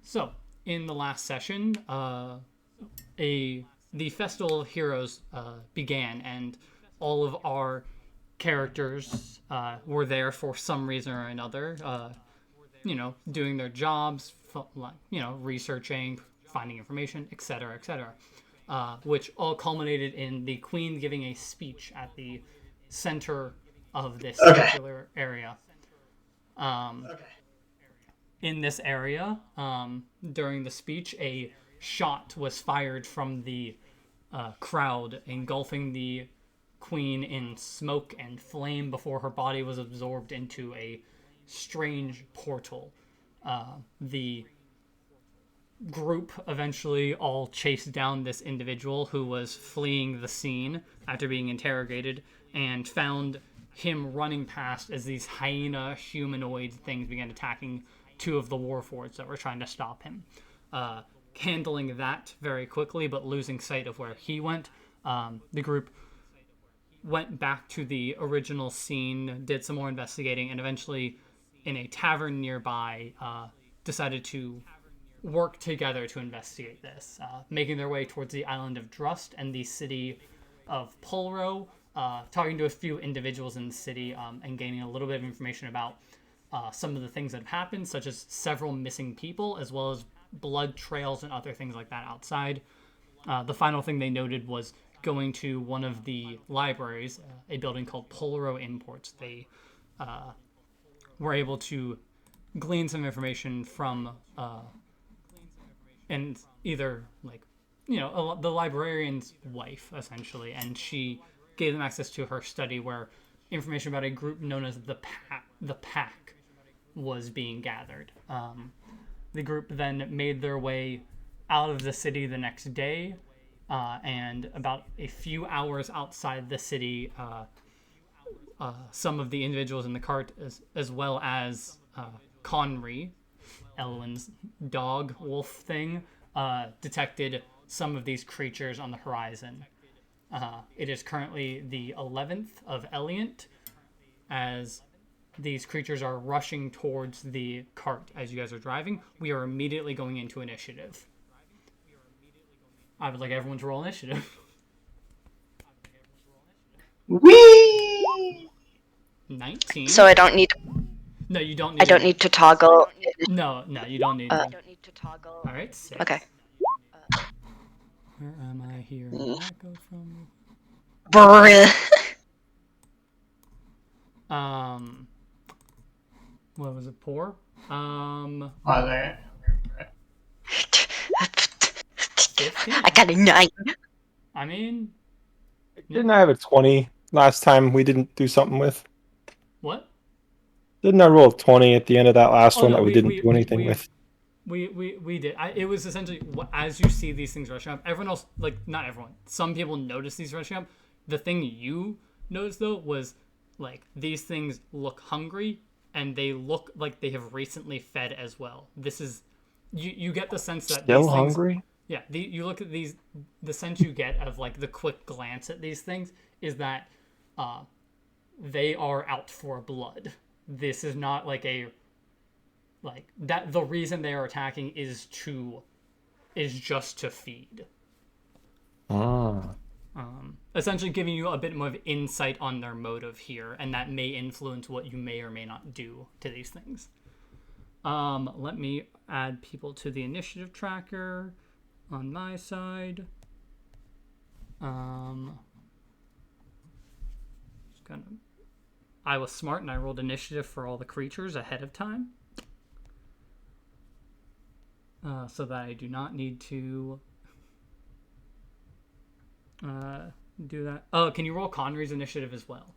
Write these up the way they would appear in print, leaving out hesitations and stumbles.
So, in the last session, the Festival of Heroes began, and all of our characters were there for some reason or another. Doing their jobs, researching, finding information, etc., etc. Which all culminated in the Queen giving a speech at the center of this circular area. In this area, during the speech, a shot was fired from the crowd, engulfing the Queen in smoke and flame before her body was absorbed into a strange portal. The group eventually all chased down this individual who was fleeing the scene after being interrogated and found him running past as these hyena humanoid things began attacking two of the warforged that were trying to stop him. Handling that very quickly, but losing sight of where he went, the group went back to the original scene, did some more investigating, and eventually, in a tavern nearby, decided to work together to investigate this, making their way towards the island of Drust and the city of Polro, talking to a few individuals in the city, and gaining a little bit of information about some of the things that have happened, such as several missing people, as well as blood trails and other things like that outside. The final thing they noted was going to one of the libraries, a building called Polro Imports. They were able to glean some information from and either the librarian's wife, essentially, and she gave them access to her study where information about a group known as the Pack was being gathered. The group then made their way out of the city the next day, and about a few hours outside the city, some of the individuals in the cart, as well as Conry, Elwyn's dog wolf thing, detected some of these creatures on the horizon. It is currently the 11th of Eliant, as these creatures are rushing towards the cart as you guys are driving. We are immediately going into initiative. I would like everyone to roll initiative. Whee! 19. So I don't need. No, you don't need. I don't need to toggle. No, you don't need. I don't need to toggle. All right. 6. Okay. Where am I here? Where did that go from? Brr. What was it? Poor. there. 15? I got a 9. I mean, Didn't I have a 20 last time we didn't do something with? what? Didn't I roll a 20 at the end of that last one no, that we didn't do anything with? We did. It was essentially, as you see these things rushing up, everyone else, not everyone, some people notice these rushing up. The thing you noticed, though, was, these things look hungry, and they look like they have recently fed as well. This is, you get the sense that Still these things, hungry? Yeah, you look at these, the sense you get of, the quick glance at these things is that they are out for blood. This is not that the reason they are attacking is just to feed. Essentially giving you a bit more of insight on their motive here, and that may influence what you may or may not do to these things. Let me add people to the initiative tracker on my side. I was smart and I rolled initiative for all the creatures ahead of time. So that I do not need to do that. Oh, can you roll Conry's initiative as well?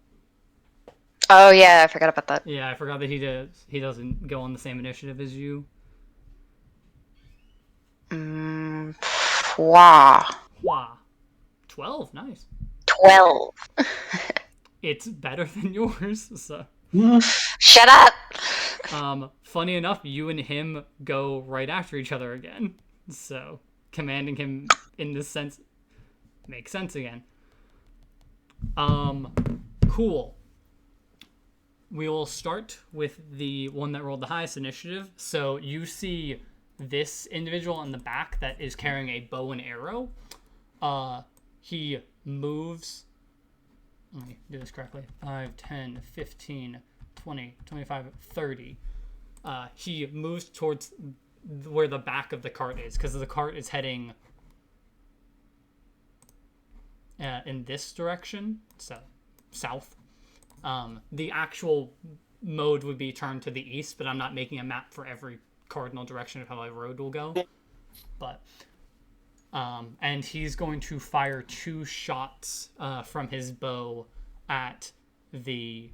Oh yeah, I forgot about that. Yeah, I forgot that he doesn't go on the same initiative as you. Wow. 12, nice. 12. It's better than yours, so. Shut up! Funny enough, you and him go right after each other again. So, commanding him in this sense makes sense again. Cool. We will start with the one that rolled the highest initiative. So, you see this individual in the back that is carrying a bow and arrow, he moves. Let me do this correctly. 5, 10, 15, 20, 25, 30. He moves towards where the back of the cart is, because the cart is heading in this direction, so south. The actual mode would be turned to the east, but I'm not making a map for every cardinal direction of how a road will go. But and he's going to fire 2 shots from his bow at the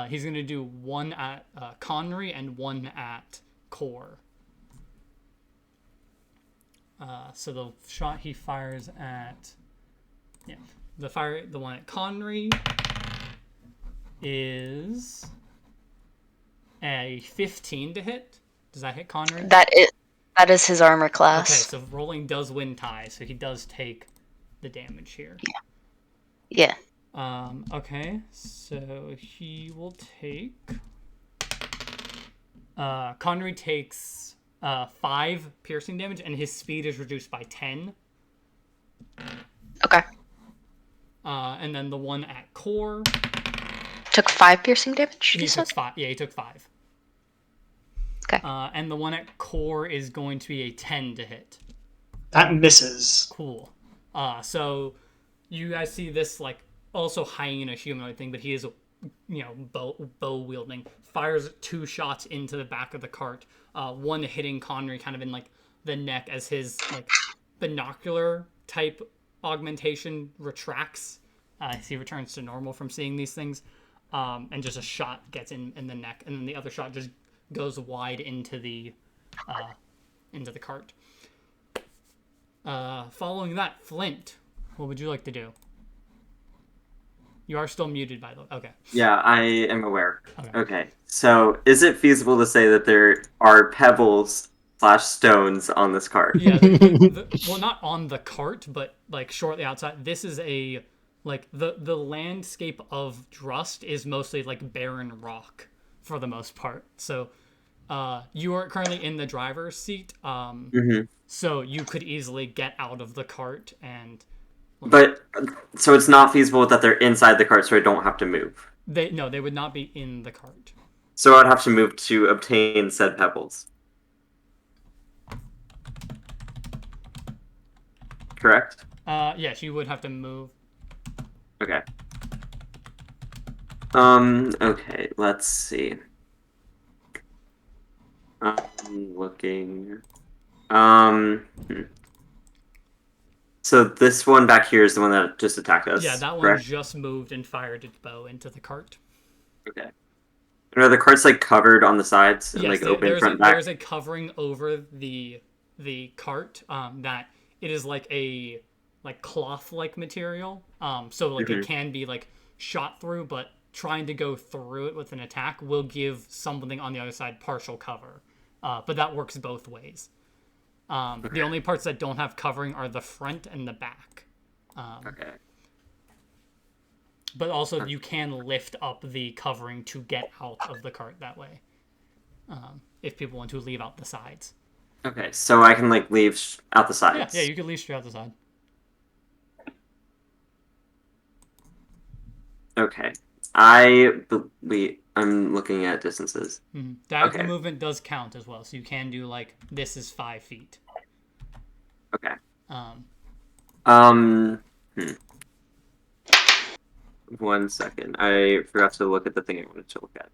he's going to do one at Connery and one at Core. So the shot he fires at, the one at Connery is a 15 to hit. Does that hit Connery? That is his armor class. Okay, so rolling does win tie, so he does take the damage here. Yeah. Okay, so he will take. Connery takes 5 piercing damage, and his speed is reduced by 10. Okay. And then the one at Core. Took 5 piercing damage. He took 5. Yeah, he took 5. Okay. And the one at Core is going to be a 10 to hit. That misses. Cool. So you guys see this like also hyena humanoid thing, but he is, bow wielding. Fires 2 shots into the back of the cart. One hitting Connery kind of in like the neck as his like binocular type augmentation retracts as he returns to normal from seeing these things. And just a shot gets in the neck, and then the other shot just goes wide into the cart. Following that, Flint, what would you like to do? You are still muted, by the way. Okay. Yeah, I am aware. Okay. So, is it feasible to say that there are pebbles / stones on this cart? Yeah. Well, not on the cart, but like shortly outside. This is a like the landscape of Drust is mostly like barren rock for the most part. So, you are currently in the driver's seat. So you could easily get out of the cart and. But so it's not feasible that they're inside the cart, so I don't have to move. They would not be in the cart. So I'd have to move to obtain said pebbles. Correct? Yes, you would have to move. Okay. Okay, let's see. I'm looking. So this one back here is the one that just attacked us. Yeah, that correct? one just moved and fired its bow into the cart. Okay. And are the carts like covered on the sides and Yes, like open front and back? there's a covering over the cart that it is like a cloth like material. So like it can be like shot through, but trying to go through it with an attack will give something on the other side partial cover. But that works both ways. The only parts that don't have covering are the front and the back. Okay. But also you can lift up the covering to get out of the cart that way. If people want to leave out the sides. Okay, so I can like leave out the sides. Yeah, you can leave straight out the side. Okay. I'm looking at distances. Mm-hmm. Diagonal movement does count as well, so you can do like this is 5 feet. Okay. Um. 1 second. I forgot to look at the thing I wanted to look at.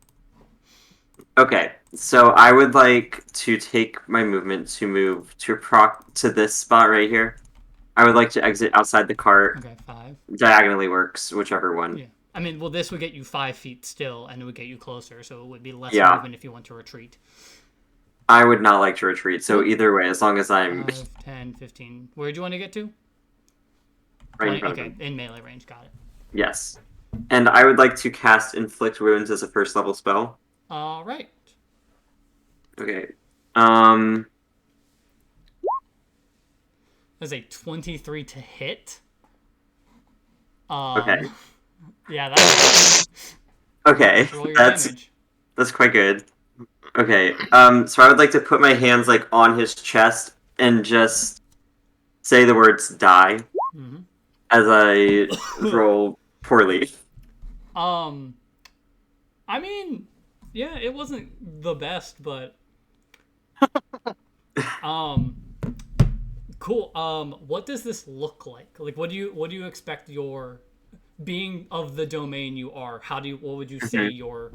Okay, so I would like to take my movement to move to this spot right here. I would like to exit outside the cart. Okay, 5. Diagonally works, whichever one. Yeah. I mean, well, this would get you 5 feet still, and it would get you closer, so it would be less Yeah. movement if you want to retreat. I would not like to retreat, so either way, as long as I'm 5, 10, 15. Where do you want to get to? right in front of Okay, him. in melee range, got it. Yes. And I would like to cast Inflict Wounds as a first level spell. All right. Okay. There's a 23 to hit. Okay. Yeah, that's Okay. roll your That's damage. quite good. Okay. So I would like to put my hands like on his chest and just say the words "die" Mm-hmm. as I roll poorly. I mean, yeah, it wasn't the best, but um, cool. What does this look like? Like, what do you expect your being of the domain you are? What would you say your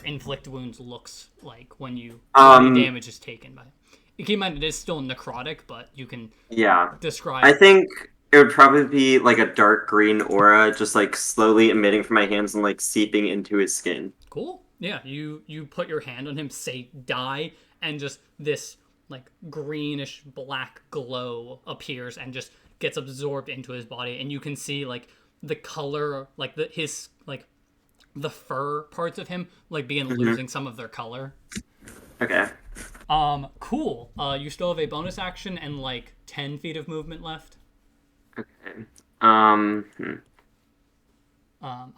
inflict wounds looks like when any damage is taken by it? Keep in mind it is still necrotic, but you can Yeah. describe. I think it would probably be like a dark green aura, just like slowly emitting from my hands and like seeping into his skin. Cool. Yeah, you put your hand on him, say die, and just this like greenish black glow appears and just gets absorbed into his body, and you can see like the color, like his like the fur parts of him like begin losing some of their color. Okay. Cool. You still have a bonus action and like 10 feet of movement left. Okay. I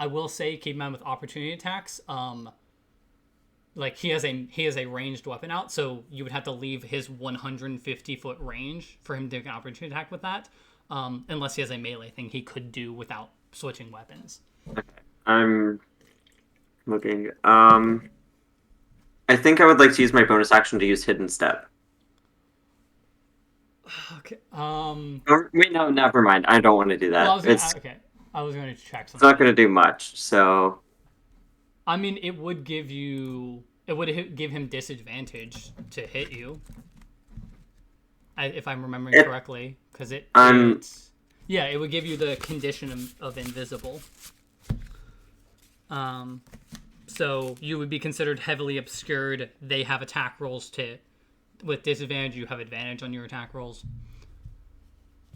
will say, keep in mind with opportunity attacks, like he has a ranged weapon out, so you would have to leave his 150-foot range for him to make an opportunity attack with that. Unless he has a melee thing he could do without switching weapons. Okay. I'm looking. I think I would like to use my bonus action to use Hidden Step. Okay. Or, wait, no, never mind. I don't want to do that. Well, I was going to check something. It's not going to do much. So. I mean, it would give him disadvantage to hit you. If I'm remembering correctly, because it would give you the condition of invisible. So you would be considered heavily obscured. They have attack rolls with disadvantage. You have advantage on your attack rolls.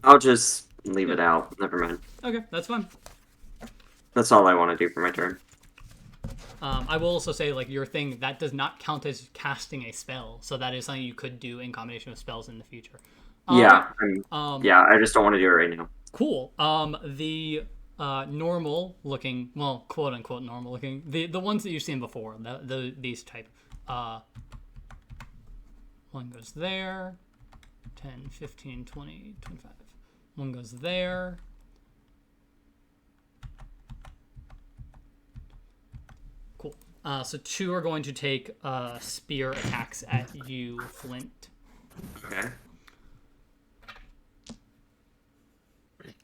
I'll just leave it out. Never mind. Okay, that's fine. That's all I want to do for my turn. I will also say, like, your thing, that does not count as casting a spell, so that is something you could do in combination with spells in the future. I just don't want to do it right now. Cool. The normal looking, well, quote unquote normal looking, the ones that you've seen before, these type, one goes there, 10, 15, 20, 25. One goes there. Cool. So two are going to take spear attacks at you, Flint. Okay.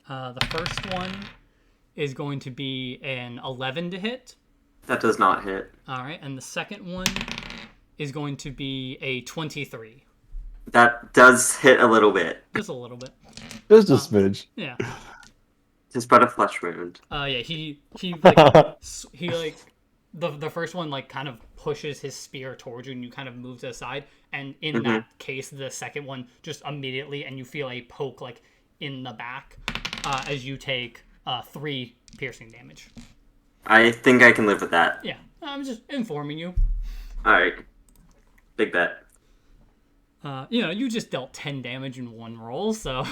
The first one is going to be an 11 to hit. That does not hit. All right, and the second one is going to be a 23. That does hit a little bit. Just a little bit. Just a smidge. Yeah. Just but a flesh wound. Yeah. He the first one like kind of pushes his spear towards you, and you kind of move to the side. And in that case, the second one just immediately, and you feel a poke like in the back as you take 3 piercing damage. I think I can live with that. Yeah, I'm just informing you. All right. Big bet. You just dealt 10 damage in one roll, so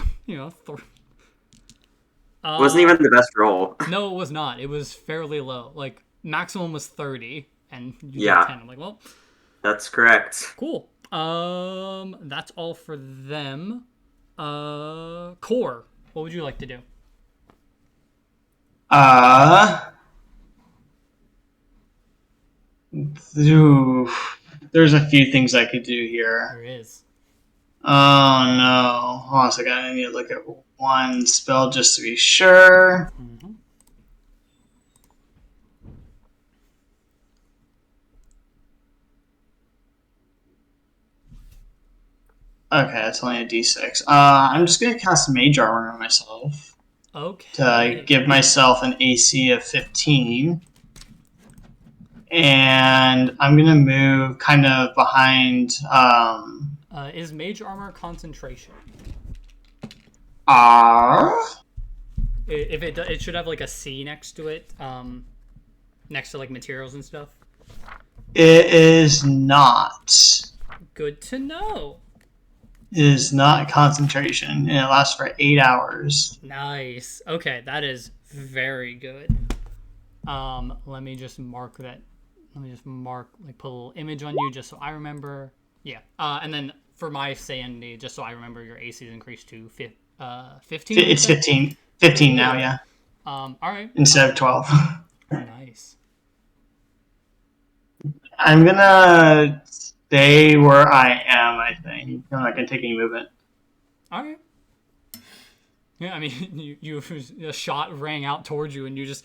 Wasn't even the best roll. No, it was not. It was fairly low. Like maximum was 30, and you Yeah. did 10. I'm like, well, That's correct. cool. That's all for them. Core, what would you like to do? There's a few things I could do here. There is. Oh no. Hold on a second. I need to look at one spell just to be sure. Mm-hmm. Okay, it's only a d6. I'm just going to cast Mage Armor on myself. Okay. To give myself an AC of 15. And I'm going to move kind of behind... Is Mage Armor concentration? If it should have like a C next to it, next to like materials and stuff. It is not. Good to know. It is not concentration, and it lasts for 8 hours. Nice. Okay, that is very good. Let me just mark that let me just mark, like, put a little image on you just so I remember. Yeah. And then for my sanity, just so I remember, your AC is increased to 15. It's 15. 15 now, yeah. All right. Instead of 12. Nice. I'm gonna stay where I am, I think. I'm not gonna take any movement. All right. Yeah, I mean, a shot rang out towards you, and you just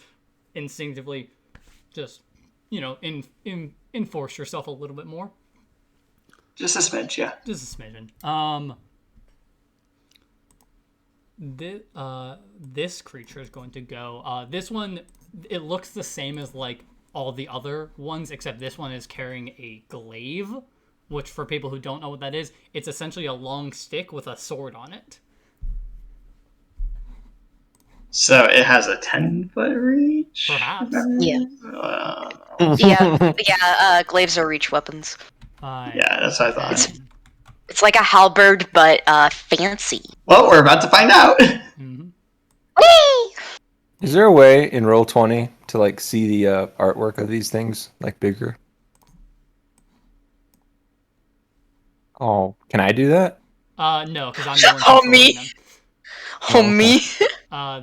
instinctively just, enforce yourself a little bit more. Just a smidge, yeah. Just a smidgen. This creature is going to go. This one, it looks the same as like all the other ones, except this one is carrying a glaive, which for people who don't know what that is, it's essentially a long stick with a sword on it. So it has a 10-foot reach? Perhaps. Yeah. Glaives are reach weapons. Yeah, that's what I thought. It's like a halberd, but fancy. Well, we're about to find out. Mm-hmm. Whee! Is there a way in Roll20 to like see the artwork of these things like bigger? Oh, can I do that? No, because I'm the one Oh, controlling me. them. Oh, me.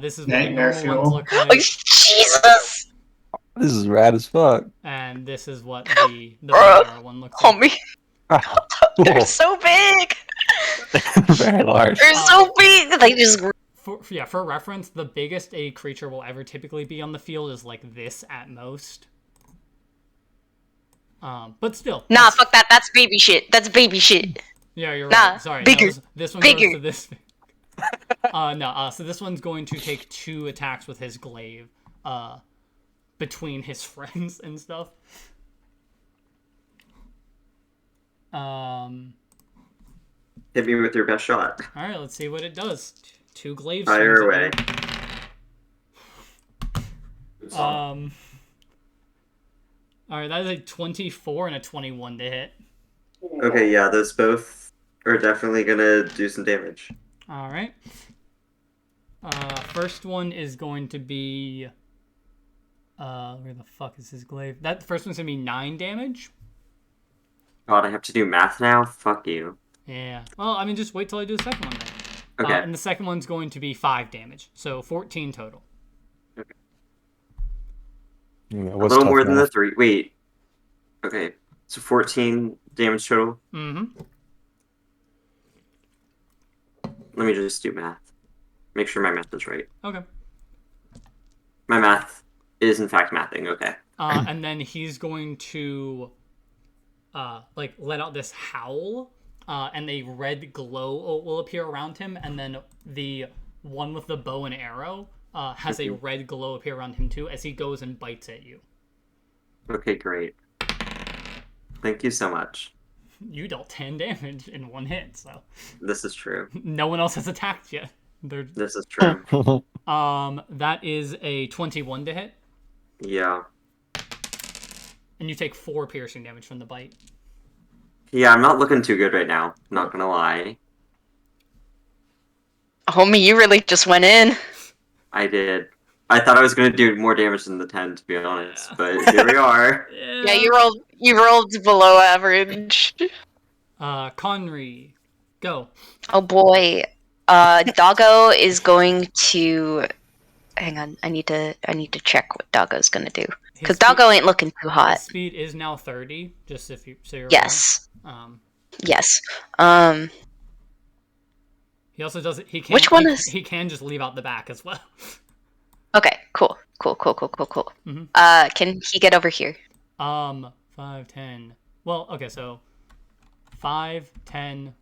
This is what the Nightmare normal ones fuel. look like, Oh, Jesus. This is rad as fuck. and this is what the vanilla one looks Oh, like. me. Cool. They're so big. Very large. They're so big. They just. For reference, the biggest a creature will ever typically be on the field is like this at most. But still. Nah, fuck that. That's baby shit. That's baby shit. Yeah, you're Nah, right. Sorry. bigger, This one bigger. goes to this. So this one's going to take 2 attacks with his glaive, between his friends and stuff. Hit me with your best shot. All right, let's see what it does. 2 glaive Fire swings away. at you. All right, that is a 24 and a 21 to hit. Okay, yeah, those both are definitely gonna do some damage. All right. First one is going to be. Where the fuck is his glaive? That first one's gonna be 9 damage. God, I have to do math now? Fuck you. Yeah. Well, I mean, just wait till I do the second one then. Okay. And the second one's going to be 5 damage, so 14 total. Yeah, A little more than the 3. Wait. Okay. So 14 damage total. Mm-hmm. Let me just do math. Make sure my math is right. Okay. My math is in fact mathing. Okay. And then he's going to, let out this howl, and a red glow will appear around him, and then the one with the bow and arrow has a red glow appear around him too as he goes and bites at you. Okay, great. Thank you so much. You dealt 10 damage in one hit, so This is true. no one else has attacked yet. This is true. That is a 21 to hit, Yeah. and you take 4 piercing damage from the bite. Yeah, I'm not looking too good right now. Not gonna lie. Homie, you really just went in. I did. I thought I was gonna do more damage than the 10, to be honest, but here we are. Yeah, you rolled below average. Conry, go. Oh boy. Doggo is going to. Hang on, I need to check what Doggo's gonna do because Doggo ain't looking too His hot. speed is now 30, just if you so you're Yes. aware. Yes. He also does it. He can. Which one he, is- He can just leave out the back as well. Okay. Cool. Mhm. Can he get over here? 5, 10. Well, okay, so 5, 10,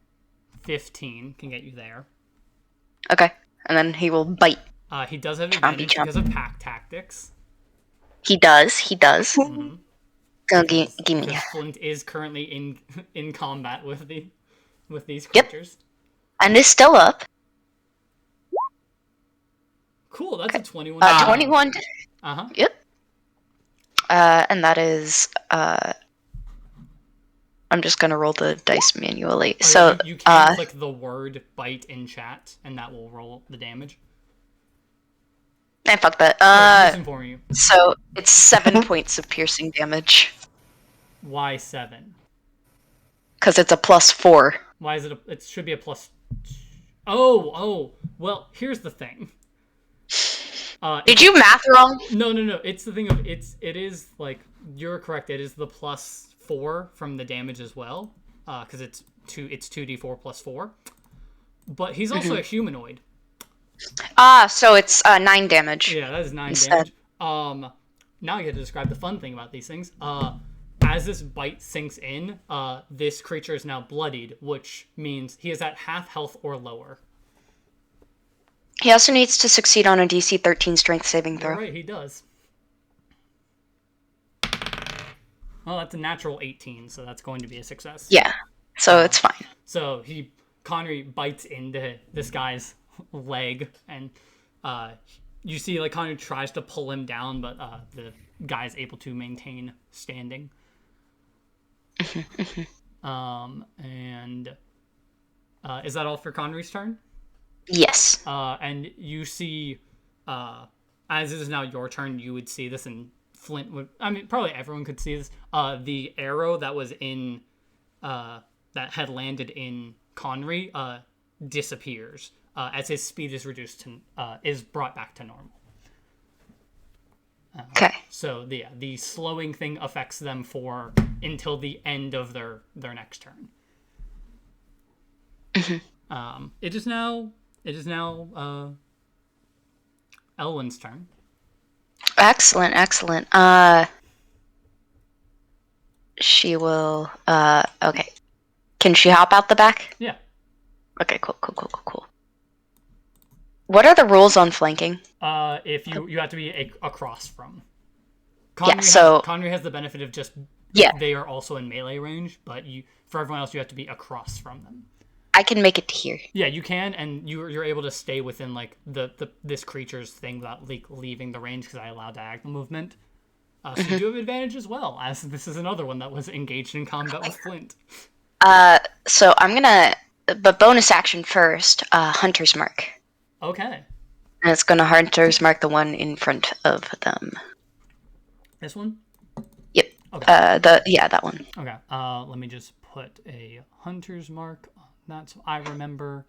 15 can get you there. Okay, and then he will bite. He does have Chompy, advantage chompy. because of pack tactics. He does. Mhm. Go give me. Because Flint is currently in combat with these Yep. creatures. And is still up. Cool, that's a 21. 21. Uh-huh. Yep. And that is. I'm just gonna roll the dice manually. Oh, So, you can click the word bite in chat, and that will roll the damage. fuck that. I'm just informing you. So it's 7 points of piercing damage. Why 7? Because it's a +4. Why is it? It should be a plus. Oh. Well, here's the thing. Did you math wrong? No. It's the thing of it is like you're correct. It is the +4 from the damage as well, because it's 2d4 plus 4. But he's also a humanoid. So it's 9 damage. Yeah, that is 9 Instead. damage. Now I get to describe the fun thing about these things. As this bite sinks in, this creature is now bloodied, which means he is at half health or lower. He also needs to succeed on a DC 13 strength saving throw. You're right, he does. Well, that's a natural 18, so that's going to be a success. Yeah, so it's fine. So Connery bites into this guy's leg, and you see like Connery tries to pull him down, but the guy's able to maintain standing. And is that all for Connery's turn? Yes. And you see, as it is now your turn, you would see this, and Flint would. I mean, probably everyone could see this. The arrow that was in, that had landed in Connery, disappears as his speed is reduced to, is brought back to normal. Okay. So the slowing thing affects them for until the end of their next turn. It is now Elwyn's turn. Excellent. She will. Okay. Can she hop out the back? Yeah. Okay. Cool. What are the rules on flanking? If you have to be across from. Connery has the benefit of just they are also in melee range, but for everyone else you have to be across from them. I can make it to here. Yeah, you can, and you're able to stay within like this creature's thing without leaving the range because I allow diagonal movement. So you do have advantage as well, as this is another one that was engaged in combat with Flint. So I'm gonna, but bonus action first. Hunter's Mark. Okay. And it's gonna Hunter's Mark the one in front of them. This one? Yep. Okay. That one. Okay. Let me just put a Hunter's Mark on that so I remember.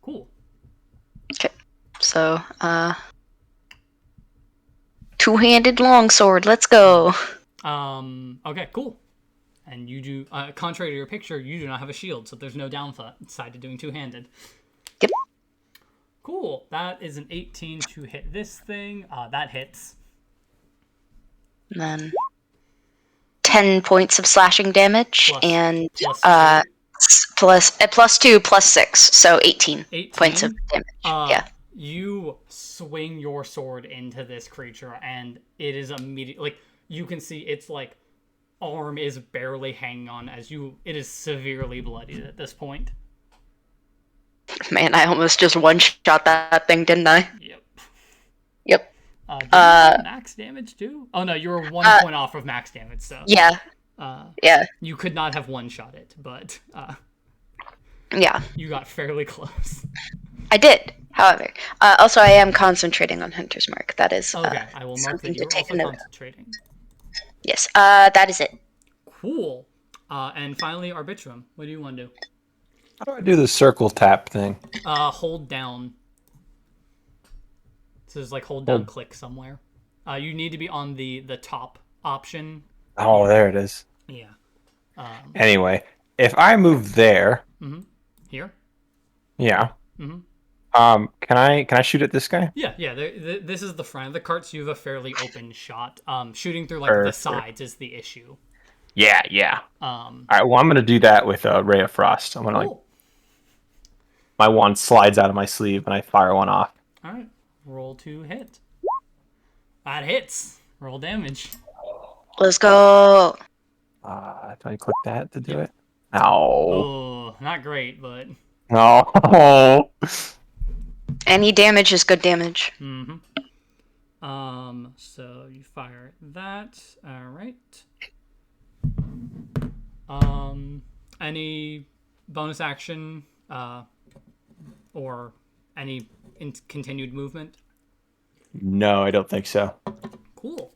Cool. Okay. So, two-handed longsword. Let's go. Okay, cool. And you do, contrary to your picture, you do not have a shield, so there's no downside to doing two-handed. Yep. Cool. That is an 18 to hit this thing. That hits. And then 10 points of slashing damage and plus 2 plus 6, so 18 points of damage. Yeah. You swing your sword into this creature, and it is immediately like you can see its like arm is barely hanging on as it is severely bloodied at this point. Man, I almost just one-shot that thing, didn't I? Yep. Yep. Did you have max damage too? Oh no, you were 1 point off of max damage, so yeah. Yeah. You could not have one-shot it, but yeah. You got fairly close. I did, however. Also, I am concentrating on Hunter's Mark. That is okay. I will mark that you're also concentrating. Yes, that is it. Cool. And finally, Arbitrum. What do you want to do? How do I do the circle tap thing? Hold down. So there's like hold down, click somewhere. You need to be on the top option. Oh, there it is. Yeah. Anyway, if I move there. Mm-hmm. Here. Yeah. Mm-hmm. Can I shoot at this guy? Yeah. This is the front of the cart, so you have a fairly open shot. Shooting through like the sides is the issue. Yeah. All right. Well, I'm gonna do that with a Ray of Frost. I'm gonna my wand slides out of my sleeve and I fire one off. All right. Roll to hit. That hits. Roll damage. Let's go. Do I click that to do it? Ow. Oh, not great, but. No. Any damage is good damage. Mm-hmm. So you fire that. All right. Any bonus action, or any continued movement? No, I don't think so. Cool.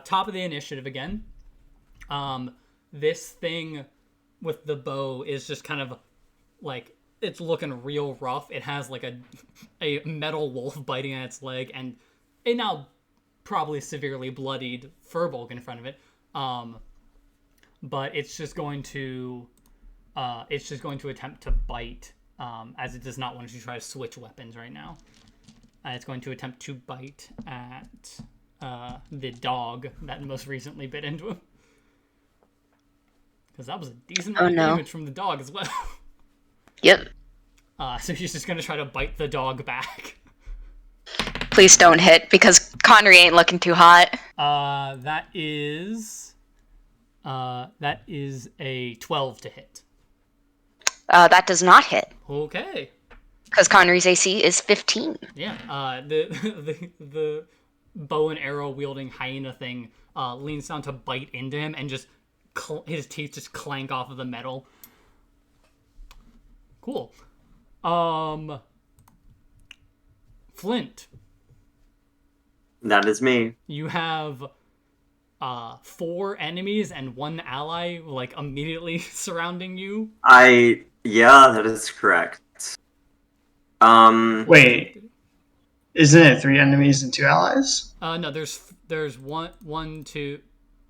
top of the initiative again. This thing with the bow is just kind of like, it's looking real rough. It has like a metal wolf biting at its leg and a now probably severely bloodied Furbolg in front of it. But it's just going to attempt to bite, as it does not want to try to switch weapons right now. It's going to attempt to bite at the dog that most recently bit into him. Because that was a decent amount of damage from the dog as well. Yep. So he's just going to try to bite the dog back. Please don't hit, because Connery ain't looking too hot. That is a 12 to hit. That does not hit. Okay. Because Connery's AC is 15. Yeah. The bow and arrow wielding hyena thing leans down to bite into him and just his teeth just clank off of the metal. Cool. Flint. That is me. You have 4 enemies and 1 ally like immediately surrounding you. Yeah, that is correct. Wait, isn't it 3 enemies and 2 allies? No, there's one, two,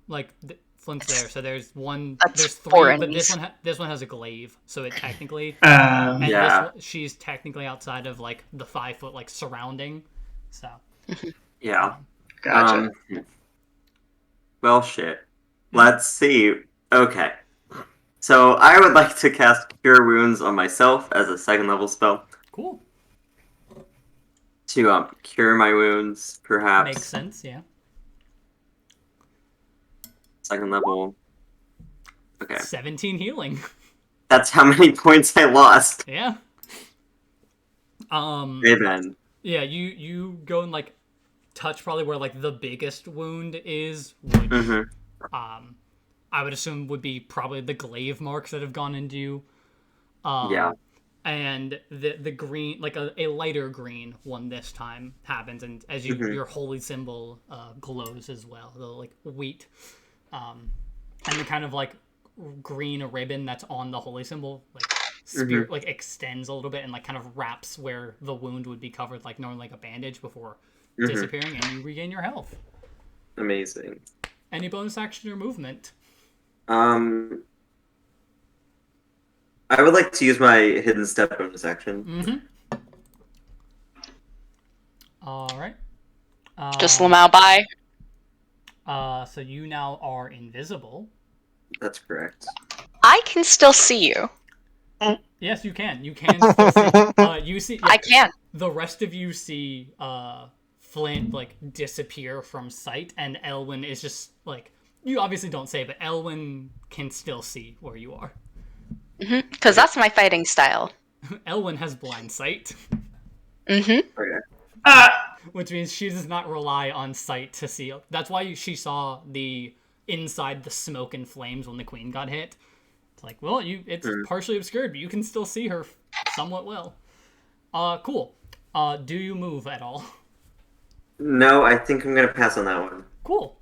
like Flint's there, so there's one. That's there's 3, 4 but enemies. this one has a glaive, so it technically. Um, And Yeah. she's technically outside of like the 5 foot like surrounding, so. Yeah. gotcha. Well, shit. Let's see. Okay. So I would like to cast Cure Wounds on myself as a 2nd level spell Cool. to cure my wounds, perhaps. Makes sense, yeah. 2nd level. Okay. 17 healing. That's how many points I lost. Yeah. Hey, then. Yeah, you go and like touch probably where like the biggest wound is, which I would assume would be probably the glaive marks that have gone into you. Yeah. And the green, like a lighter green one this time happens, and as your holy symbol glows as well, the like wheat, and the kind of like green ribbon that's on the holy symbol like like extends a little bit and like kind of wraps where the wound would be covered like normally like a bandage before disappearing, and you regain your health. Amazing. Any bonus action or movement? I would like to use my hidden step bonus action. All right. Just Lamau by. So you now are invisible. That's correct. I can still see you. Yes, you can. You can still see. You see. I can. The rest of you see Flint like disappear from sight, and Elwyn is just like, you obviously don't say, but Elwyn can still see where you are. Because that's my fighting style. Elwyn has blind sight, Okay. which means she does not rely on sight to see. That's why she saw the inside the smoke and flames when the queen got hit. It's like, well, it's partially obscured, but you can still see her somewhat well. Cool. Do you move at all? No, I think I'm gonna pass on that one. Cool.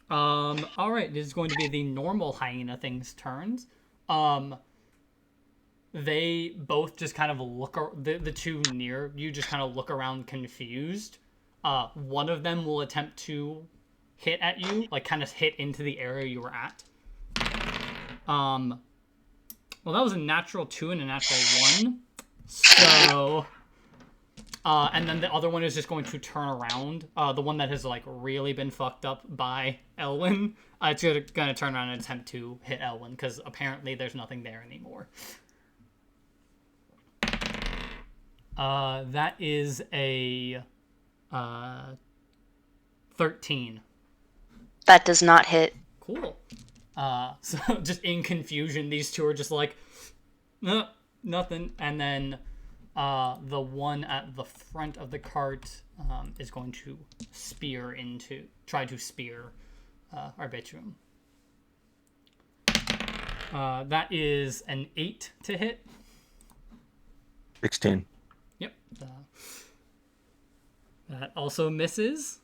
All right, this is going to be the normal hyena thing's turns. They both just kind of look, the two near you just kind of look around confused. One of them will attempt to hit at you, like kind of hit into the area you were at. Well, that was a natural 2 and a natural 1. So, and then the other one is just going to turn around. The one that has like really been fucked up by Elwyn. It's gonna turn around and attempt to hit Elwyn because apparently there's nothing there anymore. That is a 13. That does not hit. Cool. So just in confusion, these two are just like, no, nothing. And then the one at the front of the cart is going to try to spear Arbitrum. That is an 8 to hit. 16. Yep. That also misses.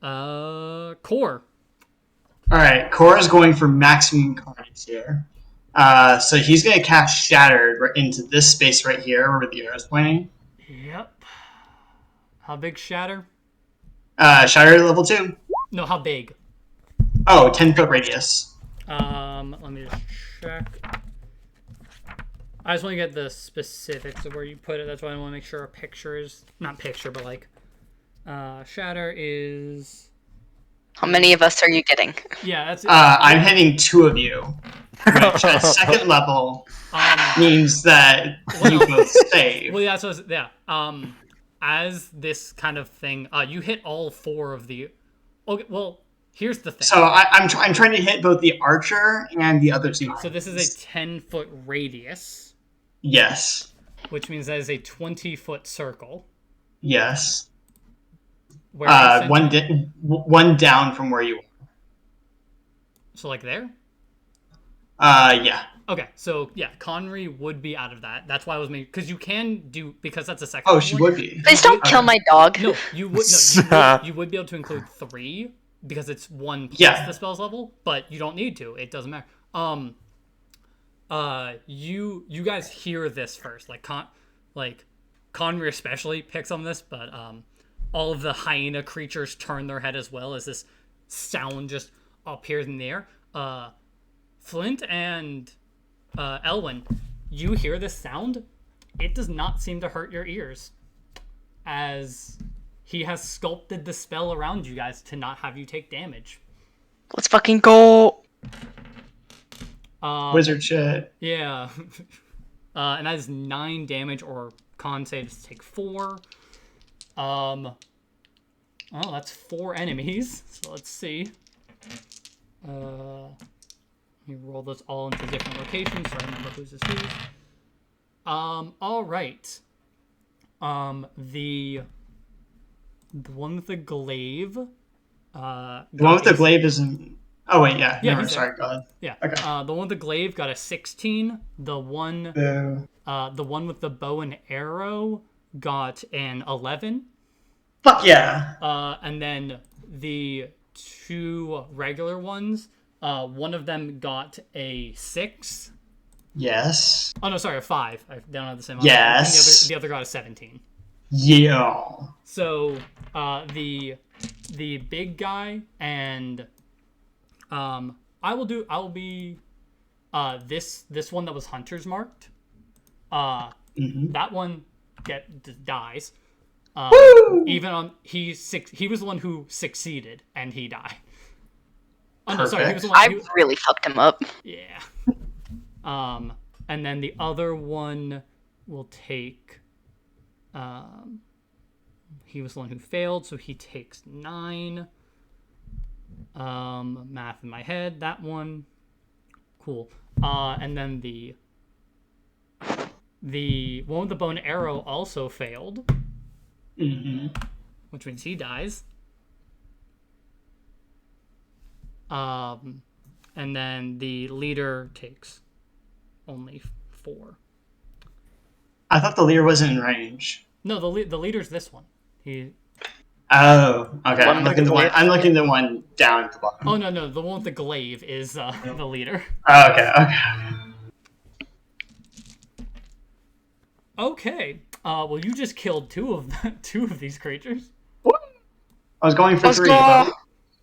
Core. All right, Cora's going for maximum carnage here. So he's going to cast Shattered right into this space right here where the arrow's pointing. Yep. How big Shatter? Shattered level 2. No, how big? Oh, 10-foot radius. Let me just check. I just want to get the specifics of where you put it. That's why I want to make sure a picture is not picture, but like, Shatter is. How many of us are you getting? Yeah, that's. I'm hitting 2 of you, which at second level means that you both save. Well, yeah, so yeah. As this kind of thing, you hit all 4 of the. Okay, well, here's the thing. So I'm trying to hit both the archer and the other 2. So this is a 10-foot radius. Yes. Which means that is a 20-foot circle. Yes. Where one down from where you are. So like there? Yeah. Okay, so yeah, Conry would be out of that. That's why I was making, because you can do, because that's a second. Oh, she would be. Please don't kill my dog. No, you would. No, you would be able to include 3 because it's 1 plus the spell's level, but you don't need to. It doesn't matter. You guys hear this first, like Conry especially picks on this, but all of the hyena creatures turn their head as well as this sound just appears in the air. Flint and Elwyn, you hear this sound. It does not seem to hurt your ears, as he has sculpted the spell around you guys to not have you take damage. Let's fucking go. Wizard shit. Yeah. And that is 9 damage, or con saves take 4. Oh, that's 4 enemies. So let's see. Let me roll those all into different locations so I remember who's this who's. All right. The one with the glaive. The one with the glaive is in. Oh wait, yeah. Yeah, Never, sorry, go ahead. Yeah. Okay. The one with the glaive got a 16. The one with the bow and arrow got an 11. Fuck yeah. And then the 2 regular ones, one of them got a 6. Yes. Oh no, sorry, a 5. I don't have the same one. Yes. And the other got a 17. Yeah. So the big guy and I will be this one that was hunter's marked. That one dies. Even on he was the one who succeeded and he died. Oh no, sorry, he was the one I really fucked him up. Yeah. And then the other one will take he was the one who failed, so he takes 9. Math in my head, that one. Cool. And then the one with the bow and arrow also failed. Which means he dies. And then the leader takes only 4. I thought the leader wasn't in range. No, the leader's this one. He. Oh, okay. I'm looking at the one down at the bottom. Oh no, the one with the glaive is the leader. Oh, okay. Okay. Well, you just killed 2 of these creatures. What? I was going for 3. Go!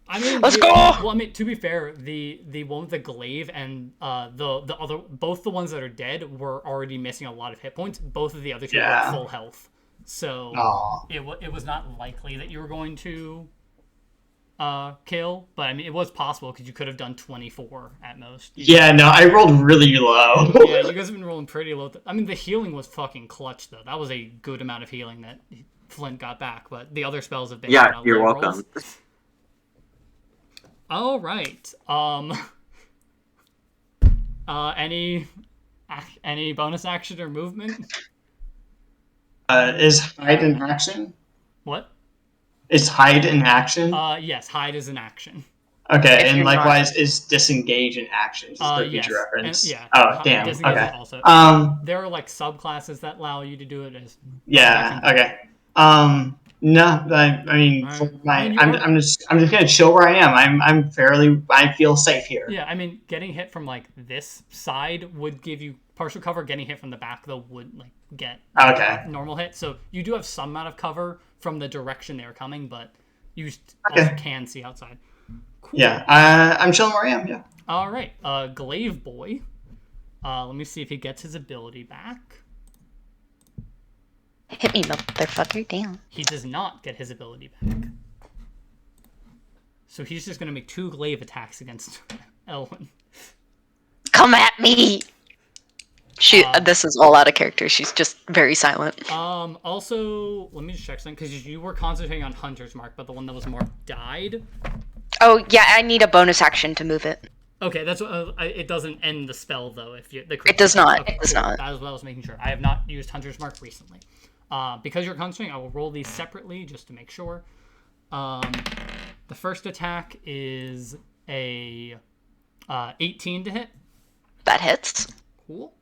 I mean, Let's go! Well, I mean, to be fair, the one with the glaive and the other, both the ones that are dead were already missing a lot of hit points. Both of the other 2 were at full health, so it was not likely that you were going to kill. But I mean, it was possible because you could have done 24 at most. Yeah, no, I rolled really low. Yeah, you guys have been rolling pretty low. I mean, the healing was fucking clutch though. That was a good amount of healing that Flint got back. But the other spells have been you're welcome. Rolls. All right. Any bonus action or movement? Is hide an action? What? Is hide an action? Yes, hide is an action. Okay, and likewise, is disengage an action? Is the feature reference? And, yeah. Oh, damn. Disengage Okay. Also. There are like subclasses that allow you to do it as. Yeah. Okay. No, I mean, Alright. for I mean, I'm just gonna chill where I am. I feel safe here. Yeah, I mean, getting hit from like this side would give you partial cover. Getting hit from the back though would like get Okay. normal hit. So you do have some amount of cover from the direction they're coming, but you Okay. also can see outside. Cool. Yeah, I'm chilling where I am. Yeah. All right, Glaive Boy. Let me see if he gets his ability back. Hit me, motherfucker. Damn. He does not get his ability back. So he's just going to make 2 glaive attacks against Elwyn. Come at me! This is all out of character. She's just very silent. Also, let me just check something, because you were concentrating on Hunter's Mark, but the one that was marked died. Oh, yeah, I need a bonus action to move it. Okay, that's it doesn't end the spell, though. If you It does not. Okay, it does cool. not. That is what I was making sure. I have not used Hunter's Mark recently. Because you're concentrating, I will roll these separately just to make sure. The first attack is a 18 to hit. That hits. Cool.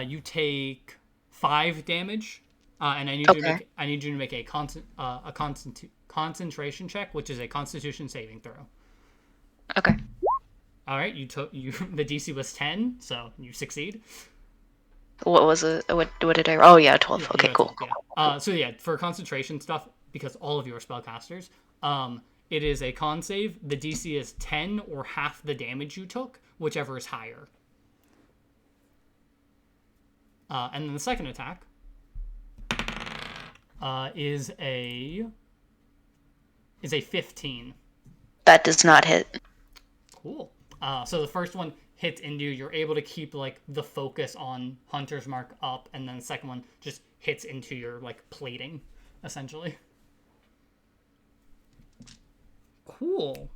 You take 5 damage, and I need you to make a concentration check, which is a Constitution saving throw. Okay. All right, the DC was 10, so you succeed. What was it? What did I? Oh yeah, 12. Okay, cool. 12, yeah. So yeah, for concentration stuff, because all of you are spellcasters, it is a con save. The DC is 10 or half the damage you took, whichever is higher. And then the second attack is a 15. That does not hit. Cool. So the first one hits into you. You're able to keep like the focus on Hunter's Mark up, and then the second one just hits into your like plating, essentially. Cool.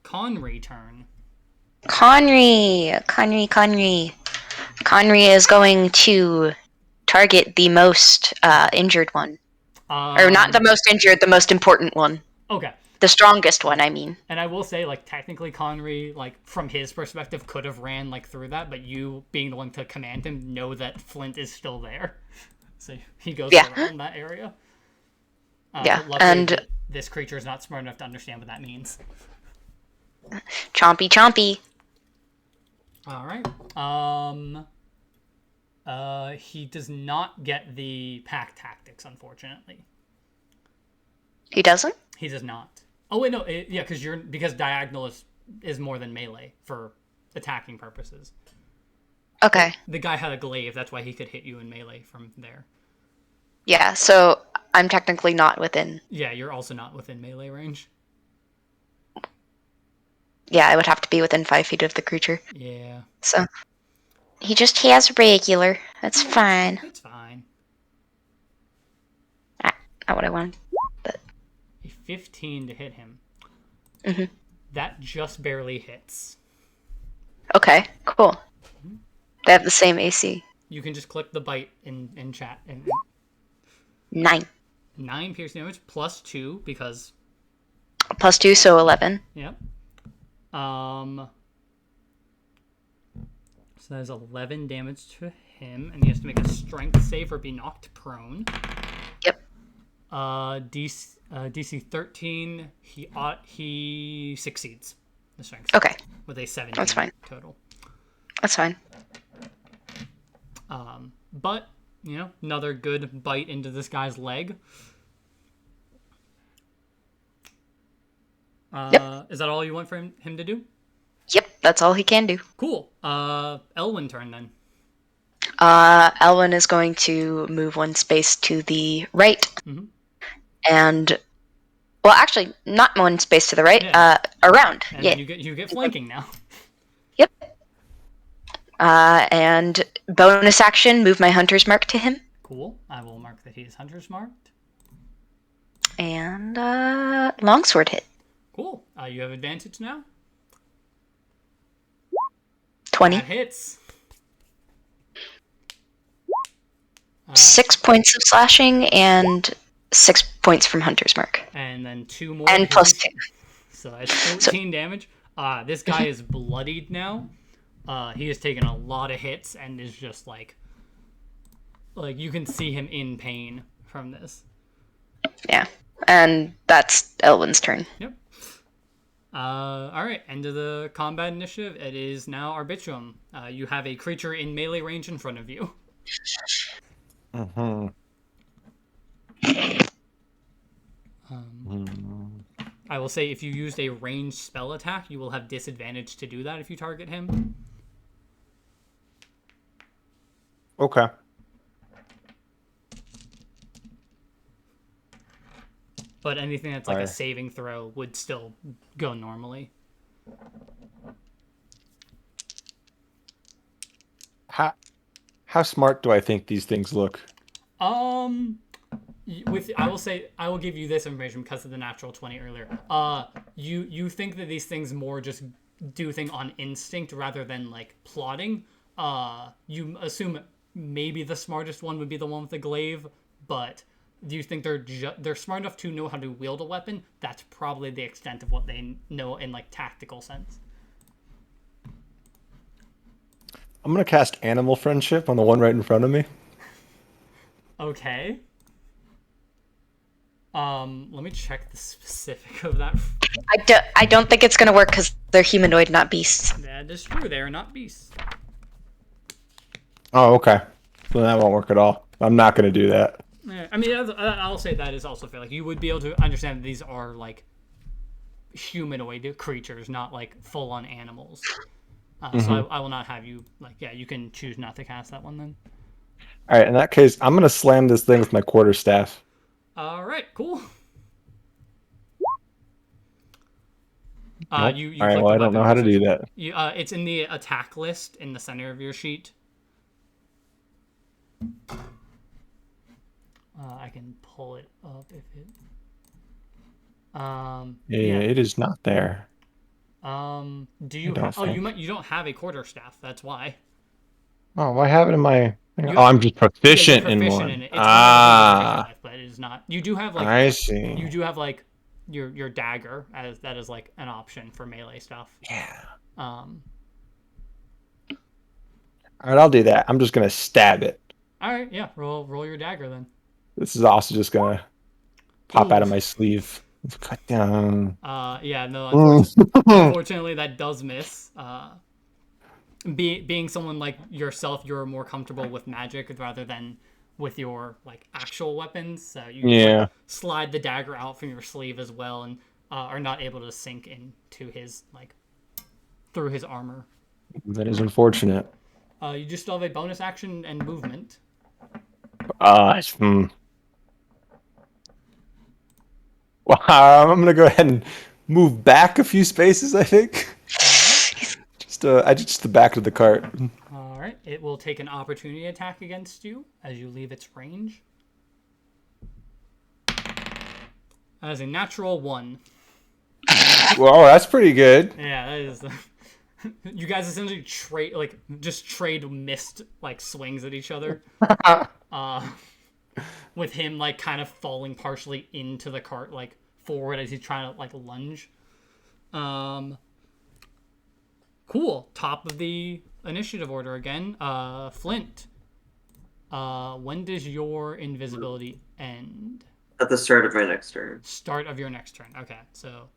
Conry turn. Conry is going to target the most injured one. Or not the most injured, the most important one. Okay. The strongest one, I mean. And I will say, like, technically Conry, like, from his perspective, could have ran, like, through that, but you, being the one to command him, know that Flint is still there. So he goes around that area. And this creature is not smart enough to understand what that means. Chompy. All right. He does not get the pack tactics, unfortunately. He doesn't? He does not. Oh wait, no, because diagonal is more than melee for attacking purposes. Okay. The guy had a glaive, that's why he could hit you in melee from there. Yeah, so I'm technically not within. Yeah, you're also not within melee range. Yeah, I would have to be within 5 feet of the creature. Yeah. So he just has regular. That's fine. It's fine. Not what I wanted. But A 15 to hit him. Mm-hmm. That just barely hits. Okay, cool. They have the same AC. You can just click the bite in chat. 9. 9 piercing damage plus 2 because... Plus 2, so 11. Yep. So that's 11 damage to him, and he has to make a strength save or be knocked prone. Yep. DC 13, he succeeds the strength. Okay. With a 17 That's fine. total. That's fine. But, another good bite into this guy's leg. Yep. Is that all you want for him to do? Yep, that's all he can do. Cool. Elwyn turn then. Elwyn is going to move 1 space to the right. Mm-hmm. And, well, actually, not 1 space to the right. Around. And yeah. You get flanking now. Yep. And bonus action, move my Hunter's Mark to him. Cool. I will mark that he is Hunter's marked. And longsword hit. Cool. You have advantage now. 20. That hits. 6 points of slashing and 6 points from Hunter's Mark. And then 2 more. And plus 2. So that's 14 damage. This guy is bloodied now. He has taken a lot of hits and is just like you can see him in pain from this. Yeah, and that's Elwin's turn. Yep. All right, end of the combat initiative. It is now Arbitrum. You have a creature in melee range in front of you. I will say if you used a ranged spell attack, you will have disadvantage to do that if you target him. Okay. But anything that's like a saving throw would still go normally. How smart do I think these things look? I will say I will give you this information because of the natural 20 earlier. You think that these things more just do things on instinct rather than like plotting. You assume maybe the smartest one would be the one with the glaive, but do you think they're smart enough to know how to wield a weapon? That's probably the extent of what they know in like tactical sense. I'm gonna cast Animal Friendship on the one right in front of me. Okay. Let me check the specific of that. I don't think it's gonna work because they're humanoid, not beasts. That is true. They are not beasts. Oh, okay. So that won't work at all. I'm not gonna do that. Yeah, I mean, I'll say that is also fair. Like, you would be able to understand that these are like humanoid creatures, not like full-on animals. So I will not have you you can choose not to cast that one then. All right. In that case, I'm gonna slam this thing with my quarterstaff. All right, cool. Nope. All right. Well, I don't know how to do that. It's in the attack list in the center of your sheet. I can pull it up if it. Yeah, it is not there. Do you have? Oh, you don't have a quarterstaff. That's why. Oh, I have it in my. I'm just proficient in one. In it. It's one of the things you're proficient with, but it is not. You do have like. I see. You do have like your dagger as that is like an option for melee stuff. Yeah. All right, I'll do that. I'm just gonna stab it. All right, yeah. Roll your dagger then. This is also just gonna pop out of my sleeve. Cut down. Yeah, no. Unfortunately, that does miss. Being someone like yourself, you're more comfortable with magic rather than with your like actual weapons. So you slide the dagger out from your sleeve as well, and are not able to sink into his through his armor. That is unfortunate. You just still have a bonus action and movement. Well, I'm gonna go ahead and move back a few spaces. I think. Just the back of the cart. All right. It will take an opportunity attack against you as you leave its range. That is a natural 1. Well, that's pretty good. Yeah, that is. You guys essentially trade missed swings at each other. With him kind of falling partially into the cart forward as he's trying to lunge. Cool. Top of the initiative order again. Flint. When does your invisibility end? At the start of my next turn. Start of your next turn. Okay, so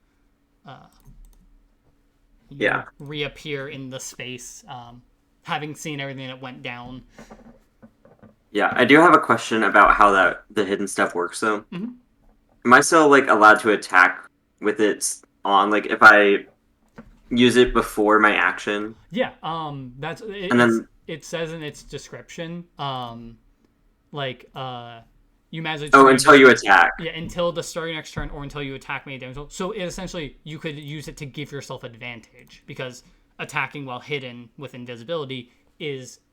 you reappear in the space, having seen everything that went down. Yeah, I do have a question about how the hidden stuff works though. Mm-hmm. Am I still allowed to attack with it on if I use it before my action? Yeah, that's it. And then it says in its description, you imagine. Until you attack. Yeah, until the start of your next turn, or until you attack many damage. So it essentially you could use it to give yourself advantage because attacking while hidden with invisibility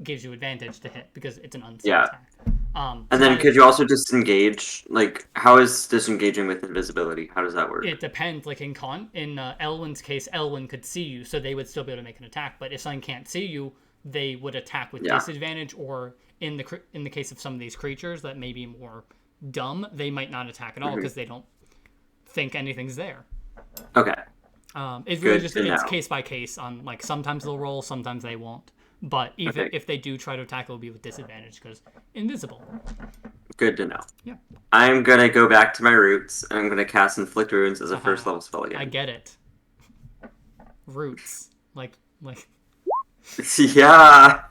gives you advantage to hit because it's an unseen attack. And then could you also disengage? How is disengaging with invisibility? How does that work? It depends. In Elwin's case, Elwin could see you, so they would still be able to make an attack. But if someone can't see you, they would attack with disadvantage. Or in the case of some of these creatures that may be more dumb, they might not attack at all because they don't think anything's there. Okay. It's really Good just to it's know. case by case. On like sometimes they'll roll, sometimes they won't. But even Okay. if they do try to attack, it'll be with disadvantage because invisible. Good to know. Yeah. I'm gonna go back to my roots, and I'm gonna cast Inflict Wounds as a Haha. first level spell again. I get it. Roots like. Yeah.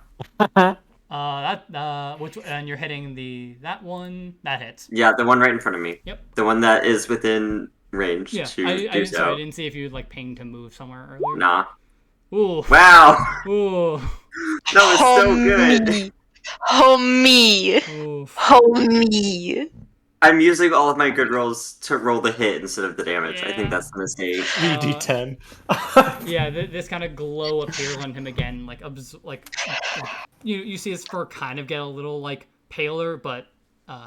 Which and you're hitting that one that hits. Yeah, the one right in front of me. Yep. The one that is within range Yeah. to I do didn't. so. Sorry, I didn't see if you like pinged to move somewhere earlier. Nah. Ooh. Wow. Ooh. That was so good. Homie. Oof. Homie. I'm using all of my good rolls to roll the hit instead of the damage. I Yeah. think that's the mistake. 3d10. Yeah, this kind of glow appears on him again, like you see his fur kind of get a little like paler, but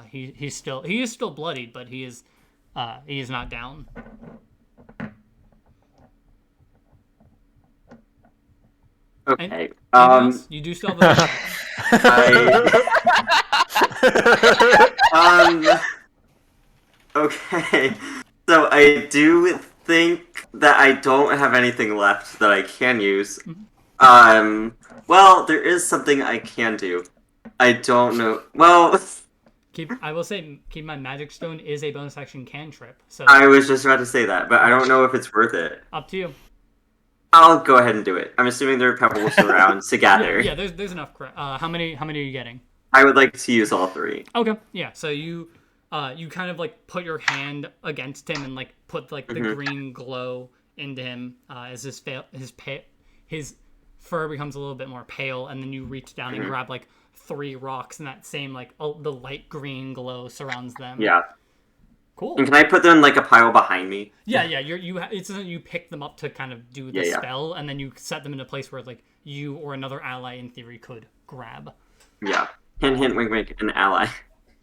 he is still bloodied, but he is not down. Okay. Anything else? You do still have Okay. So I do think that I don't have anything left that I can use. Well, there is something I can do. I don't know. Well, I will say, keep in mind, Magic Stone is a bonus action cantrip, so I was just about to say that, but I don't know if it's worth it. up to you. I'll go ahead and do it. I'm assuming there are pebbles around to gather. Yeah, there's enough. How many are you getting? I would like to use all 3. Okay, yeah. So you kind of like put your hand against him and like put like the green glow into him as his fur becomes a little bit more pale, and then you reach down and grab like 3 rocks, and that same like the light green glow surrounds them. Yeah. Cool. And can I put them in like a pile behind me? Yeah. It's something you pick them up to kind of do the spell, and then you set them in a place where like you or another ally in theory could grab. Yeah. Hint, hint, wink, wink. An ally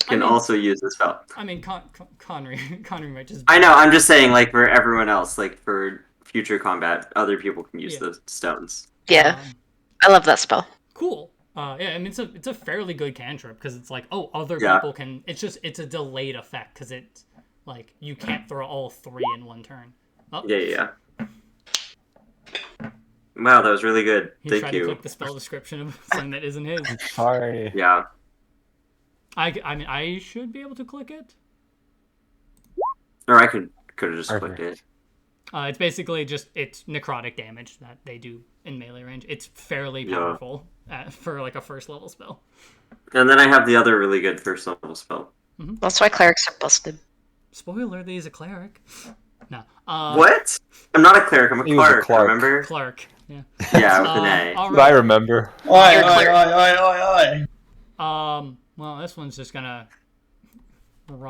can also use the spell. I mean, Connery might just. I know. I'm just saying, like for everyone else, like for future combat, other people can use the stones. Yeah. I love that spell. Cool. Yeah, I mean it's a fairly good cantrip because it's like other people can. It's a delayed effect because it's like you can't throw all 3 in one turn. Oh. Yeah. Wow, that was really good. He Thank tried you. to click the spell description of something that isn't his. Sorry. Yeah. I mean I should be able to click it. Or I could have just clicked it. It's basically it's necrotic damage that they do in melee range. It's fairly powerful for like a first level spell. And then I have the other really good first level spell. That's why clerics are busted. Spoiler: he's a cleric. No. What? I'm not a cleric. I'm a He was a cleric. clerk. Remember? Clark. Yeah. Yeah, with an A. All I right. remember. Oi. Well, this one's just gonna.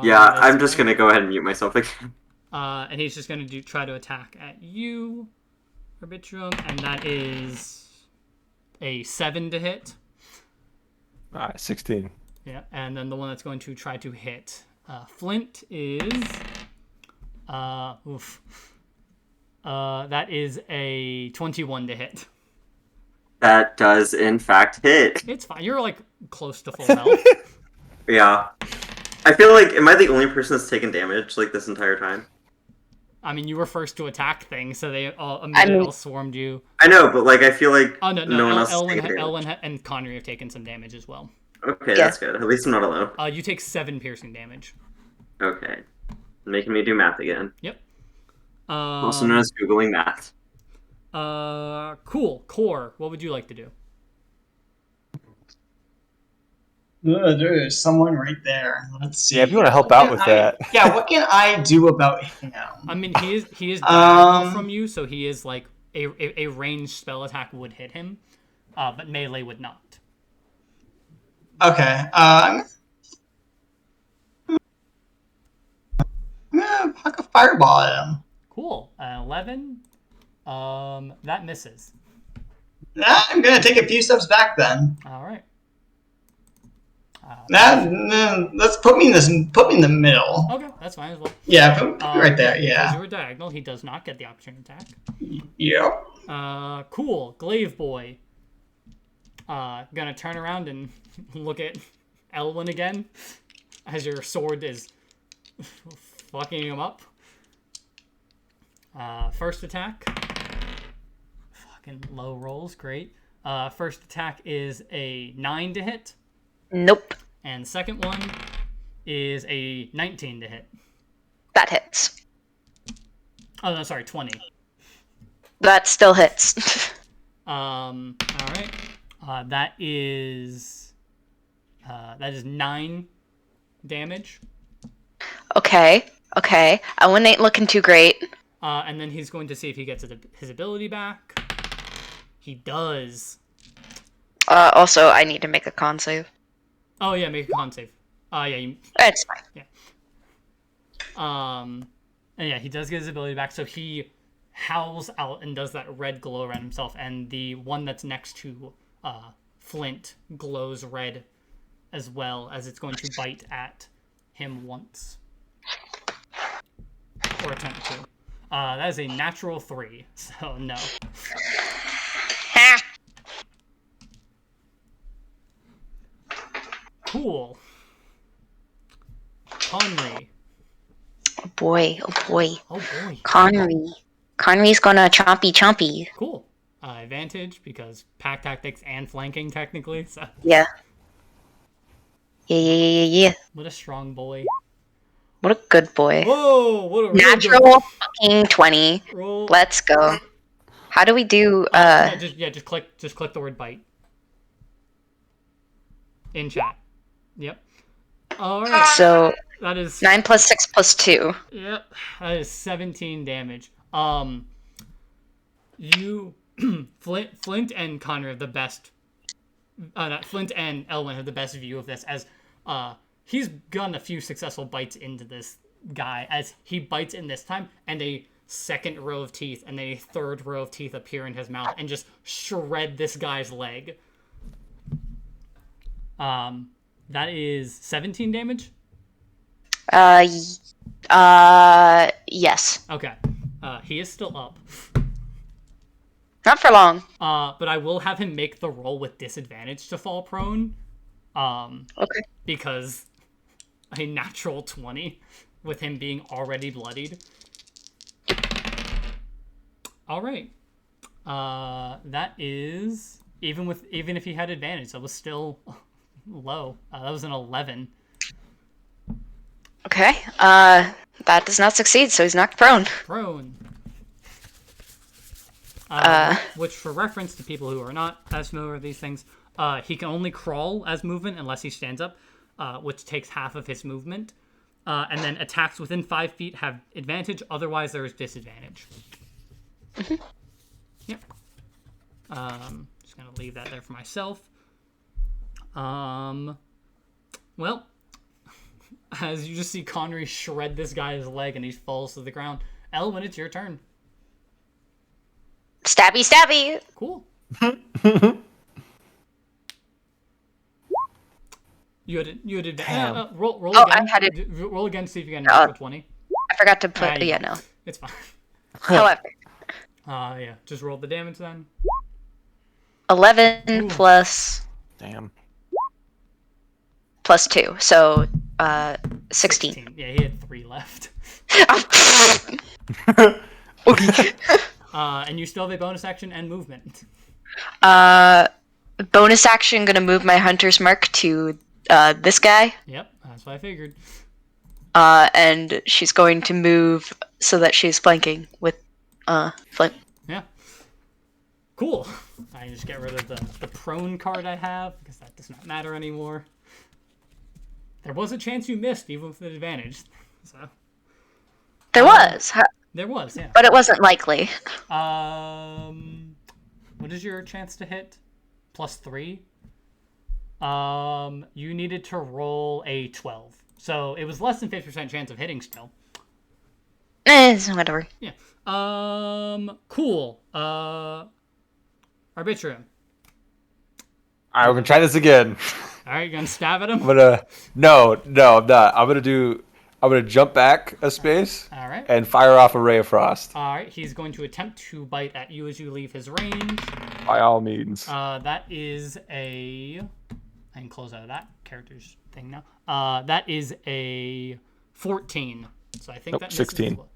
Yeah, I'm just gonna go ahead and mute myself again. And he's just gonna try to attack at you, Arbitrum, and that is a 7 to hit. 16. Yeah, and then the one that's going to try to hit Flint is that is a 21 to hit. That does in fact hit. It's fine. You're like close to full health. Yeah. I feel like, am I the only person that's taken damage like this entire time? I mean, you were first to attack things, so they immediately all swarmed you. I know, but like I feel like Oh no, no one else has Elwin, taken damage. Elwin and Connery have taken some damage as well. Okay, that's good. At least I'm not alone. You take 7 piercing damage. Okay. Making me do math again. Yep. Also known as Googling math. Cool. Core, what would you like to do? There is someone right there. Let's see. Yeah, if you want to help out with that. Yeah, what can I do about him? I mean, he is diagonal from you, so he is like a ranged spell attack would hit him, but melee would not. Okay. I'm gonna huck a fireball at him. Cool. 11. That misses. I'm gonna take a few steps back then. All right. Let's put me in the middle. Okay, that's fine as well. Yeah, put me right there. Because Yeah. you were diagonal, he does not get the opportunity to attack. Yep. Cool. Glaive boy. Gonna turn around and look at Elwin again as your sword is fucking him up. First attack. Fucking low rolls, great. First attack is a 9 to hit. Nope. And second one is a 19 to hit. That hits. Oh, no, sorry, 20. That still hits. All right. That is 9 damage. Okay. Owen ain't looking too great. And then he's going to see if he gets his ability back. He does. Also, I need to make a con save. Oh yeah, make a con save. Yeah, It's fine. yeah. And yeah, he does get his ability back. So he howls out and does that red glow around himself, and the one that's next to Flint glows red as well, as it's going to bite at him once. Or attempt to. That is a natural 3, so no. Cool. Conry. Oh boy. Oh boy. Conry's gonna chompy. Cool. Advantage because pack tactics and flanking technically. So. Yeah. Yeah. What a strong boy. What a good boy. Whoa! What a Natural fucking 20. roll. Let's go. How do we do? Just click the word bite. In chat. Yep. All right. So that is 9 plus 6 plus 2. Yep. That is 17 damage. You Flint and Connor have the best. Flint and Elwyn have the best view of this, as he's gotten a few successful bites into this guy, as he bites in this time, and a second row of teeth and a third row of teeth appear in his mouth and just shred this guy's leg. That is 17 damage? Yes. Okay. He is still up. Not for long. But I will have him make the roll with disadvantage to fall prone. Okay. Because a natural 20 with him being already bloodied. All right. That is even if he had advantage, that was still low. That was an 11. Okay. That does not succeed, so he's knocked prone. Prone. Which, for reference to people who are not as familiar with these things, he can only crawl as movement unless he stands up, which takes half of his movement. And then attacks within 5 feet have advantage, otherwise there is disadvantage. Mm-hmm. Yep. Just gonna leave that there for myself. Well, as you just see Connery shred this guy's leg and he falls to the ground. Elwyn, it's your turn. Stabby. Cool. You had advantage. Roll Oh, again. I had it. Roll again. See if you get a natural 20. I forgot to put. Yeah, No. It's fine. However, Yeah. Just roll the damage then. 11 Ooh. plus Damn. 2, so 16. Yeah, he had 3 left. And you still have a bonus action and movement. Bonus action, gonna move my hunter's mark to this guy. Yep, that's what I figured. And she's going to move so that she's flanking with Flint. Yeah. Cool. I can just get rid of the prone card I have, because that does not matter anymore. There was a chance you missed, even with the advantage. So. There was. There was, yeah. But it wasn't likely. What is your chance to hit? +3? You needed to roll a 12. So it was less than 50% chance of hitting still. Whatever. Yeah. Cool. Arbitrum. Alright, we're gonna try this again. Alright, you gonna stab at him? No, I'm not. I'm gonna jump back a space. Alright. And fire off a ray of frost. Alright, he's going to attempt to bite at you as you leave his range. By all means. That is a... I can close out of that character's thing now. That is a 14. So I think that misses 16. as well.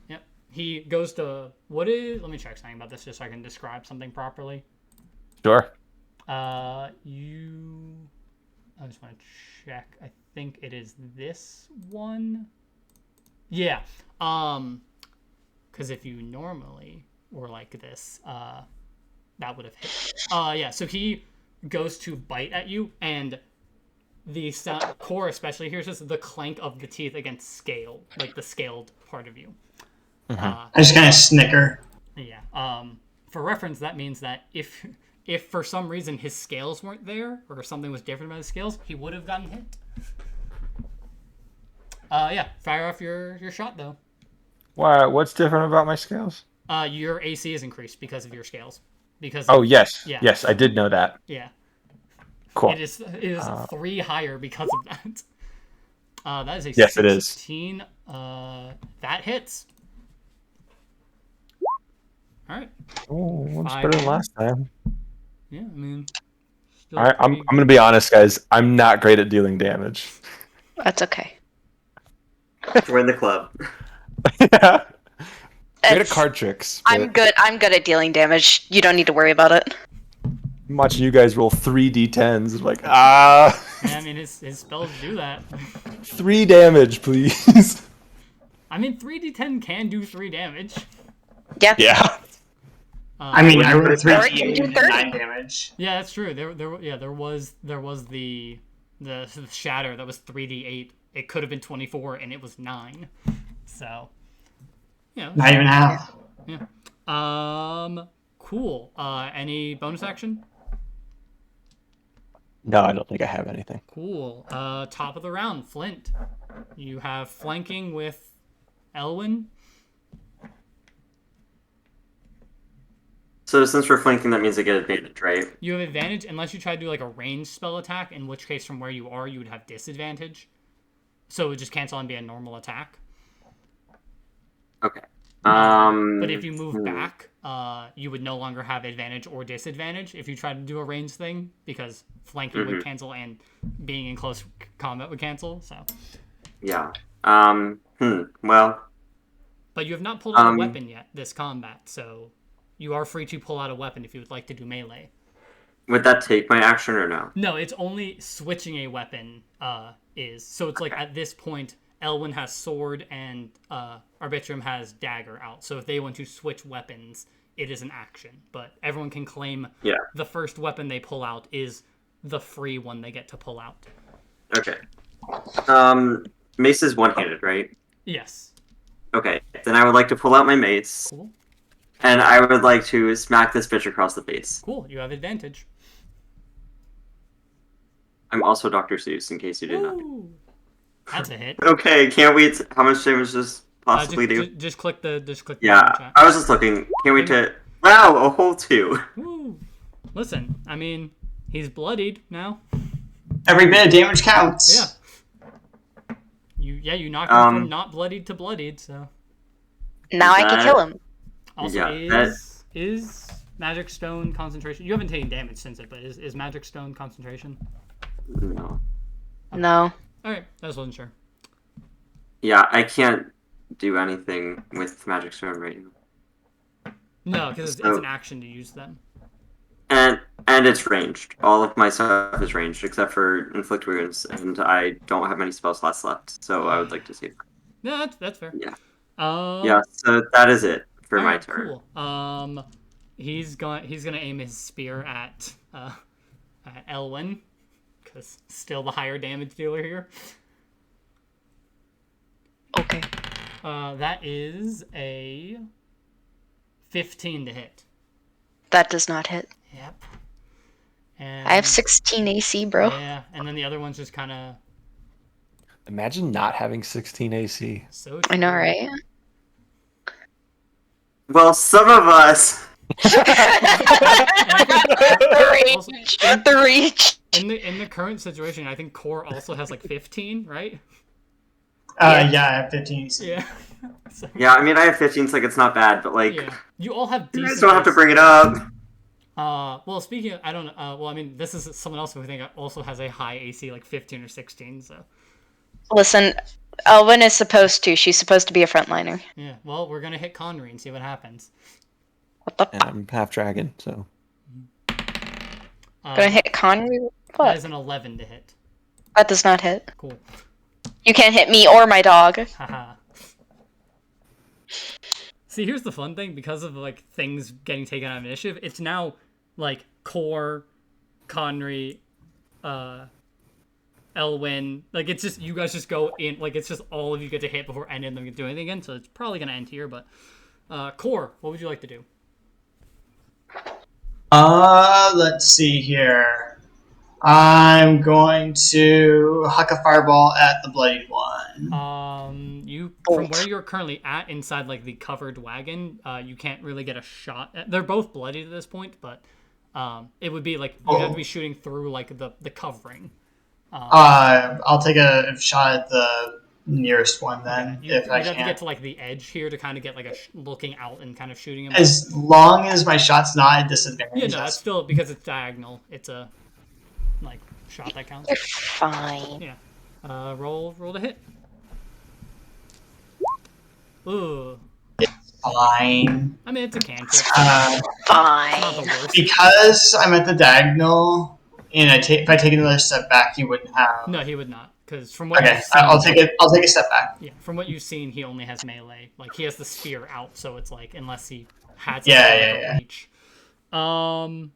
Yep. he goes to what is? Let me check something about this just so I can describe something properly. Sure. I just want to check. I think it is this one. Yeah. Because if you normally were like this, that would have hit. Yeah. So he goes to bite at you, and the core especially hears just the clank of the teeth against scale, like the scaled part of you. I just kind of snicker. Yeah. For reference, that means that if for some reason his scales weren't there or something was different about his scales, he would have gotten hit. Yeah. Fire off your shot though. What's different about my scales? Your AC is increased because of your scales. Because yes. Yeah. Yes, I did know that. Yeah. Cool. It is 3 higher because of that. That is a Yes, it is. 16. That hits. All right. Oh, much better than last time. Yeah, I mean. Still All right, I'm pretty- gonna be honest, guys. I'm not great at dealing damage. That's okay. Join the club. Yeah. Great at It's- card tricks. I'm good. I'm good at dealing damage. You don't need to worry about it. I'm watching you guys roll 3d10s. Like, Yeah, I mean, his spells do that. 3 damage, please. I mean, 3d10 can do 3 damage. Yeah. Yeah. I mean, I rolled a 3 Or it can do 30. 9 damage. Yeah, that's true. There was the shatter that was 3d8. It could have been 24, and it was 9. So, yeah. Not even half. Cool. Any bonus action? No, I don't think I have anything. Cool. Top of the round, Flint. You have flanking with Elwyn. So since we're flanking, that means I get advantage, right? You have advantage unless you try to do like a ranged spell attack, in which case from where you are, you would have disadvantage. So it would just cancel and be a normal attack. Okay. But if you move back, you would no longer have advantage or disadvantage if you try to do a ranged thing, because flanking would cancel and being in close combat would cancel. So. Yeah. Well. But you have not pulled out a weapon yet this combat, so you are free to pull out a weapon if you would like to do melee. Would that take my action or no? No, it's only switching a weapon is. So it's like at this point, Elwyn has sword and Arbitrum has dagger out. So if they want to switch weapons, it is an action. But everyone can claim the first weapon they pull out is the free one they get to pull out. Okay. Mace is one-handed, right? Yes. Okay. Then I would like to pull out my mace. Cool. And I would like to smack this bitch across the face. Cool. You have advantage. I'm also Dr. Seuss, in case you did not. Ooh. That's a hit. Okay, can't wait. How much damage does this possibly do? Just click the chat. Yeah, I was just looking. Can't wait to. Wow, a whole 2. Woo. Listen, I mean, he's bloodied now. Every bit of damage counts. Yeah. You knocked him from not bloodied to bloodied, so. Now I can kill him. Also, Yeah, is Magic Stone concentration? You haven't taken damage since it, but is Magic Stone concentration? No. No. All right, I just wasn't sure. Yeah, I can't do anything with Magic Stone right now. No, because it's an action to use them. And it's ranged. All of my stuff is ranged except for inflict wounds, and I don't have many spell slots left, so I would like to save. No, that's fair. Yeah. Yeah. Yeah. So that is it for my Alright, turn. Cool. He's gonna aim his spear at Elwyn, because still the higher damage dealer here. Okay. That is a 15 to hit. That does not hit. Yep. And I have 16 AC, bro. Yeah, and then the other one's just kind of Imagine not having 16 AC. so. I know, true. right? Well, some of us. The reach. In the current situation, I think Core also has like 15, right? Yeah, I have 15 AC. Yeah. So, Yeah, I mean, I have 15, so like it's not bad, but like, yeah. You all have you decent. guys don't have to bring it up. Well, speaking of, I don't. Well, I mean, this is someone else who I think also has a high AC, like 15 or 16. So. Listen, Elwyn is supposed to. She's supposed to be a frontliner. Yeah. Well, we're gonna hit Conry and see what happens. What the? And I'm half dragon, so. Gonna hit Conry? That What? is an 11 to hit. That does not hit. Cool. You can't hit me or my dog. Haha. See, here's the fun thing. Because of like things getting taken out of initiative, it's now like Core, Conry, Elwyn. Like it's just you guys just go in. Like it's just all of you get to hit before any of them can do anything again. So it's probably gonna end here. But Core, what would you like to do? Let's see here. I'm going to huck a fireball at the bloodied one. You from where you're currently at inside like the covered wagon, you can't really get a shot. They're both bloodied at this point, but it would be like you'd have to be shooting through like the covering. I'll take a shot at the nearest one then, if I You'd have to can. get to like the edge here to kind of get like a looking out and kind of shooting him. As long as my shot's not at disadvantage. Yeah, no, that's still because it's diagonal. It's a like shot that counts. You're fine. Yeah. Roll to hit. Ooh. Fine. I mean, it's a cantrip. Uh, Fine. Not the worst. because I'm at the diagonal, and if I take another step back, you wouldn't have. No, he would not. Because from what Okay, you've seen, I'll take it. I'll take a step back. Yeah, from what you've seen, he only has melee. Like he has the spear out, so it's like unless he had Yeah. reach. Cool.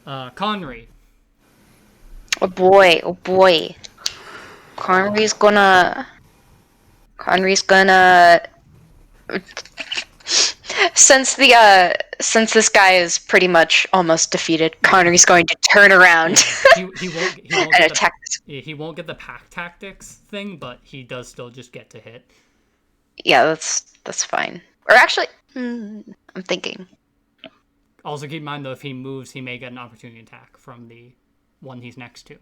Conry. Oh boy. Conry's gonna. Since this guy is pretty much almost defeated, Conry's going to turn around He won't and get attack. he won't get the pack tactics thing, but he does still just get to hit. Yeah, that's fine. Or actually, I'm thinking. Also keep in mind though, if he moves, he may get an opportunity attack from the one he's next to.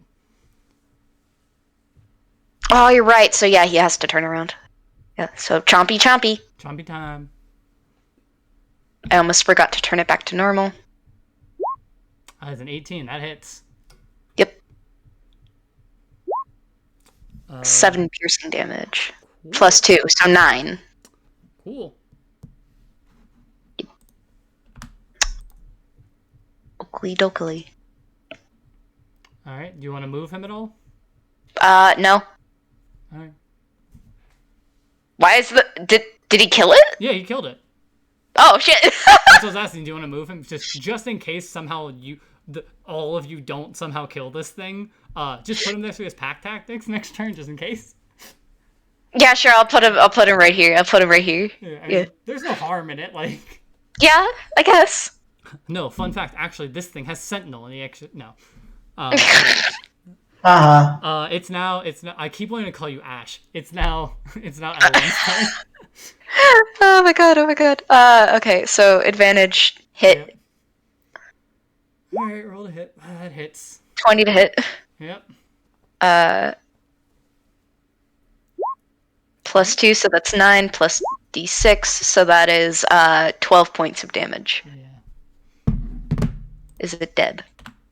Oh, you're right. So yeah, he has to turn around. Yeah. So chompy. Chompy time. I almost forgot to turn it back to normal. That's an 18. That hits. Yep. Uh, 7 piercing damage. cool. Plus 2, so 9. Cool. Oakley dokley. All right. Do you want to move him at all? No. All right. Why is did he kill it? Yeah, he killed it. Oh shit. That's what I was asking. Do you want to move him just in case somehow all of you don't somehow kill this thing? Just put him next to his pack tactics next turn, just in case. Yeah, sure. I'll put him right here. Yeah, I mean, there's no harm in it. Like, Yeah, I guess. no. Fun fact. Actually, this thing has Sentinel, and no. It's now. I keep wanting to call you Ash. It's now Ellen's turn. Oh my god. Okay, so advantage hit. Yep. All right, roll to hit. That hits. 20 to hit. Yep. Plus 2, so that's 9, plus d6, so that is 12 points of damage. Yeah. Is it dead?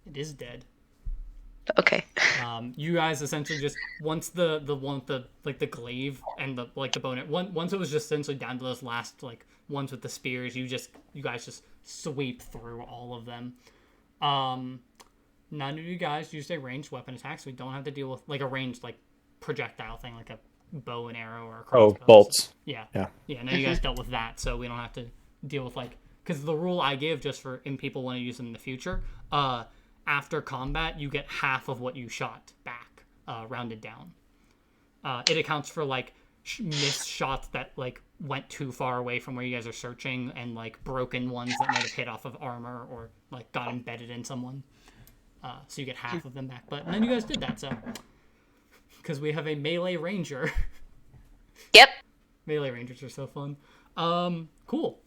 It is dead. Okay. You guys essentially just once the one with the like the glaive and the bone once it was just essentially down to those last like ones with the spears, you guys just sweep through all of them. None of you guys used a ranged weapon attack, so we don't have to deal with like a ranged like projectile thing like a bow and arrow or a crossbow. Bolts. Yeah. Yeah. No, you guys dealt with that, so we don't have to deal with like because the rule I give just for in people want to use them in the future. After combat, you get half of what you shot back, rounded down. It accounts for like missed shots that like went too far away from where you guys are searching, and like broken ones that might have hit off of armor or like got embedded in someone. So you get half of them back. But then you guys did that, so because we have a melee ranger. Yep. Melee rangers are so fun. Cool.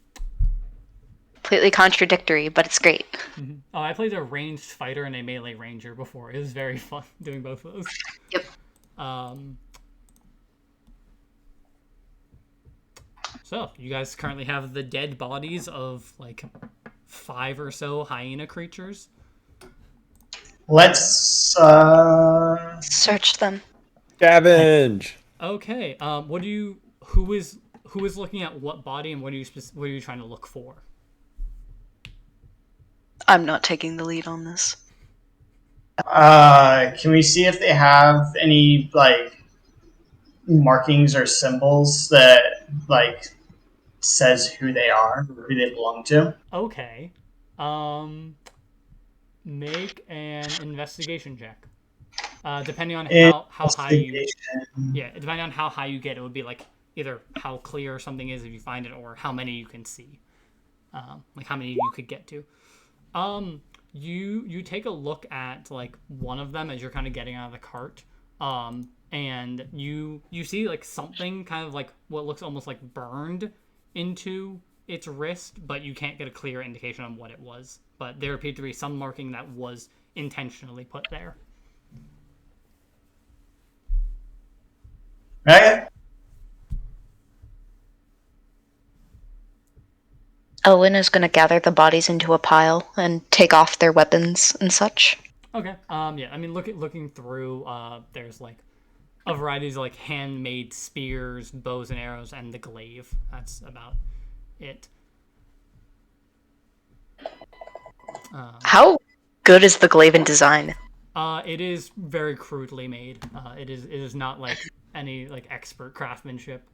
Completely contradictory, but it's great. Mm-hmm. Oh, I played a ranged fighter and a melee ranger before. It was very fun doing both of those. Yep. So, you guys currently have the dead bodies of, like, 5 or so hyena creatures. Let's Search them. Scavenge. Okay. What do you? Who is looking at what body, and what are you trying to look for? I'm not taking the lead on this. Can we see if they have any like markings or symbols that like says who they are, or who they belong to? Okay. Make an investigation check. Depending on how high you, Investigation. yeah, depending on how high you get, it would be like either how clear something is if you find it, or how many you can see, like how many you could get to. You take a look at like one of them as you're kind of getting out of the cart, and you see like something kind of like what looks almost like burned into its wrist, but you can't get a clear indication on what it was. But there appeared to be some marking that was intentionally put there. Right? Owen is going to gather the bodies into a pile and take off their weapons and such. Okay. Yeah. I mean, looking through. There's like a variety of like handmade spears, bows and arrows, and the glaive. That's about it. How good is the glaive in design? It is very crudely made. It is not like any like expert craftsmanship.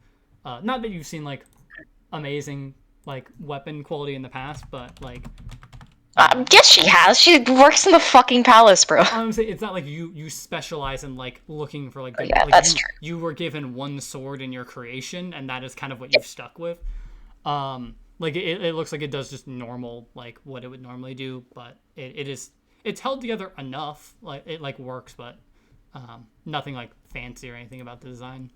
Not that you've seen like amazing like weapon quality in the past, but like Yes, she has. She works in the fucking palace, bro. honestly, it's not like you specialize in like looking for like good. Yeah, Like that's true. You were given one sword in your creation, and that is kind of what you've stuck with. Like it looks like it does just normal like what it would normally do, but it's held together enough. Like it like works, but nothing like fancy or anything about the design.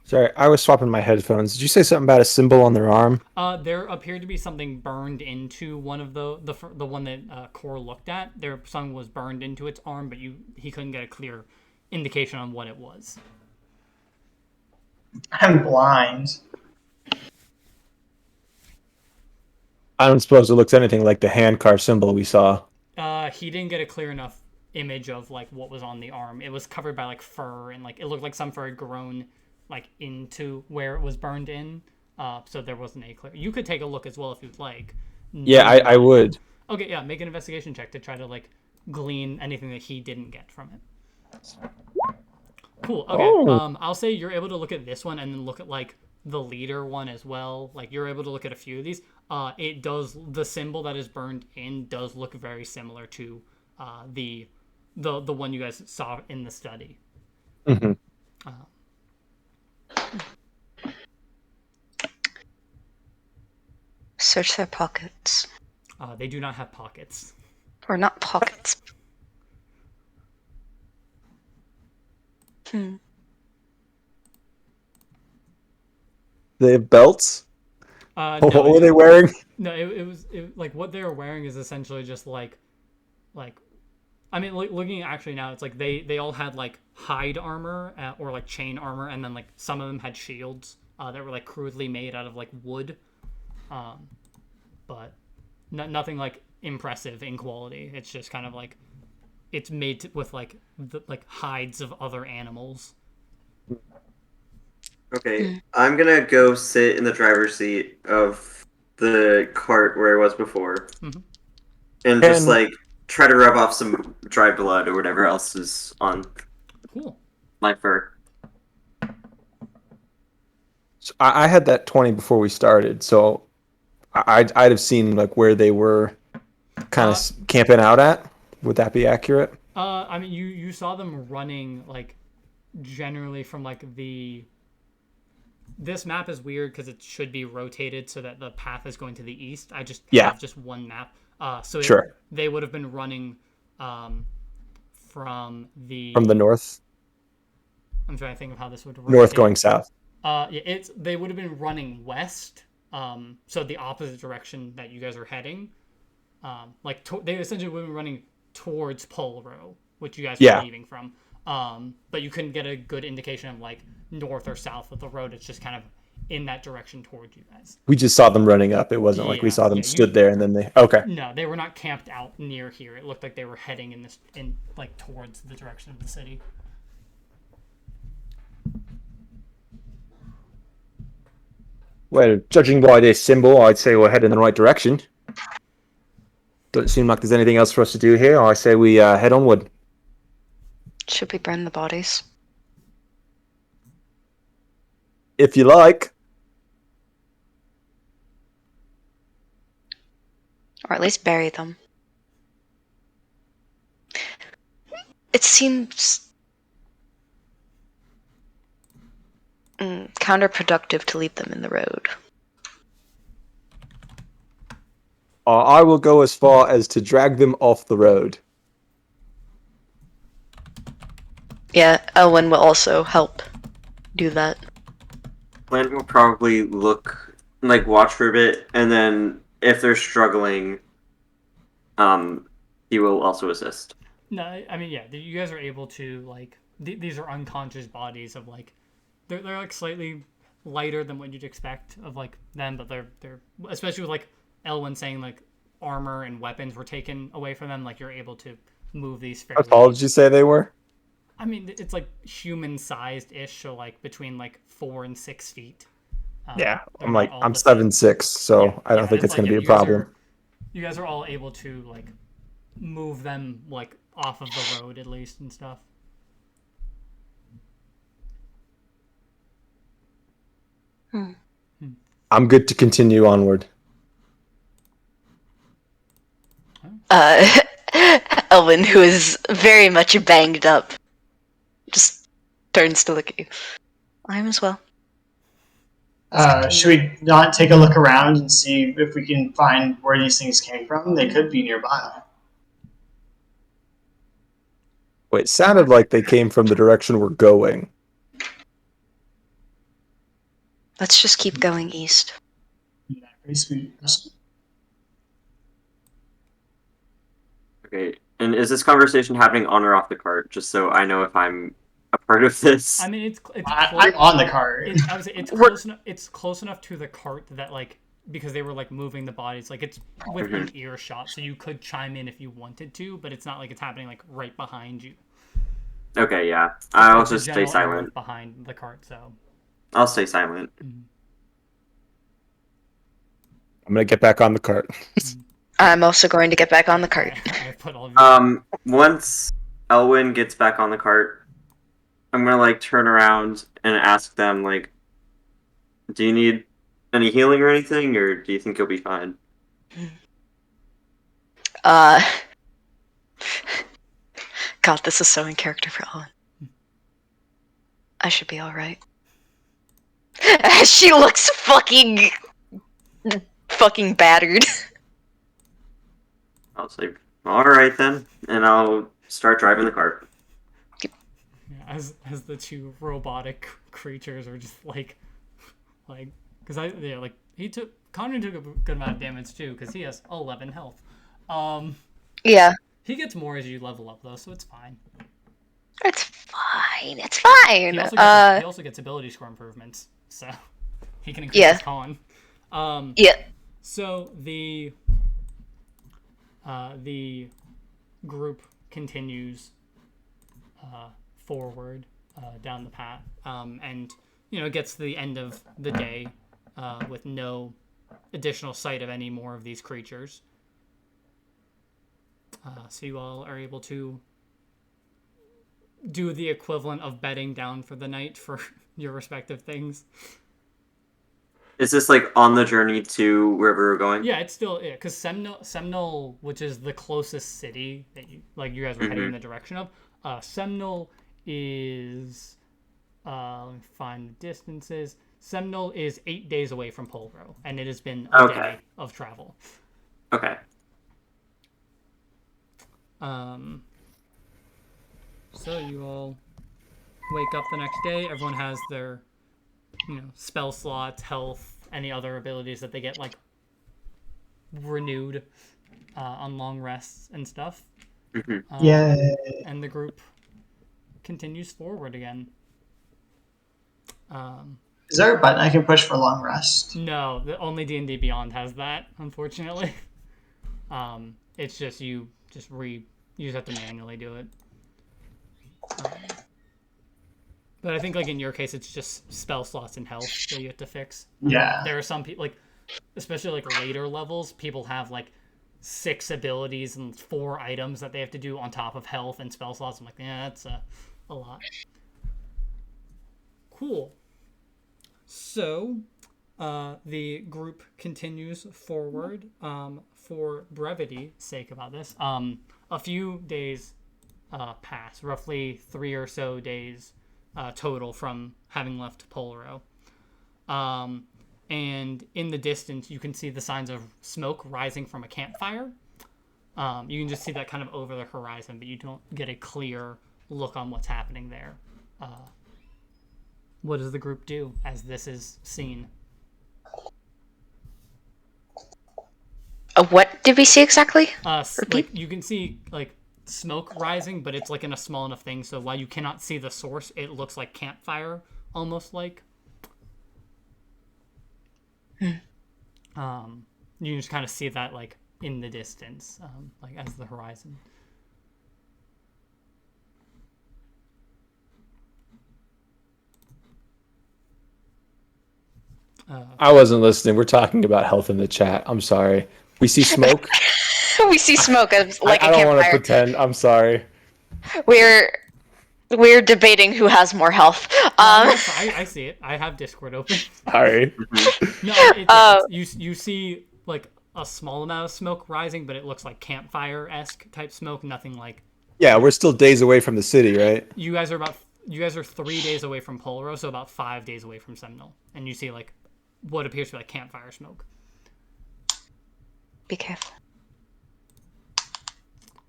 Sorry, I was swapping my headphones. Did you say something about a symbol on their arm? There appeared to be something burned into one of the one that Core looked at. There something was burned into its arm, but he couldn't get a clear indication on what it was. I'm blind. I don't suppose it looks anything like the handcar symbol we saw. He didn't get a clear enough image of like what was on the arm. It was covered by like fur, and like it looked like some fur had grown like into where it was burned in. So there wasn't a clear. You could take a look as well if you'd like. Yeah, I would. Okay, yeah, make an investigation check to try to like glean anything that he didn't get from it. Cool. Okay. I'll say you're able to look at this one and then look at like the leader one as well. Like you're able to look at a few of these. It does the symbol that is burned in does look very similar to the one you guys saw in the study. Mm-hmm. Search their pockets. They do not have pockets. Or not pockets. They have belts? No, What were they wearing? No, it was like what they were wearing is essentially just like I mean, looking actually now, it's like they all had like hide armor or like chain armor, and then like some of them had shields that were like crudely made out of like wood, but nothing like impressive in quality. It's just kind of like it's made with like like hides of other animals. Okay, I'm gonna go sit in the driver's seat of the cart where I was before, and just like try to rub off some dry blood or whatever else is on my fur. So I had that 20 before we started, so I'd have seen like where they were kind of camping out at. Would that be accurate? I mean, you saw them running like generally from like the. This map is weird because it should be rotated so that the path is going to the east. I just have just one map. So they would have been running from the north. I'm trying to think of how this would rotate. North going south. Yeah, they would have been running west. So the opposite direction that you guys are heading. They essentially would have been running towards Pole Row, which you guys were leaving from. But you couldn't get a good indication of like north or south of the road. It's just kind of in that direction towards you guys. We just saw them running up. It wasn't like we saw them stood there and then they. Okay. No, they were not camped out near here. It looked like they were heading in like towards the direction of the city. Well, judging by this symbol, I'd say we're heading in the right direction. Doesn't seem like there's anything else for us to do here. I say we head onward. Should we burn the bodies? If you like. Or at least bury them. It seems counterproductive to leave them in the road. I will go as far as to drag them off the road. Yeah, Elwyn will also help do that. Plant will probably watch for a bit, and then if they're struggling, he will also assist. No, I mean, yeah, you guys are able to, like, these are unconscious bodies of, like, they're like slightly lighter than what you'd expect of, like, them, but they're especially with, like, Elwyn saying, like, armor and weapons were taken away from them, like, you're able to move these fairly. How tall did you say they were? I mean, it's, like, human-sized-ish, so, like, between, like, 4 and 6 feet. Yeah, they're I'm not like, all I'm the same. 7'6", so Yeah, I don't think it's like, going to be a you guys problem. you guys are all able to, like, move them, like, off of the road, at least, and stuff. I'm good to continue onward. Elwyn, who is very much banged up, just turns to look at you. I am as well. Should we not take a look around and see if we can find where these things came from? They could be nearby. Wait, it sounded like they came from the direction we're going. Let's just keep going east. In that case, we Okay, and is this conversation happening on or off the cart? Just so I know if I'm a part of this. I mean, it's I'm on the cart. I would say it's close enough to the cart that, like, because they were, like, moving the bodies, like, it's within earshot, so you could chime in if you wanted to, but it's not like it's happening, like, right behind you. Okay, yeah. I'll It's a just stay general area silent. behind the cart. So I'll stay silent. I'm going to get back on the cart. I'm also going to get back on the cart. I put all of you. Once Elwyn gets back on the cart, I'm gonna, like, turn around and ask them, like, do you need any healing or anything, or do you think you'll be fine? God, this is so in character for Elwyn. I should be alright. She looks fucking battered. I'll say, alright then, and I'll start driving the cart. Yeah, as the two robotic creatures are just like, because Connor took a good amount of damage too, because he has 11 health. Yeah. He gets more as you level up though, so it's fine. It's fine. It's fine. He also gets ability score improvements, so he can increase his con. Yeah. So the group continues forward down the path, and gets to the end of the day with no additional sight of any more of these creatures. So you all are able to do the equivalent of bedding down for the night for your respective things. Is this, like, on the journey to wherever we're going? Yeah, it's still because Semnol, which is the closest city that you guys were heading in the direction of. Semnol is let me find the distances. Semnol is 8 days away from Polro, and it has been a day of travel. Okay. So you all wake up the next day. Everyone has their spell slots, health, any other abilities that they get, like, renewed on long rests and stuff. Yay. And the group continues forward again. Is there a button I can push for long rest? No, only D&D Beyond has that, unfortunately. It's just you just have to manually do it. But I think like in your case, it's just spell slots and health that you have to fix. Yeah. There are some people like, especially like later levels, people have like 6 abilities and 4 items that they have to do on top of health and spell slots. I'm like, yeah, that's a lot. Cool. So, the group continues forward. For brevity's sake about this, a few days pass, roughly 3 or so days total from having left Polaro. And in the distance, you can see the signs of smoke rising from a campfire. You can just see that kind of over the horizon, but you don't get a clear look on what's happening there. What does the group do as this is seen? What did we see exactly? Like you can see like smoke rising, but it's like in a small enough thing, so while you cannot see the source, it looks like campfire, almost like. You just kind of see that like in the distance, like as the horizon. I wasn't listening. We're talking about health in the chat. I'm sorry. We see smoke. We see smoke as like I a don't want to campfire. pretend. I'm sorry. We're debating who has more health. I see it. I have Discord open. Sorry. No, you see like a small amount of smoke rising, but it looks like campfire-esque type smoke. Nothing like. Yeah, we're still days away from the city, right? You guys are 3 days away from Polaro, so about 5 days away from Seminole, and you see like what appears to be like campfire smoke. Be careful.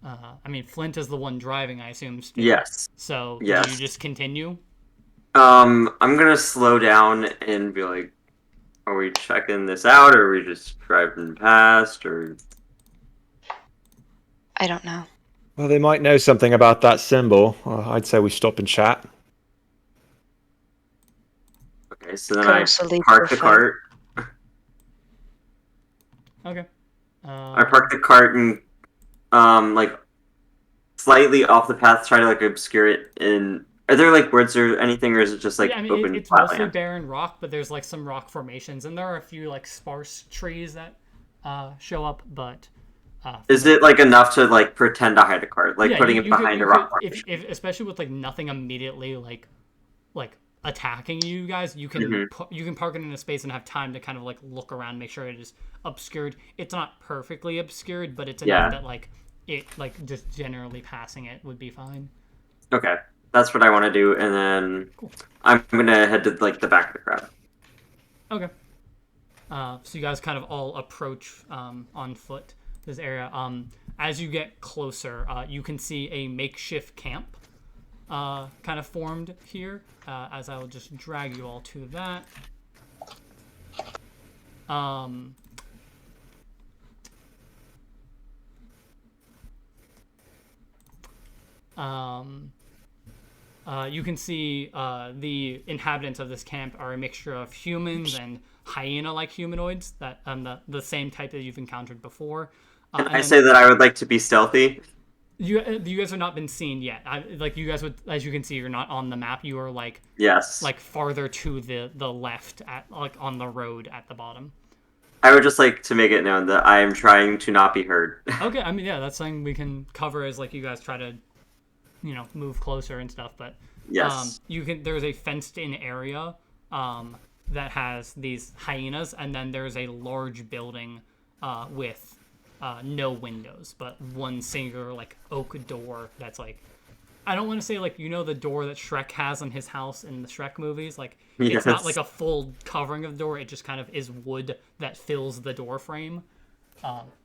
I mean, Flint is the one driving, I assume. Still. Yes. So yes. Do you just continue? I'm gonna slow down and be like, are we checking this out, or are we just driving past, or? I don't know. Well, they might know something about that symbol. I'd say we stop and chat. Okay, so then I park the cart. Okay. I park the cart and like slightly off the path, try to like obscure it. And are there like woods or anything, or is it just like open it's flat mostly land? barren rock, but there's like some rock formations, and there are a few like sparse trees that show up. But is it like enough to like pretend to hide a cart, like putting it behind a rock formation? If especially with like nothing immediately like attacking you guys, you can you can park it in a space and have time to kind of like look around, make sure it is obscured. It's not perfectly obscured, but it's enough that like it like just generally passing it would be fine. Okay, that's what I want to do, and then I'm gonna head to like the back of the crowd. Okay. So you guys kind of all approach on foot this area. As you get closer, you can see a makeshift camp kind of formed here. As I will just drag you all to that. You can see the inhabitants of this camp are a mixture of humans and hyena-like humanoids, that the same type that you've encountered before. Can I say that I would like to be stealthy? You guys have not been seen yet. Like you guys would, as you can see, you're not on the map. You are like farther to the left at like on the road at the bottom. I would just like to make it known that I am trying to not be heard. Okay, I mean that's something we can cover as like you guys try to, move closer and stuff. But yes, there's a fenced-in area that has these hyenas, and then there's a large building with no windows, but one singular like oak door that's like, I don't want to say like the door that Shrek has on his house in the Shrek movies. Like it's not like a full covering of the door. It just kind of is wood that fills the door frame,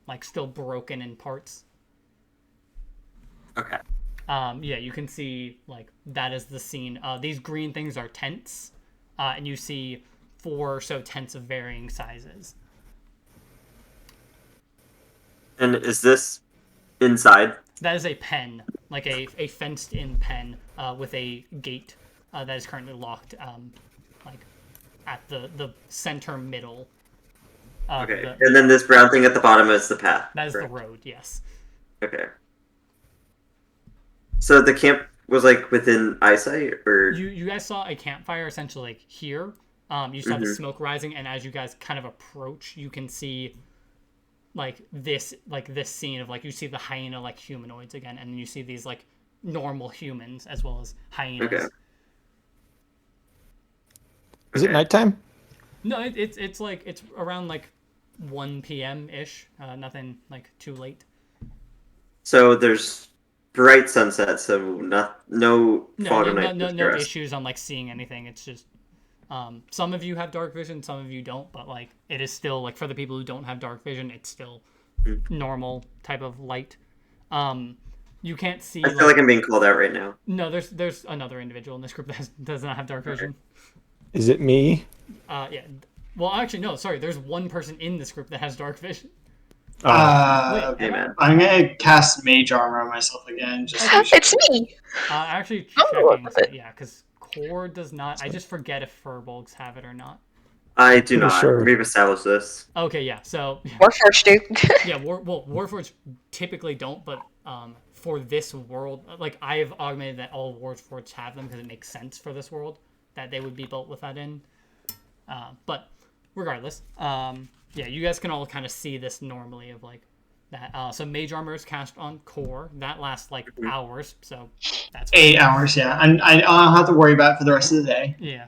like still broken in parts. Okay. Yeah, you can see like that is the scene. These green things are tents, and you see 4 or so tents of varying sizes. And is this inside? That is a pen, like a fenced-in pen with a gate that is currently locked. at the center middle. Of Okay, and then this brown thing at the bottom is the path. That is correct? the road. Yes. Okay. So the camp was like within eyesight, or You guys saw a campfire essentially like here. You saw the smoke rising, and as you guys kind of approach, you can see like this scene of like you see the hyena like humanoids again, and then you see these like normal humans as well as hyenas. Okay. Is it nighttime? No, it's like it's around like 1 p.m. ish. Nothing like too late. So there's bright sunset, so no fog of night. No issues on like seeing anything. It's just some of you have dark vision, some of you don't, but like it is still like for the people who don't have dark vision, it's still normal type of light. You can't see. I feel like I'm being called out right now. No, there's another individual in this group that does not have dark vision. Is it me? Yeah. Well, actually, no. Sorry, there's one person in this group that has dark vision. Hey, man. I'm gonna cast Mage Armor on myself again. Just to be sure. It's me. Actually Oh, checking. So, yeah, because Core does not. I just forget if Furbolgs have it or not. I do Pretty not. sure. We've established this. Okay, yeah. So Warforged do. yeah, Warforged typically don't, but for this world, like I've augmented that all Warforged have them because it makes sense for this world that they would be built with that in. But regardless, yeah, you guys can all kind of see this normally of like that. So Mage Armor is cast on Core. That lasts like hours, so that's 8 hours, yeah. And I don't have to worry about it for the rest of the day. yeah.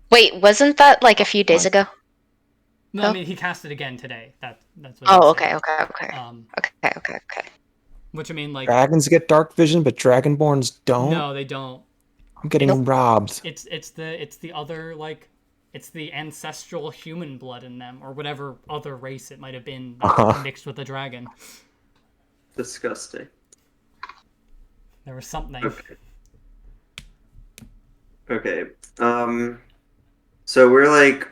Wait, wasn't that like a few days ago? No, Oh. I mean he cast it again today. That's what. Oh, I'm saying. okay. Okay. Which I mean, like, Dragons get dark vision, but Dragonborns don't. no, they don't. I'm getting robbed. It's the other like, it's the ancestral human blood in them, or whatever other race it might have been that mixed with a dragon. Disgusting. There was something. Okay. So we're like,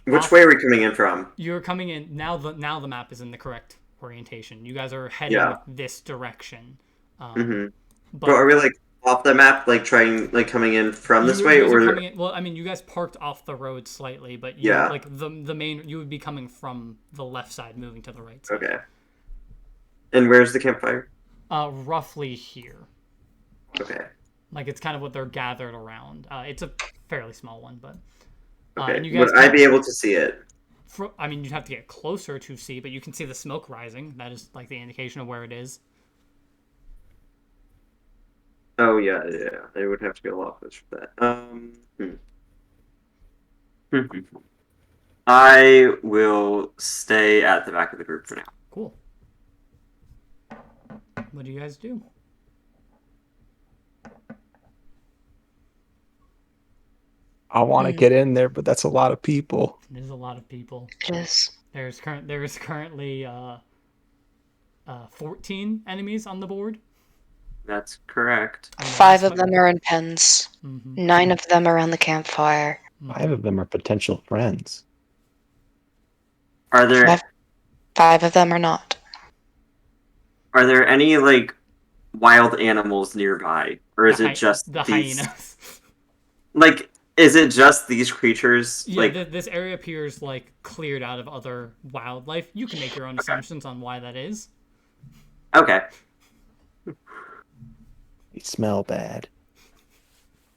which way are we coming in from? You're coming in now. The map is in the correct orientation. You guys are heading this direction. But are we like off the map, like trying, like coming in from this way, or coming in, well, I mean, you guys parked off the road slightly, but you, like the main, you would be coming from the left side, moving to the right side. Okay. And where's the campfire? Roughly here. Okay. Like it's kind of what they're gathered around. It's a fairly small one, but. Okay. And you guys Would I be able to see it? I mean, you'd have to get closer to see, but you can see the smoke rising. That is like the indication of where it is. Oh yeah. I would have to go a lot closer for that. I will stay at the back of the group for now. Cool. What do you guys do? I want to get in there, but that's a lot of people. There's a lot of people. It is. There's currently 14 enemies on the board. That's correct. 5 of them are in pens. Mm-hmm. 9 of them around the campfire. 5 of them are potential friends. Are there 5 of them are not. Are there any like wild animals nearby, or is it just the these? hyenas? Like, is it just these creatures? Yeah, like, this area appears like cleared out of other wildlife. You can make your own assumptions on why that is. okay. They smell bad.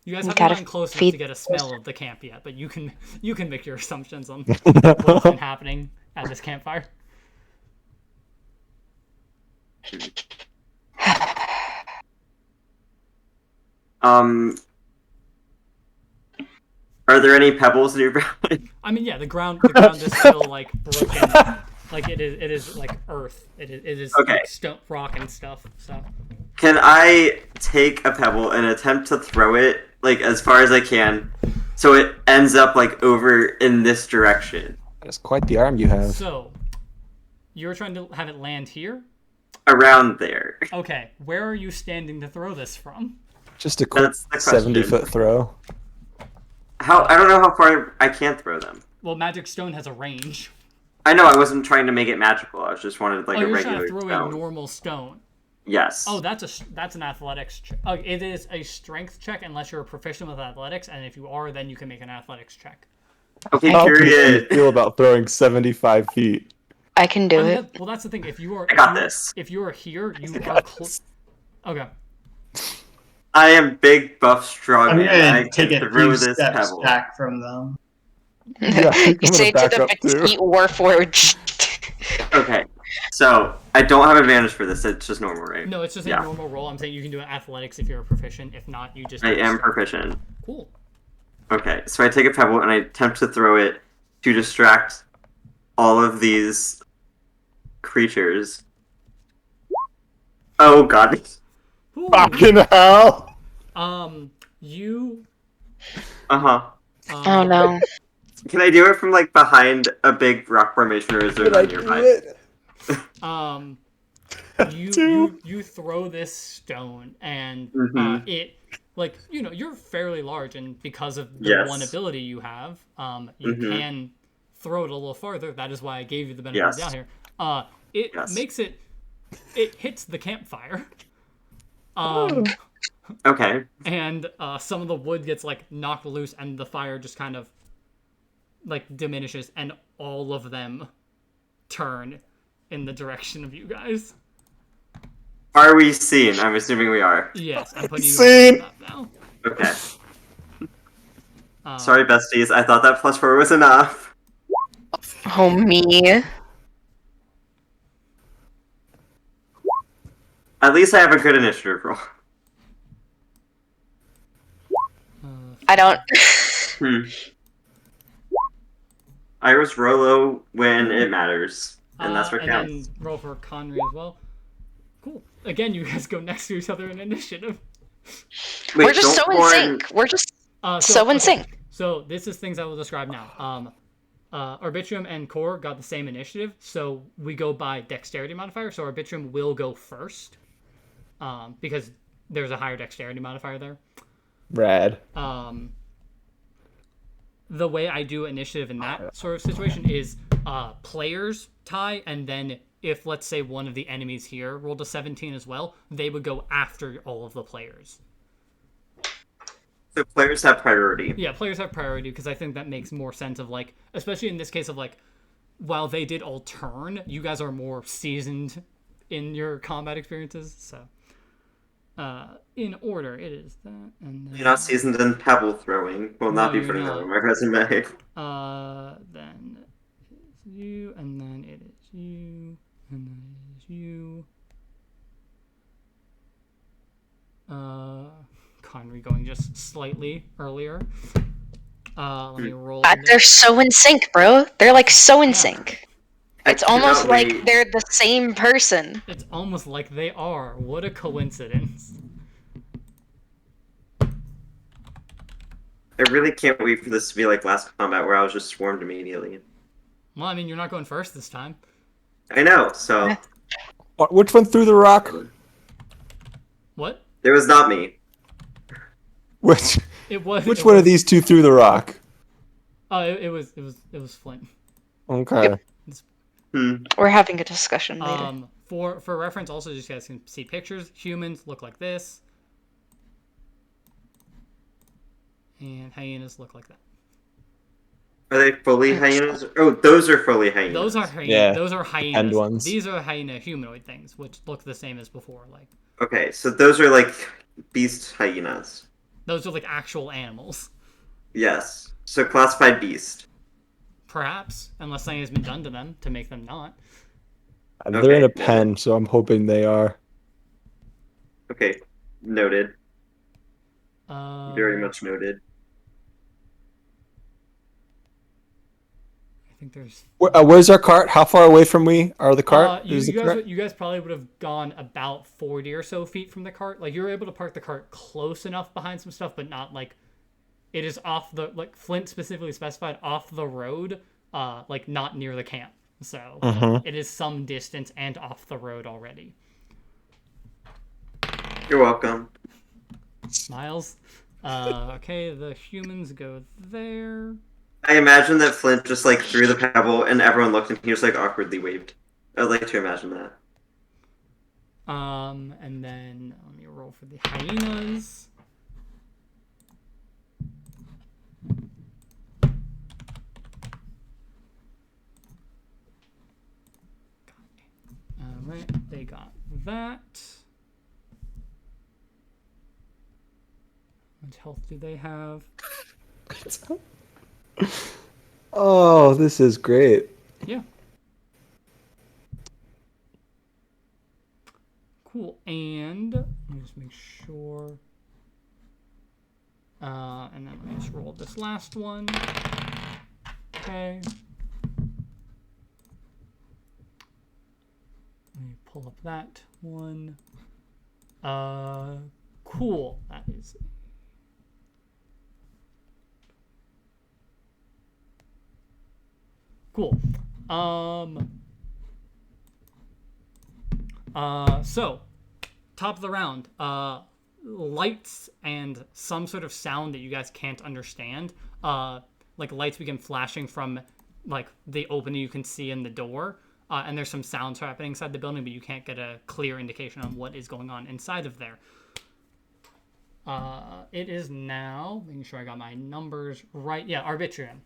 You guys You haven't gotta gotten close enough feed- to get a smell of the camp yet, but you can make your assumptions on what's been happening at this campfire. Are there any pebbles nearby? I mean, yeah, the ground is still like broken, like it is like earth. It is Okay. like stone, rock and stuff. So Can I take a pebble and attempt to throw it like as far as I can, so it ends up like over in this direction, That's quite the arm you have. so you're trying to have it land here. around there? Okay, where are you standing to throw this from? Just a quick That's the question. 70-foot throw. I don't know how far I can throw them. Well, magic stone has a range. I know I wasn't trying to make it magical. I was just wanted like Oh, a you're trying regular to throw stone. a normal stone. Yes. Oh, that's an athletics check. Oh, it is a strength check unless you're proficient with athletics, and if you are, then you can make an athletics check. Okay, How do you period. feel about throwing 75 feet? I can do I mean, it. well, that's the thing. If you are, I got this. If you are here, you I are got close. this. Okay. I am big, buff, strong I'm man. I gonna take can a throw few this steps pebble. back from them. Yeah, I think You I'm gonna say to back the up too. petite warforged. Okay, so I don't have advantage for this. It's just normal, right? No, it's just a Yeah. normal roll. I'm saying you can do an athletics if you're a proficient. If not, you just. I do a am strength. proficient. Cool. Okay, so I take a pebble and I attempt to throw it to distract all of these creatures. Oh god. Ooh. Fucking hell! You. Uh-huh. Oh no. Can I do it from like behind a big rock formation, or is there Did none I do nearby? it? You throw this stone and Mhm. it like you're fairly large, and because of the Yes. one ability you have, you Mhm. can throw it a little farther. That is why I gave you the benefit of the Yes. doubt here. It Yes. makes it hits the campfire. Okay. And some of the wood gets like knocked loose, and the fire just kind of like diminishes, and all of them turn in the direction of you guys. Are we seen? I'm assuming we are. Yes, I'm putting you on Scene. the map now. Okay. Sorry, besties. I thought that +4 was enough. Oh me. At least I have a good initiative roll. I don't. Iris Rolo when it matters, and that's what and counts. then roll for Conry as well. Cool. Again, you guys go next to each other in initiative. Wait, We're just so don't in Lauren- sync. We're just So so in okay, sync. So this is things I will describe now. Arbitrium and Core got the same initiative, so we go by dexterity modifier. So Arbitrium will go first, because there's a higher dexterity modifier there. Rad. The way I do initiative in that sort of situation is players tie, and then if, let's say, one of the enemies here rolled a 17 as well, they would go after all of the players. So players have priority. Yeah, players have priority, because I think that makes more sense of, like, especially in this case of, like, while they did all turn, you guys are more seasoned in your combat experiences, so... in order, it is that, and then... You're not seasoned in pebble throwing. Will not No, be you're putting that not. on my resume. Then it's you, and then it is you, and then it is you. Conry going just slightly earlier. Let me roll. They're so in sync, bro. They're like so in Yeah. sync. I It's almost cannot like wait. they're the same person. It's almost like they are. What a coincidence. I really can't wait for this to be like last combat where I was just swarmed immediately. Well, I mean, you're not going first this time. I know, so Which one threw the rock? What? it was not me. Which It was. which it one was, of these two threw the rock? It was Flint. Okay. We're having a discussion later. For reference, also, just so you guys can see pictures. Humans look like this, and hyenas look like that. Are they fully hyenas? Oh, those are fully hyenas. Those are hyenas. Yeah, Those are hyenas. end ones. These are hyena humanoid things, which look the same as before. Like Okay, so those are like beast hyenas. those are like actual animals. Yes. So classified beast. Perhaps, unless something has been done to them to make them not. They're in a Okay. pen, so I'm hoping they are. Okay, noted. Very I much noted. think there's. Where's our cart? How far away from we are the cart? You, Is the you guys, cart? you guys probably would have gone about 40 or so feet from the cart. Like you were able to park the cart close enough behind some stuff, but not like it is off the like Flint specifically specified off the road, like not near the camp. So it is some distance and off the road already. You're welcome. Miles. Okay, the humans go there. I imagine that Flint just like threw the pebble and everyone looked and he just like awkwardly waved. I'd like to imagine that. And then let me roll for the hyenas. All right, they got that. How much health do they have? Oh, this is great. Yeah. Cool. And let me just make sure. And then let me just roll this last one. Okay. Let me pull up that one. Cool. That is. Cool. So, top of the round. Lights and some sort of sound that you guys can't understand. Like lights begin flashing from like the opening you can see in the door. And there's some sounds happening inside the building, but you can't get a clear indication on what is going on inside of there. It is now, making sure I got my numbers right. Yeah, Arbitrium.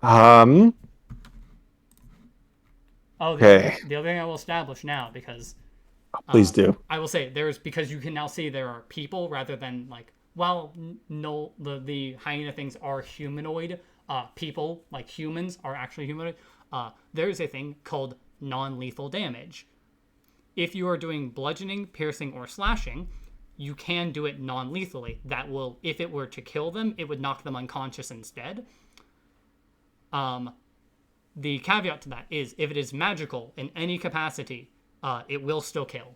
Oh, Okay. the other thing I will establish now, because Please do. I will say because you can now see there are people rather than like, while no, the hyena things are humanoid, people like humans are actually humanoid. There is a thing called non-lethal damage. If you are doing bludgeoning, piercing, or slashing, you can do it non-lethally. That will, if it were to kill them, it would knock them unconscious instead. The caveat to that is if it is magical in any capacity, it will still kill.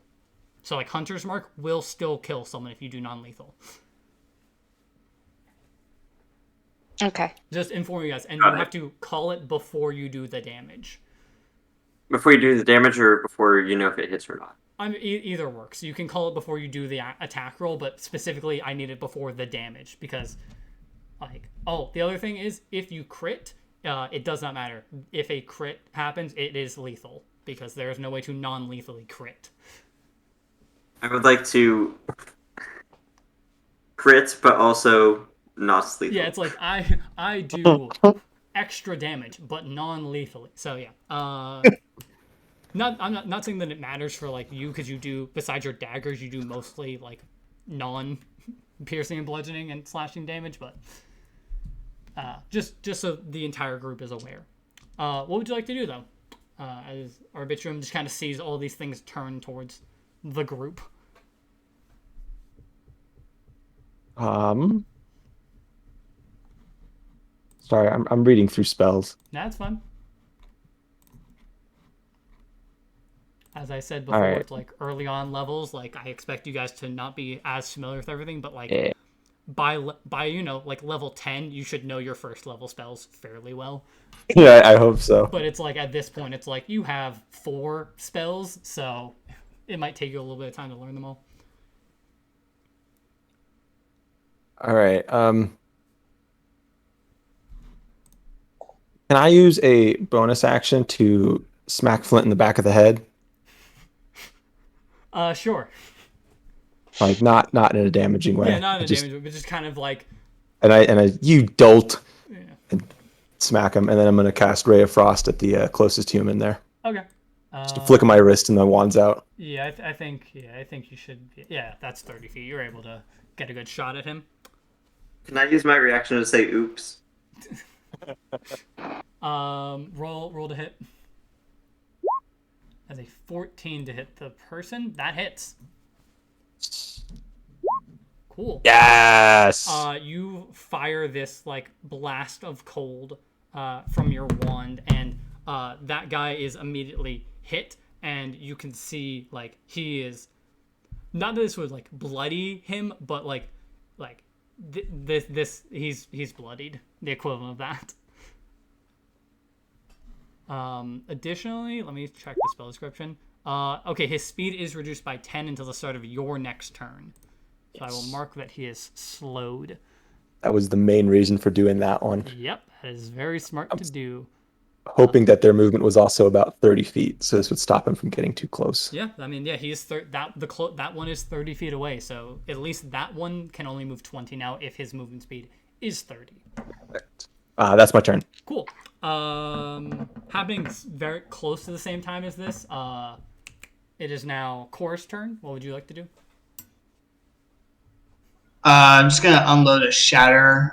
So like Hunter's Mark will still kill someone if you do non-lethal. Okay. Just inform you guys, and you have to call it before you do the damage. Before you do the damage, or before you know if it hits or not? Either works. You can call it before you do the attack roll, but specifically I need it before the damage because, like, oh, the other thing is if you crit, it does not matter. If a crit happens, it is lethal because there is no way to non-lethally crit. I would like to crit, but also not lethal. Yeah, it's like I do extra damage, but non-lethally. So yeah, I'm not saying that it matters for like you because you do besides your daggers, you do mostly like non-piercing and bludgeoning and slashing damage, but just so the entire group is aware. What would you like to do though? As Arbitrium just kind of sees all these things turn towards the group. Sorry, I'm reading through spells. That's fun. As I said before, All right. it's like early on levels, like I expect you guys to not be as familiar with everything, but like Yeah. by like level 10, you should know your first level spells fairly well. Yeah, I hope so. But it's like at this point, it's like you have 4 spells, so it might take you a little bit of time to learn them all. All right. Can I use a bonus action to smack Flint in the back of the head? Sure. Like not in a damaging way. Yeah, not in a Just- damage, but just kind of like, And I you dolt, yeah. and smack him, and then I'm gonna cast Ray of Frost at the closest human there. Okay. Just a flick of my wrist and the wand's out. Yeah, I think you should. Yeah, that's 30 feet. You're able to get a good shot at him. Can I use my reaction to say oops? Roll to hit. As a 14 to hit the person, that hits. Cool. Yes. You fire this like blast of cold from your wand, and that guy is immediately hit, and you can see like he is. Not that this would like bloody him, but like he's bloodied. The equivalent of that. Additionally, let me check the spell description. Okay, his speed is reduced by 10 until the start of your next turn. So I will mark that he is slowed. That was the main reason for doing that one. Yep, that is very smart to do. hoping that their movement was also about 30 feet, so this would stop him from getting too close. Yeah, I mean, yeah, he's that one is 30 feet away, so at least that one can only move 20 now if his movement speed is 30. That's my turn. Cool. Happening very close to the same time as this. It is now Cora's turn. What would you like to do? I'm just gonna unload a shatter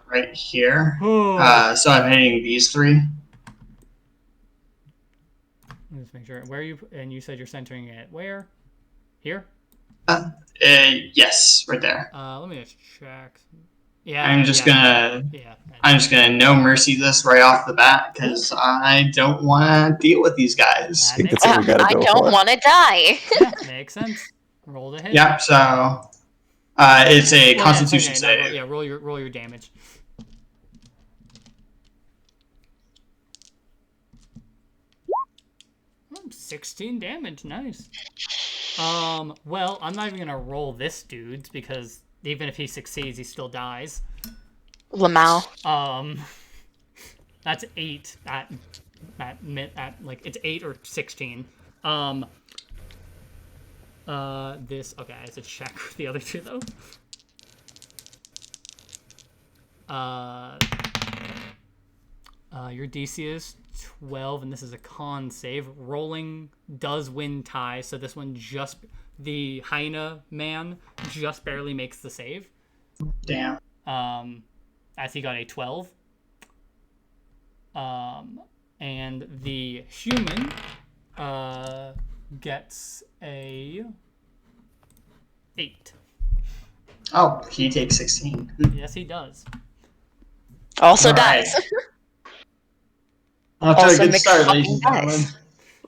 right here. So I'm hitting these three. Let's make sure. Where you and you said you're centering it where? Here? Yes, right there. Let me just check. Yeah. I'm just gonna no mercy this right off the bat because I don't want to deal with these guys. I think that's what we gotta I go don't for. want to die. Yeah, makes sense. Roll to hit. Yep. So it's a Constitution save. Roll your damage. Oh, 16 damage, nice. Well, I'm not even gonna roll this dude because even if he succeeds, he still dies. Lamau. That's 8 at like it's 8 or 16. This okay. I have to check the other two though. Your DC is 12, and this is a con save. Rolling does win tie, so this one the hyena man just barely makes the save. Damn. As he got a 12. And the human gets a 8. Oh, he takes 16. Yes, he does. Also All dies. right. Off to a Also good makes start, fucking ladies and gentlemen. dice.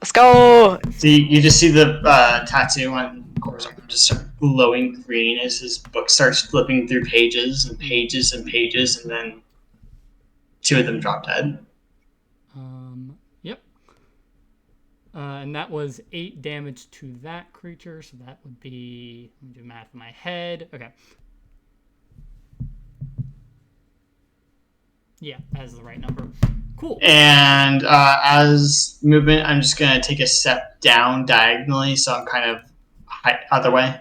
Let's go. See, you just see the tattoo on Cora's arm just start glowing green as his book starts flipping through pages and pages and pages, and then 2 of them drop dead. Yep. And that was 8 damage to that creature, so that would be, let me do math in my head. Okay. Yeah, that is the right number. Cool. And as movement, I'm just going to take a step down diagonally, so I'm kind of other way.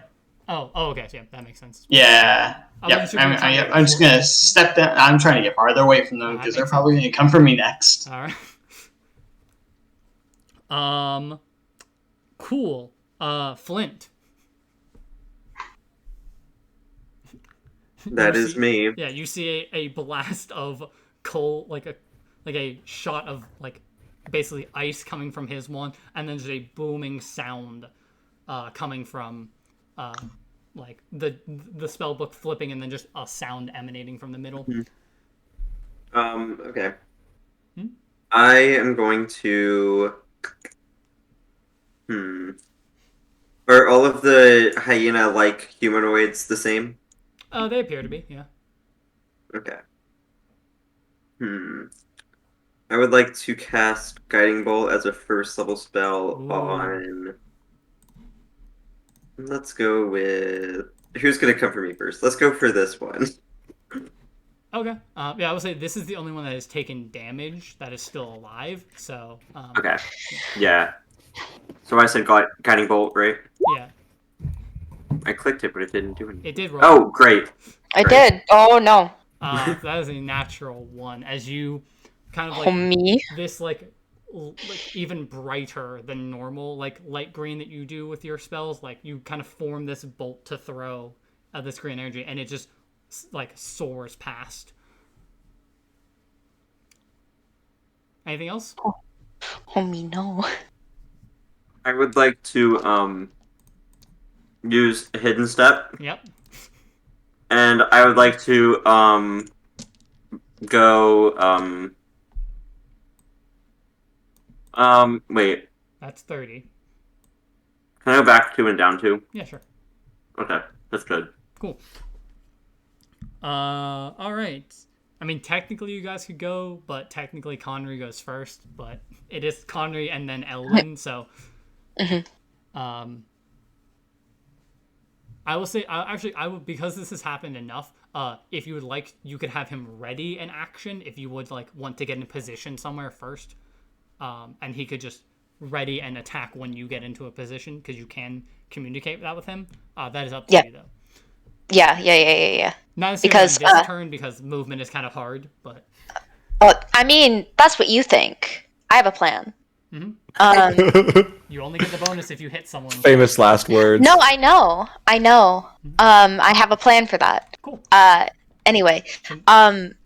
Oh, okay. So yeah, that makes sense. Yeah. Yep. I'm just going to step down. I'm trying to get farther away from them because they're probably going to come for me next. All right. Cool. Flint. That is me. Yeah, you see a blast of coal, like a shot of like basically ice coming from his one, and then just a booming sound coming from like the spell book flipping, and then just a sound emanating from the middle. Okay. I am going to. Are all of the hyena-like humanoids the same? They appear to be, yeah. Okay. I would like to cast Guiding Bolt as a first level spell on. Let's go with. Who's gonna come for me first? Let's go for this one. Okay. Yeah, I would say this is the only one that has taken damage that is still alive. So. Okay. Yeah. So I said Guiding Bolt, right? Yeah. I clicked it, but it didn't do anything. It did roll. Oh, great. I did. Oh no. That is a natural one. As you kind of like Homie. this like even brighter than normal like light green that you do with your spells, like you kind of form this bolt to throw at this green energy, and it just like soars past. Anything else? Homie, no. I would like to use a hidden step. Yep. And I would like to go wait. That's 30. Can I go back 2 and down 2? Yeah, sure. Okay, that's good. Cool. All right. I mean, technically you guys could go, but technically Connery goes first. But it is Connery and then Elwyn, so. I will say, I would, because this has happened enough. If you would like, you could have him ready in action if you would like want to get in position somewhere first. and he could just ready and attack when you get into a position because you can communicate that with him. That is up to you though. Yeah. Not necessarily Because, on this turn because movement is kind of hard, but I mean, that's what you think. I have a plan. you only get the bonus if you hit someone. Famous last words. No, I know. I have a plan for that. Cool. Anyway,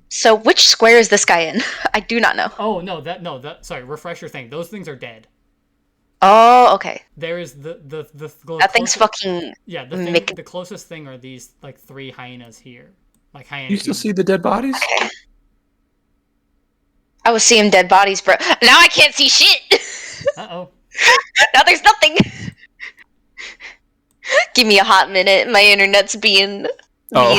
so which square is this guy in? I do not know. Oh no, sorry, refresh your thing. Those things are dead. Oh, okay. There is the That thing's fucking. Yeah, the closest thing are these like 3 hyenas here, like hyenas. You still see the dead bodies? Okay. I was seeing dead bodies, bro. Now I can't see shit. Uh-oh. Now there's nothing. Give me a hot minute. My internet's being Okay.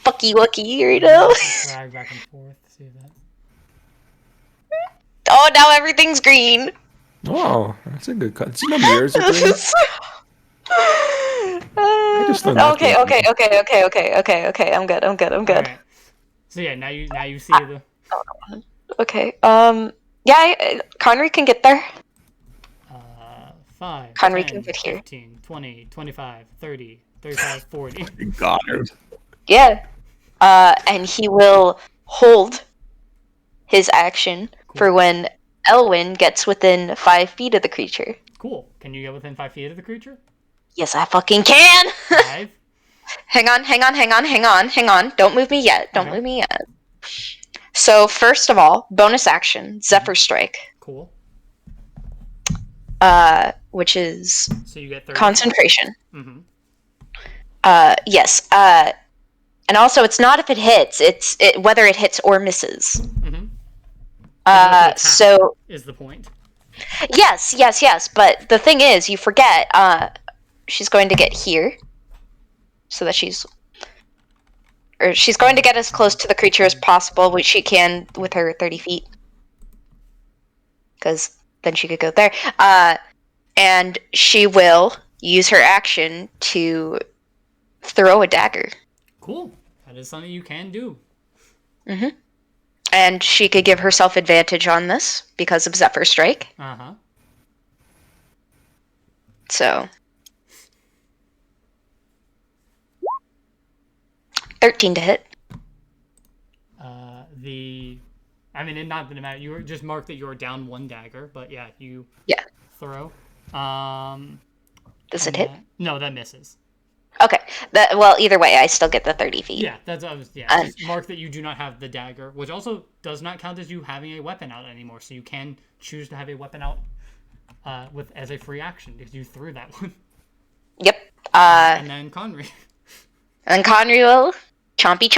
fucky wucky right now. Drag back and forth. See that. Oh, now everything's green. Oh, that's a good cut. See no mirrors are green? just learned that Okay. I'm good. Alright. So yeah, now you see the. Okay. Yeah, Connery can get there. 5, Connery 10, can get here. 15, 20, 25, 30, 35, 40. Goddard. Yeah. And he will hold his action for when Elwyn gets within 5 feet of the creature. Cool. Can you get within 5 feet of the creature? Yes, I fucking can! 5. Hang on. Don't move me yet. So, first of all, bonus action, Zephyr Strike. Cool. Which is So you get 30. concentration. Mm-hmm. Yes. And also, it's not if it hits, it's whether it hits or misses. Mm-hmm. So is the point. yes. But the thing is, you forget. She's going to get here, so that she's going to get as close to the creature as possible, which she can with her 30 feet, because then she could go there. And she will use her action to throw a dagger. Cool. That is something you can do. Mm-hmm. And she could give herself advantage on this because of Zephyr Strike. Uh-huh. So 13 to hit. I mean, it not gonna matter. You were just marked that you were down 1 dagger, but yeah, you throw. Does it hit? No, that misses. Okay. Well, either way, I still get the 30 feet. Yeah, just mark that you do not have the dagger, which also does not count as you having a weapon out anymore. So you can choose to have a weapon out as a free action because you threw that one. Yep. And then Conry. And Conry will chompy.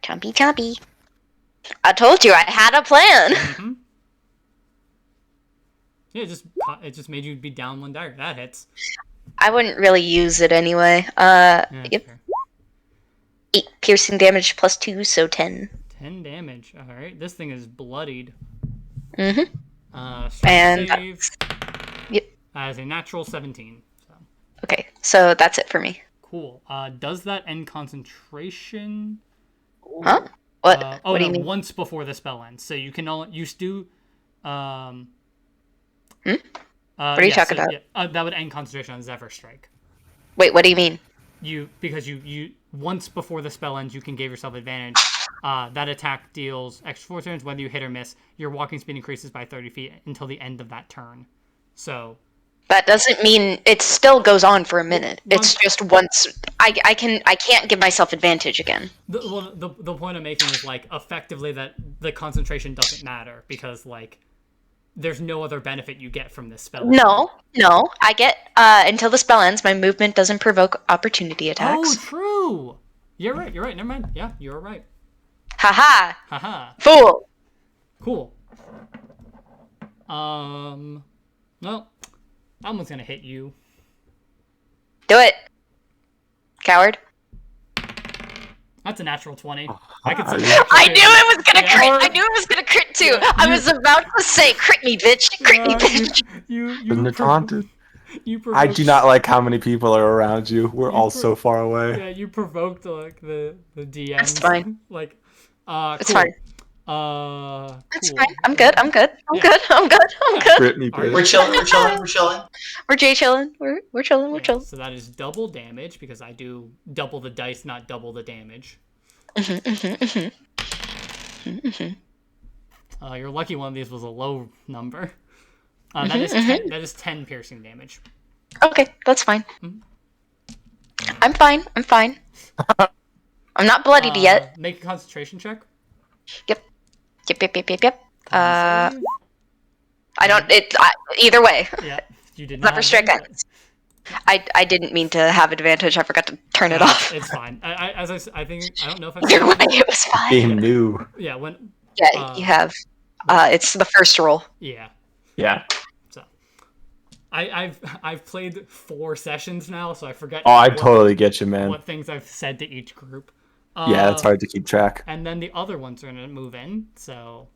Chompy. I told you I had a plan. Mm-hmm. Yeah, it just made you be down 1 dagger. That hits. I wouldn't really use it anyway. Yep. Fair. 8 piercing damage plus 2, so 10. 10 damage. All right, this thing is bloodied. Mm-hmm. And save. Yep. As a natural 17. So. Okay, so that's it for me. Cool. Does that end concentration? Huh? What? What do you mean? Once before the spell ends. So you can do. What are you talking about? Yeah, that would end concentration on Zephyr Strike. Wait, what do you mean? Because you once before the spell ends, you can give yourself advantage. That attack deals extra 4 turns. Whether you hit or miss, your walking speed increases by 30 feet until the end of that turn. So. That doesn't mean it still goes on for a minute. It's just once. I can't give myself advantage again. The point I'm making is like effectively that the concentration doesn't matter because like there's no other benefit you get from this spell. No. I get until the spell ends. My movement doesn't provoke opportunity attacks. Oh, true. You're right. Never mind. Yeah, you're right. Haha. Fool. Cool. Well, that one's gonna hit you. Do it, coward. That's a natural 20. I knew it was gonna crit. I knew it was gonna crit too. I was about to say, crit me, bitch. Crit me, bitch. Isn't it taunted? I do not like how many people are around you. We're all so far away. Yeah, you provoked like the DM. It's fine. Like, it's cool. fine. That's Cool. fine. I'm good. I'm good. I'm Yeah. good. I'm good. I'm Yeah. good. Brittany, Are you- We're chilling. We're chilling. We're chilling. We're Jay chilling. We're chilling. We're Yeah, chilling. so that is double damage because I do double the dice, not double the damage. You're lucky one of these was a low number. That is 10 piercing damage. Okay, that's fine. Mhm. I'm fine. I'm fine. I'm not bloodied yet. Make a concentration check. Yep. Con save. I don't. Either way. Yeah, you did Not not for have straight advantage. guidance. I didn't mean to have advantage. I forgot to turn it off. It's fine. I don't know if I've Either way, said it was fine. Game new. Yeah, when Yeah, you have. It's the first roll. yeah. Yeah. So I've played 4 sessions now, so I forget. Oh, I totally get you, man. What things I've said to each group. Yeah, it's hard to keep track. And then the other ones are gonna move in, so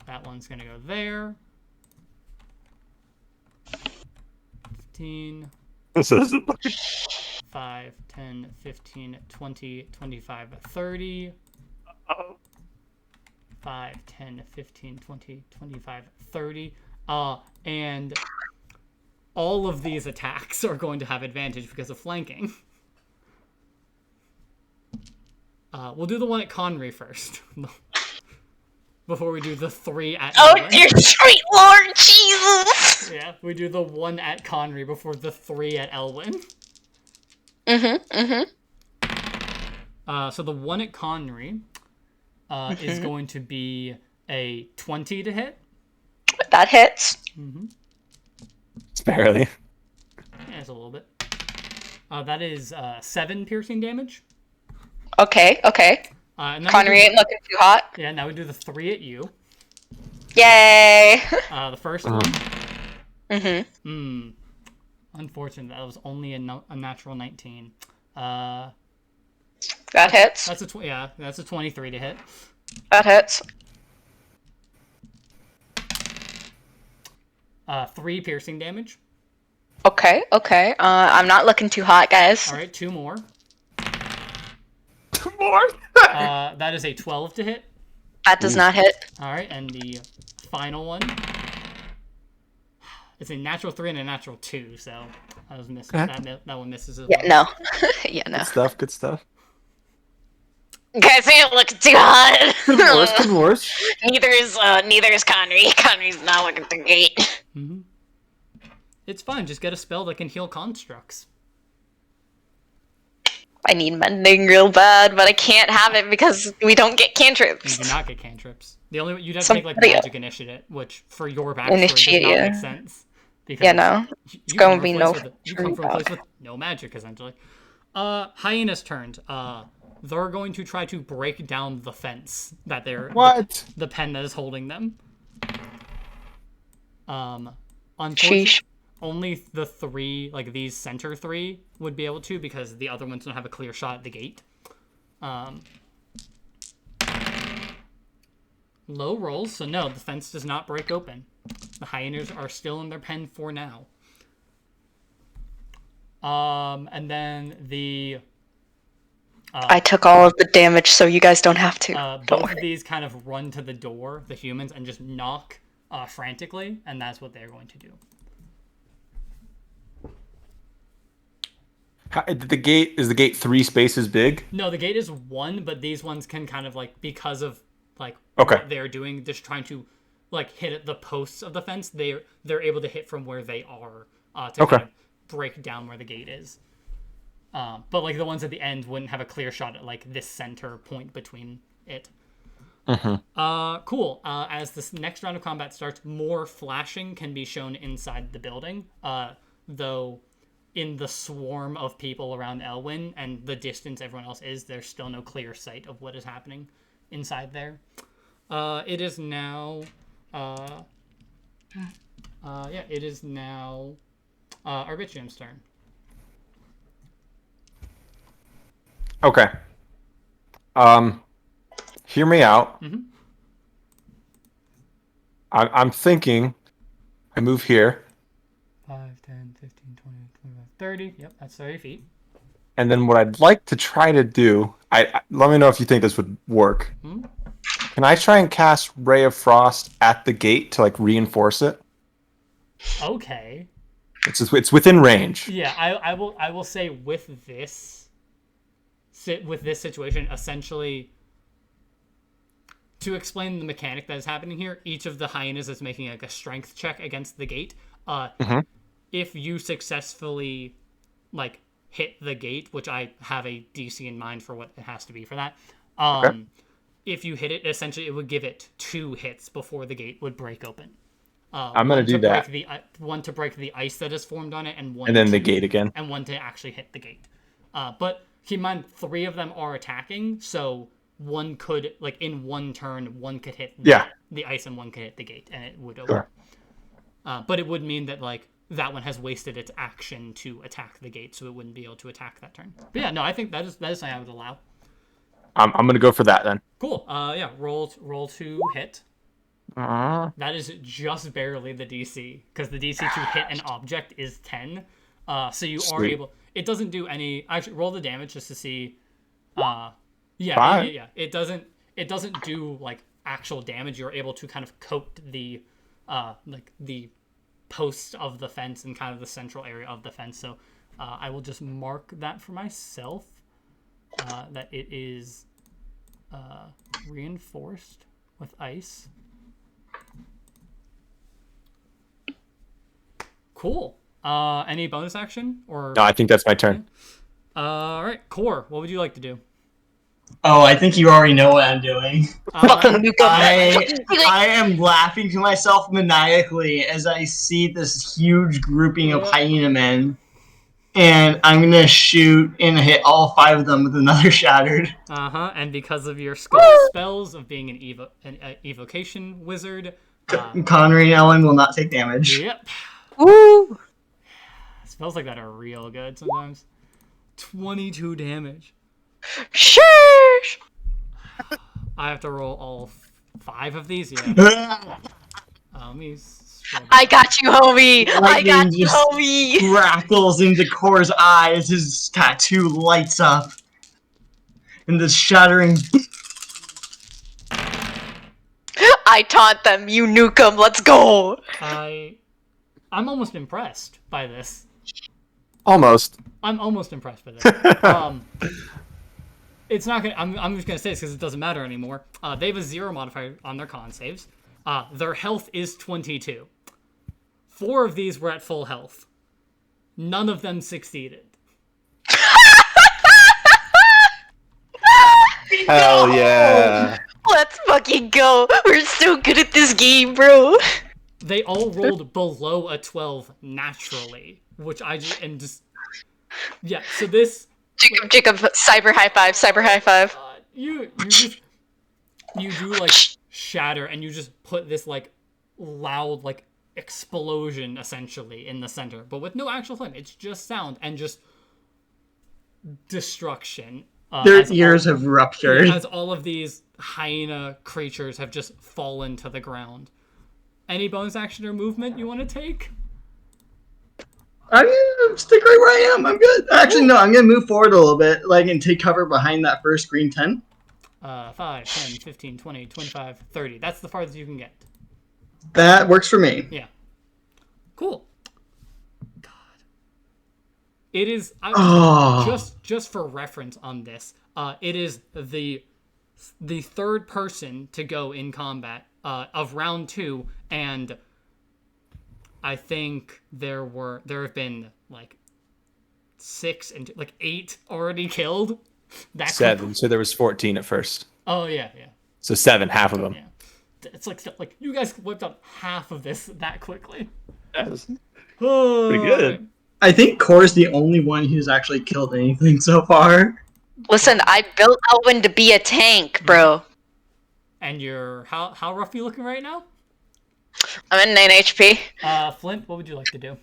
that one's gonna go there. 15. This isn't looking. 5, 10, 15, 20, 25, 30. 5, 10, 15, 20, 25, 30. And all of these attacks are going to have advantage because of flanking. We'll do the one at Conry first. Before we do the 3 at Oh, Elwyn. dear sweet Lord Jesus! Yeah, we do the 1 at Conry before the 3 at Elwyn. So the 1 at Conry is going to be a 20 to hit. That hits. It's barely. Yeah, it's a little bit. That is 7 piercing damage. Okay. And then Connery ain't looking too hot. Yeah, now we do the 3 at you. Yay! The first one. Unfortunate. That was only a natural 19. That hits. That's a 23 to hit. That hits. 3 piercing damage. Okay. I'm not looking too hot, guys. All right, 2 more. More. That is a 12 to hit. That does not hit. All right, and the final one. It's a natural 3 and a natural 2, so I was missing. That one misses as well. Yeah, no. Yeah, no. Good stuff. Guys ain't looking too hot. Good worse. Neither is Connery. Connery's not looking too great. It's fine. Just get a spell that can heal constructs. I need mending real bad, but I can't have it because we don't get You cantrips. do not get cantrips. The only you'd have to take like Somebody- magic initiate, which for your backstory Initiate, does not yeah. make sense. Because Yeah, no. You gonna come be from a no place you come from a place dog. with no magic, essentially. Hyena's turned. They're going to try to break down the fence that they're What? the pen that is holding them. Sheesh. Unfortunately, only the 3, like these center 3, would be able to because the other ones don't have a clear shot at the gate. Low rolls, so no, the fence does not break open. The hyenas are still in their pen for now. And then the I took all of the damage, so you guys don't have to. Don't both worry. of these kind of run to the door, the humans, and just knock frantically, and that's what they're going to do. Is the gate 3 spaces big? No, the gate is 1, but these ones can kind of like because of like Okay. what they're doing, just trying to like hit at the posts of the fence. They're able to hit from where they are to Okay. kind of break down where the gate is. But like the ones at the end wouldn't have a clear shot at like this center point between it. Cool. As this next round of combat starts, more flashing can be shown inside the building. Though in the swarm of people around Elwyn and the distance everyone else is, there's still no clear sight of what is happening inside there. It is now Arbitium's turn. Okay. Hear me out. I'm thinking I move here, 5, 10, 15, 20, 25, 30. Yep, that's 30 feet. and then what I'd like to try to do, I let me know if you think this would work. Can I try and cast Ray of Frost at the gate to like reinforce it? Okay. It's within range. Yeah, I will say with this situation, essentially, to explain the mechanic that is happening here, each of the hyenas is making like a strength check against the gate. Mhm. If you successfully like hit the gate, which I have a DC in mind for what it has to be for that. Okay. If you hit it, essentially it would give it 2 hits before the gate would break open. I'm gonna do that. One to break the ice that is formed on it, and one And then to, the gate again. and one to actually hit the gate. But keep in mind, 3 of them are attacking, so one could, like, in one turn, one could hit the ice and one could hit the gate, and it would open. Sure. But it would mean that, like, that one has wasted its action to attack the gate, so it wouldn't be able to attack that turn. But yeah, no, I think that is something I would allow. I'm gonna go for that then. Cool. Yeah, roll to hit. That is just barely the DC, because the DC to hit an object is 10. So you are Sweet. able. It doesn't do any. Actually, roll the damage just to see. Fine. Yeah. It doesn't do like actual damage. You're able to kind of coat the, like the posts of the fence and kind of the central area of the fence. So, I will just mark that for myself. That it is, reinforced with ice. Cool. Any bonus action or? No, I think that's my turn. All right, Core. What would you like to do? Oh, I think you already know what I'm doing. Fucking nuke 'em. I am laughing to myself maniacally as I see this huge grouping of hyena men, and I'm gonna shoot and hit all 5 of them with another shattered. And because of your skull spells of being an evocation wizard, Connery and Ellen will not take damage. yep, Woo! spells like that are real good sometimes. 22 damage. Sheesh! I have to roll all 5 of these. Yeah. Let me. I got you, homie. I Lightning got you, just homie. crackles into Core's eyes. His tattoo lights up, and this shattering. I taunt them. You nuke them. Let's go. I'm almost impressed by this. Almost. I'm almost impressed by this. It's not gonna. I'm just gonna say this because it doesn't matter anymore. They have a 0 modifier on their con saves. Their health is 22. 4 of these were at full health. None of them succeeded. Hell yeah. Let's fucking go. We're so good at this game, bro. They all rolled below a 12 naturally, which I just and just yeah. So this Jacob, cyber high five, cyber high five. you do like shatter and you just put this like loud like explosion essentially in the center, but with no actual flame. It's just sound and just destruction. Their ears have ruptured. As all of these hyena creatures have just fallen to the ground. Any bonus action or movement you want to take? I'm gonna stick right where I am. I'm good. Actually, no. I'm gonna move forward a little bit, like, and take cover behind that first green 10. 5, 10, 15, 20, 25, 30. That's the farthest you can get. That works for me. Yeah. Cool. God. It is just for reference on this. It is the third person to go in combat of round 2, and I think there have been like 6 and like 8 already killed. 7. So there was 14 at first. Oh yeah. So 7, half of them. Yeah. It's like you guys whipped up half of this that quickly. That's Oh, pretty good. I think Core's the only one who's actually killed anything so far. Listen, I built Elwin to be a tank, bro. And you're how rough are you looking right now? I'm at 9 HP. Flint, what would you like to do?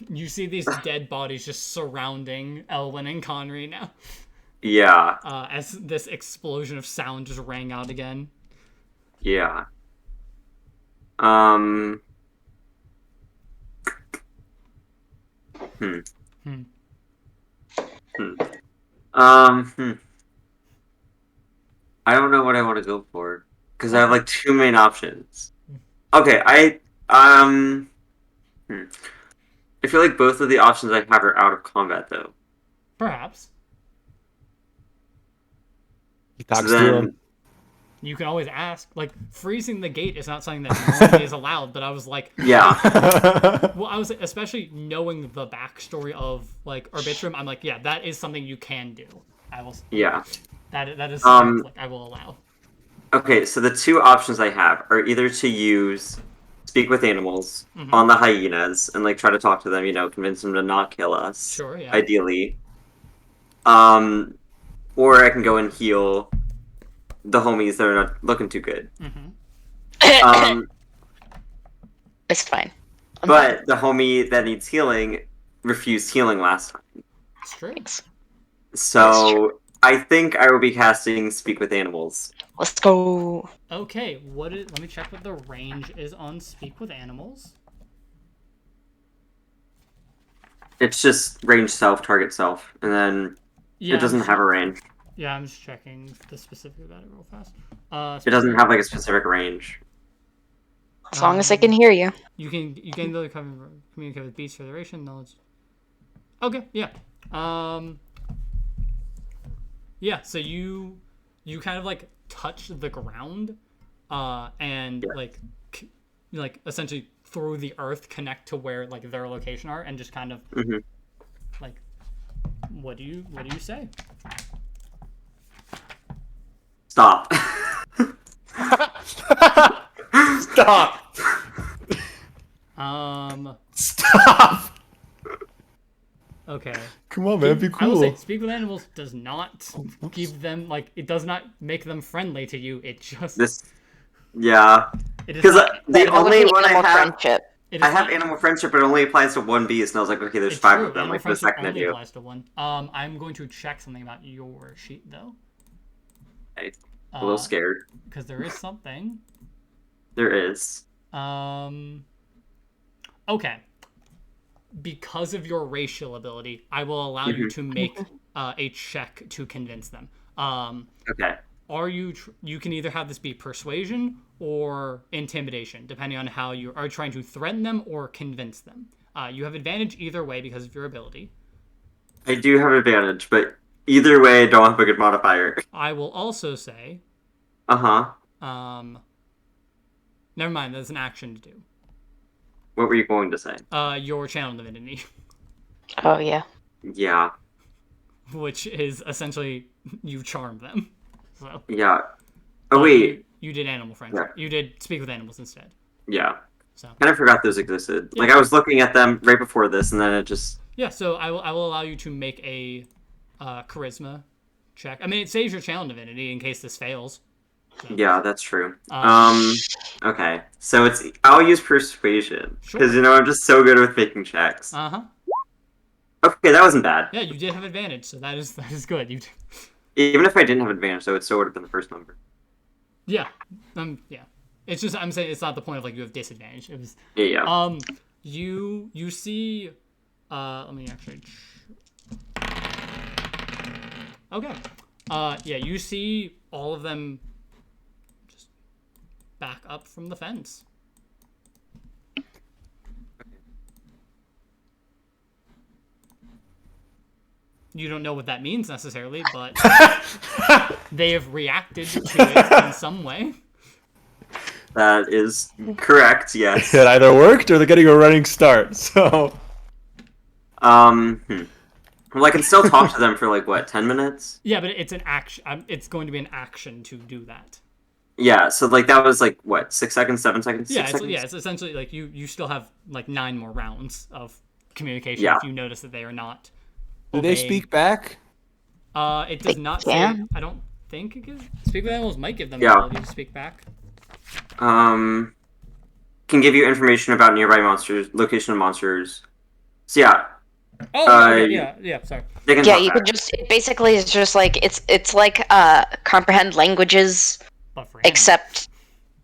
You see these dead bodies just surrounding Elwin and Connery now. Yeah. As this explosion of sound just rang out again. Yeah. I don't know what I want to go for because I have like two main options. Okay, I feel like both of the options I have are out of combat though. Perhaps. He talks So to then, him. You can always ask. Like, freezing the gate is not something that normally is allowed, but I was like, yeah, well, I was especially knowing the backstory of like Arbitrum. I'm like, yeah, that is something you can do. I will. yeah. That is something like, I will allow. Okay, so the two options I have are either to use speak with animals on the hyenas and like try to talk to them, convince them to not kill us. Sure, yeah. Ideally. Or I can go and heal the homies that are not looking too good. It's fine. But the homie that needs healing refused healing last time. It's true. Thanks. So I think I will be casting Speak with Animals. Let's go. Okay, let me check what the range is on Speak with Animals. It's just range self, target self, and then Yeah, it doesn't have a range. Yeah, I'm just checking the specific about it real fast. It doesn't have like a specific range. As long as I can hear you. You can literally communicate with beasts for the duration, knowledge. Okay, yeah. Yeah, so you kind of like touch the ground, and like essentially through the earth connect to where like their location are, and just kind of like, what do you say? Stop. Stop. Stop. Okay. Come on, man. Be I will cool. say, Speak with Animals does not give them like it does not make them friendly to you. It just Yeah. it is Because not, the only one I Animal have, friendship. it is I have not- animal friendship, but it only applies to one beast, and I was like, okay, there's it's five true, of them. Animal Like the friendship second I only do. applies to one. I'm going to check something about your sheet though. I'm a little scared. Because there is something. There is. Okay. Because of your racial ability, I will allow you to make a check to convince them. Okay. Are you? You can either have this be persuasion or intimidation, depending on how you are trying to threaten them or convince them. You have advantage either way because of your ability. I do have advantage, but either way, I don't have a good modifier. I will also say, never mind. That's an action to do. What were you going to say? Your channel divinity, Oh yeah. Yeah. which is essentially you charm them. So. Yeah. But Oh, wait. You did animal friendship. Yeah. You did speak with animals instead. Yeah. So. Kind of forgot those existed. Yeah. Like, I was looking at them right before this, and then it just... Yeah, so I will allow you to make a charisma check. I mean, it saves your channel divinity in case this fails. So. Yeah, that's true. Okay. So I'll use persuasion. Sure. Because, I'm just so good with making checks. Uh-huh. Okay, that wasn't bad. Yeah, you did have advantage, so that is good. You. Even if I didn't have advantage, though, it still would have been the first number. Yeah. Yeah. It's just I'm saying it's not the point of like you have disadvantage. It was. Yeah. You see. Let me actually. Okay. Yeah, you see all of them. Just back up from the fence. You don't know what that means necessarily, but they have reacted to it in some way. That is correct, yes. It either worked or they're getting a running start. So. Well, I can still talk to them for like what, 10 minutes? Yeah, but it's an action. It's going to be an action to do that. Yeah, so like that was like what, 6 seconds, 7 seconds? Yeah, 6 seconds? it's essentially like you still have like 9 more rounds of communication Yeah. if you notice that they are not. Do they obeying. speak back? It does not say. can. I don't think it gives. Speak with animals might give them the Yeah. ability to speak back. Can give you information about nearby monsters, location of monsters. So yeah, Oh, okay, yeah. Sorry. they can Yeah, talk you back. could just basically it's just like it's like comprehend languages But for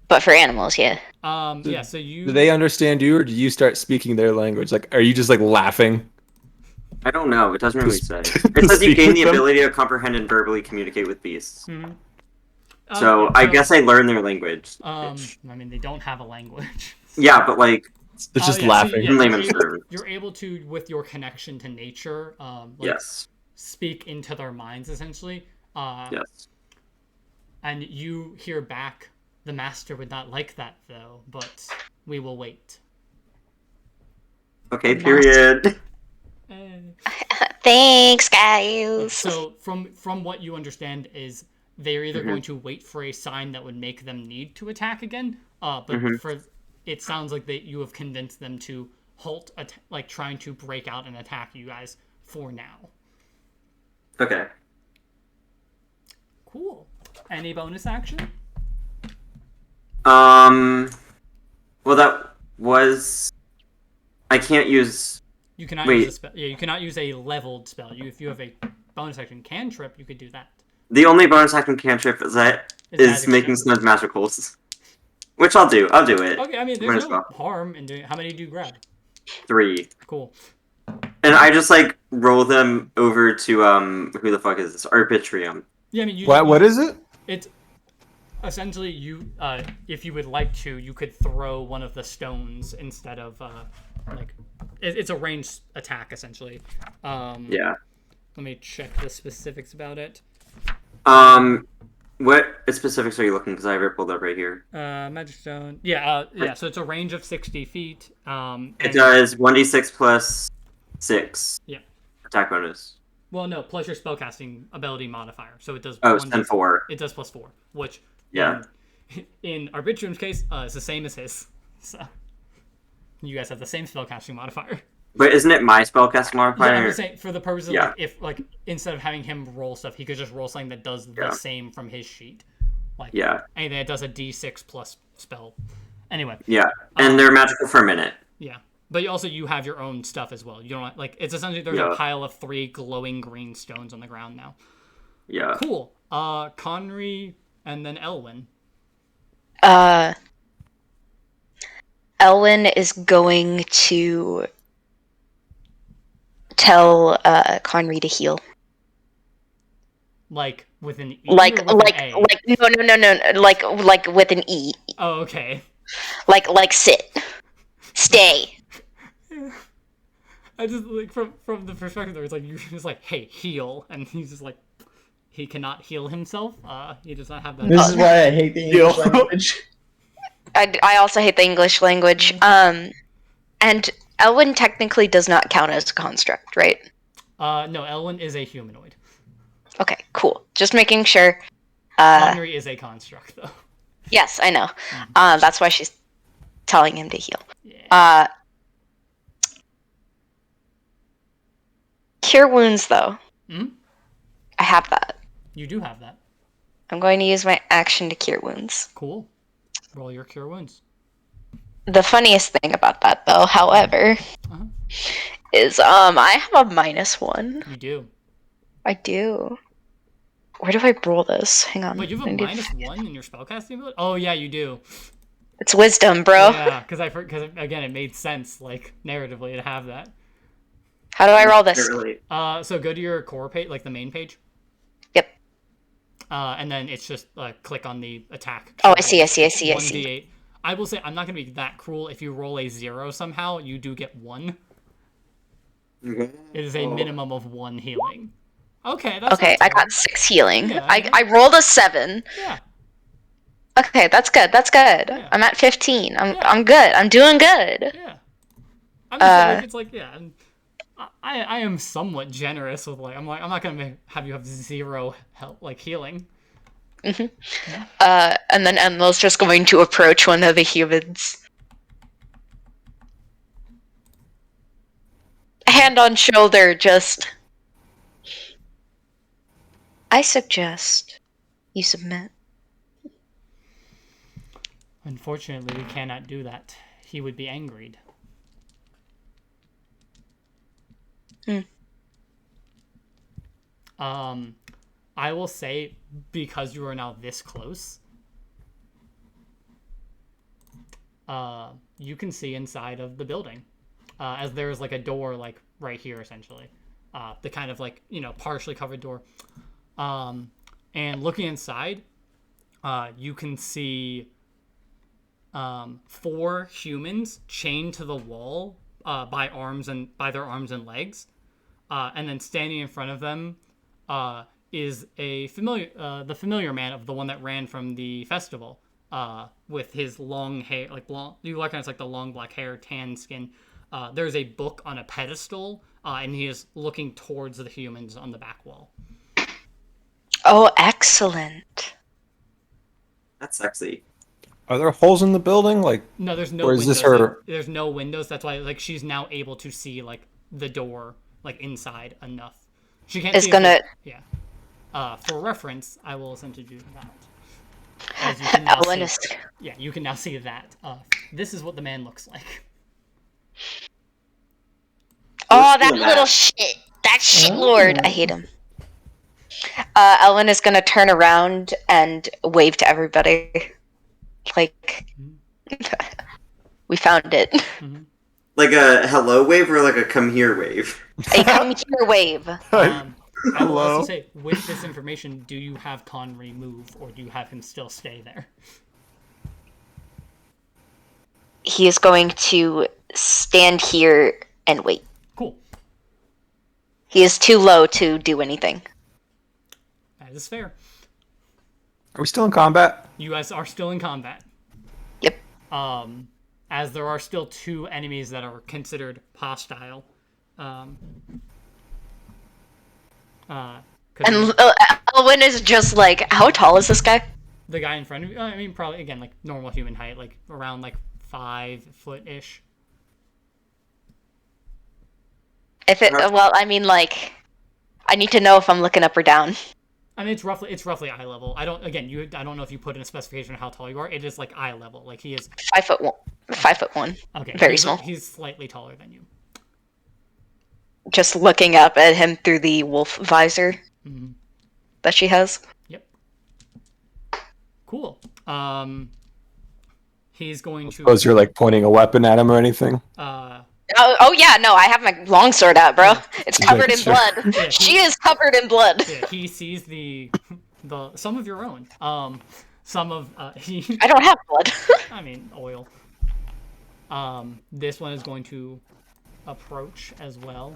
but for animals, yeah. Yeah. So you. Do they understand you, or do you start speaking their language? Like, are you just like laughing? I don't know. It doesn't really Just- say. to It says you speak gain with the them? ability to comprehend and verbally communicate with beasts. So I guess I learned their language. I mean, they don't have a language. Yeah, but like They're just Yeah, laughing. So, layman's terms. you're able to, with your connection to nature, Yes. speak into their minds essentially. Yes. And you hear back, the master would not like that though, but we will wait. Okay. Period. Thanks, guys. So from what you understand is they're either Mm-hmm. going to wait for a sign that would make them need to attack again, but Mm-hmm. for it sounds like that you have convinced them to halt, like trying to break out and attack you guys for now. Okay. Cool. Any bonus action? Well, that was. I can't use. You cannot Wait. use a spell. Yeah, you cannot use a leveled spell. If you have a bonus action cantrip, you could do that. The only bonus action cantrip is Magic making stone. some magicals, which I'll do. I'll do it. Okay, I mean, Might there's as no well. harm in doing. How many do you grab? 3, Cool. and I just like roll them over to who the fuck is this? Arbitrium. Yeah, I mean, What is it? It's essentially you. If you would like to, you could throw one of the stones instead of like. It's a ranged attack essentially. Yeah. Let me check the specifics about it. What specifics are you looking? Because I have it pulled up right here. Magic stone. Yeah. Yeah. So it's a range of 60 feet. It does 1d6 plus 6. Yeah. Attack bonus. Well, no, plus your spellcasting ability modifier. So it does. Oh, it's 10-4. It does +4, which Yeah. in Arbitrium's case, it's the same as his. So you guys have the same spellcasting modifier. But isn't it my spellcasting Yeah, modifier? I'm just saying for the purpose of Yeah. like if like instead of having him roll stuff, he could just roll something that does the Yeah. same from his sheet. Like Yeah. anything that does a D6 plus spell. Anyway, Yeah. And they're magical for a minute. yeah. But you have your own stuff as well. You don't like it's essentially there's Yeah. a pile of 3 glowing green stones on the ground now. Yeah. Cool. Conry and then Elwyn. Elwyn is going to tell Conry to heal. Like with an E Like or with an A? no, like with an E. Oh, okay. Like sit. Stay. I just like from the perspective there, it's like you're just like, hey, heal, and he's just like, he cannot heal himself. He does not have that. This is why I hate the English language. I also hate the English language. And Elwyn technically does not count as a construct, right? No, Elwyn is a humanoid. Okay, cool. Just making sure. Conry is a construct, though. Yes, I know. That's why she's telling him to heal. Yeah. Cure wounds, though. Hmm? I have that. You do have that. I'm going to use my action to cure wounds. Cool. Roll your cure wounds. The funniest thing about that, though, however, Uh-huh. is I have a -1. You do. I do. Where do I roll this? Hang on. Wait, you have a I need- -1 in your spellcasting ability? Oh yeah, you do. It's wisdom, bro. Yeah, because again, it made sense like narratively to have that. How do I roll this? Really. So go to your core page, like the main page. Yep. And then it's just click on the attack. Oh, I see. 1d8. I will say I'm not gonna be that cruel. If you roll a 0 somehow, you do get 1. It is a minimum of 1 healing. Okay, that's Okay, not I got 6 healing. Yeah, I rolled a 7. yeah. Okay, that's good. That's good. Yeah. I'm at 15. Yeah. I'm good. I'm doing good. Yeah. I'm just saying, like, it's like, yeah. I am somewhat generous with I'm not gonna have you have 0 health, like healing. And then Enlil's just going to approach one of the humans. Hand on shoulder, just. I suggest you submit. Unfortunately, we cannot do that. He would be angry. I will say, because you are now this close, you can see inside of the building, as there is like a door like right here essentially, the kind of like partially covered door, and looking inside, you can see 4 humans chained to the wall by their arms and legs, and then standing in front of them is the familiar man of the one that ran from the festival, with his long hair, like blonde. You recognize like the long black hair, tan skin. There's a book on a pedestal, and he is looking towards the humans on the back wall. Oh, excellent. That's sexy. Are there holes in the building? Like, No, there's no or is windows. this her? There's no windows. That's why like she's now able to see like the door like inside enough. She can't. It's see gonna. Yeah. For reference, I will essentially do that. As you can now Ellen see, is. yeah, you can now see that. This is what the man looks like. Oh, that Yeah. little shit. That shit lord. I hate him. Ellen is gonna turn around and wave to everybody. Like, we found it. Like a hello wave or like a come here wave? A come here wave. I will Hello? also say, with this information, do you have Conry move, or do you have him still stay there? He is going to stand here and wait. Cool. He is too low to do anything. That is fair. Are we still in combat? You guys are still in combat. Yep. As there are still 2 enemies that are considered hostile. 'Cause And Elwyn is just like, how tall is this guy? the guy in front of you, I mean, probably, again, like, normal human height, like, around, like, 5 foot-ish. Well, I mean, like, I need to know if I'm looking up or down. I mean, it's roughly eye level. I don't know if you put in a specification of how tall you are. It is, like, eye level. Like, he is... 5'1". 5'1". Okay. Very small. He's slightly taller than you. Just looking up at him through the wolf visor that she has. Yep. Cool. He's going to... Suppose you're like pointing a weapon at him or anything. Oh yeah, no, I have my longsword out, bro. It's covered in Sure. blood. Yeah, She is covered in blood. Yeah, he sees the some of your own. Some of he... I don't have blood. I mean, oil. This one is going to approach as well.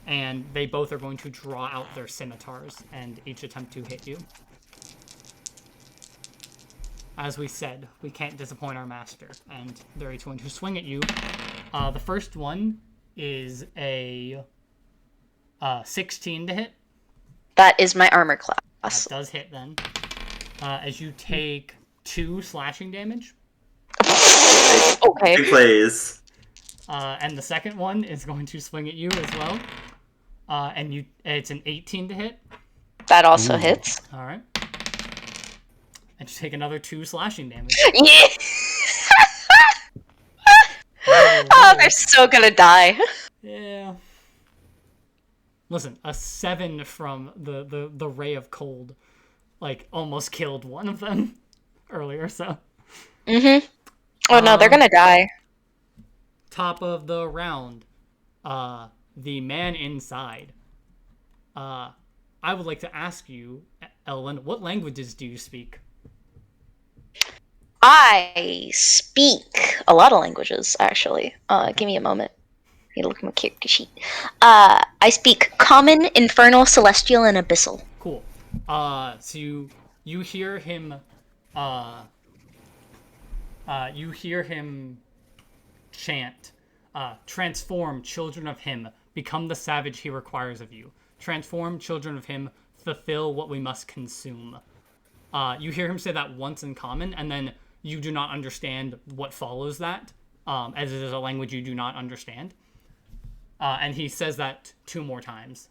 And they both are going to draw out their scimitars and each attempt to hit you. As we said, we can't disappoint our master, and they're each going to swing at you. The first one is a 16 to hit. That is my armor That class. does hit then. As you take 2 slashing damage. Okay. Big plays. And the second one is going to swing at you as well. And it's an 18 to hit. That also hits. All right. And you take another 2 slashing damage. Yeah. Whoa, Oh, whoa. they're so gonna die. Yeah. Listen, a 7 from the ray of cold, like, almost killed one of them earlier, so. Mm-hmm. Oh no, they're gonna die. Top of the round. The man inside. I would like to ask you, Elwyn, what languages do you speak? I speak a lot of languages, actually. Give me a moment. I need to look at my character sheet. I speak Common, Infernal, Celestial, and Abyssal. Cool. So you hear him. You hear him chant, "Transform, children of him. Become the savage he requires of you. Transform, children of him. Fulfill what we must consume." You hear him say that once in common, and then you do not understand what follows that, as it is a language you do not understand. And he says that 2 more times.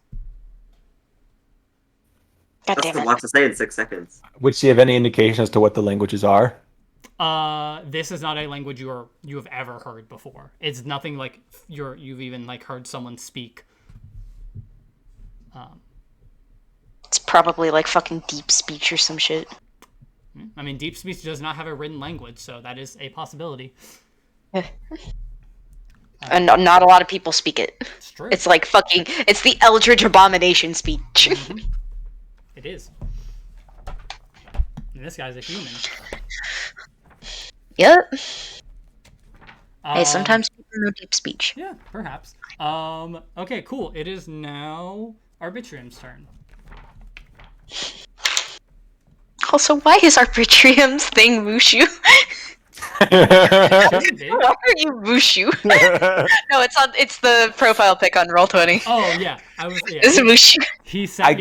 God That's damn a it. lot to say in 6 seconds. Which do you have any indication as to what the languages are? This is not a language you have ever heard before. It's nothing like you've even like heard someone speak. It's probably like fucking deep speech or some shit. I mean, deep speech does not have a written language, so that is a possibility. And not a lot of people speak it. It's true. It's like fucking. It's the Eldritch Abomination speech. it is. And this guy's a human. Yep. Hey, Um, sometimes people know deep speech. Yeah, perhaps. Okay, cool. It is now Arbitrium's turn. Also, why is Arbitrium's thing Mushu? Shouldn't be. Why are you Mushu? No, it's the profile pic on Roll20. Oh yeah, I was. Yeah, It's Mushu. he sent I me-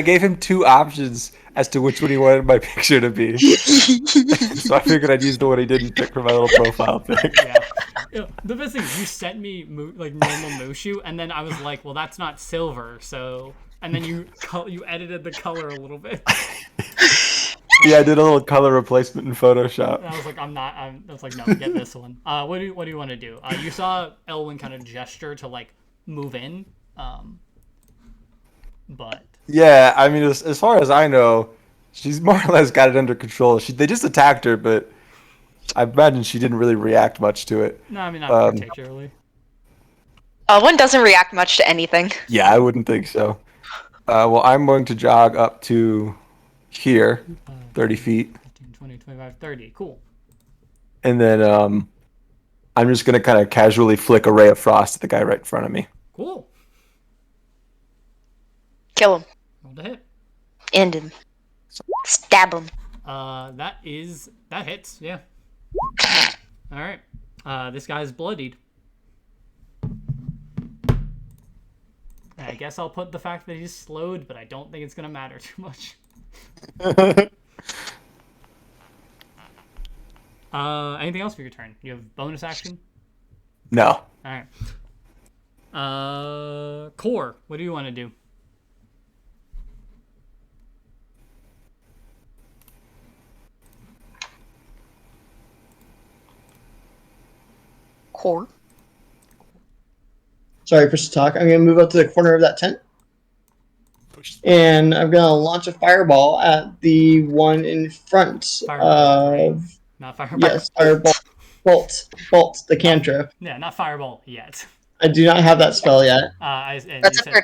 gave him two options as to which one he wanted my picture to be. So I figured I'd use the one he didn't pick for my little profile pic. Yeah. The best thing, you sent me like normal Mushu, and then I was like, well, that's not silver, so. And then you edited the color a little bit. Yeah, I did a little color replacement in Photoshop. And I was like, I was like, no, get this one. What do you want to do? You saw Elwyn kind of gesture to like move in, but Yeah, I mean, as far as I know, she's more or less got it under control. They just attacked her, but I imagine she didn't really react much to it. no, I mean not particularly. One doesn't react much to anything. Yeah, I wouldn't think so. Well, I'm going to jog up to here, 30 feet. 15, 20, 25, 30. Cool. And then I'm just going to kind of casually flick a ray of frost at the guy right in front of me. Cool. Kill him. Roll to hit. End him. Stab him. That hits. Yeah. All right. This guy's bloodied. I guess I'll put the fact that he's slowed, but I don't think it's gonna matter too much. Anything else for your turn? You have bonus action? No. All right. Core, what do you want to do? Core. Sorry, push to talk. I'm going to move up to the corner of that tent. And I'm going to launch a fireball at the one in front Fireball, right? of... Not fireball. Yes, fireball. Bolt, the cantrip. Yeah, not fireball yet. I do not have that spell yet. That's You a said, third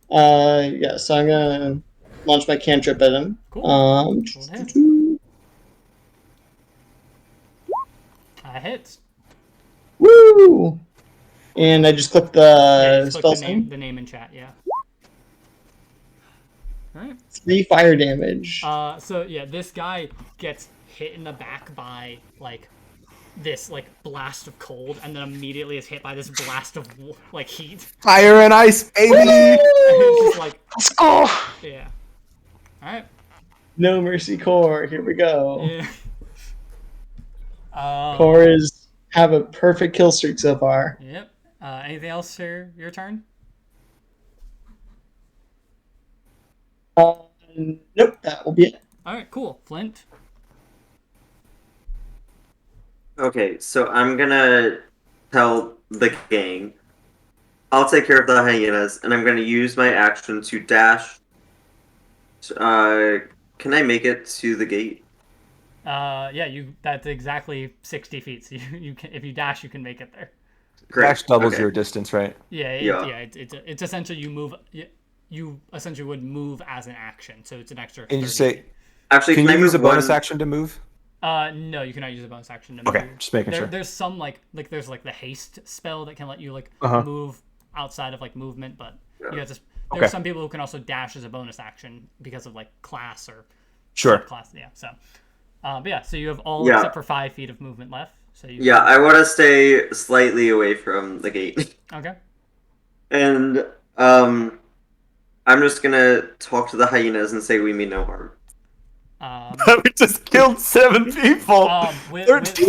level. Yeah, so I'm going to launch my cantrip at him. Cool. Roll to hit. Hits. Woo! And I just click Yeah, the just spell click sign. the name in chat, yeah. Alright. 3 fire damage. So yeah, this guy gets hit in the back by like this like blast of cold, and then immediately is hit by this blast of like heat. Fire and ice, baby! And it's just like, Let's go. yeah. Alright. No mercy, core. Here we go. Yeah. Cores have a perfect kill streak so far. Yep. Anything else for your turn? Nope, that will be it. Alright, cool. Flint. Okay, so I'm gonna tell the gang. I'll take care of the hyenas, and I'm gonna use my action to dash. Can I make it to the gate? Yeah, that's exactly 60 feet. So you can, if you dash, you can make it there. Great. Dash doubles Okay. your distance, right? Yeah, Yeah. it's essentially you essentially would move as an action, so it's an extra. And you 30 say, feet. Actually, can I you use a move bonus one- action to move? No, you cannot use a bonus action to move. Okay, just making sure. There's some like there's like the haste spell that can let you like Uh-huh. move outside of like movement, but you have to. Okay. There's some people who can also dash as a bonus action because of like class or Sure. class. Yeah, so. But yeah, so you have all Yeah. except for 5 feet of movement left. So you. Yeah, I want to stay slightly away from the gate. Okay. And I'm just gonna talk to the hyenas and say we mean no harm. We just killed 7 people. We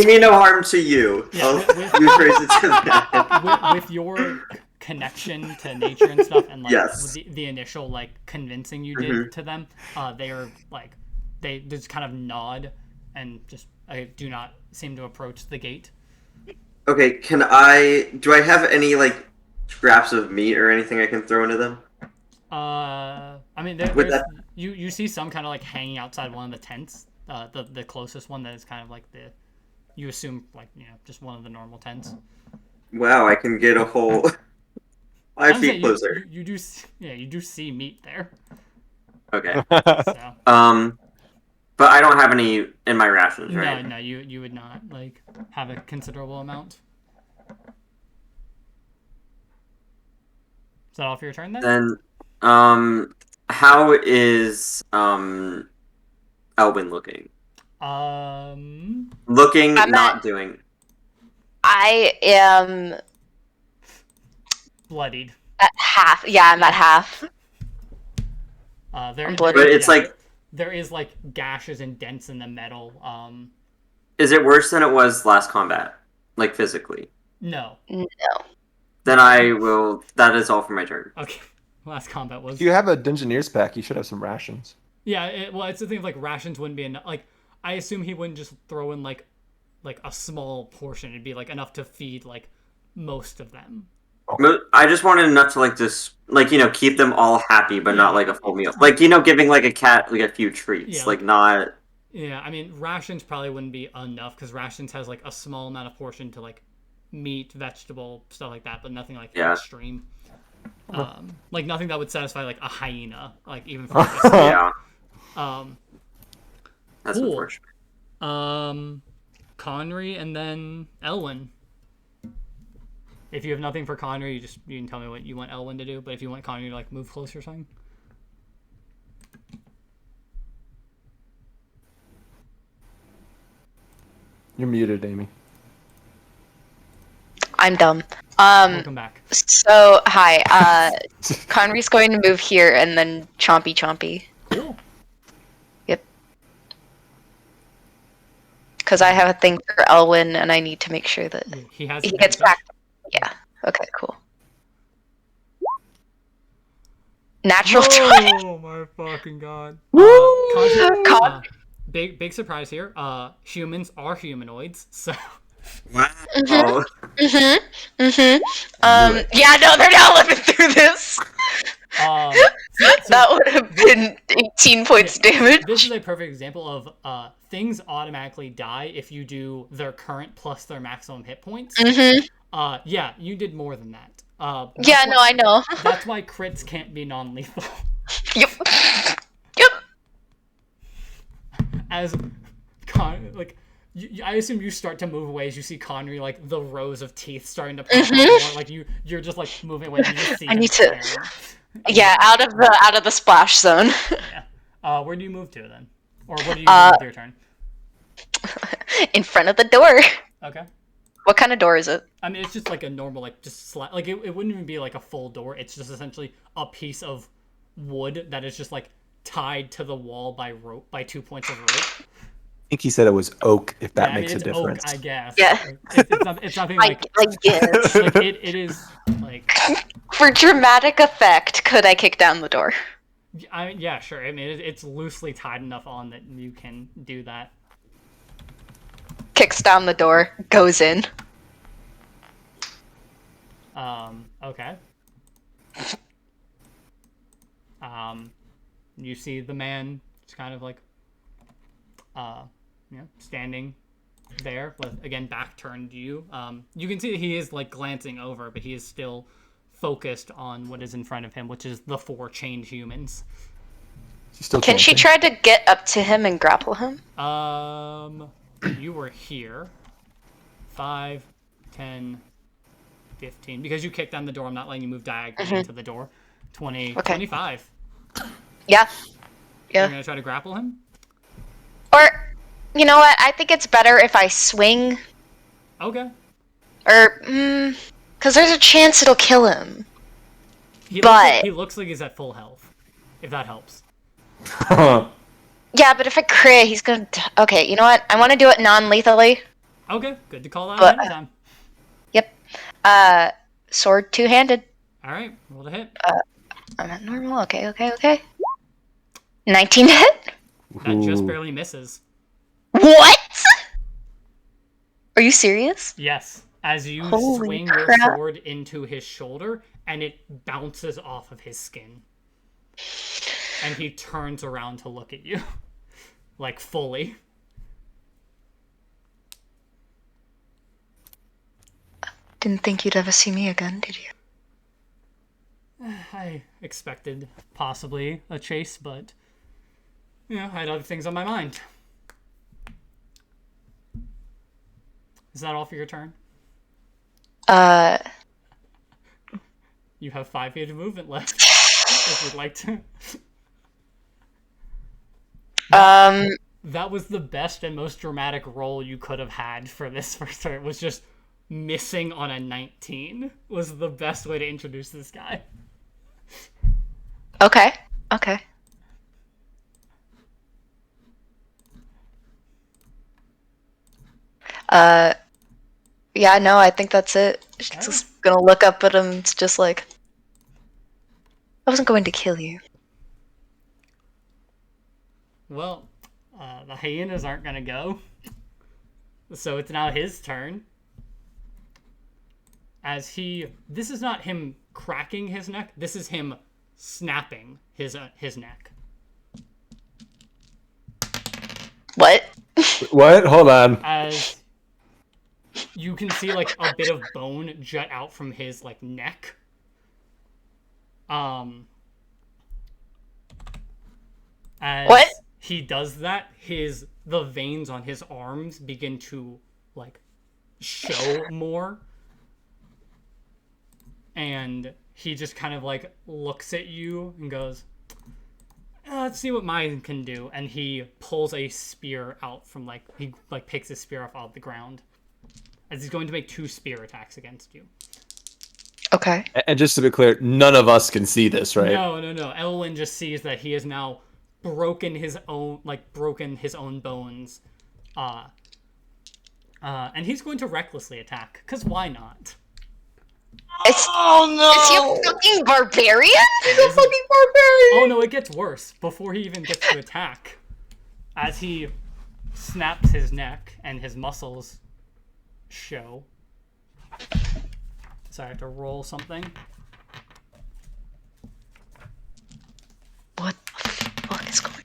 mean no harm to you. Yeah, I'll with- rephrase it to that. with your connection to nature and stuff, and like Yes. with the initial like convincing you did to them, they are like they just kind of nod and just do not seem to approach the gate. Okay, do I have any like scraps of meat or anything I can throw into them? I mean, With there's, that- you see some kind of like hanging outside one of the tents, the closest one that is kind of like you assume like just one of the normal tents. Wow, I can get a whole 5 I'm feet saying closer. you do see meat there. Okay. So But I don't have any in my rations, right? no, you would not like have a considerable amount. Is that all for your turn then? Then, how is Elwin looking? Looking, I'm not at. doing. I am bloodied. at half. Yeah, I'm at half. There, I'm there, But bloodied. it's like, there is like gashes and dents in the metal. is it worse than it was last combat? Like physically? No. No. Then I will. That is all for my turn. Okay. Last combat was. If you have a Dungeoneer's pack, you should have some rations. Yeah. Well, it's the thing of like rations wouldn't be enough. Like I assume he wouldn't just throw in like a small portion. It'd be like enough to feed like most of them. I just wanted enough to like just like keep them all happy, but not like a full meal. Like giving like a cat like a few treats, Yeah, like not. Yeah, I mean rations probably wouldn't be enough because rations has like a small amount of portion to like meat, vegetable, stuff like that, but nothing like extreme. Like nothing that would satisfy like a hyena, like even for like, Yeah. That's cool. unfortunate. Conry and then Elwyn. If you have nothing for Conry, you can tell me what you want Elwyn to do. But if you want Conry to like move closer or something, You're muted, Amy. I'm dumb. welcome back. So hi. Conry's going to move here and then chompy. Cool. Yep. Because I have a thing for Elwyn, and I need to make sure that He has. he gets back. Yeah. Okay. Cool. Natural 20. Oh my fucking god. Con- Big surprise here. Humans are humanoids, so. Wow. Yeah. No, they're not living through this. That would have been 18 points damage. This is a perfect example of things automatically die if you do their current plus their maximum hit points. Yeah, you did more than that. I know. That's why crits can't be non-lethal. Yep. As I assume you start to move away as you see Conry like the rows of teeth starting to pop up more. Like you're just like moving away. You just see I him need to. staring. Yeah, out of the splash zone. Yeah. Where do you move to then, or what do you do with your turn? In front of the door. Okay. What kind of door is it? I mean, it's just like a normal, like just like it wouldn't even be like a full door. It's just essentially a piece of wood that is just like tied to the wall by rope, by 2 points of rope. I think he said it was oak, if that makes a it's difference. Oak, I guess. Yeah. It's nothing like. I guess. Like it is like. For dramatic effect, could I kick down the door? Yeah, sure. I mean, it's loosely tied enough on that you can do that. Kicks down the door, goes in. Okay. You see the man just kind of like, standing there with, again, back turned to you. You can see that he is like glancing over, but he is still focused on what is in front of him, which is the 4 chained humans. Can she try to get up to him and grapple him? You were here. 5, 10, 15. Because you kicked down the door, I'm not letting you move diagonally into the door. 20, 25. Yeah. You're gonna try to grapple him? Or, you know what? I think it's better if I swing. Okay. Or, because there's a chance it'll kill him. He looks like he's at full health. If that helps. Yeah, but if I crit, he's gonna. Okay, you know what? I want to do it non-lethally. Okay, good to call that out anytime. Yep. Sword 2-handed. All right, roll to hit. I'm at normal. Okay. 19 hit. That just barely misses. What? Are you serious? Yes, as you Holy swing crap. your sword into his shoulder, and it bounces off of his skin. And he turns around to look at you. Like, fully. Didn't think you'd ever see me again, did you? I expected possibly a chase, but I had other things on my mind. Is that all for your turn? You have 5 feet of movement left. If you'd like to. That was the best and most dramatic roll you could have had for this first turn. Was just missing on a 19 was the best way to introduce this guy. Okay. Yeah, no, I think that's it. Just gonna look up at him. It's just like, I wasn't going to kill you. Well, the hyenas aren't gonna go. So it's now his turn. This is not him cracking his neck. This is him snapping his neck. What? What? Hold on. As you can see, like a bit of bone jut out from his neck. As What? he does that, the veins on his arms begin to show more. And he just kind of looks at you and goes, let's see what mine can do. And he pulls a spear out from he picks his spear off the ground. As he's going to make 2 spear attacks against you. Okay. And just to be clear, none of us can see this, right? No. Elwyn just sees that he has now broken his own bones. And he's going to recklessly attack, because why not? Oh no! Is he a fucking barbarian? He's a fucking barbarian! Oh no, it gets worse. Before he even gets to attack, as he snaps his neck and his muscles show. So I have to roll something. What the fuck is going on?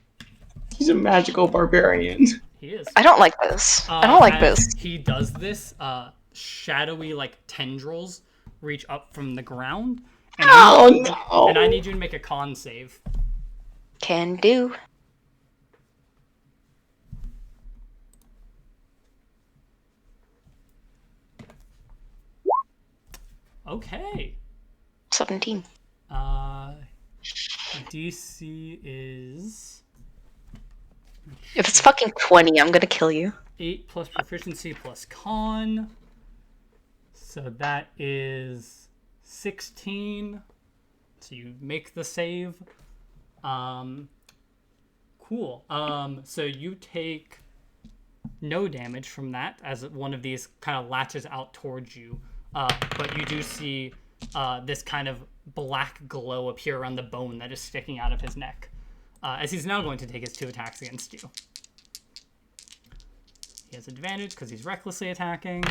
He's a magical barbarian. He is. I don't like this. I don't like As this. He does this, shadowy tendrils reach up from the ground. And no! I need you to make a con save. Can do. Okay. 17. DC is If it's fucking 20, I'm gonna kill you. 8 plus proficiency plus con. So that is 16. So you make the save. Cool. So you take no damage from that as one of these kind of latches out towards you. But you do see this kind of black glow appear around the bone that is sticking out of his neck. As he's now going to take his 2 attacks against you. He has advantage because he's recklessly attacking.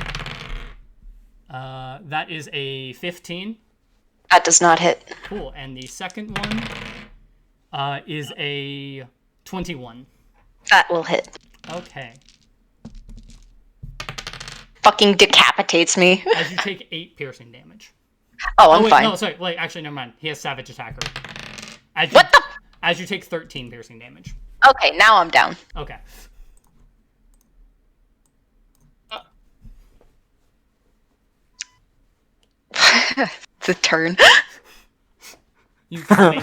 That is a 15. That does not hit. Cool. And the second one is a 21. That will hit. Okay. Fucking decapitates me. As you take 8 piercing damage. Oh, I'm wait, fine. no, sorry. Wait, actually, never mind. He has Savage Attacker. What the? As you take 13 piercing damage. Okay, now I'm down. Okay. The turn. You kidding?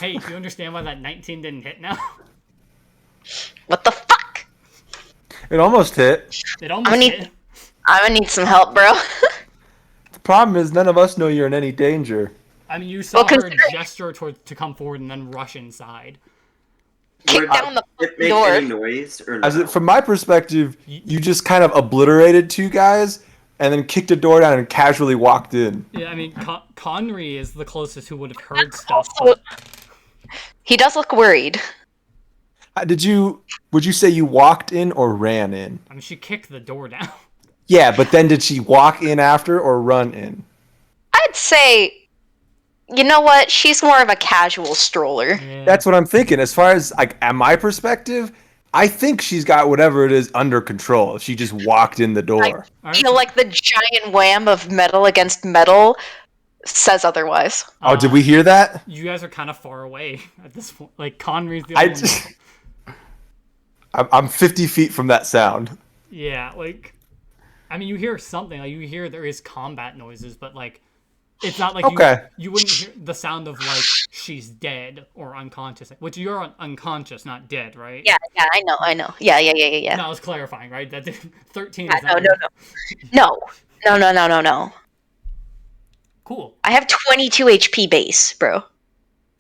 Hey, do you understand why that 19 didn't hit now? What the fuck? It almost hit. It almost hit. I'm gonna need some help, bro. The problem is none of us know you're in any danger. I mean, you saw her gesture to come forward and then rush inside. Kick down the Did it make door. any noise or no? From my perspective, you just kind of obliterated 2 guys and then kicked a door down and casually walked in. Yeah, I mean, Conry is the closest who would have heard stuff. He does look worried. Would you say you walked in or ran in? I mean, she kicked the door down. Yeah, but then did she walk in after or run in? I'd say, you know what? She's more of a casual stroller. Yeah. That's what I'm thinking. As far as at my perspective, I think she's got whatever it is under control. If she just walked in the door. All right, You know, like the giant wham of metal against metal. says otherwise. Oh, did we hear that? You guys are kind of far away at this point. Like Conry's the I only one. just, I'm 50 feet from that sound. Yeah, like, I mean, you hear something. Like you hear there is combat noises, but like, it's not like Okay. you wouldn't hear the sound of like she's dead or unconscious, which you're unconscious, not dead, right? Yeah, I know. Yeah. No, I was clarifying, right? That 13 Yeah, is not no. cool. I have 22 HP base, bro.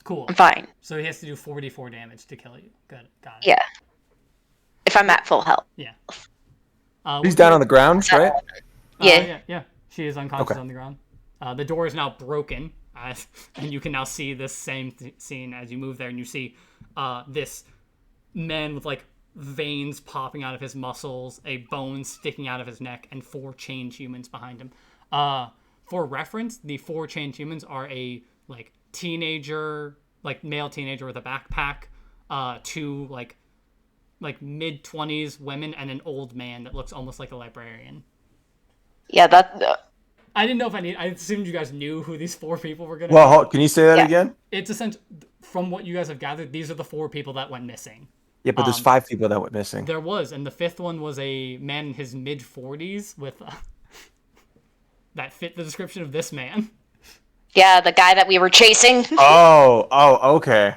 Cool. I'm fine. So he has to do 44 damage to kill you. Good, got it. Yeah. If I'm at full health. Yeah. He's down on the ground, right? Yeah. She is unconscious Okay. on the ground. The door is now broken, and you can now see this same scene as you move there, and you see this man with like veins popping out of his muscles, a bone sticking out of his neck, and 4 chained humans behind him. For reference, the 4 chained humans are a like teenager, like male teenager with a backpack, 2 like mid-20s women, and an old man that looks almost like a librarian. Yeah, I didn't know if I assumed you guys knew who these 4 people were gonna. Well, can you say that again? It's essentially, from what you guys have gathered, these are the 4 people that went missing. Yeah, but there's 5 people that went missing. There was, and the 5th one was a man in his mid-40s with that fit the description of this man. Yeah, the guy that we were chasing. Oh, okay.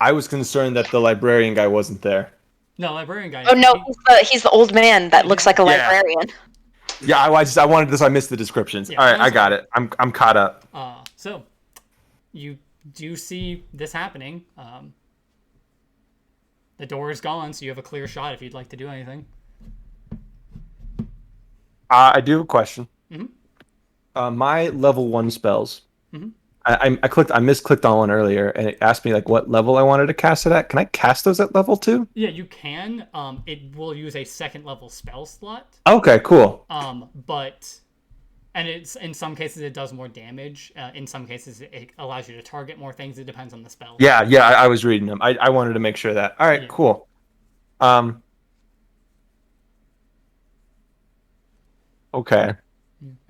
I was concerned that the librarian guy wasn't there. No, librarian guy. Oh no, he's the old man that looks like a librarian. Yeah, I wanted this. I missed the descriptions. Yeah, All right, I got it. I'm caught up. So you do see this happening. The door is gone, so you have a clear shot if you'd like to do anything. I do have a question. Mm-hmm. My level 1 spells. Mm-hmm. I misclicked on one earlier, and it asked me like what level I wanted to cast it at. Can I cast those at level 2? Yeah, you can. It will use a 2nd level spell slot. Okay, cool. And it's in some cases it does more damage. In some cases it allows you to target more things. It depends on the spell. Yeah, I was reading them. I wanted to make sure that. All right, cool. Okay.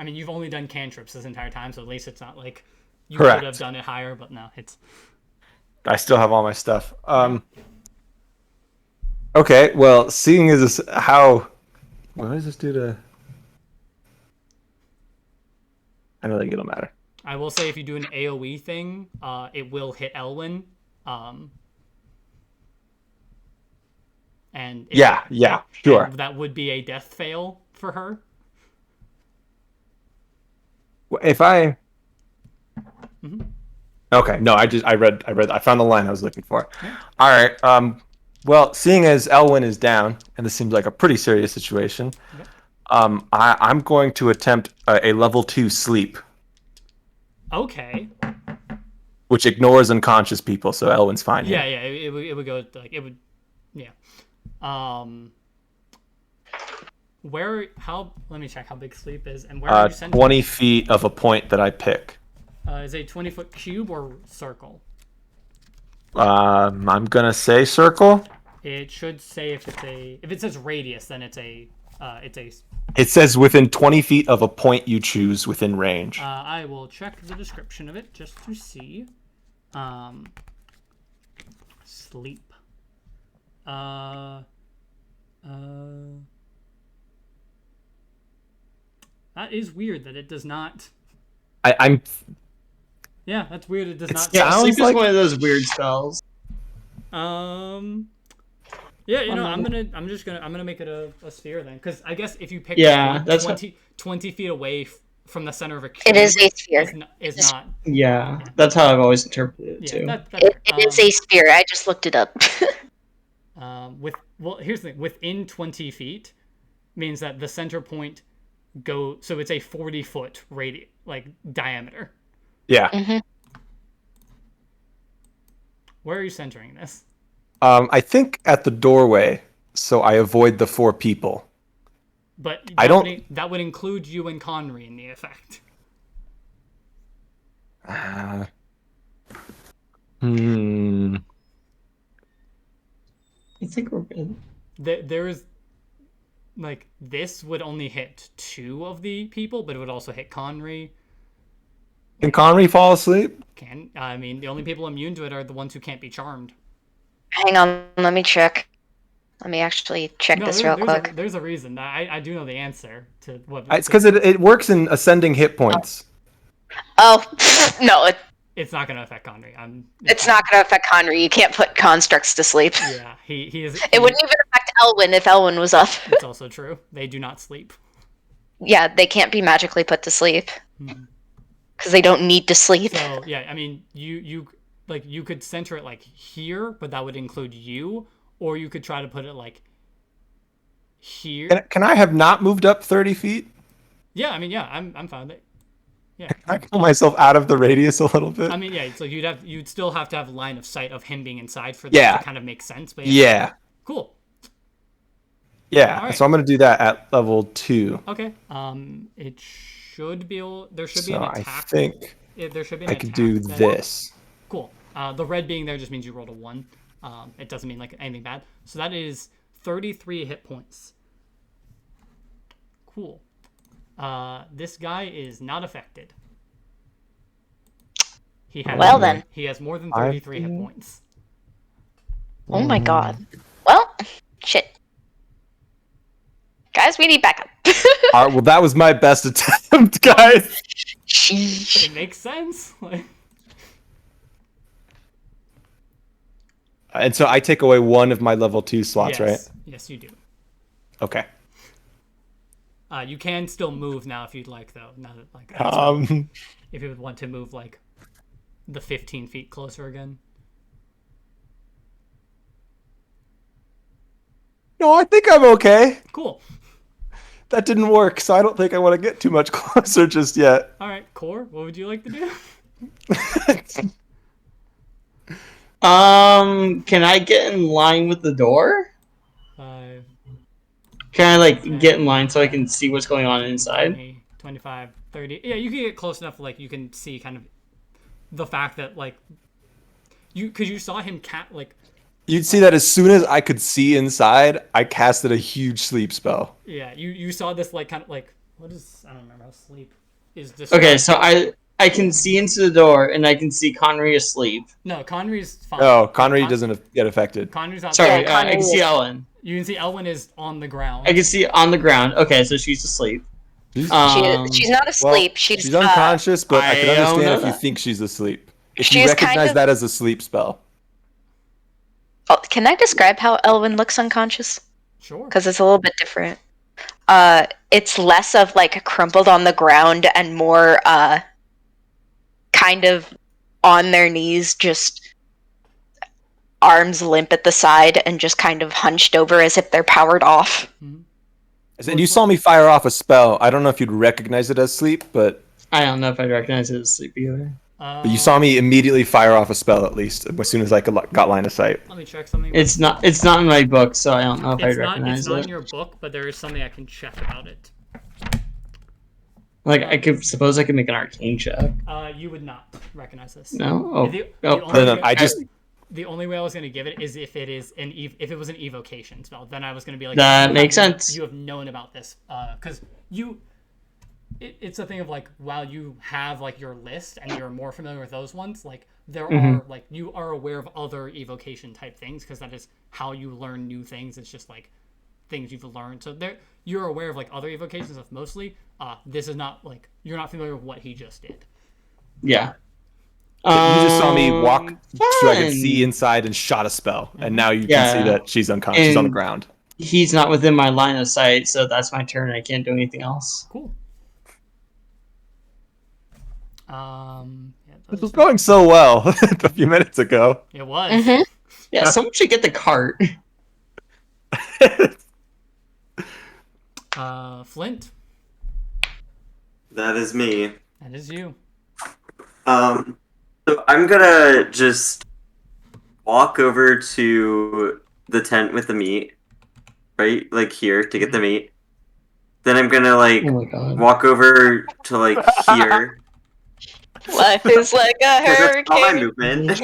I mean, you've only done cantrips this entire time, so at least it's not like you Correct. could have done it higher, but no, it's. I still have all my stuff. Okay, well, seeing as how, what does this do to? I don't think it'll matter. I will say if you do an AOE thing, it will hit Elwyn. And sure. And that would be a death fail for her. If I. Okay, no, I read, I found the line I was looking for. Yeah. All right. Well, seeing as Elwyn is down, and this seems like a pretty serious situation, I'm going to attempt a level 2 sleep. Okay. Which ignores unconscious people, so Elwyn's fine. Yeah, here. it would go like it would, yeah. Where? How? Let me check how big sleep is, and where are you sending? 20 feet of a point that I pick. Is a 20-foot cube or circle? I'm gonna say circle. It should say if it says radius, then it's a. It says within 20 feet of a point you choose within range. I will check the description of it just to see. Sleep. That is weird that it does not. I'm. Yeah, that's weird. It does not. Yeah, Sounds sleep is like- one of those weird spells. Yeah, you know, I'm gonna make it a sphere then, because I guess if you pick Yeah, that's 20 feet away from the center of a cube, It is a sphere. is not. Yeah, that's how I've always interpreted it Yeah, too. It is a sphere. I just looked it up. Here's the thing. Within 20 feet means that the center point so it's a 40-foot diameter. Yeah. Where are you centering this? I think at the doorway, so I avoid the 4 people. But that would include you and Conry in the effect. I think we're good. There is this would only hit 2 of the people, but it would also hit Conry. Can Connery fall asleep? I mean, the only people immune to it are the ones who can't be charmed. Hang on, let me check. Let me actually check No, this real quick. there's a reason. I do know the answer to what. It's because it works in ascending hit points. Oh, no, It's not going to affect Connery. it's not going to affect Connery. You can't put constructs to sleep. Yeah, he is. It wouldn't even affect Elwyn if Elwyn was up. It's also true. They do not sleep. Yeah, they can't be magically put to sleep. Because they don't need to sleep. So yeah, I mean, you could center it like here, but that would include you, or you could try to put it like here. Can I have not moved up 30 feet? Yeah, I mean, yeah, I'm fine with it. Yeah. Can I pull myself out of the radius a little bit? I mean, yeah, so you'd still have to have line of sight of him being inside for that to kind of make sense. But yeah. Cool. Yeah. Right. So I'm gonna do that at level 2. Okay. It should be able. There should be So an attack. I think there should be an I could attack do that- this. Cool. The red being there just means you rolled a 1. It doesn't mean like anything bad. So that is 33 hit points. Cool. This guy is not affected. He has Well, then. He has more than 33 hit points. Oh my god. Well, shit. Guys, we need backup. All right, well, that was my best attempt, guys. Sheesh. It makes sense. Like, And so I take away one of my level 2 slots, right? Yes, you do. Okay. You can still move now if you'd like, though. Now that like if you would want to move like the 15 feet closer again. No, I think I'm okay. Cool. That didn't work, so I don't think I want to get too much closer just yet. All right, Core, what would you like to do? Can I get in line with the door? 5, Can I like get in line so I can see what's going on inside? 20, 25, 30. Yeah, you can get close enough like you can see kind of the fact that like because you saw him like You'd see that as soon as I could see inside, I casted a huge sleep spell. yeah, you saw this like kind of like what is I don't remember how sleep is this. Okay, so I can see into the door and I can see Connery asleep. No, Connery's fine. No, Connery doesn't get affected. Connery's not. Sorry, Yeah, I can see Ellen. You can see Elwyn is on the ground. I can see on the ground. Okay, so she's asleep. She's not asleep. Well, she's unconscious, but I can I don't understand know if you that. think she's asleep. If you She's recognize kind of- that as a sleep spell. Oh, can I describe how Elwyn looks unconscious? Sure. Because it's a little bit different. It's less of like crumpled on the ground and more kind of on their knees, just arms limp at the side and just kind of hunched over as if they're powered off. And you saw me fire off a spell. I don't know if you'd recognize it as sleep, but I don't know if I'd recognize it as sleep either. you saw me immediately fire off a spell at least as soon as I got line of sight. Let me check something. It's not in my book, so I don't know if I'd It's recognize not it. in your book, but there is something I can check about it. Like I could suppose I could make an arcane check. You would not recognize this. No. Oh. The Oh. only No, way- I just the only way I was going to give it is if it is if it was an evocation spell. Then I was going to be like, That you makes have- sense. You have known about this because it's a thing of like while you have like your list and you're more familiar with those ones, like there are like you are aware of other evocation type things because that is how you learn new things. It's just like things you've learned. So you're aware of like other evocation stuff mostly. This is not like you're not familiar with what he just did. Yeah. you just saw me walk so I could fine. see inside and shot a spell, and now you Yeah. can see that she's unconscious. She's on the And- ground. He's not within my line of sight, so that's my turn. I can't do anything else. Cool. Yeah, This was going so well a few minutes ago. it was. Mhm. Yeah, someone should get the cart. Flint, That is me. that is you. So I'm gonna just walk over to the tent with the meat, right? Like here to get the meat. Then I'm gonna like Oh my god. walk over to like here. Life is like a 'Cause that's all my hurricane. movement.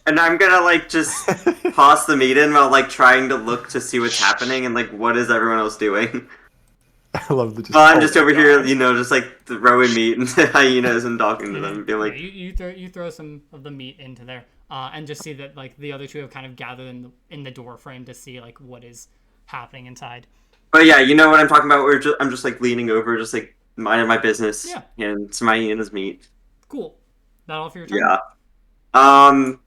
And I'm gonna like just toss the meat in while like trying to look to see what's happening and like what is everyone else doing. I love the just. Well, I'm oh just my over God. here, just like throwing meat into hyenas and talking to them, being Yeah, like, you throw some of the meat into there, and just see that like the other two have kind of gathered in the door frame to see like what is happening inside. but yeah, you know what I'm talking about. I'm just like leaning over, just like minding my business, Yeah. and some hyenas meat. Cool. That all for your turn? Yeah. Um,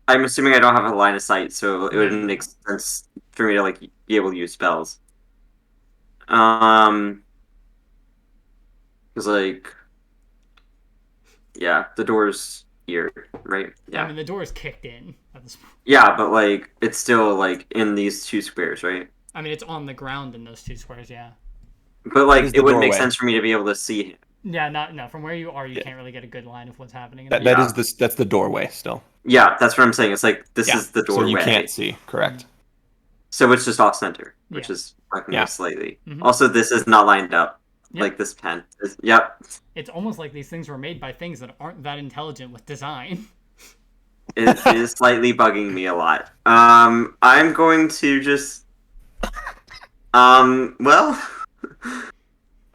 I'm assuming I don't have a line of sight, so it No, wouldn't you make don't. sense for me to like be able to use spells. Because like, yeah, the door's here, right? I Yeah, mean, the door is kicked in at this point. yeah, but like, it's still like in these two squares, right? I mean, it's on the ground in those two squares. Yeah. But What like, is it the wouldn't make doorway? sense for me to be able to see him. Yeah. No. From where you are, you Yeah. can't really get a good line of what's happening. In That there. that Yeah. is this. That's the doorway still. Yeah, that's what I'm saying. It's like this Yeah. is the So doorway, you can't see. Correct. so it's just off center, which Yeah. is fucking Yeah. me slightly. Mhm. Also, this is not lined up. Yep. Like this pen. Yep. It's almost like these things were made by things that aren't that intelligent with design. It is slightly bugging me a lot. I'm going to just. Well,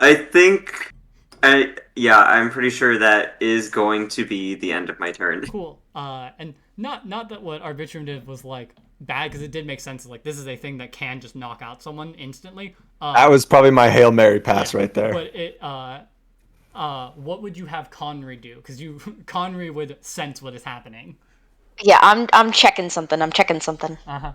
I think. I'm pretty sure that is going to be the end of my turn. Cool. And not that what Arbitrum did was like bad, because it did make sense. Like this is a thing that can just knock out someone instantly. That was probably my Hail Mary pass right there. But it what would you have Conry do? Because Conry would sense what is happening. Yeah, I'm checking something. Uh-huh.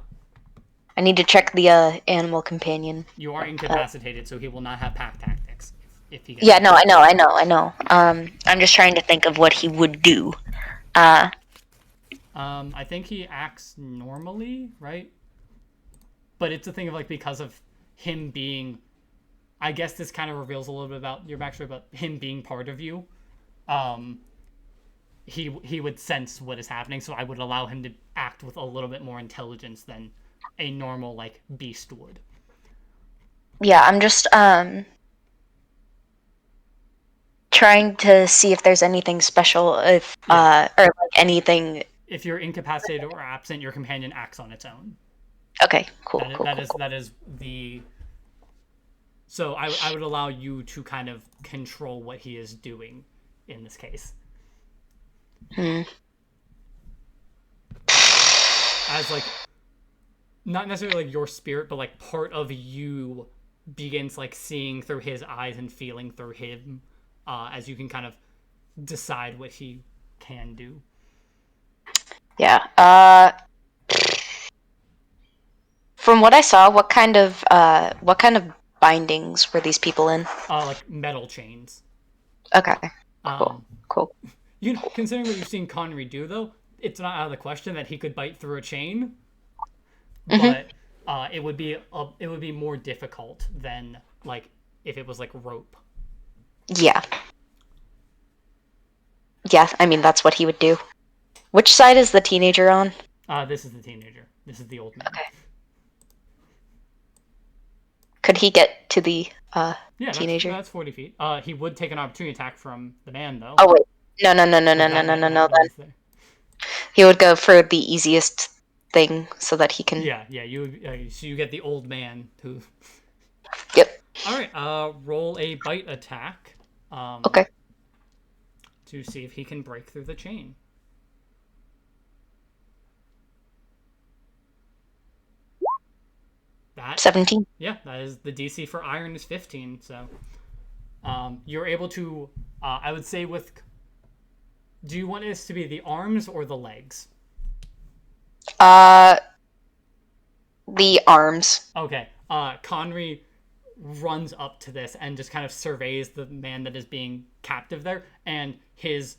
I need to check the animal companion. You are incapacitated, so he will not have pack tactics if he gets. Yeah, no, I know. I'm just trying to think of what he would do. I think he acts normally, right? But it's a thing of like, because of him being, I guess this kind of reveals a little bit about your backstory, about him being part of you. He would sense what is happening, so I would allow him to act with a little bit more intelligence than a normal like beast would. Yeah, I'm just trying to see if there's anything special, if or like anything. If you're incapacitated or absent, your companion acts on its own. Okay, cool. That is the. So I would allow you to kind of control what he is doing in this case. As like, not necessarily like your spirit, but like part of you begins like seeing through his eyes and feeling through him, as you can kind of decide what he can do. Yeah. From what I saw, what kind of bindings were these people in? Like metal chains. Okay. Cool. You know, considering what you've seen Conry do, though, it's not out of the question that he could bite through a chain. But it would be more difficult than like if it was like rope. Yeah. Yeah, I mean that's what he would do. Which side is the teenager on? This is the teenager. This is the old man. Okay. Could he get to the teenager? That's 40 feet. He would take an opportunity attack from the man, though. Oh wait, no. Then he would go for the easiest thing so that he can. Yeah. So you get the old man who. Yep. All right. Roll a bite attack. Okay. To see if he can break through the chain. That 17. Yeah, that is the DC for iron is 15. So, you're able to. I would say with. Do you want this to be the arms or the legs? The arms. Okay. Conry runs up to this and just kind of surveys the man that is being captive there, and his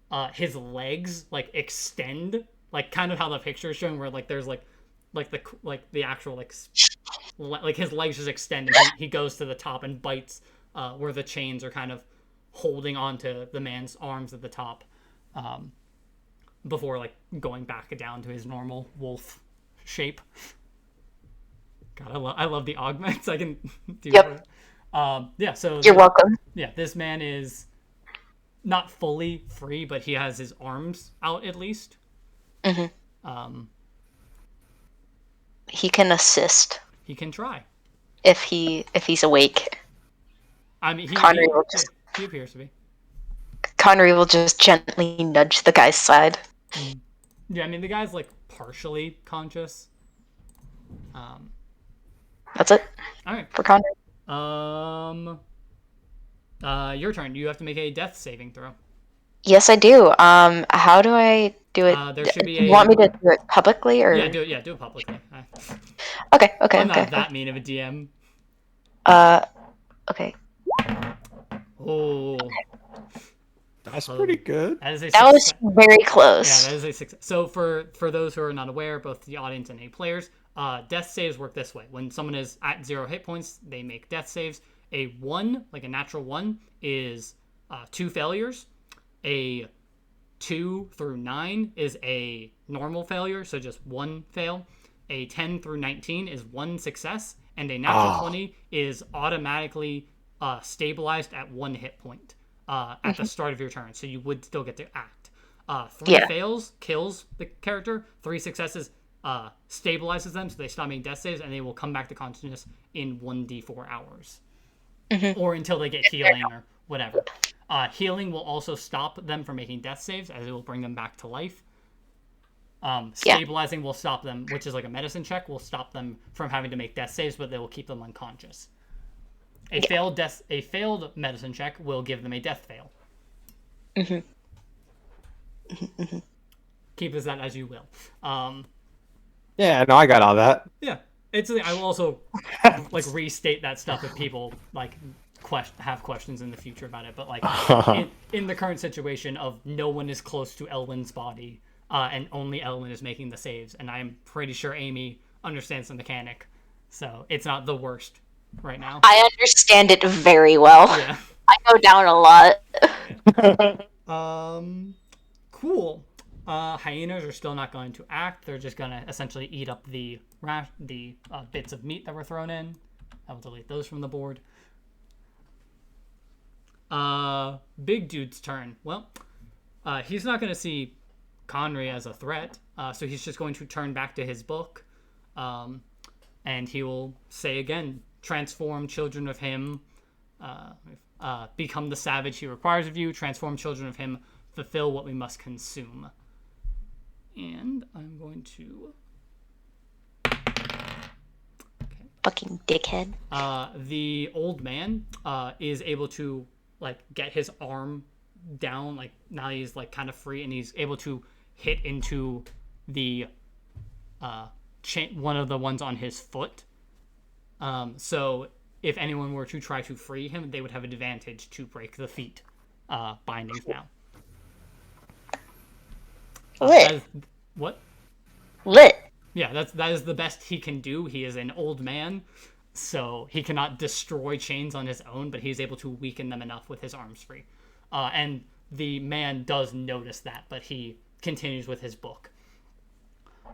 legs like extend, like kind of how the picture is showing, where like there's like the actual like his legs just extend, and he goes to the top and bites where the chains are kind of holding onto the man's arms at the top, before like going back down to his normal wolf shape. God, I love the augments. I can do. Yep. Yeah. So You're welcome. Yeah, this man is not fully free, but he has his arms out at least. Mm-hmm. He can assist He can try. if he's awake. I mean, Connery will just he appears to be. Connery will just gently nudge the guy's side. Yeah, I mean, the guy's like partially conscious. That's it All right. for Connery. Your turn. You have to make a death saving throw. Yes, I do. How do I do it? There should be Do you want me to do it publicly or? Yeah, do it publicly. Okay. I'm not that mean of a DM. Okay. Oh, That's pretty good. that is a That was success. very close. Yeah, that is a success. So for those who are not aware, both the audience and players, death saves work this way. When someone is at 0 hit points, they make death saves. A 1, like a natural 1, is 2 failures. A 2 through 9 is a normal failure, so just 1 fail. A 10 through 19 is 1 success, and a natural 20 is automatically stabilized at 1 hit point at the start of your turn, so you would still get to act. 3 fails kills the character. 3 successes stabilizes them, so they stop making death saves, and they will come back to consciousness in 1d4 hours, or until they get healing or whatever. Healing will also stop them from making death saves, as it will bring them back to life. Stabilizing will stop them, which is like a medicine check, will stop them from having to make death saves, but they will keep them unconscious. A failed medicine check will give them a death fail. Keep that as you will. Yeah, no, I got all that. Yeah, I will also like restate that stuff if people like have questions in the future about it. But like in the current situation of no one is close to Elwyn's body, and only Elwyn is making the saves, and I'm pretty sure Amy understands the mechanic, so it's not the worst right now. I understand it very well. Yeah. I go down a lot. Cool. Hyenas are still not going to act. They're just going to essentially eat up the bits of meat that were thrown in. I will delete those from the board. Big dude's turn. Well, he's not going to see Connery as a threat, so he's just going to turn back to his book, and he will say again, transform children of him, become the savage he requires of you, transform children of him, fulfill what we must consume. And I'm going to... Fucking dickhead. The old man is able to like get his arm down, like now he's like kind of free, and he's able to hit into the one of the ones on his foot. So if anyone were to try to free him, they would have an advantage to break the feet bindings now. Lit. What? Lit. Yeah, that is the best he can do. He is an old man, so he cannot destroy chains on his own, but he's able to weaken them enough with his arms free. And the man does notice that, but he continues with his book.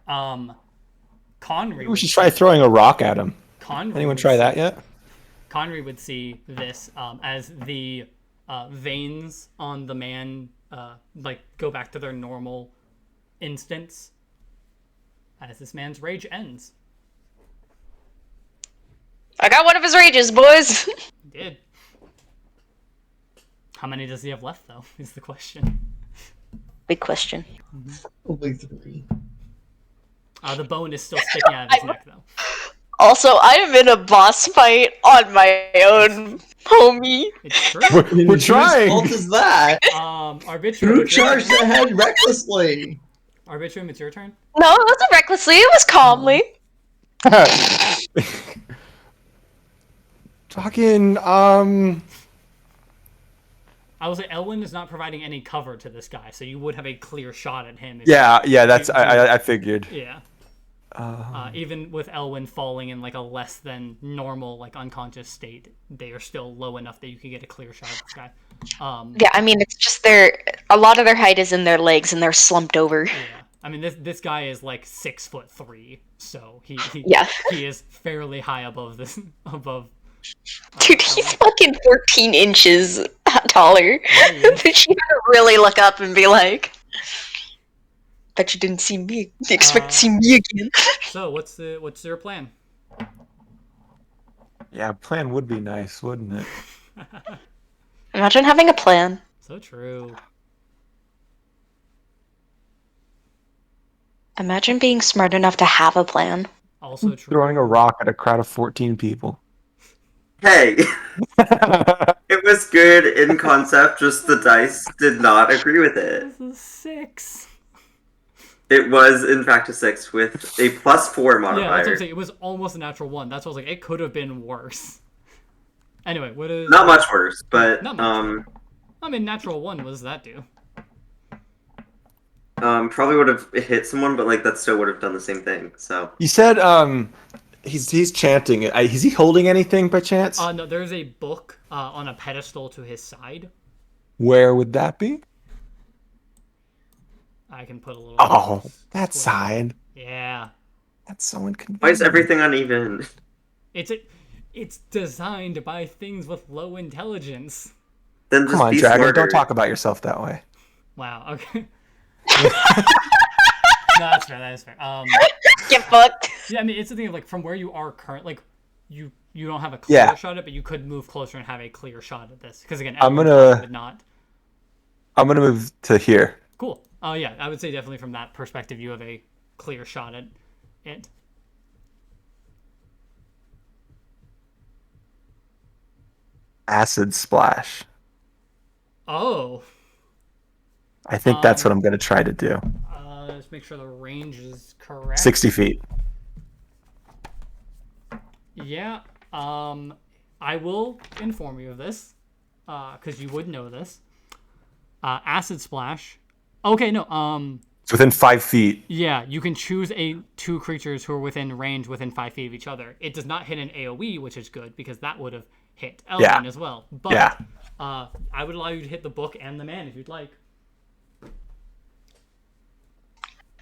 Connery. We should try throwing a rock at him. Anyone try that yet? Connery would see this as the veins on the man like go back to their normal instance as this man's rage ends. I got one of his rages, boys. He did. How many does he have left, though, is the question. Big question. Only 3. The bone is still sticking out of his neck, though. Also, I am in a boss fight on my own, homie. It's true. We're trying. Whose fault is that? Arbitrium. Who charged ahead recklessly? Arbitrium, it's your turn. No, it wasn't recklessly. It was calmly. Talking. I will say Elwyn is not providing any cover to this guy, so you would have a clear shot at him. Yeah. That's. I figured. Yeah. Even with Elwyn falling in like a less than normal, like unconscious state, they are still low enough that you can get a clear shot at this guy. Yeah, I mean, it's just a lot of their height is in their legs and they're slumped over. Yeah. I mean, this guy is like 6'3", so he is fairly high above this above. Dude, he's fucking 14 inches taller. Yeah. But you gotta really look up and be like, Bet you didn't see me. You expect to see me again. So what's your plan? Yeah, plan would be nice, wouldn't it? Imagine having a plan. So true. Imagine being smart enough to have a plan. Also true. Throwing a rock at a crowd of 14 people. Hey, it was good in concept, just the dice did not agree with it. This is 6. It was, in fact, a 6 with a +4 Yeah, that's what modifier. I'm saying. It was almost a natural 1. That's what I was like. It could have been worse. Anyway, what is? Not much worse, but Not much. I mean, natural 1. What does that do? probably would have hit someone, but like that still would have done the same thing. So You said he's chanting. Is he holding anything by chance? No, there's a book on a pedestal to his side. Where would that be? I can put a little. Oh, that square. side. Yeah. That's so inconvenient. why is everything uneven? It's designed by things with low intelligence. Then just Come on, be Dragon. smarter. Don't talk about yourself that way. Wow. Okay. No, that's fair. That is fair. Get fucked. Yeah, I mean, it's the thing of like from where you are current, like you don't have a clear shot at it, but you could move closer and have a clear shot at this. Because again, I'm everyone would not. gonna move to here. Cool. Oh yeah, I would say definitely from that perspective, you have a clear shot at it. Acid splash. Oh. I think that's what I'm gonna try to do. Let's make sure the range is correct. 60 feet. Yeah. I will inform you of this, because you would know this. Acid splash. Okay, no. It's within 5 feet. Yeah, you can choose two creatures who are within range within 5 feet of each other. It does not hit an AOE, which is good because that would have hit Elvin as well. But Yeah. I would allow you to hit the book and the man if you'd like.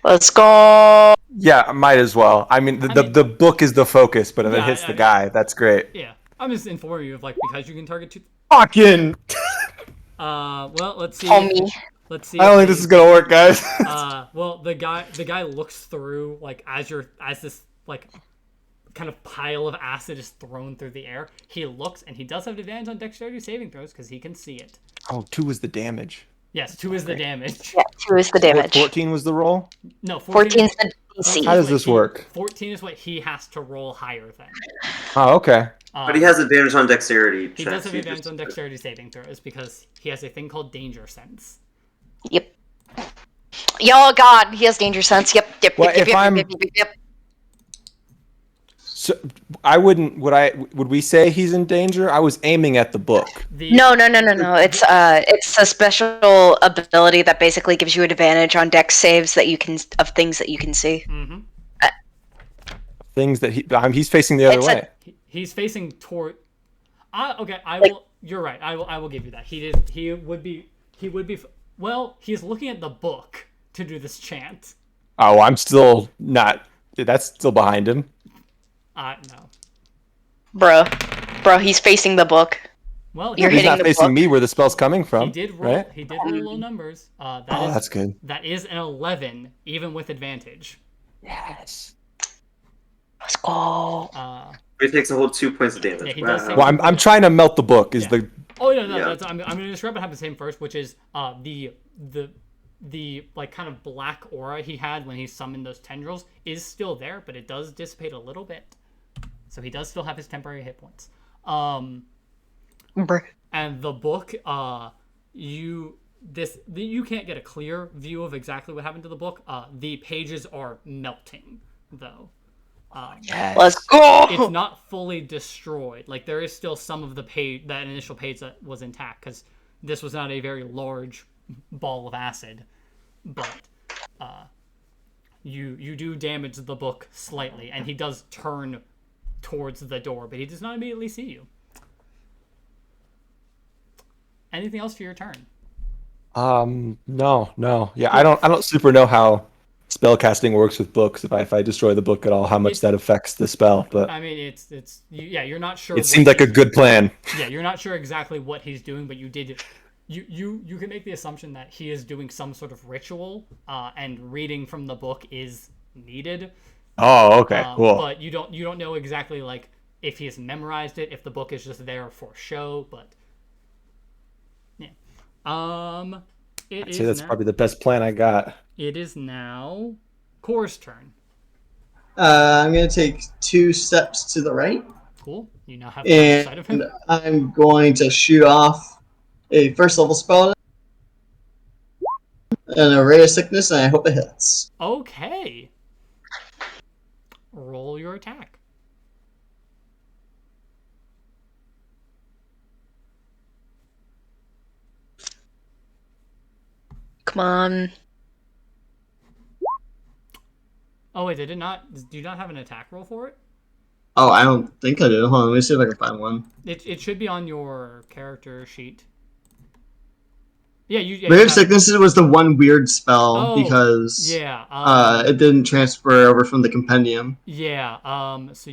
Let's go. Yeah, might as well. I mean, the book is the focus, but if it hits the guy, that's great. Yeah, I'm just informing you of like because you can target two. Fucking. Well, let's see. Homie. Let's see. I don't think this is gonna work, guys. Well, the guy looks through like as this like kind of pile of acid is thrown through the air. He looks and he does have advantage on dexterity saving throws because he can see it. Oh, 2 is the damage. Yes, 2 is the damage. Yeah, 2 is the damage. 14 was the roll? No, 14 is the DC. How does this work? 14 is what he has to roll higher than. Oh, okay. But he has advantage on dexterity. He checks. does have advantage on dexterity saving throws because he has a thing called danger sense. Yep. Oh god, he has danger sense. Yep. Well, if I'm- So I wouldn't. Would we say he's in danger? I was aiming at the book. No. It's a special ability that basically gives you an advantage on dex saves that you can of things that you can see. Mm-hmm. Things that he's facing the other It's way. He's facing toward. Okay, I Like- will. You're right. I will give you that. He would be. Well, he's looking at the book to do this chant. Oh, I'm still not. That's still behind him. No. Bro, he's facing the book. Well, You're He's hitting not the facing book. me where the spell's coming from. he did roll. Right? He did roll low numbers. That's good. That is an 11, even with advantage. Yes. Let's go. He takes a whole 2 points of damage. Yeah, he does Wow. take- Well, I'm trying to melt the book. Is Yeah. the Oh no, Yeah. I'm going to describe what happened to him first, which is the like kind of black aura he had when he summoned those tendrils is still there, but it does dissipate a little bit. So he does still have his temporary hit points. Bruh. And the book, you can't get a clear view of exactly what happened to the book. The pages are melting, though. Let's go. It's not fully destroyed. Like there is still some of the page, that initial page that was intact, because this was not a very large ball of acid. But you do damage the book slightly, and he does turn towards the door, but he does not immediately see you. Anything else for your turn? No. Yeah, I don't super know how spellcasting works with books. If I destroy the book at all, how much that affects the spell. But I mean, you're not sure. it seemed like a good plan. Yeah, you're not sure exactly what he's doing, but you you can make the assumption that he is doing some sort of ritual, and reading from the book is needed. Oh, okay, cool. But you don't know exactly like if he has memorized it, if the book is just there for show. But yeah, I'd say that's probably the best plan I got. It is now Core's turn. I'm going to take 2 steps to the right. Cool. You now have the sight of him. And I'm going to shoot off a first level spell and a ray of sickness, and I hope it hits. Okay. Roll your attack. Come on. Oh wait, do you not have an attack roll for it? Oh, I don't think I do. Hold on, let me see if I can find one. It should be on your character sheet. Yeah, Ray of Sickness was the one weird spell because it didn't transfer over from the compendium. Yeah. So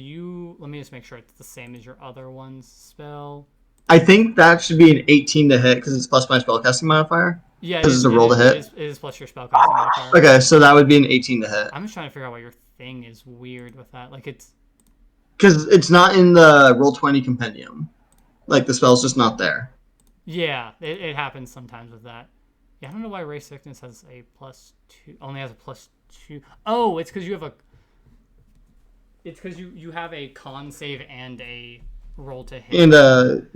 let me just make sure it's the same as your other one's spell. I think that should be an 18 to hit because it's plus my spellcasting modifier. Yeah, because it's a roll to hit. It is plus your spellcasting modifier. Okay, so that would be an 18 to hit. I'm just trying to figure out why your thing is weird with that. Like it's because it's not in the Roll20 compendium. Like the spell's just not there. Yeah, it happens sometimes with that. Yeah, I don't know why Ray Sickness has a +2, only has a +2. Oh, it's because you have you have a con save and a roll to hit. And a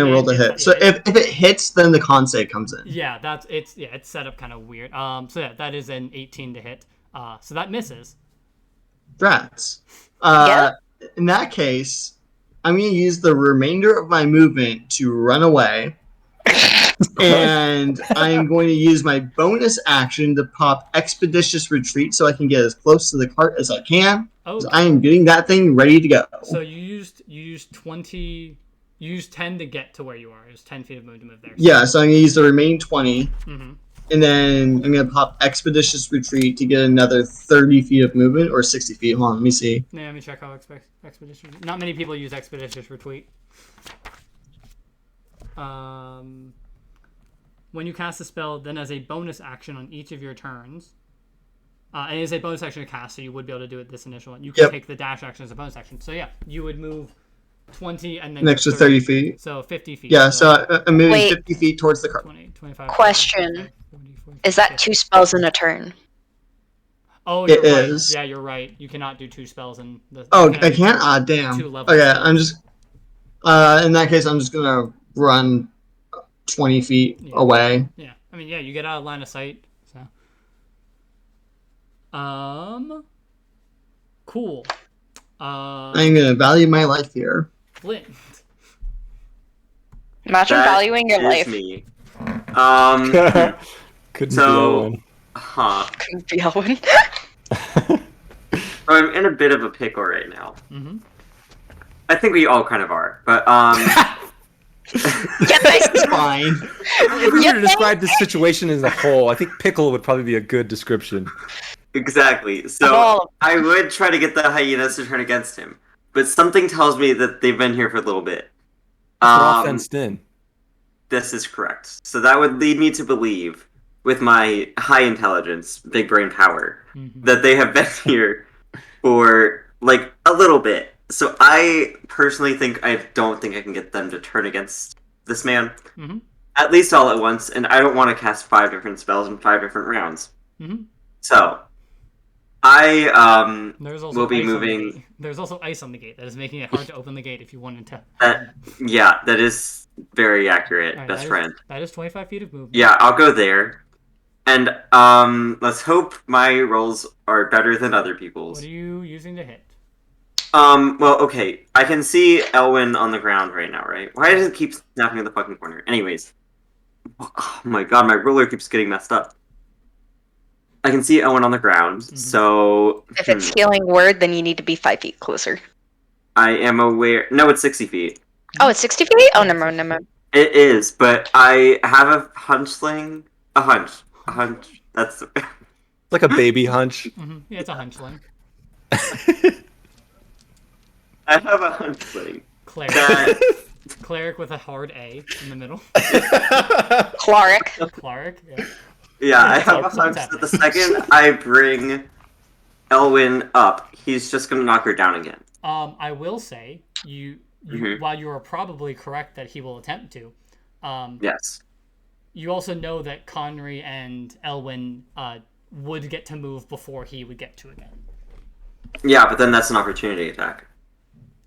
roll to hit. So if it hits, then the con save comes in. Yeah, it's set up kind of weird. So yeah, that is an 18 to hit. So that misses. Drats. In that case, I'm going to use the remainder of my movement to run away. And I'm going to use my bonus action to pop Expeditious Retreat so I can get as close to the cart as I can. Okay. I am getting that thing ready to go. So you used 20. You used 10 to get to where you are. It was 10 feet of movement to move there. Yeah, so I'm going to use the remaining 20. Mm-hmm. And then I'm going to pop Expeditious Retreat to get another 30 feet of movement, or 60 feet. Hold on, let me see. Yeah, let me check how Expeditious... Not many people use Expeditious Retreat. When you cast a spell, then as a bonus action on each of your turns, and it is a bonus action to cast, so you would be able to do it this initial one. You can take the dash action as a bonus action. So yeah, you would move 20 and then an extra 30 feet. So 50 feet. Yeah, so I'm moving 50 feet towards the cart. 20, 25. Question. 40, 40, is that 2 spells in a turn? Oh, you're right. Is. Yeah, you're right. You cannot do 2 spells in the... Oh, I can't? Ah, damn. 2 levels. Okay, I'm just... in that case, I'm just going to run 20 feet away. Yeah. I mean, yeah, you get out of line of sight, so... Cool. I'm going to value my life here. Flint. Imagine valuing your life. Me. Couldn't so, be Owen. Couldn't be Owen. I'm in a bit of a pickle right now. Mm-hmm. I think we all kind of are, but It's fine. If we were to describe this situation as a whole, I think pickle would probably be a good description. Exactly. So I would try to get the hyenas to turn against him, but something tells me that they've been here for a little bit. They're all fenced in. This is correct. So that would lead me to believe, with my high intelligence, big brain power, that they have been here for like a little bit. So I personally don't think I can get them to turn against this man, at least all at once, and I don't want to cast 5 different spells in 5 different rounds. So I will be moving. There's also ice on the gate that is making it hard to open the gate if you wanted to. Yeah, that is very accurate, right, best friend. That is 25 feet of movement. Yeah, I'll go there. And let's hope my rolls are better than other people's. What are you using to hit? Well, okay. I can see Elwyn on the ground right now, right? Why does it keep snapping in the fucking corner? Anyways. Oh my god, my ruler keeps getting messed up. I can see Elwyn on the ground, so... If it's healing word, then you need to be 5 feet closer. I am aware... No, it's 60 feet. Oh, it's 60 feet? Oh, never mind. It is, but I have a hunchling... A hunch. That's... Like a baby hunch. Yeah, it's a hunchling. I have a hunchling. Cleric. Cleric with a hard A in the middle. Cleric. Cleric. Yeah. Yeah, I have a What's hunch happening? that the second I bring Elwyn up, he's just gonna knock her down again. I will say Mhm. while you are probably correct that he will attempt to, Yes. you also know that Conry and Elwyn would get to move before he would get to again. Yeah, but then that's an opportunity attack.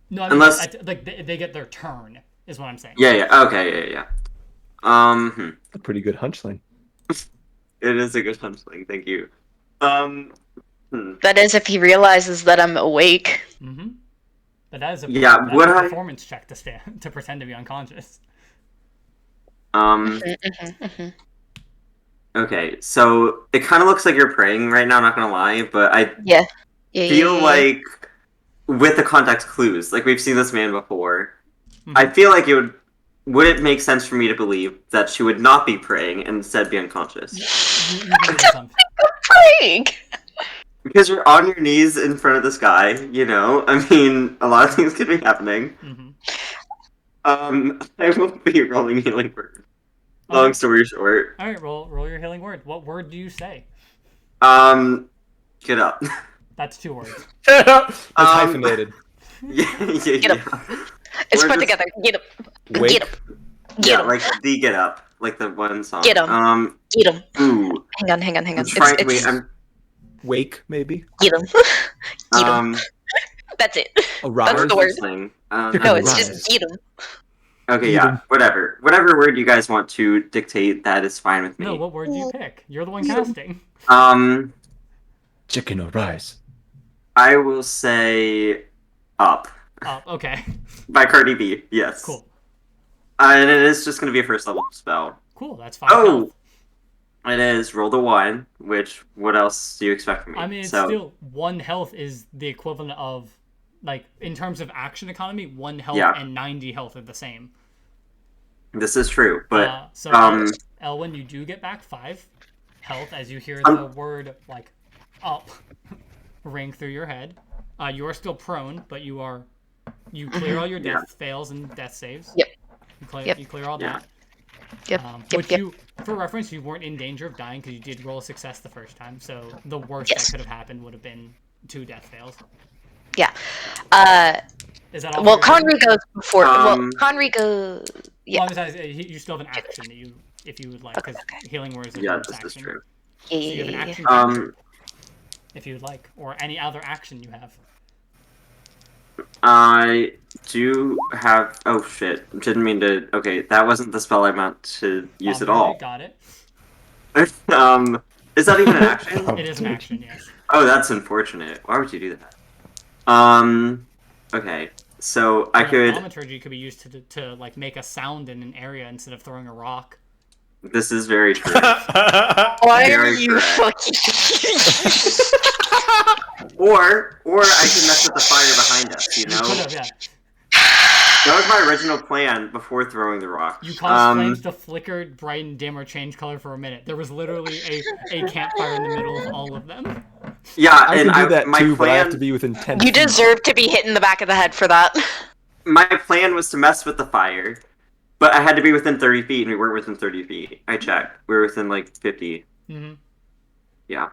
No, I mean Unless- like they get their turn is what I'm saying. Yeah. Okay. Yeah. A pretty good hunchling. It is a good hunchling. Thank you. Hmm. That is if he realizes that I'm awake. Mm-hmm. But that is a Yeah, that's would a I- performance check to stand to pretend to be unconscious. Okay, so it kind of looks like you're praying right now. I'm not gonna lie, but I Yeah. Yeah. feel yeah. like with the context clues, like we've seen this man before. Mhm. I feel like would it make sense for me to believe that she would not be praying and instead be unconscious? You can do something. Praying. Because you're on your knees in front of this guy, you know? I mean, a lot of things could be happening. Mm-hmm. I will be rolling healing word. Long story short. All right, roll your healing word. What word do you say? Get up. That's 2 words. That's hyphenated. yeah. Get up. It's We're put just- together. Get up. Wake. Get up. Yeah, Get him. like the get up, like the one song. Get 'em. Get him. Ooh. Hang on. I'm trying. Wait, Wake, maybe. Get him. Get him. um. That's it. Arise. That's the word. Thing? No, it's Rise. just get him. Okay, Eat yeah, 'em. whatever word you guys want to dictate, that is fine with me. No, what word do you pick? You're the one casting. Chicken arise. I will say up Oh, okay. by Cardi B. Yes. Cool. And it is just going to be a first level spell. Cool. That's 5 Oh, health. it is roll the 1. Which what else do you expect from me? I mean, it's So, still 1 health is the equivalent of, like, in terms of action economy, 1 health Yeah. and 90 health are the same. this is true, but So Elwyn, you do get back 5 health as you hear the word like up ring through your head. You are still prone, but you clear all your death fails and death saves. Yep. You clear all Yeah. that. Yep. Which Yep. you, for reference, you weren't in danger of dying because you did roll a success the first time. So the worst Yes. that could have happened would have been 2 death fails. Yeah. Is that all? Well, for your turn? Conry goes before. Well, Um, Conry goes. Yeah. Well, besides, you still have an action that if you would like, because healing word is a yeah, bonus this is action. true. So you have an Yeah. action if you would like, or any other action you have. I do have. Oh shit! Didn't mean to. Okay, that wasn't the spell I meant to use at all. Got it. Is that even an action? It is an action, yes. Oh, that's unfortunate. Why would you do that? Okay. So I could. Thaumaturgy could be used to like make a sound in an area instead of throwing a rock. This is very true. Why are Very you correct. fucking? Or I could mess with the fire behind us. You You know, could have, yeah. that was my original plan before throwing the rock. You caused flames to flicker, brighten, dim, or change color for a minute. There was literally a campfire in the middle of all of them. Yeah, I and can do that my too, but I have plan. to be within 10 You feet. deserve to be hit in the back of the head for that. My plan was to mess with the fire, but I had to be within 30 feet, and we weren't within 30 feet. I checked. We were within like 50. Hmm. Yeah.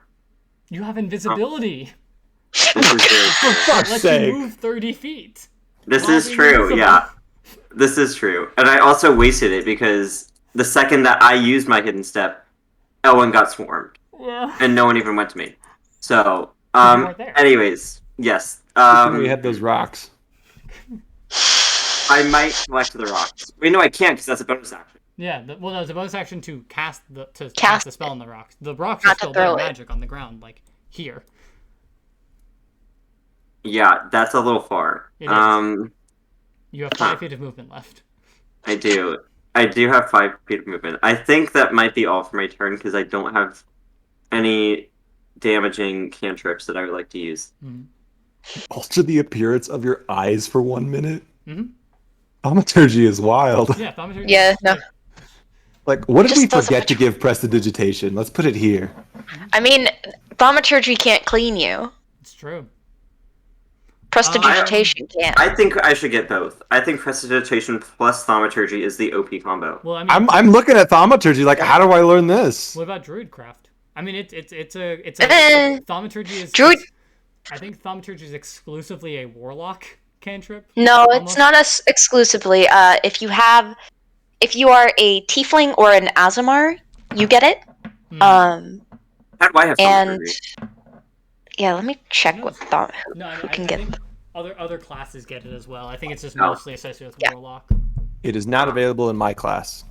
You have invisibility. This is very true. That Fuck's lets sake. you move 30 feet. This While is being true, invisible. yeah. This is true. And I also wasted it because the second that I used my hidden step, Elwyn got swarmed. Yeah. And no one even went to me. So, You weren't there. anyways, yes. we had those rocks. I might collect the rocks. Wait, no, I can't because that's a bonus action. Yeah, well, that was a bonus action to cast the Cast the spell on the rocks. The rocks are Not to still there, throw it. magic on the ground, like here. Yeah, that's a little far. It is. You have 5 Huh. feet of movement left. I do. I do have 5 feet of movement. I think that might be all for my turn because I don't have any damaging cantrips that I would like to use. Alter the appearance of your eyes for 1 minute. Mhm. Thaumaturgy is wild. Yeah, thaumaturgy. Yeah, no. Like, what did Just we doesn't forget to match- give prestidigitation? Let's put it here. I mean, thaumaturgy can't clean you. It's true. Prestidigitation can't. I think I should get both. I think Prestidigitation plus Thaumaturgy is the OP combo. Well, I mean, I'm looking at thaumaturgy. Like, how do I learn this? what about Druidcraft? I mean, it's Eh, Thaumaturgy is. Druid- I think Thaumaturgy is exclusively a Warlock cantrip. No, almost. it's not us exclusively. If you are a Tiefling or an Azamar, you get it. How do I have And Thaumaturgy? yeah, let me check what thought. No, Who I can get? think other classes get it as well. I think it's just Oh. mostly associated with Yeah. Warlock. It is not available in my class.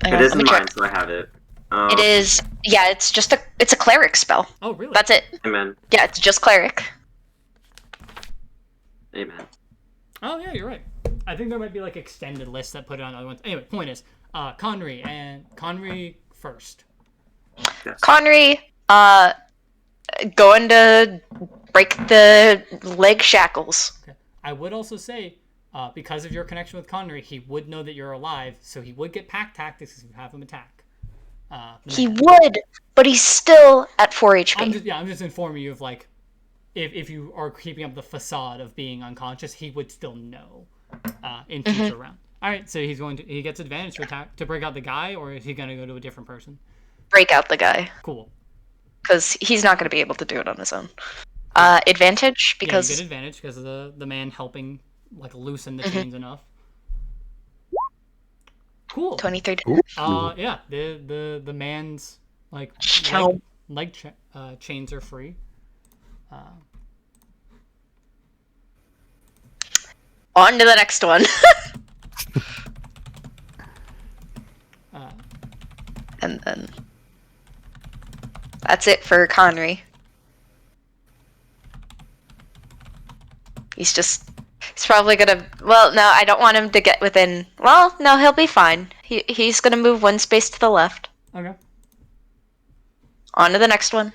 Hang It on, is let me in check. mine, so I have it. It is. Yeah, it's just it's a cleric spell. Oh, really? That's it. Amen. Yeah, it's just cleric. Amen. Oh yeah, you're right. I think there might be like extended lists that put it on other ones. Anyway, point is, Conry first. Yes. Conry, going to break the leg shackles. Okay. I would also say, because of your connection with Conry, he would know that you're alive, so he would get pack tactics if you have him attack. He would, but he's still at 4 HP. I'm just informing you of like, if you are keeping up the facade of being unconscious, he would still know in future round. All right, so he gets advantage to attack to break out the guy, or is he going to go to a different person? Break out the guy, Cool. because he's not going to be able to do it on his own. Advantage, because Yeah, you get advantage because of the man helping like loosen the chains enough. Cool. 23. Yeah, the man's like Chow. chains are free. On to the next one. And then that's it for Conry. He's probably gonna. Well, no, I don't want him to get within. Well, no, he'll be fine. He's gonna move one space to the left. Okay. On to the next one.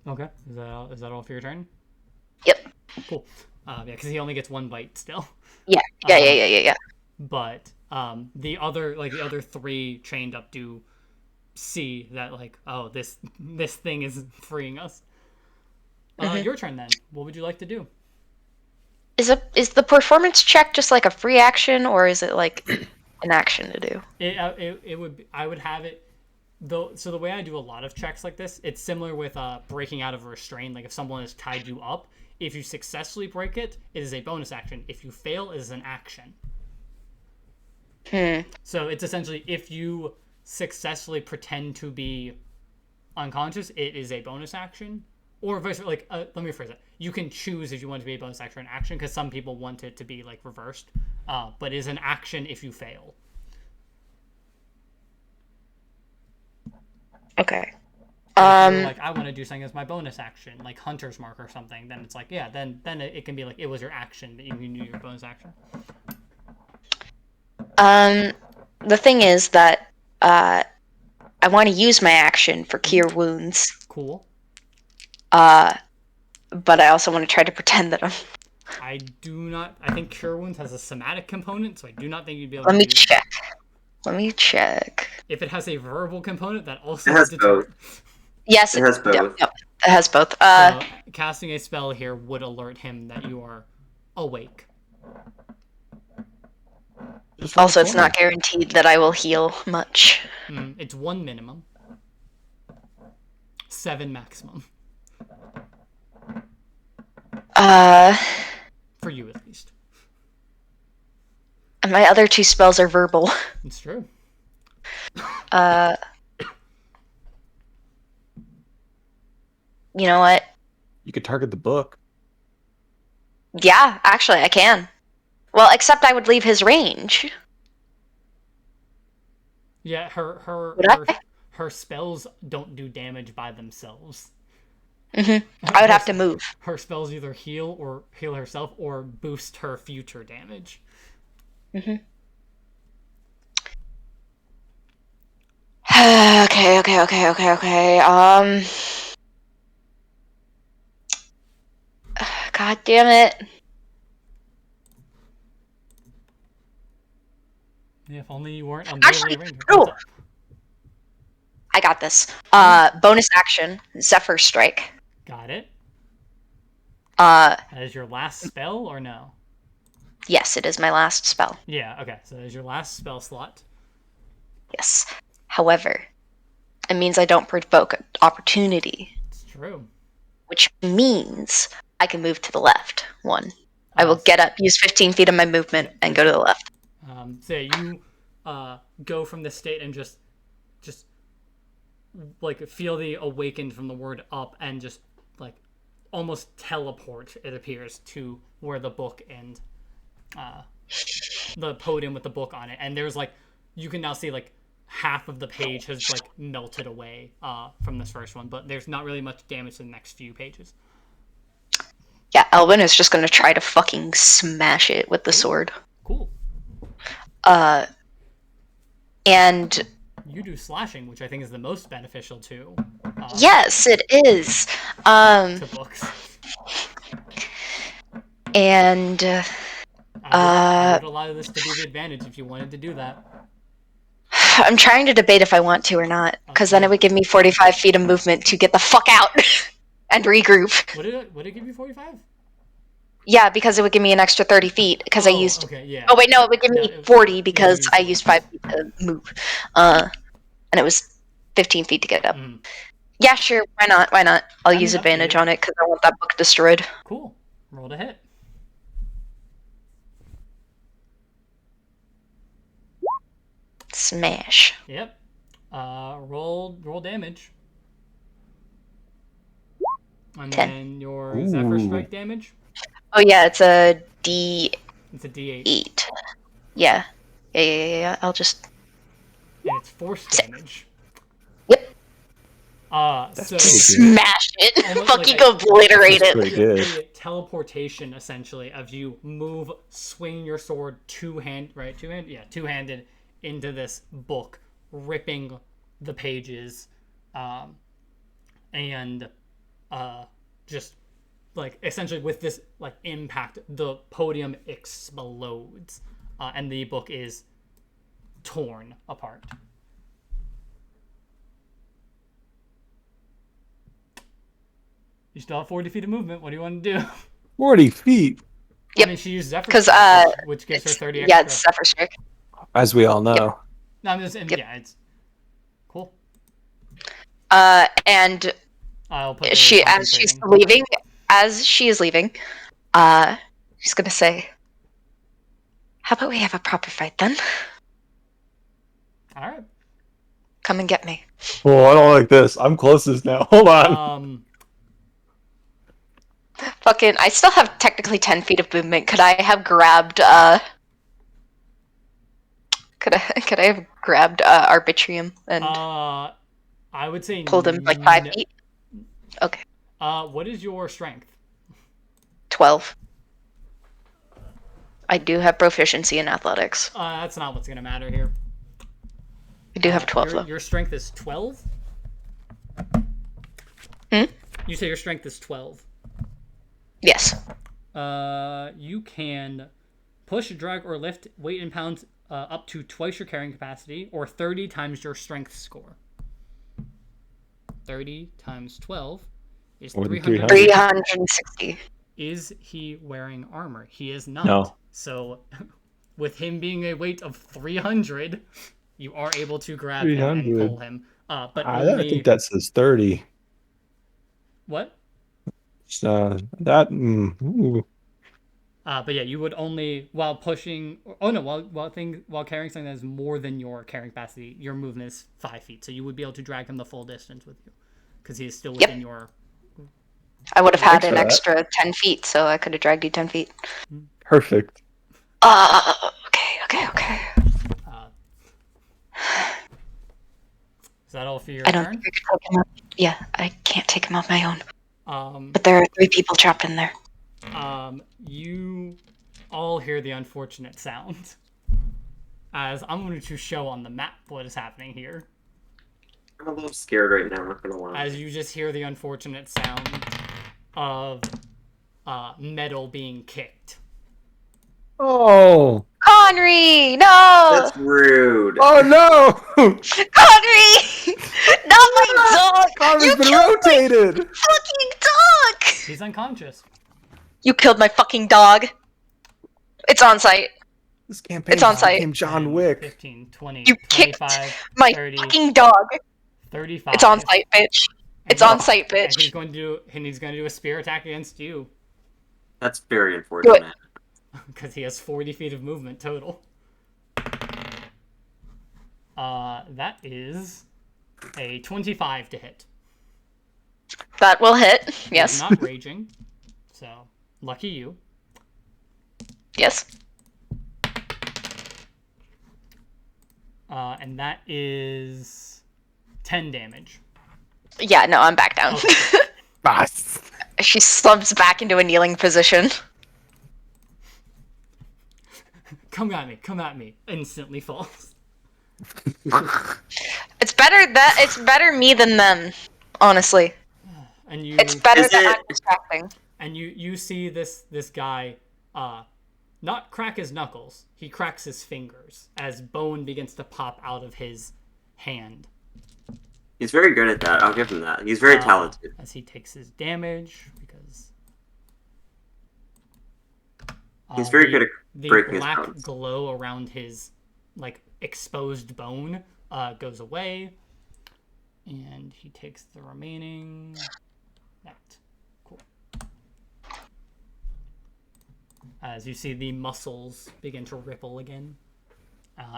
Okay. Is that all for your turn? Yep. Cool. Yeah, because he only gets one bite still. Yeah. But the other three chained up do see that like, oh, this thing is freeing us. Your turn then. What would you like to do? Is the performance check just like a free action, or is it like an action to do? It would I would have it though. So the way I do a lot of checks like this, it's similar with breaking out of a restraint. Like if someone has tied you up, if you successfully break it, it is a bonus action. If you fail, it is an action. So it's essentially if you successfully pretend to be unconscious, it is a bonus action. Or vice versa, like let me rephrase it. You can choose if you want it to be a bonus action or an action, because some people want it to be like reversed. But it is an action if you fail. Okay. If you're like, I want to do something as my bonus action, like Hunter's Mark or something, then it's like, yeah, then it can be like it was your action, but you can do your bonus action. The thing is that I want to use my action for cure wounds. Cool. But I also want to try to pretend that I'm. I think Cure Wounds has a somatic component, so I do not think you'd be able Let to me use check. Let me check. If it has a verbal component, that also It has deter- Yes, It has both. Yep, it has both. So, casting a spell here would alert him that you are awake. Also, it's not guaranteed that I will heal much. It's 1 minimum. 7 maximum. For you, at least. And my other 2 spells are verbal. It's true. You know what? You could target the book. Yeah, actually, I can. Well, except I would leave his range. Yeah, Would I? her spells don't do damage by themselves. I would have to move. Her spells either heal herself or boost her future damage. Okay. God damn it. Yeah, if only you weren't a Actually, melee ranger. no. What's up? I got this. Bonus action, Zephyr Strike. Got it. That is your last spell, or no? Yes, it is my last spell. Yeah, okay. So that is your last spell slot. Yes. However, it means I don't provoke an opportunity, It's true. which means I can move to the left. I will get up, use 15 feet of my movement, and go to the left. So you go from the state and just like feel the awakened from the word up, and just like almost teleport, it appears, to where the book and the podium with the book on it, and there's like, you can now see like half of the page has like melted away from this first one, but there's not really much damage to the next few pages. Yeah, Elvin is just gonna try to fucking smash it with the sword. Cool. And You do slashing, which I think is the most beneficial to yes, it is. to books. And I would allow this to be the advantage if you wanted to do that. I'm trying to debate if I want to or not, because then it would give me 45 feet of movement to get the fuck out and regroup. Would it give you 45? Yeah, because it would give me an extra 30 feet, because I used... Okay, yeah. Oh, wait, no, it would give me 40 because used I used 5 feet to move. And it was 15 feet to get up. Mm. Yeah, sure, why not? I'll use up to advantage you. on it, because I want that book destroyed. Cool. Roll to hit. Smash. Yep. Roll damage. And 10. then your Zephyr Strike damage. Oh, yeah, it's a D8. It's a D8. Yeah. I'll just... And it's force damage. Yep. So Smash it. Almost Fucking like obliterate That's it. pretty good. a teleportation, essentially, of you move, swing your sword two-handed into this book, ripping the pages, and just like essentially with this like impact, the podium explodes, and the book is torn apart. You still have 40 feet of movement. What do you want to do? 40 feet, I mean, she used Zephyr 'Cause, Strike, which gives her 30 extra. Yeah, it's Zephyr Strike. as we all know. No, I'm just, yeah, it's cool. And I'll put the she, concentrating. as she is leaving, she's gonna say, "How about we have a proper fight then? All right. Come and get me." Oh, I don't like this. I'm closest now. Hold on. Fucking, I still have technically 10 feet of movement. Could I have grabbed, could I have grabbed, Arbitrium and I would say pulled him like 5 feet? Okay. What is your strength? 12. I do have proficiency in athletics. That's not what's gonna matter here. I do have 12 though. Your strength is 12. You say your strength is 12. Yes. You can push, drag, or lift weight in pounds up to twice your carrying capacity, or 30 times your strength score. 30 times 12 is 300. 360. Is he wearing armor? He is not. No. So, with him being a weight of 300, you are able to grab him and 300. pull him. But I only... think that says 30. What? That. Ooh. But yeah, you would only while pushing. Oh no, while carrying something that is more than your carrying capacity, your movement is 5 feet, so you would be able to drag him the full distance with you, because he is still within your. I would have had Thanks an for that. extra 10 feet, so I could have dragged you 10 feet. Perfect. Okay. Is that all for your I don't turn? think I could take him up. Yeah, I can't take him on my own. Um, But there are 3 people trapped in there. You all hear the unfortunate sound, as I'm going to show on the map what is happening here. I'm a little scared right now, I'm not gonna lie. As you just hear the unfortunate sound of metal being kicked. Oh. Conry! No! That's rude. Oh no! Conry! Not my dog! Connor's You been killed my rotated. fucking dog! He's unconscious. You killed my fucking dog. It's on site. This campaign It's on site. became John 10, Wick. 15, 20, You kicked 25, my 30, fucking dog. 35. It's on site, bitch. It's on site, And he's bitch. going to do a spear attack against you That's very Do it. unfortunate. because he has 40 feet of movement total. That is a 25 to hit. That will hit. He's Yes. not raging, so lucky you. Yes. And that is 10 damage. Yeah, no, I'm back down. Okay. She slumps back into a kneeling position. Come at me. Instantly falls. It's better me than them, honestly. And you It's better Is that it- I'm distracting. and you see this guy not crack his knuckles. He cracks his fingers as bone begins to pop out of his hand. He's very good at that. I'll give him that. He's very talented. As he takes his damage because He's very good at the breaking his black bones. glow around his like exposed bone goes away, and he takes the remaining. That cool. As you see the muscles begin to ripple again,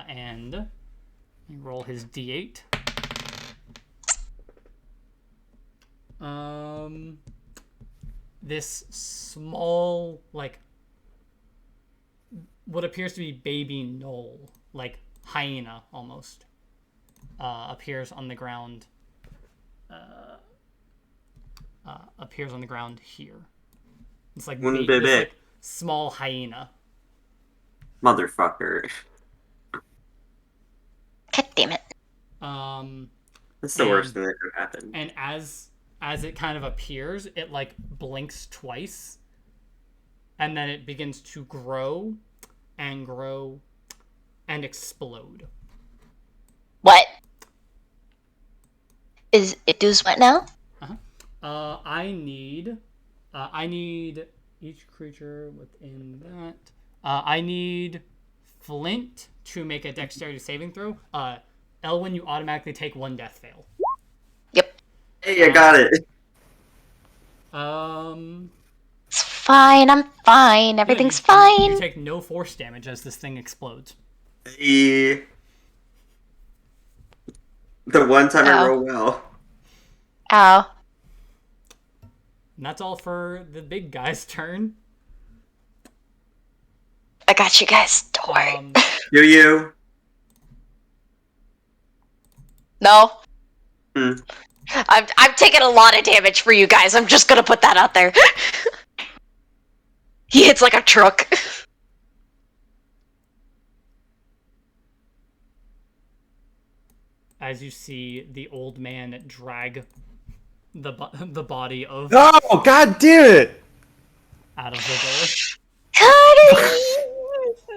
and you roll his d8. This small, like, what appears to be baby knoll, like hyena almost, appears on the ground. Appears on the ground here. It's like Un this, bebé. like, small hyena. Motherfucker. God damn it. That's the worst And- thing that could happen. And as it kind of appears, it like blinks twice, and then it begins to grow and explode. What? Is it does what now? I need each creature within that. I need Flint to make a dexterity saving throw. Elwyn, you automatically take 1 death fail. Yep. Hey, I got it. It's fine, I'm fine. Everything's You fine. take no force damage as this thing explodes. Hey. The one time I Ow. roll well. Ow. And that's all for the big guy's turn. I got you guys. Don't worry. Do you? No. Hmm. I've taken a lot of damage for you guys. I'm just gonna put that out there. He hits like a truck. As you see the old man drag the body of Oh, god damn it! out of the door. Cody!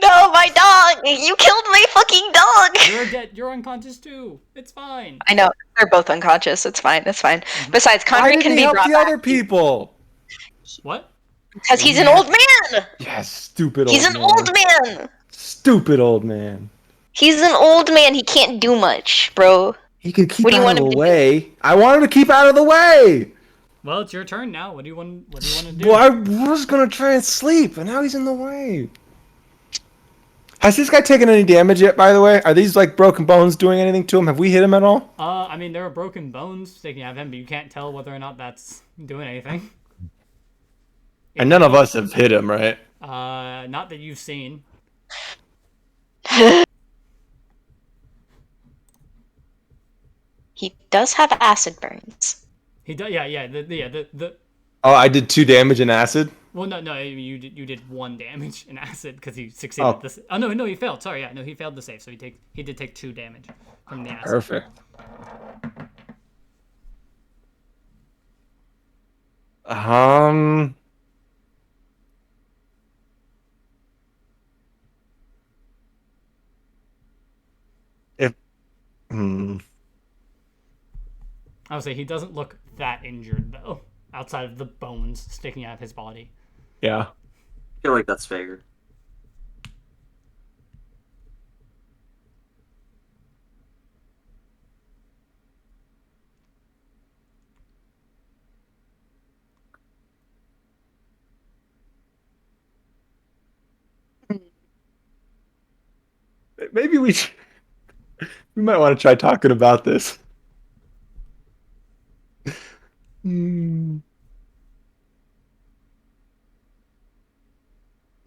No, my dog! You killed my fucking dog! You're dead. You're unconscious too. It's fine. I know, they're both unconscious. It's fine, it's fine. Besides, Why Conrad did can he be help brought the back. other people? What? Because he's an old man! Yes, stupid He's old an man. old man! Stupid old man. He's an old man, he can't do much, bro. He could keep What do you out want of him the to do? way. I want him to keep out of the way. Well, it's your turn now. What do you want? What do you want to do? Well, I was gonna try and sleep, and now he's in the way. Has this guy taken any damage yet? By the way, are these like broken bones doing anything to him? Have we hit him at all? I mean, there are broken bones sticking out of him, but you can't tell whether or not that's doing anything. And none of us have hit him, right? Not that you've seen. He does have acid burns. He does. Yeah. The. Oh, I did 2 damage in acid. Well, no. You did 1 damage in acid because he succeeded. Oh. This. Oh no, he failed. Sorry, yeah, no, he failed the save, so he did take 2 damage from the acid. Perfect. If I would say he doesn't look that injured though, outside of the bones sticking out of his body. Yeah. I feel like that's fair. Maybe we might want to try talking about this. Hmm.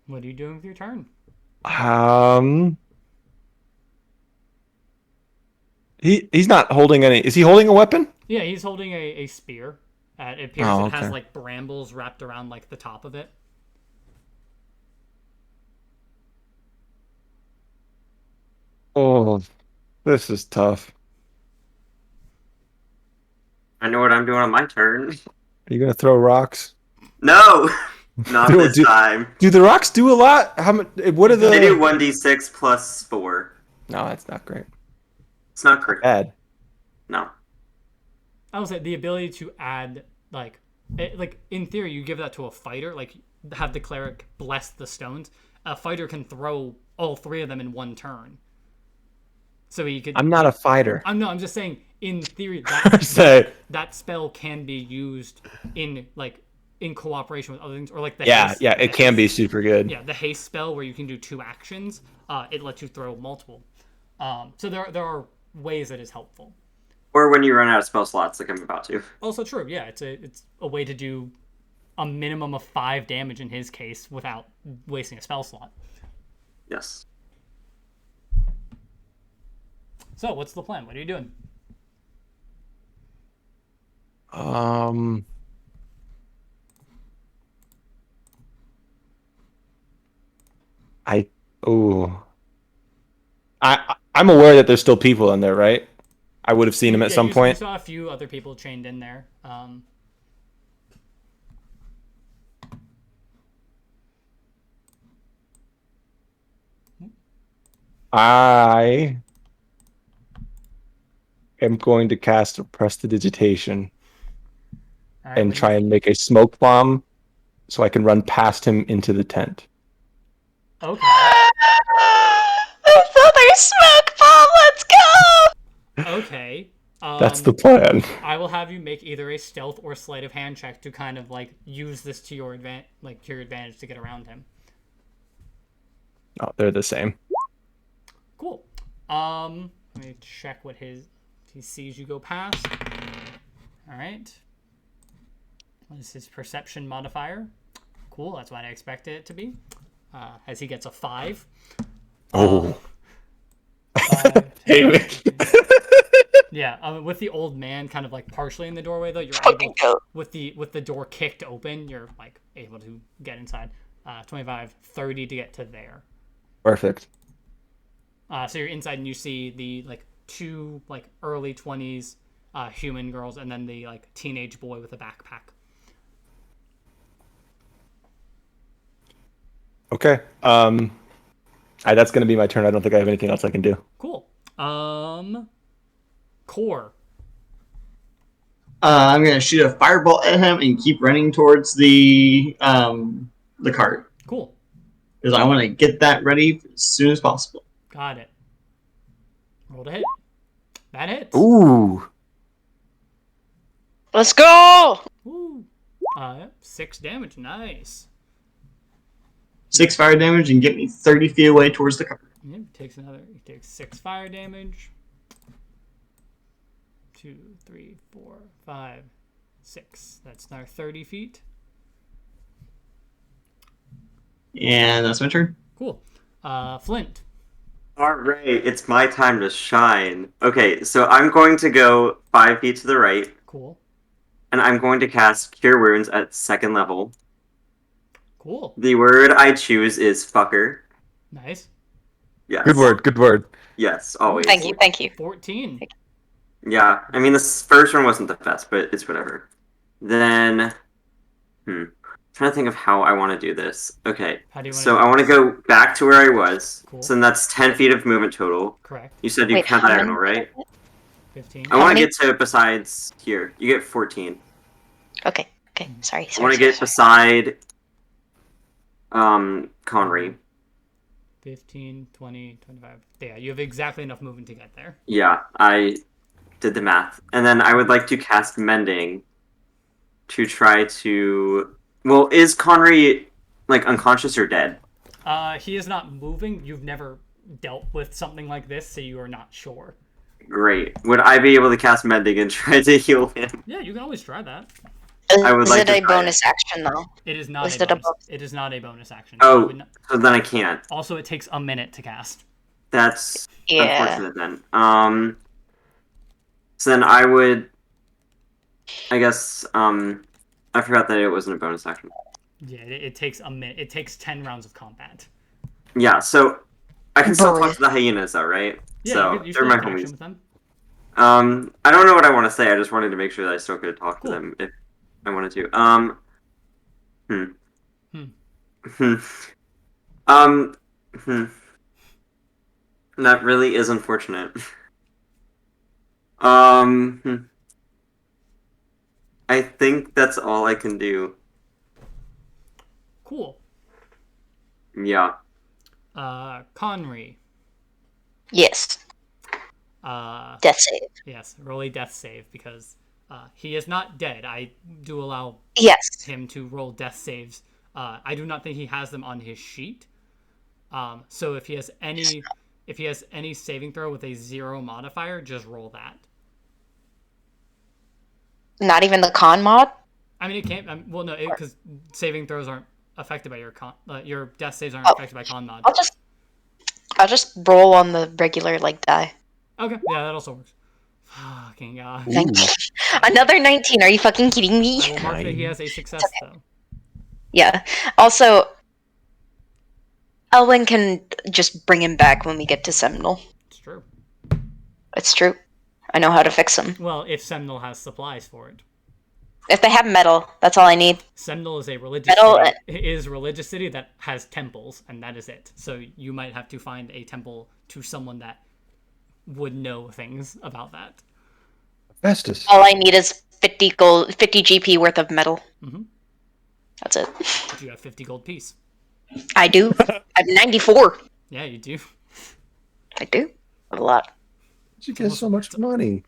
What are you doing with your turn? Um, he's not holding any. Is he holding a weapon? Yeah, he's holding a spear. It appears Oh, it has okay. like brambles wrapped around like the top of it. Oh, this is tough. I know what I'm doing on my turn. Are you gonna throw rocks? No, not this time. Do the rocks do a lot? How much? What are They do the? 1d6 plus 4. No, that's not great. It's not great. Bad. No. I would say the ability to add like in theory you give that to a fighter, like have the cleric bless the stones. A fighter can throw all three of them in one turn. So he could. I'm not a fighter. I'm just saying. In theory, Say. that spell can be used in cooperation with other things, or like the Yeah, haste, yeah, it can be super good. Yeah, the haste spell where you can do 2 actions. It lets you throw multiple. So there are ways that is helpful. Or when you run out of spell slots, like I'm about to. Also true. Yeah, it's a way to do a minimum of 5 damage in his case without wasting a spell slot. Yes. So what's the plan? What are you doing? I oh. I'm aware that there's still people in there, right? I would have seen them at some You point. saw a few other people chained in there. I am going to cast a prestidigitation All right, and try and make a smoke bomb so I can run past him into the tent. Okay. Another smoke bomb. Let's go. Okay. That's the plan. I will have you make either a stealth or sleight of hand check to kind of like use this to your advantage to get around him. Oh, they're the same. Cool. Let me check what he sees you go past. All right. What is his perception modifier? Cool. That's what I expected it to be. As he gets a 5. Oh. 5, Damn yeah, with the old man kind of like partially in the doorway though, you're Fucking able go. with the door kicked open, you're like able to get inside. 25, 30 to get to there. Perfect. So you're inside and you see the like 2 like early 20s human girls and then the like teenage boy with a backpack. Okay. That's going to be my turn. I don't think I have anything else I can do. Cool. Core. I'm gonna shoot a firebolt at him and keep running towards the cart Cool. because I want to get that ready as soon as possible. Got it. Roll to hit. That hits. Ooh. Let's go. Ooh. 6 damage. Nice. 6 fire damage and get me 30 feet away towards the cart. Yep, he takes 6 fire damage. 2, 3, 4, 5, 6. That's now 30 feet. And that's my turn. Cool. Flint. All right, it's my time to shine. Okay, so I'm going to go 5 feet to the right, Cool. and I'm going to cast Cure Wounds at 2nd level. Cool. The word I choose is fucker. Nice. Yes. Good word. Good word. Yes, always. Thank you. Thank you. 14. Yeah, I mean, this first one wasn't the best, but it's whatever. Then, trying to think of how I want to do this. Okay, How do you want so to I want to go back to where I was. Cool. So that's 10 feet of movement total. Correct. You said you Wait, count how diagonal, many? right? 15. I want to many? get to besides here. You get 14. Okay. Okay. Sorry. I want to get beside Conry. 15, 20, 25. Yeah, you have exactly enough movement to get there. Yeah, I did the math. And then I would like to cast Mending to try to... Well, is Conry, like, unconscious or dead? He is not moving. You've never dealt with something like this, so you are not sure. Great. Would I be able to cast Mending and try to heal him? Yeah, you can always try that. I would Is like it to a try bonus action though? It is not Is a it a bonus. bonus? It is not a bonus action. Oh, Not- so then I can't. Also, it takes a minute to cast. That's Yeah. unfortunate then. So then I would... I guess, I forgot that it wasn't a bonus action. Yeah, it takes a minute. It takes 10 rounds of combat. Yeah, so I can still Brilliant. talk to the hyenas though, right? Yeah, so you they're still my have connection homies. with them. I don't know what I want to say. I just wanted to make sure that I still could talk Cool. to them if I wanted to. That really is unfortunate. I think that's all I can do. Cool. Yeah. Conry. Yes. Death save. Yes, roll a death save because he is not dead. I do allow Yes. him to roll death saves. I do not think he has them on his sheet. So if he has any saving throw with a 0 modifier, just roll that. Not even the con mod? I mean, it can't. Well, no, because saving throws aren't affected by your death saves aren't affected by con mod. I'll just roll on the regular die. Okay, yeah, that also works. Fucking god. Thank you. Another 19. Are you fucking kidding me? I will mark that he has a success though. Yeah. Also, Elwyn can just bring him back when we get to Seminole. It's true. It's true. I know how to fix him. Well, if Semnol has supplies for it. If they have metal, that's all I need. Semnol is a religious Metal. city. It is a religious city that has temples, and that is it. So you might have to find a temple to someone that would know things about that. Festus. All I need is 50 GP worth of metal. Mhm. That's it. But you have 50 gold piece. I do. I'm 94. Yeah, you do. I do. A lot. Did you get so much money?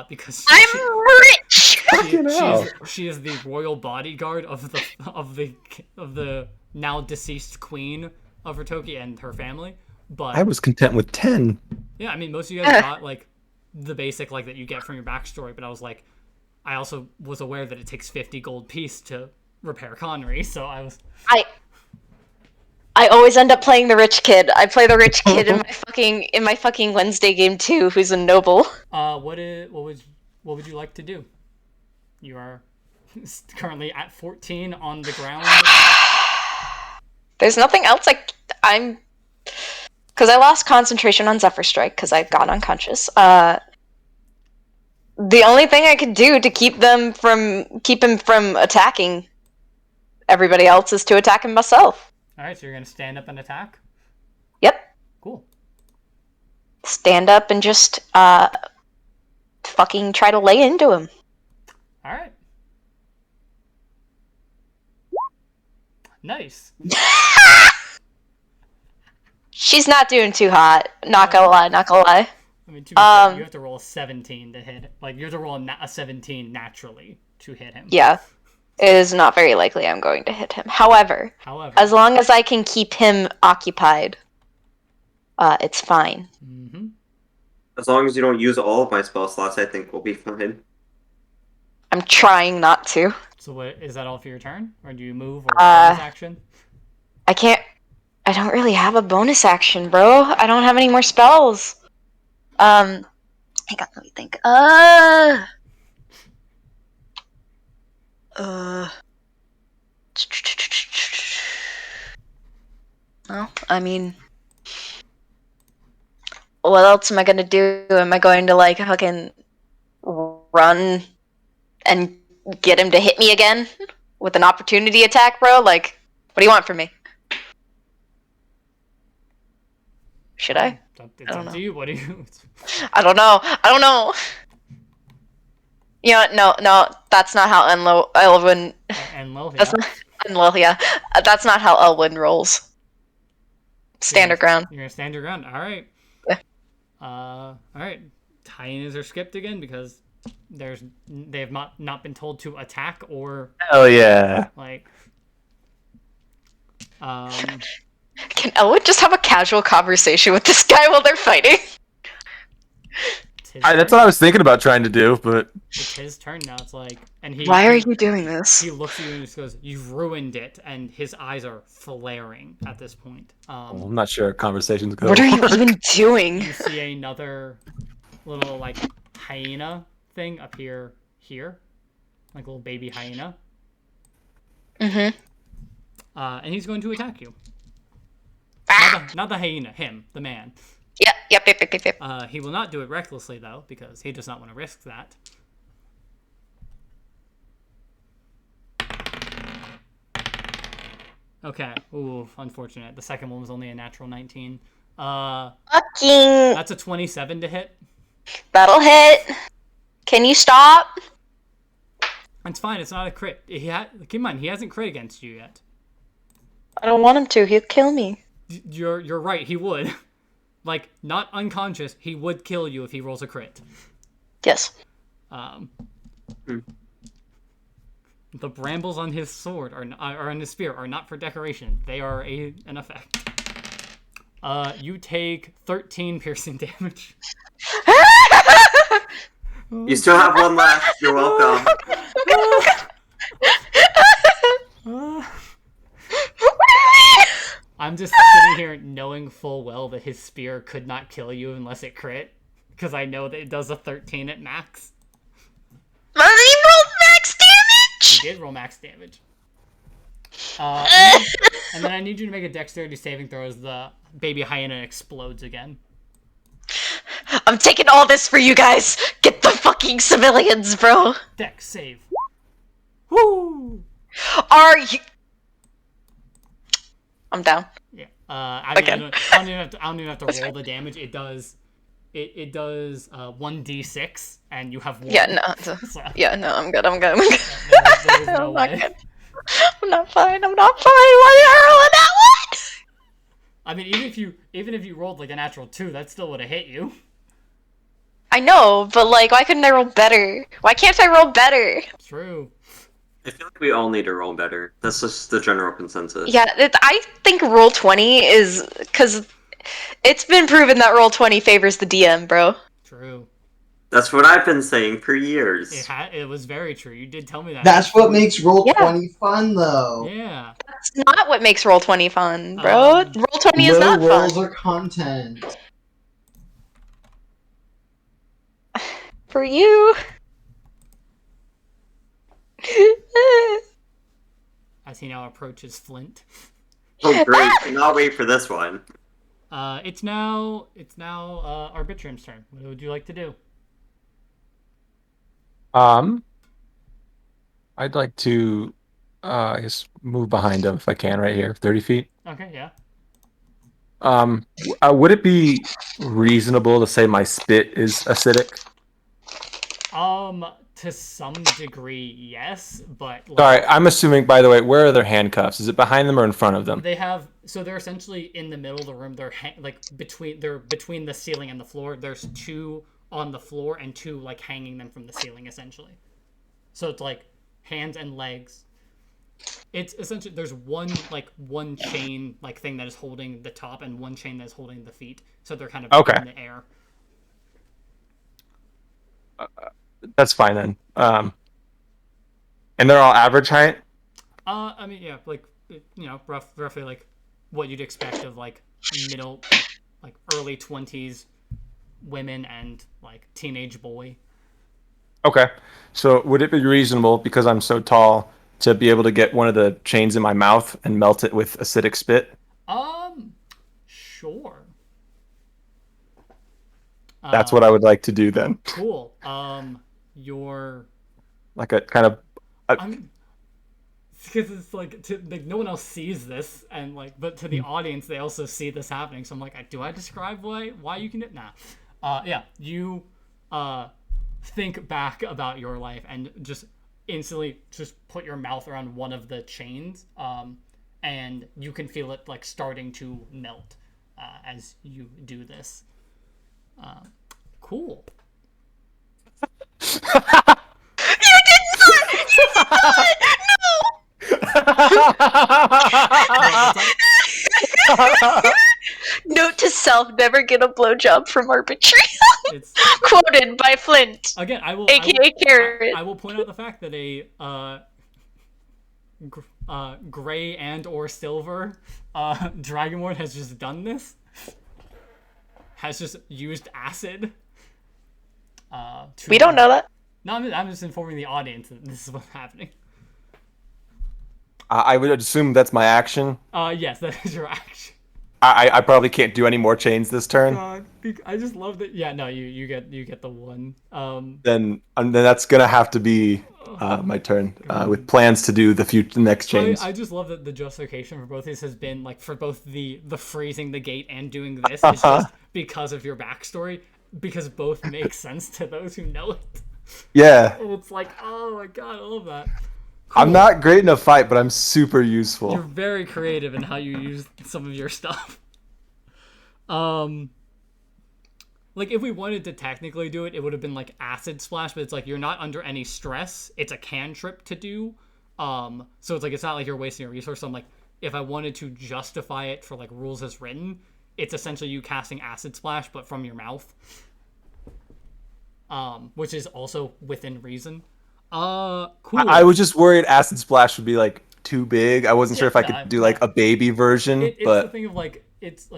Because I'm rich. Fucking hell. she is the royal bodyguard of the now deceased queen of Ritoki and her family. But I was content with 10. yeah, I mean, most of you guys got like the basic that you get from your backstory, but I was like, I also was aware that it takes 50 gold piece to repair Connery, so I always end up playing the rich kid. I play the rich kid in my fucking Wednesday game too, who's a noble. what would you like to do? You are currently at 14 on the ground. There's nothing else I'm because I lost concentration on Zephyr Strike because I got unconscious. The only thing I could do to keep him from attacking everybody else is to attack him myself. All right, so you're gonna stand up and attack. Yep. Cool. Stand up and just fucking try to lay into him. All right. Nice. She's not doing too hot. Not gonna lie. I mean, to be fair, you have to roll a 17 to hit. You have to roll a 17 naturally to hit him. Yeah. It is not very likely I'm going to hit him. However, as long as I can keep him occupied, it's fine. Mm-hmm. As long as you don't use all of my spell slots, I think we'll be fine. I'm trying not to. So what is that all for your turn, or do you move or bonus action? I don't really have a bonus action, bro. I don't have any more spells. Hang on, let me think. Well, I mean, what else am I gonna do? Am I going to fucking run and get him to hit me again with an opportunity attack, bro? What do you want from me? Should I? It's up to you. What do you? I don't know. You know, no, that's not how Elwyn. And low. That's Yeah. not, Well, yeah, that's not how Elwyn rolls. Stand your ground. You're gonna stand your ground. All right. Yeah. All right. Hyenas are skipped again because they have not been told to attack or Hell yeah. like. Can Elwood just have a casual conversation with this guy while they're fighting? It's his That's turn. what I was thinking about trying to do, but It's his turn now. It's like, and Why are you doing this? He looks at you and just goes, "You've ruined it," and his eyes are flaring at this point. I'm not sure how conversations go. What are you even doing? You see another little like hyena thing appear here, like a little baby hyena. Mm-hmm. And he's going to attack you. Not the hyena, him, the man. Yep. He will not do it recklessly though, because he does not want to risk that. Okay. Ooh, unfortunate. The second one was only a natural 19. Fucking. That's a 27 to hit. That'll hit. Can you stop? It's fine. It's not a crit. Keep in mind, he hasn't crit against you yet. I don't want him to. He'll kill me. You're right. He would. Like, not unconscious. He would kill you if he rolls a crit. Yes. The brambles on his sword or on his spear are not for decoration. They are an effect. You take 13 piercing damage. You still have one left. You're welcome. I'm just sitting here knowing full well that his spear could not kill you unless it crit, because I know that it does a 13 at max. But he rolled max damage! He did roll max damage. And then I need you to make a dexterity saving throw as the baby hyena explodes again. I'm taking all this for you guys. Get the fucking civilians, bro. Dex save. Woo! Are you... I'm down. Yeah. I mean, Okay. I don't even have to roll the damage. It does 1d6, and you have 1. Yeah, no. So, Yeah, no, I'm good. I'm good. there is no I'm not way. good. I'm not fine. Why are you rolling that one? I mean, even if you rolled like a natural 2, that still would have hit you. I know, but like, why couldn't I roll better? Why can't I roll better? True. I feel like we all need to roll better. That's just the general consensus. Yeah, I think roll 20 is because it's been proven that roll 20 favors the DM, bro. True. That's what I've been saying for years. It was very true. You did tell me that. That's what makes roll Yeah. 20 fun, though. Yeah. That's not what makes roll 20 fun, bro. Roll 20 is Low not rolls fun are content. for you. As he now approaches Flint. Oh, great. Cannot wait for this one. It's now Arbitram's turn. What would you like to do? I'd like to, I guess, move behind him if I can, right here, 30 feet. Okay, yeah. Would it be reasonable to say my spit is acidic? To some degree, yes, but like, Sorry, I'm assuming. By the way, where are their handcuffs? Is it behind them or in front of them? they're essentially in the middle of the room. They're between the ceiling and the floor. There's 2 on the floor and 2 like hanging them from the ceiling, essentially. So it's like hands and legs. It's essentially there's one chain like thing that is holding the top and one chain that is holding the feet. So they're kind of Okay. in the air. That's fine then. And they're all average height. I mean, yeah, like roughly like what you'd expect of like middle, like early 20s women and like teenage boy. Okay. So would it be reasonable, because I'm so tall, to be able to get one of the chains in my mouth and melt it with acidic spit? Sure. That's what I would like to do then. Cool. You're. Like a kind of. I'm. Because it's like no one else sees this, and like, but to the audience they also see this happening. So I'm like, do I describe why you can do? Nah. Yeah. You think back about your life and just instantly just put your mouth around one of the chains, and you can feel it like starting to melt as you do this. Cool. Note to self: never get a blowjob from arbitrary. It's Quoted by Flint, again. aka Carrot. I will point out the fact that a gray and or silver Dragonborn has just done this. Has just used acid. We don't know that. No, I'm just informing the audience that this is what's happening. I would assume that's my action. Yes, that is your action. I probably can't do any more chains this turn. God, I just love that. Yeah, no, you get the one. Then that's gonna have to be my turn with plans to do the next chains. I just love that the justification for both these has been like for both the freezing the gate and doing this is just because of your backstory, because both make sense to those who know it. Yeah. And it's like, oh my god, I love that. I'm not great in a fight, but I'm super useful. You're very creative in how you use some of your stuff. Like if we wanted to technically do it, it would have been like acid splash, but it's like you're not under any stress. It's a cantrip to do. So it's like it's not like you're wasting a resource. So I'm like, if I wanted to justify it for like rules as written, it's essentially you casting acid splash, but from your mouth. Which is also within reason. Cool. I was just worried acid splash would be like too big. I wasn't sure if I could do like a baby version, it's but the thing of like it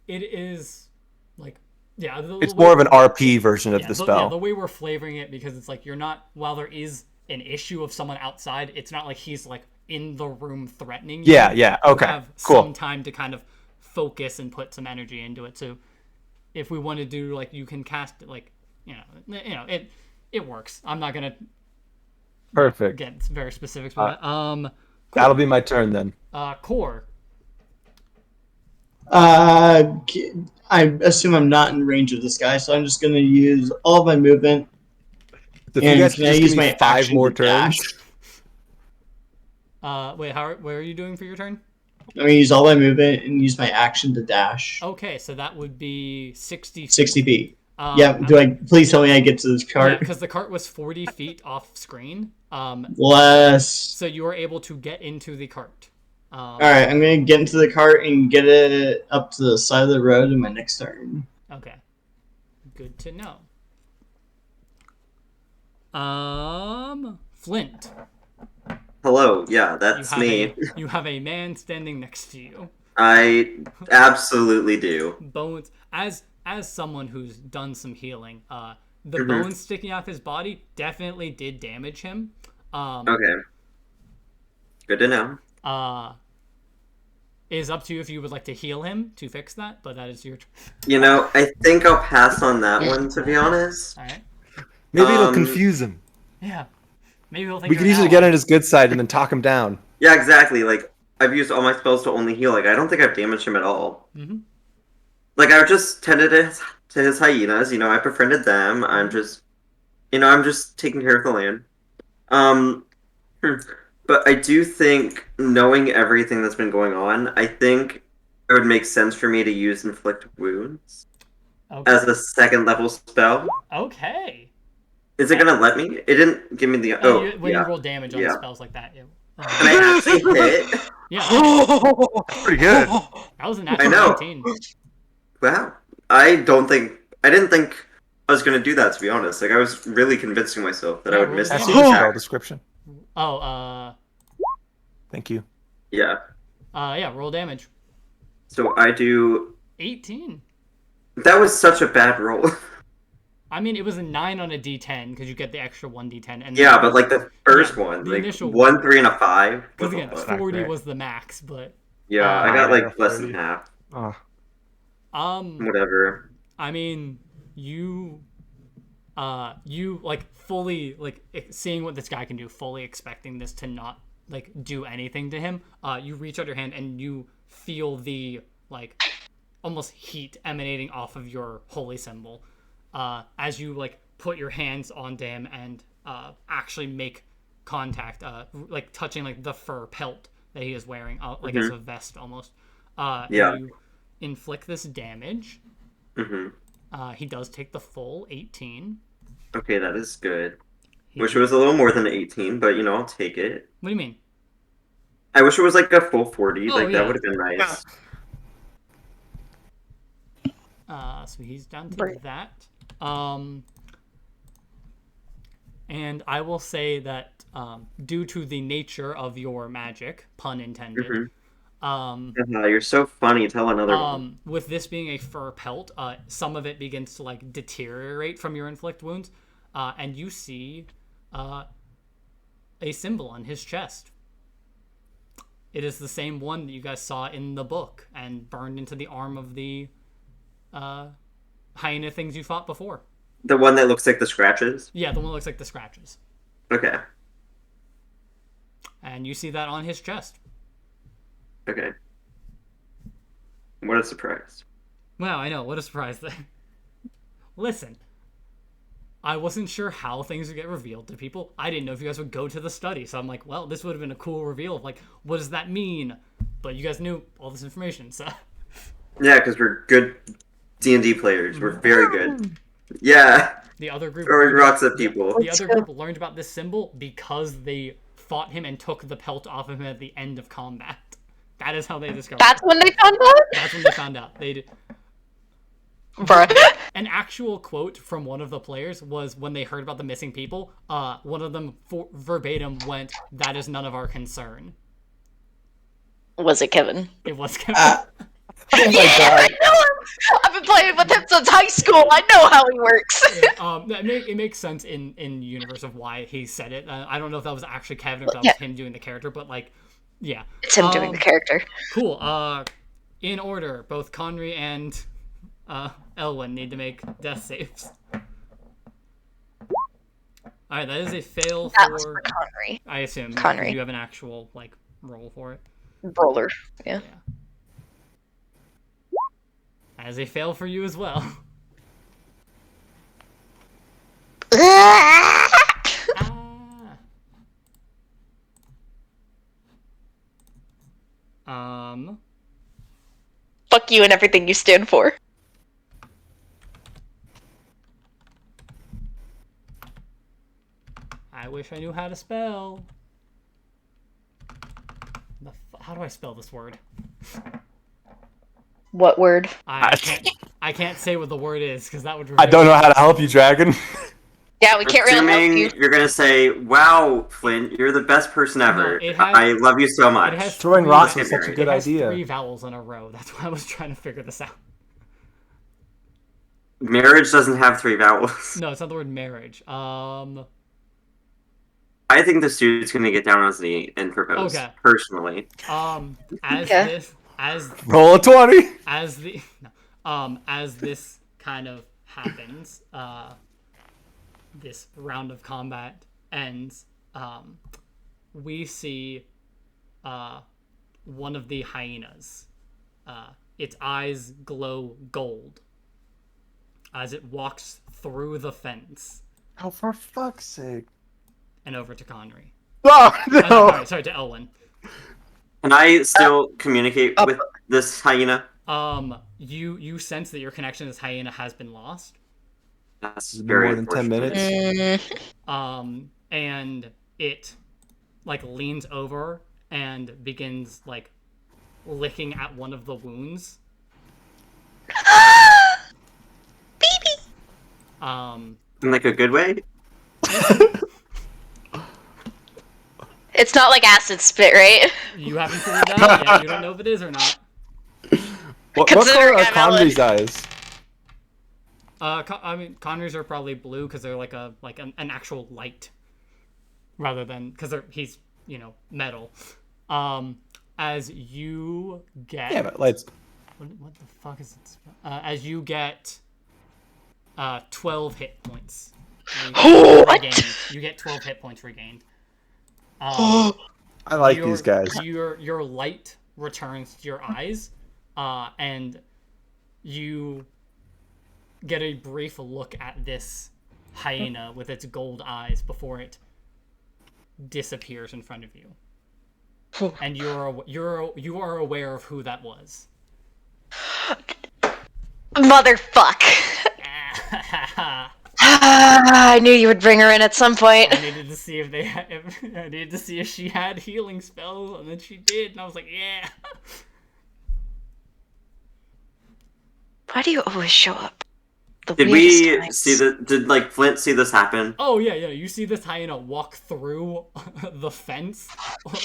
is like yeah. It's more of an RP version of the spell. Yeah, the way we're flavoring it, because it's like you're not, while there is an issue of someone outside, it's not like he's like in the room threatening you. Yeah, okay, You have cool. some time to kind of focus and put some energy into it. So if we want to do like, you can cast it like it works. I'm not gonna Perfect. get very specifics about it. Cool. That'll be my turn then. Core. I assume I'm not in range of this guy, so I'm just going to use all of my movement. So if you And guys can could I just use give me my 5 action more to dash? turns. Wait, what are you doing for your turn? I'm going to use all my movement and use my action to dash. Okay, so that would be 60 feet. 60 feet. Please tell me I get to this cart? Yeah, because the cart was 40 feet off screen. Less. So you were able to get into the cart. Alright, I'm going to get into the cart and get it up to the side of the road in my next turn. Okay. Good to know. Flint. Hello, yeah, that's me. You have a man standing next to you. I absolutely do. Bones, as someone who's done some healing, the bones sticking off his body definitely did damage him. Okay. Good to know. It is up to you if you would like to heal him to fix that, but that is your turn. You know, I think I'll pass on that one, to be honest. Alright. Maybe it'll confuse him. Yeah. Maybe he'll think We you're could an usually get ally. on his good side and then talk him down. Yeah, exactly. Like, I've used all my spells to only heal. Like, I don't think I've damaged him at all. Mm-hmm. Like, I've just tended to his hyenas. You know, I befriended them. I'm just taking care of the land. But I do think, knowing everything that's been going on, I think it would make sense for me to use Inflict Wounds as a second level spell. Okay. Is it gonna let me? It didn't give me the. When you roll damage on spells like that, Can I actually hit? Yeah. Pretty good. That was a natural I know. 19. Wow. I didn't think I was gonna do that, to be honest. Like, I was really convincing myself that I would miss roll the That's damage. your attack. spell description. Oh, Thank you. Yeah. Roll damage. So I do. 18. That was such a bad roll. I mean, it was a 9 on a D10 because you get the extra 1d10. And Yeah, but like the first Yeah, one, the like initial 1, 3, and a 5. Because What the again, fuck? 40 great. was the max, but Yeah, I got Yeah, like less 40. than half. Oh. Whatever. I mean, you like fully like seeing what this guy can do, fully expecting this to not like do anything to him. You reach out your hand and you feel the like almost heat emanating off of your holy symbol as you like put your hands onto him and actually make contact, like touching like the fur pelt that he is wearing, like as a vest almost. And you inflict this damage. He does take the full 18. Okay, that is good. Wish it was a little more than 18, but I'll take it. What do you mean? I wish it was like a full 40. Oh, That yeah. would have been nice. So he's down to that. And I will say that due to the nature of your magic, pun intended, You're so funny. Tell another one. with this being a fur pelt, some of it begins to like deteriorate from your inflict wounds, and you see a symbol on his chest. It is the same one that you guys saw in the book and burned into the arm of the hyena things you fought before. The one that looks like the scratches? Yeah, the one that looks like the scratches. Okay. And you see that on his chest. Okay. What a surprise. Wow, I know. What a surprise thing. Listen, I wasn't sure how things would get revealed to people. I didn't know if you guys would go to the study. So I'm like, well, this would have been a cool reveal of like, what does that mean? But you guys knew all this information, so. Yeah, because we're good D&D players. We're very good. Yeah. The other group Throwing rocks at people. The other group learned about this symbol because they fought him and took the pelt off of him at the end of combat. That is how they discovered. That's when they found out? That's when they found out. They did. Bruh. An actual quote from one of the players was when they heard about the missing people, one of them verbatim went, "That is none of our concern." Was it Kevin? It was Kevin. Oh my God. I know him. I've been playing with him since high school. I know how he works. It makes sense in universe of why he said it. I don't know if that was actually Kevin or if that was him doing the character, but like, yeah. It's him doing the character. Cool. In order, both Conry and Elwyn need to make death saves. Alright, that is a fail That was for Conry. I assume. Conry. You have an actual, like, roll for it. Roller, yeah. That is a fail for you as well. Fuck you and everything you stand for. I wish I knew how to spell. How do I spell this word? What word? I can't say what the word is because that would. I don't know how to help you, Dragon. Yeah, we can't really help you. You're gonna say, "Wow, Flint, you're the best person ever. No, I love you so much." It has Throwing three- rocks is such a good it has idea. 3 vowels in a row. That's why I was trying to figure this out. Marriage doesn't have 3 vowels. No, it's not the word marriage. I think the student's gonna get down on his knee and propose. Okay. Personally. As Roll a 20. as this kind of happens, this round of combat ends, we see one of the hyenas. Its eyes glow gold as it walks through the fence Oh, for fuck's sake. and over to Conry. Oh, no. Sorry, to Elwyn. Can I still communicate with this hyena? You sense that your connection to this hyena has been lost. That's It's been very more than 10 unfortunate. minutes. And it like leans over and begins like licking at one of the wounds. Baby. In like a good way? It's not like acid spit, right? You haven't figured that out yet. You don't know if it is or not. What Considering color are I'm Ellen. Conry's eyes? I mean, Conry's are probably blue because they're like an actual light, rather than because he's metal. As you get Yeah, but lights. what the fuck is it? As you get 12 hit points. You get 12 hit points regained. I like these guys. Your light returns to your eyes, and you get a brief look at this hyena with its gold eyes before it disappears in front of you, and you are aware of who that was. Motherfuck. I knew you would bring her in at some point. I needed to see if I needed to see if she had healing spells, and then she did, and I was like, yeah. Why do you always show up? The Did weirdest we times. see the? Did like Flint see this happen? Oh yeah. You see this hyena walk through the fence,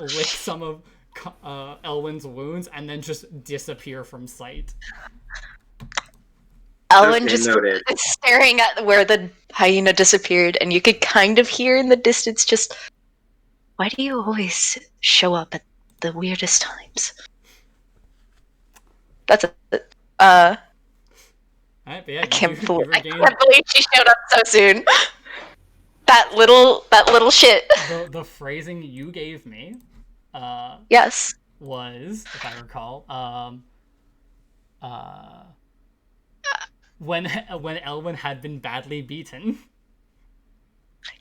lick some of Elwyn's wounds, and then just disappear from sight. Elwyn Okay, just noted. staring at where the hyena disappeared, and you could kind of hear in the distance just, why do you always show up at the weirdest times? That's it. Alright, but yeah, I can't you believe regained she showed up so soon. That little shit. the phrasing you gave me. Yes. Was, if I recall, when Elwyn had been badly beaten.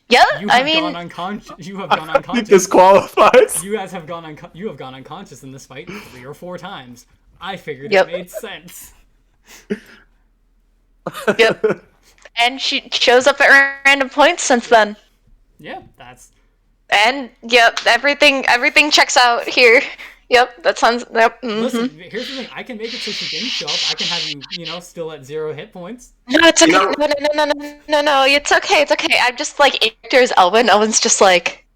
Yeah, You I have mean, gone unconscious. You have gone unconscious. Disqualifies. You guys have gone unconscious in this fight 3 or 4 times. I figured Yep. it made sense. yep. And she shows up at random points since then. Yeah, that's And yep, everything checks out here. Yep, that sounds. Yep. Mm-hmm. Listen, here's the thing. I can make it so she didn't show up. I can have you, still at 0 hit points. No, it's okay. No. No. It's okay. It's okay. I'm just like, there's Elwyn. Elwyn's just like,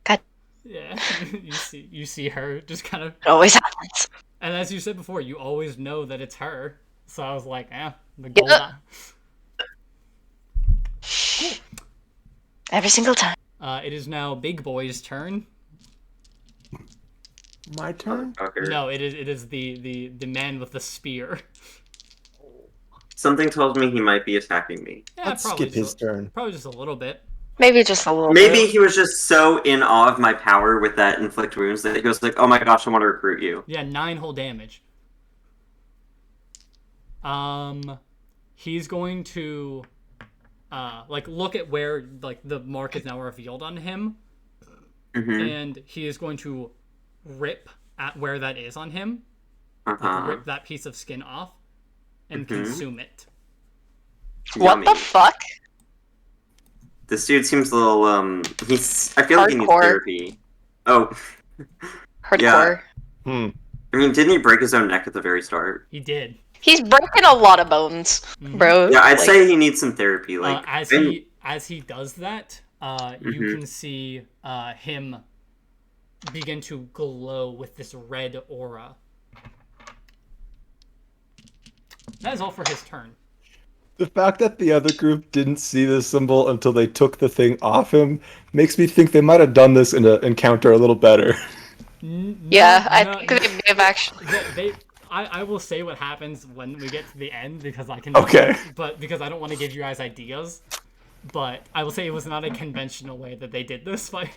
God, Yeah, you see her just kind of. it always happens. And as you said before, you always know that it's her. So I was like, the gold. Yep. Every single time. It is now Big Boy's turn. My turn? Fucker. No, it is the man with the spear. Something tells me he might be attacking me. Yeah, Let's probably skip his just, turn. probably just a little bit. Maybe just a little Maybe bit. he was just so in awe of my power with that inflict wounds that he was like, "Oh my gosh, I want to recruit you." Yeah, 9 whole damage. He's going to look at where the mark is now revealed on him, and he is going to rip at where that is on him, rip that piece of skin off, and consume it. What Yummy. the fuck? This dude seems a little I feel like he needs Hardcore. therapy. Oh. Hardcore. Hmm. I mean, didn't he break his own neck at the very start? He did. He's breaking a lot of bones, bro. Yeah, I'd Like, say he needs some therapy. Like as he does that, you can see him begin to glow with this red aura. That is all for his turn. The fact that the other group didn't see the symbol until they took the thing off him makes me think they might have done this in an encounter a little better. yeah, I think they may have actually. I will say what happens when we get to the end because I can. Okay. But because I don't want to give you guys ideas, but I will say it was not a conventional way that they did this fight.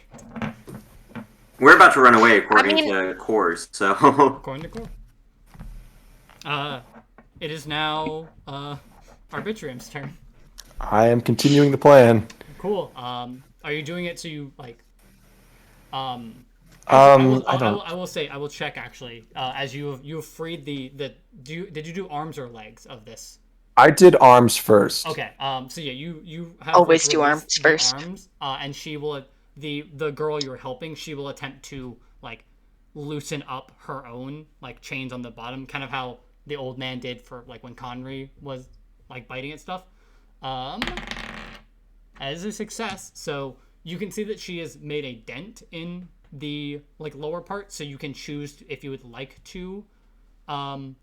we're about to run away according mean- to Coors, so According to Core. It is now Arbitrium's turn. I am continuing the plan. Cool. Are you doing it so you like? I will check actually. As you have freed the did you do arms or legs of this? I did arms first. Okay. So yeah, you have Always do released arms the first. Arms, and she will the girl you're helping. She will attempt to loosen up her own chains on the bottom, kind of how the old man did for when Conry was biting at stuff. As a success, so you can see that she has made a dent in the lower part, so you can choose if you would like to. No,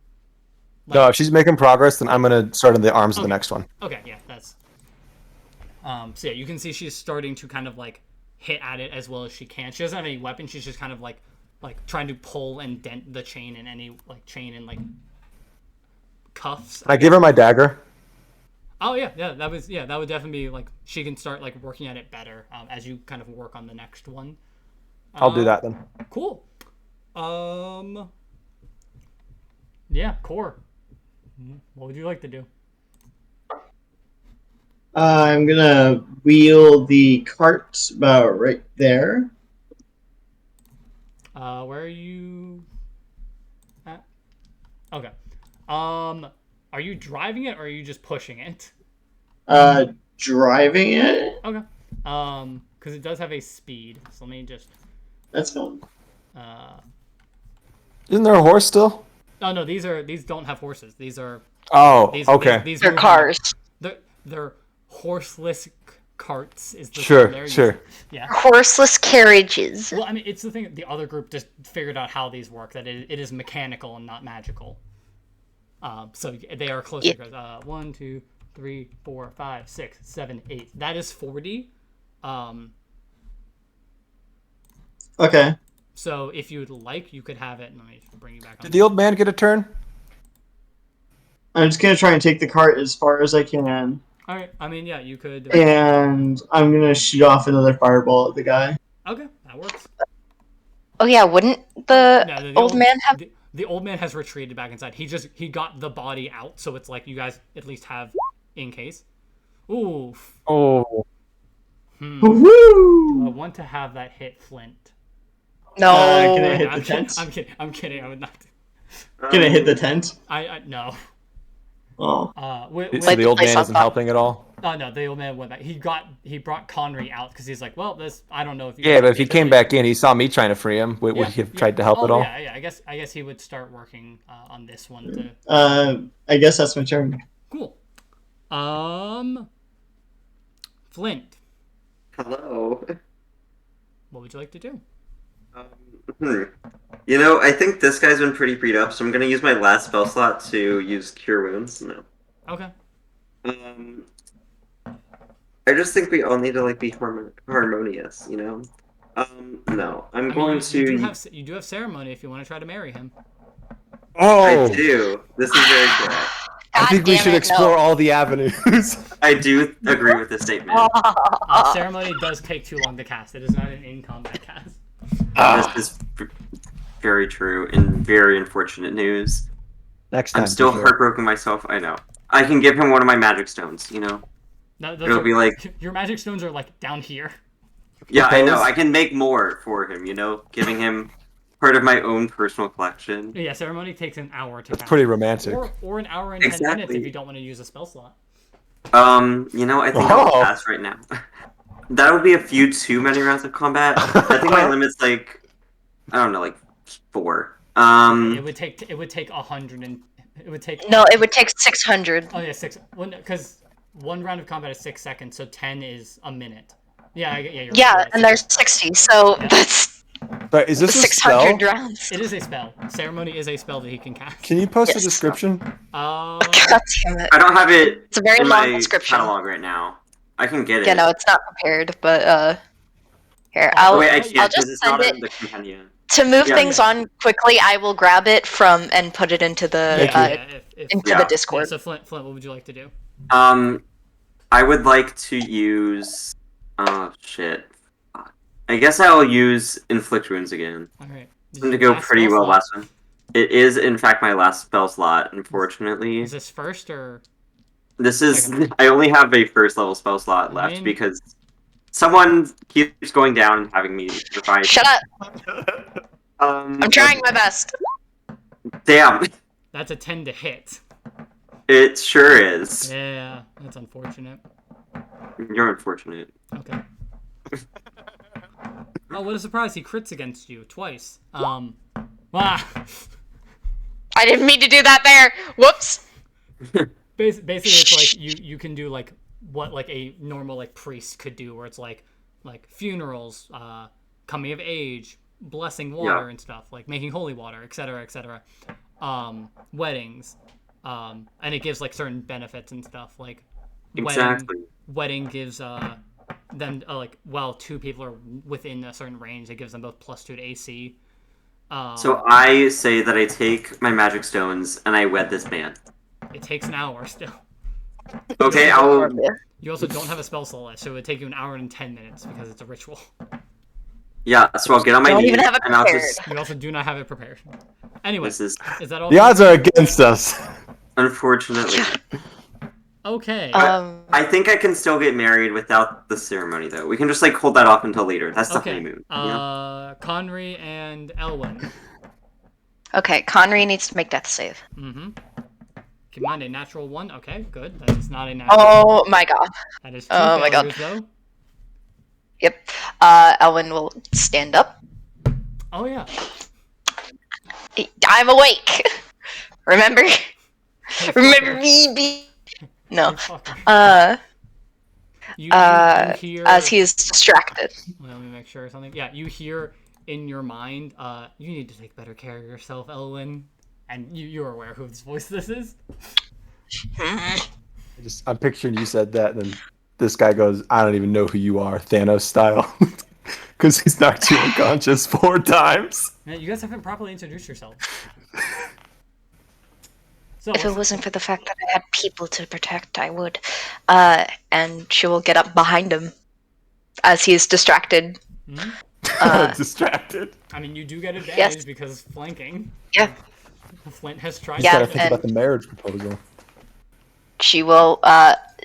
if she's making progress, then I'm gonna start on the arms of the next one. Okay, yeah, that's. So yeah, you can see she's starting to kind of hit at it as well as she can. She doesn't have any weapon. She's just kind of like trying to pull and dent the chain and any chain and cuffs. I give her my dagger. Oh yeah, that would definitely be she can start working at it better as you kind of work on the next one. I'll do that then. Cool. Yeah, Core. What would you like to do? I'm gonna wheel the cart about right there. Where are you at? Okay. Are you driving it or are you just pushing it? Driving it. Okay. Because it does have a speed. So let me just. That's fine. Isn't there a horse still? Oh no, these don't have horses. These are Oh, these okay. these They're move cars. they're horseless carts. Is the term Sure, they're sure. using. Yeah. Horseless carriages. Well, I mean, it's the thing. The other group just figured out how these work. That it is mechanical and not magical. So they are closer. Yeah. 1, 2, 3, 4, 5, 6, 7, 8. That is 40. Okay. So if you'd like, you could have it. And let me bring you back on. Did the old man get a turn? I'm just gonna try and take the cart as far as I can, All right. I mean, yeah, you could. and I'm gonna shoot off another fireball at the guy. Okay, that works. Oh yeah, wouldn't the No, old man have? The old man has retreated back inside. He got the body out, so it's like you guys at least have in case. Ooh. Oh. I Woo! want to have that hit Flint. No. Can I hit I'm the tent? I'm kidding. I would not. Can I hit the tent? I no. Oh. So the old I man saw isn't that. helping at all? Oh no, the old man went back. He brought Connery out because he's like, well, this I don't know if you. Yeah, but if he came back in, he saw me trying to free him. Would he have tried to help oh, at all? Yeah. I guess he would start working on this one to. I guess that's my turn. Cool. Flint, Hello. what would you like to do? You know, I think this guy's been pretty beat up, so I'm gonna use my last spell slot to use Cure Wounds. No. Okay. I just think we all need to like be harmonious, you know. No, I'm going to. You do have ceremony if you want to try to marry him. Oh! I do. This is very cool. I think we God should damn it, explore no. all the avenues. I do agree with this statement. Ceremony does take too long to cast. It is not an in-combat cast. This is very true and very unfortunate news. Next time. I'm still for sure. heartbroken myself. I know. I can give him one of my magic stones. You know. No, It'll be like your magic stones are like down here. yeah, I know. Propose. I can make more for him. You know, giving him part of my own personal collection. Yeah, ceremony takes an hour to cast. Pretty romantic. Or an hour and 10 minutes Exactly. if you don't want to use a spell slot. You know, I think I'll Oh. pass right now. That would be a few too many rounds of combat. I think my limit's like, I don't know, like 4. It would take 100 and it would take. No, it would take 600. Oh yeah, 6. Because one round of combat is 6 seconds, so 10 is a minute. Yeah, you're Yeah, right. and there's 60, so Yeah. that's But is this a 600 spell? rounds. It is a spell. Ceremony is a spell that he can cast. Can you post a Yes. description? God damn it. I don't have it It's a very in long my description. catalog right now. I can get it. Yeah, no, it's not prepared, but here, Oh, I'll Wait, I I'll can't just because it's send not it in the companion. to move Yeah. things on quickly. I will grab it from and put it into the into Yeah. the Yeah, Discord. so Flint, what would you like to do? I would like to use. Oh shit. I guess I'll use inflict wounds again. All right. Seemed to go pretty well last one. It is in fact my last spell slot, unfortunately. Is this first or? This is. Second. I only have a first level spell slot left mean- because someone keeps going down and having me revive. Shut up! I'm trying my best. Damn, That's a 10 to hit. it sure is. Yeah, that's unfortunate. You're unfortunate. Okay. Oh, what a surprise! He crits against you twice. Wow. I didn't mean to do that there. Whoops. Basically, it's like you can do like what like a normal like priest could do, where it's like funerals, coming of age, blessing water Yeah. and stuff, like making holy water, etc., etc. Weddings, and it gives like certain benefits and stuff. Like Exactly. wedding gives them like while two people are within a certain range, it gives them both +2 to AC. So I say that I take my magic stones and I wed this man. It takes an hour still. Okay, I'll. You also don't have a spell slot left, so it would take you an hour and 10 minutes because it's a ritual. Yeah, so I'll get on my Don't knees even have it and I'll prepared. just. You also do not have it prepared. Anyway, This is is that all? The odds are against us. unfortunately. Okay. I think I can still get married without the ceremony, though. We can just like hold that off until later. That's the Okay. honeymoon. You know? Conry and Elwyn. Okay, Conry needs to make death save. Mm-hmm. Keep in mind a natural 1. Okay, good. That is not a natural. Oh my god. That is 2 Oh my failures, god. though. Yep. Elwyn will stand up. Oh, yeah. I'm awake. Remember? Hey, Remember fucker. me? No. Hey, fucker. You hear... As he is distracted. Let me make sure or something. Yeah, you hear in your mind, you need to take better care of yourself, Elwyn. And you're aware whose voice this is. I'm picturing you said that, and then this guy goes, "I don't even know who you are," Thanos style, because he's knocked you unconscious 4 times. Man, you guys haven't properly introduced yourselves. So, If it wasn't for the fact that I had people to protect, I would. And she will get up behind him as he is distracted. Distracted. I mean, you do get advantage Yes. because flanking. Yeah. Flint has tried You Yeah, gotta to... think and- about the marriage proposal. She will,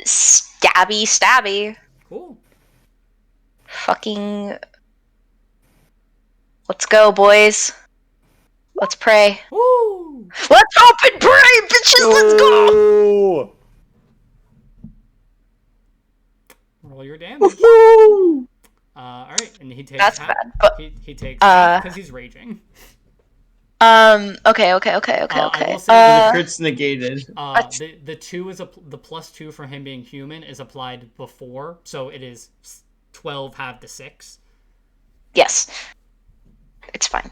stabby. Cool. Fucking. Let's go, boys. Let's pray. Woo! Let's hope and pray, bitches! Let's go! Oh! Roll your damage. Alright, and he takes That's half. bad, but- He takes half because he's raging. Okay. I will say The crit's negated. the 2 is the +2 for him being human is applied before, so it is 12 halved to 6. Yes. It's fine.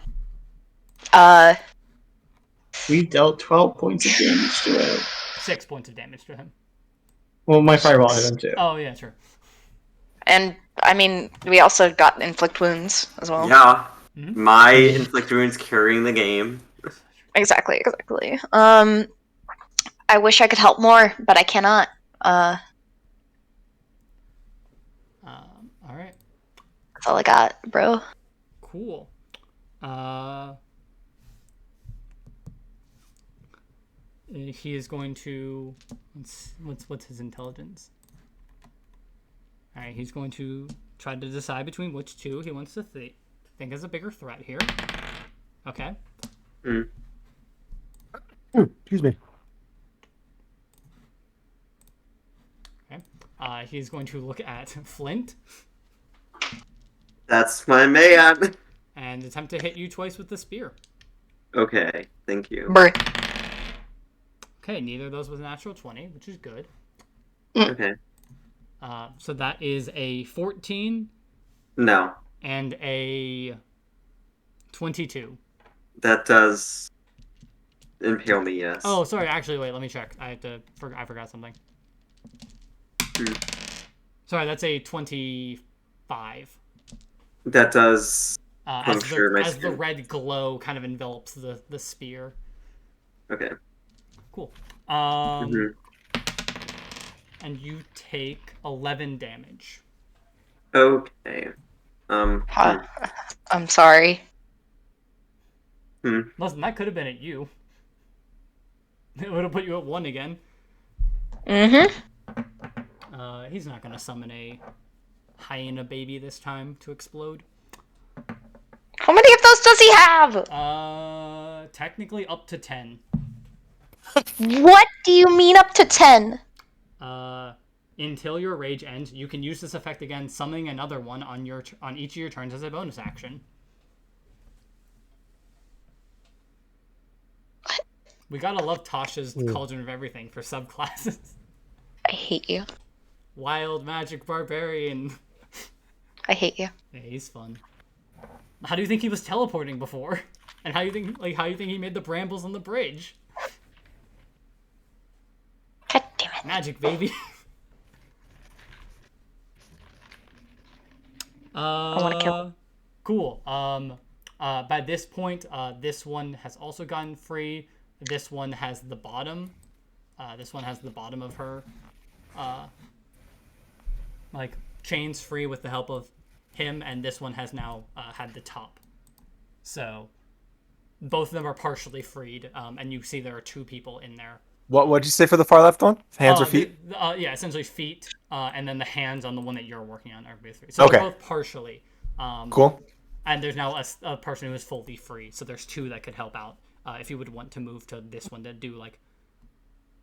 We dealt 12 points of damage to it. 6 points of damage to him. Well, my fireball hit him too. Oh yeah, sure. And, I mean, we also got inflict wounds as well. Yeah. My inflict wounds carrying the game. Exactly. I wish I could help more, but I cannot. All right. That's all I got, bro. Cool. He is going to what's his intelligence? All right, he's going to try to decide between which 2 he wants to think is a bigger threat here. Okay. Excuse me. Okay. He's going to look at Flint That's my man. and attempt to hit you twice with the spear. Okay, thank you. Brr. Okay, neither of those was a natural 20, which is good. Okay. So that is a 14 No, and a 22. that does impale me, yes. Oh, sorry. Actually, wait. Let me check. I forgot something. Sorry, that's a 25. That does As puncture my the skin. red glow kind of envelops the spear. Okay. Cool. Mhm. And you take 11 damage. Okay. I'm sorry. Listen, that could have been at you. It would have put you at 1 again. He's not gonna summon a hyena baby this time to explode. How many of those does he have? Technically up to 10. What do you mean up to 10? Until your rage ends, you can use this effect again, summoning another one on each of your turns as a bonus action. We gotta love Tasha's Cauldron of Everything for subclasses. I hate you. Wild Magic Barbarian. I hate you. Yeah, he's fun. How do you think he was teleporting before? And how do you think he made the brambles on the bridge? God damn it. Magic, baby. I want to kill him. Cool. By this point, this one has also gotten free. This one has the bottom. This one has the bottom of her, chains free with the help of him, and this one has now had the top. So, both of them are partially freed, and you see there are 2 people in there What'd you say for the far left one? Hands or feet? Yeah, essentially feet, and then the hands on the one that you're working on are both free. So Okay. they're both partially. Cool. And there's now a person who is fully free. So there's two that could help out if you would want to move to this one to do like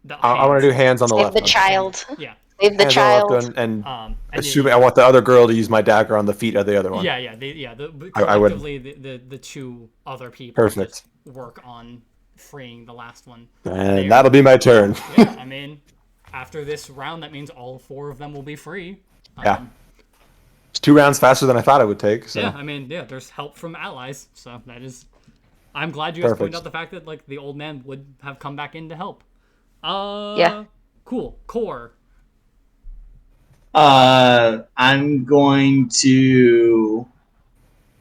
the I want to do hands on the Save left the one. child. Yeah. Save the Hands on the left child. one, and And assuming I want the other girl to use my dagger on the feet of the other one. Yeah. I would. Collectively, the two other people Perfect. just work on freeing the last one. And that'll be my turn. Yeah, I mean, after this round, that means all four of them will be free. Yeah. It's 2 rounds faster than I thought it would take. So. Yeah, I mean, there's help from allies, so that is. I'm glad you guys pointed out the fact that like the old man would have come back in to help. Yeah. Cool. Core. I'm going to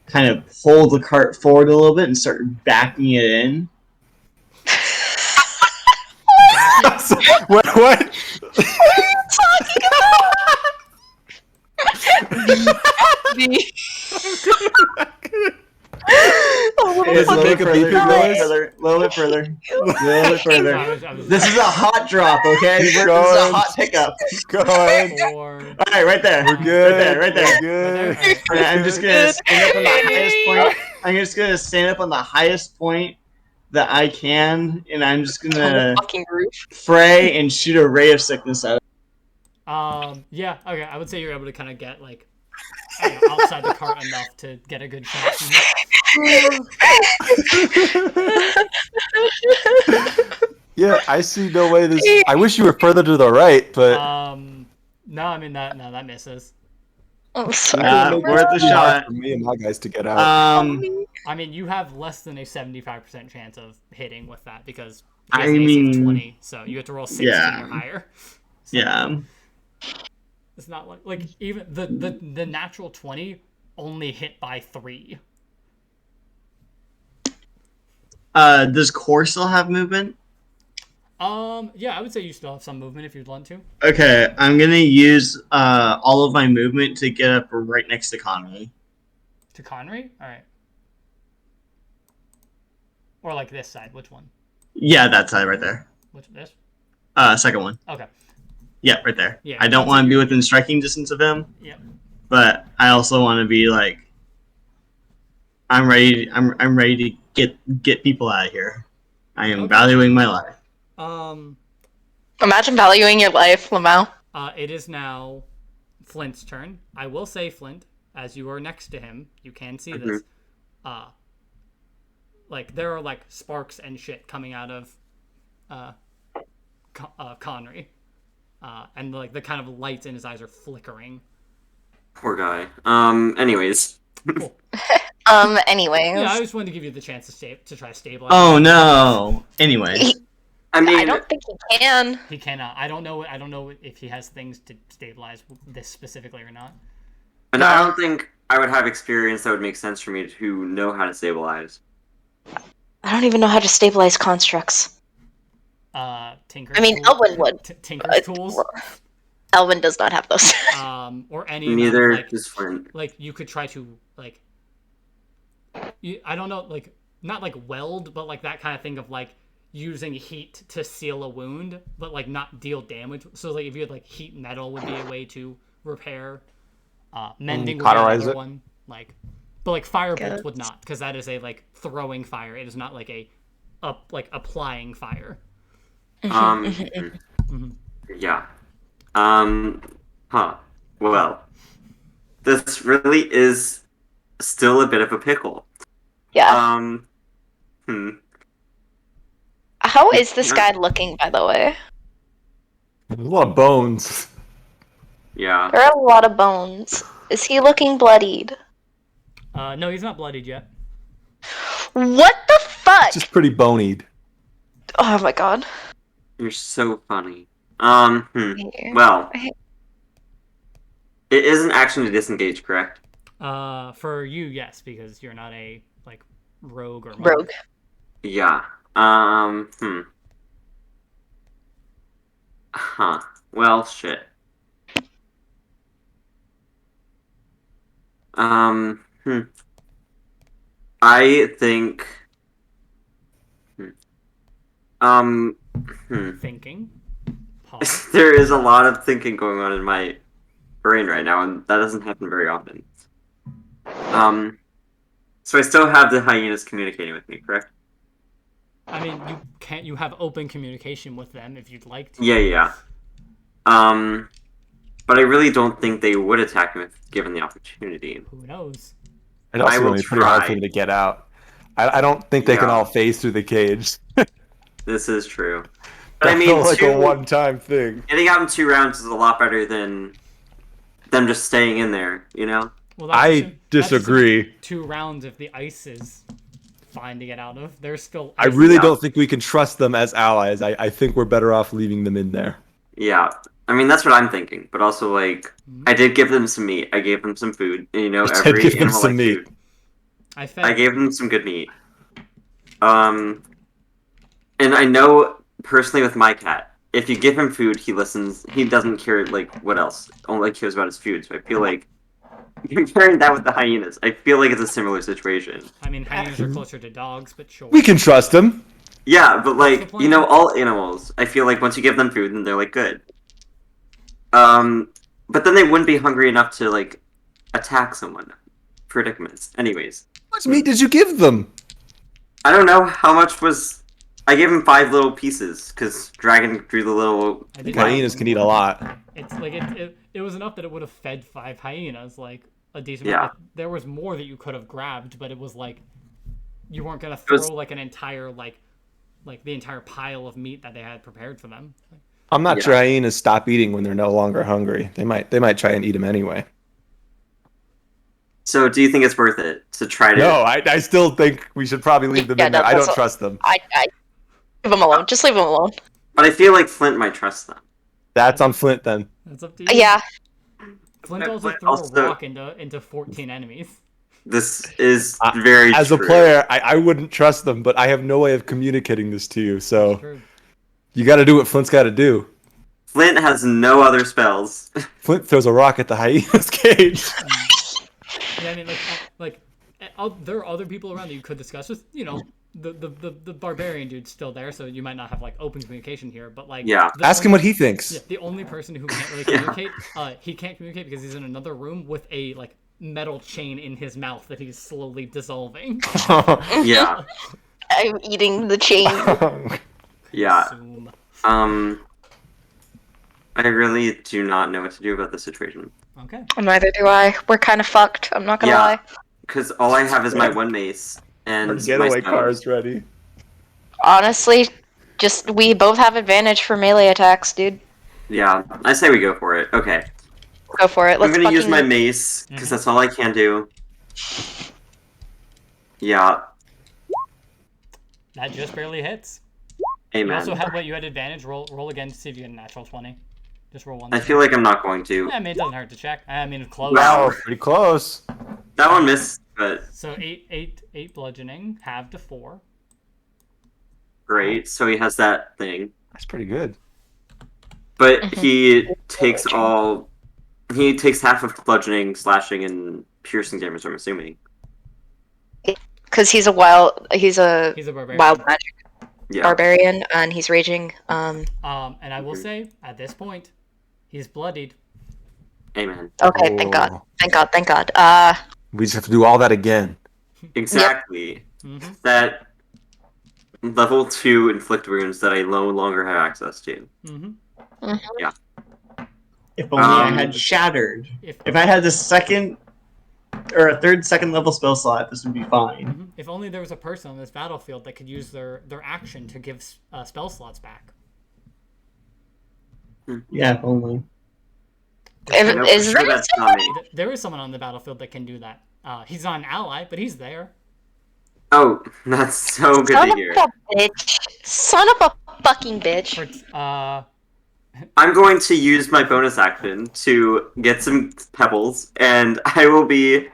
kind of pull the cart forward a little bit and start backing it in. What? It's a make a beeping noise? A little bit further. This is a hot drop, okay? This is going. a hot pickup. Going. Or All right, right there. We're good. Right there. We're good. Okay, I'm just gonna stand up on the highest point. I'm just gonna stand up on the highest point that I can, and I'm just On the gonna fucking roof. fray and shoot a ray of sickness at it. yeah, okay. I would say you're able to kind of get like outside the cart enough to get a good shot. Yeah, I see no way this. I wish you were further to the right, but No, I mean that misses. I'm sorry. Worth a it's hard shot. for me and my guys to get out. I mean, you have less than a 75% chance of hitting with that because he I has an AC of mean, 20, so you have to roll 16 yeah. or higher. So Yeah. it's not like even the natural 20 only hit by 3. Does Core still have movement? Yeah, I would say you still have some movement if you'd want to. Okay, I'm gonna use all of my movement to get up right next to Conway. To Connery? Alright. Or like this side, which one? Yeah, that side right there. Which this? Second one. Okay. Yeah, right there. Yeah, I don't want to be within striking distance of him. Yep. But I also want to be like, I'm ready. I'm ready to get people out of here. I am valuing my life. Imagine valuing your life, Lamau. It is now Flint's turn. I will say, Flint, as you are next to him, you can see this. Like there are like sparks and shit coming out of Connery. And like the kind of lights in his eyes are flickering. Poor guy. Anyways. Cool. Anyways. Yeah, I just wanted to give you the chance to try to stabilize. Oh no. Anyway. I mean, I don't think he can. He cannot. I don't know if he has things to stabilize this specifically or not. and I don't think I would have experience that would make sense for me to know how to stabilize. I don't even know how to stabilize constructs. Tinker's I mean, tool- Elwin would. Tinker's tools. Elwin does not have those. Or any Neither amount of, does Flint. like you could try to like. I don't know, like not like weld, but like that kind of thing of like using heat to seal a wound, but like not deal damage. So like if you had like heat metal would be a way to repair. Mending would be Cauterize another it. one. Like, but like firebolt Good. would not, because that is a like throwing fire. It is not like like applying fire. Yeah. Well, this really is still a bit of a pickle. Yeah. Hmm. How is this guy looking, by the way? There's a lot of bones. Yeah. There are a lot of bones. Is he looking bloodied? No, he's not bloodied yet. What the fuck? Just pretty bonied. Oh my god. You're so funny. Here. Well, it is an action to disengage, correct? For you, yes, because you're not a like rogue or monk. Rogue. Yeah. Well, shit. I think. Thinking. Pause. There is a lot of thinking going on in my brain right now, and that doesn't happen very often. So I still have the hyenas communicating with me, correct? I mean, you have open communication with them if you'd like to. Yeah. But I really don't think they would attack me if given the opportunity. Who knows? It'd also I will be pretty hard try. for them to get out. I don't think they can Yeah. all phase through the cage. This is true. But I That mean, felt like a one-time thing. getting out in 2 rounds is a lot better than them just staying in there, you know? Well, I disagree. 2 rounds if the ice is fine to get out of. They're still. I really don't think we can trust them as allies. I think we're better off leaving them in there. Yeah. I mean, that's what I'm thinking. But also, like, I did give them some meat. I gave them some food. And, you know, You did every give them animal some likes meat. food. I gave them some good meat. And I know personally with my cat, if you give him food, he listens. He doesn't care like what else. Only cares about his food. So I feel like comparing that with the hyenas, I feel like it's a similar situation. I mean, hyenas are closer to dogs, but sure. We can trust them. Yeah, but like the you know, plan. all animals. I feel like once you give them food, then they're like good. But then they wouldn't be hungry enough to like attack someone. Predicaments. Anyways, How much meat did you give them? I don't know how much was. I gave him 5 little pieces because Dragon drew the little. I did Hyenas can eat a lot. It's like it was enough that it would have fed 5 hyenas, like a decent Yeah. amount. Like, there was more that you could have grabbed, but it was like you weren't gonna throw was- like an entire like the entire pile of meat that they had prepared for them. I'm not Yeah. sure hyenas stop eating when they're no longer hungry. They might try and eat them anyway. So, do you think it's worth it to try to? No, I still think we should probably leave them Yeah, in there. no, I that's don't a- trust them. I leave them alone. Just leave them alone. But I feel like Flint might trust them. That's on Flint then. That's up to you. Yeah. Flint also Flint threw also- a rock into 14 enemies. This is very As a true. player, I wouldn't trust them, but I have no way of communicating this to you. So True. you got to do what Flint's got to do. Flint has no other spells. Flint throws a rock at the hyena's cage. Yeah, I mean, there are other people around that you could discuss with. You know, the barbarian dude's still there, so you might not have like open communication here. But like, Yeah. the Ask him only- what he thinks. Yeah, the only person who can't really Yeah. communicate, he can't communicate because he's in another room with a like metal chain in his mouth that he's slowly dissolving. Yeah, I'm eating the chain. yeah. Consume. I really do not know what to do about this situation. Okay. Neither do I. We're kind of fucked. I'm not gonna Yeah. lie. Because all I have is my 1 mace and Our my getaway stone. car is ready. Honestly, just we both have advantage for melee attacks, dude. Yeah, I say we go for it. Okay. Go for it. I'm Let's gonna use fucking- my mace because that's all I can do. Yeah. That just barely hits. Amen. You also had you had advantage. Roll again to see if you get a natural 20. Just roll one. I feel like I'm not going to. I mean, it doesn't hurt to check. I mean, it's close. Wow. Wow, pretty close. That one missed, but So eight bludgeoning, half to 4. great. So he has that thing. That's pretty good. But he takes half of bludgeoning, slashing, and piercing damage, I'm assuming. Because he's a He's a barbarian. wild magic Yeah. barbarian, and he's raging. And I will say, at this point, he's bloodied. Amen. Okay, thank God, Oh. thank God. We just have to do all that again. Exactly. Mhm. That level 2 inflict wounds that I no longer have access to. Mm-hmm. If only I Um, had shattered. If If I had a second or a third second level spell slot, this would be fine. Mhm. If only there was a person on this battlefield that could use their action to give spell slots back. Yeah, if only. I know for Is sure there that's not me. There is someone on the battlefield that can do that. He's not an ally, but he's there. Oh, that's so good son to of hear. a bitch? Son of a fucking bitch! For, I'm going to use my bonus action to get some pebbles, and I will be.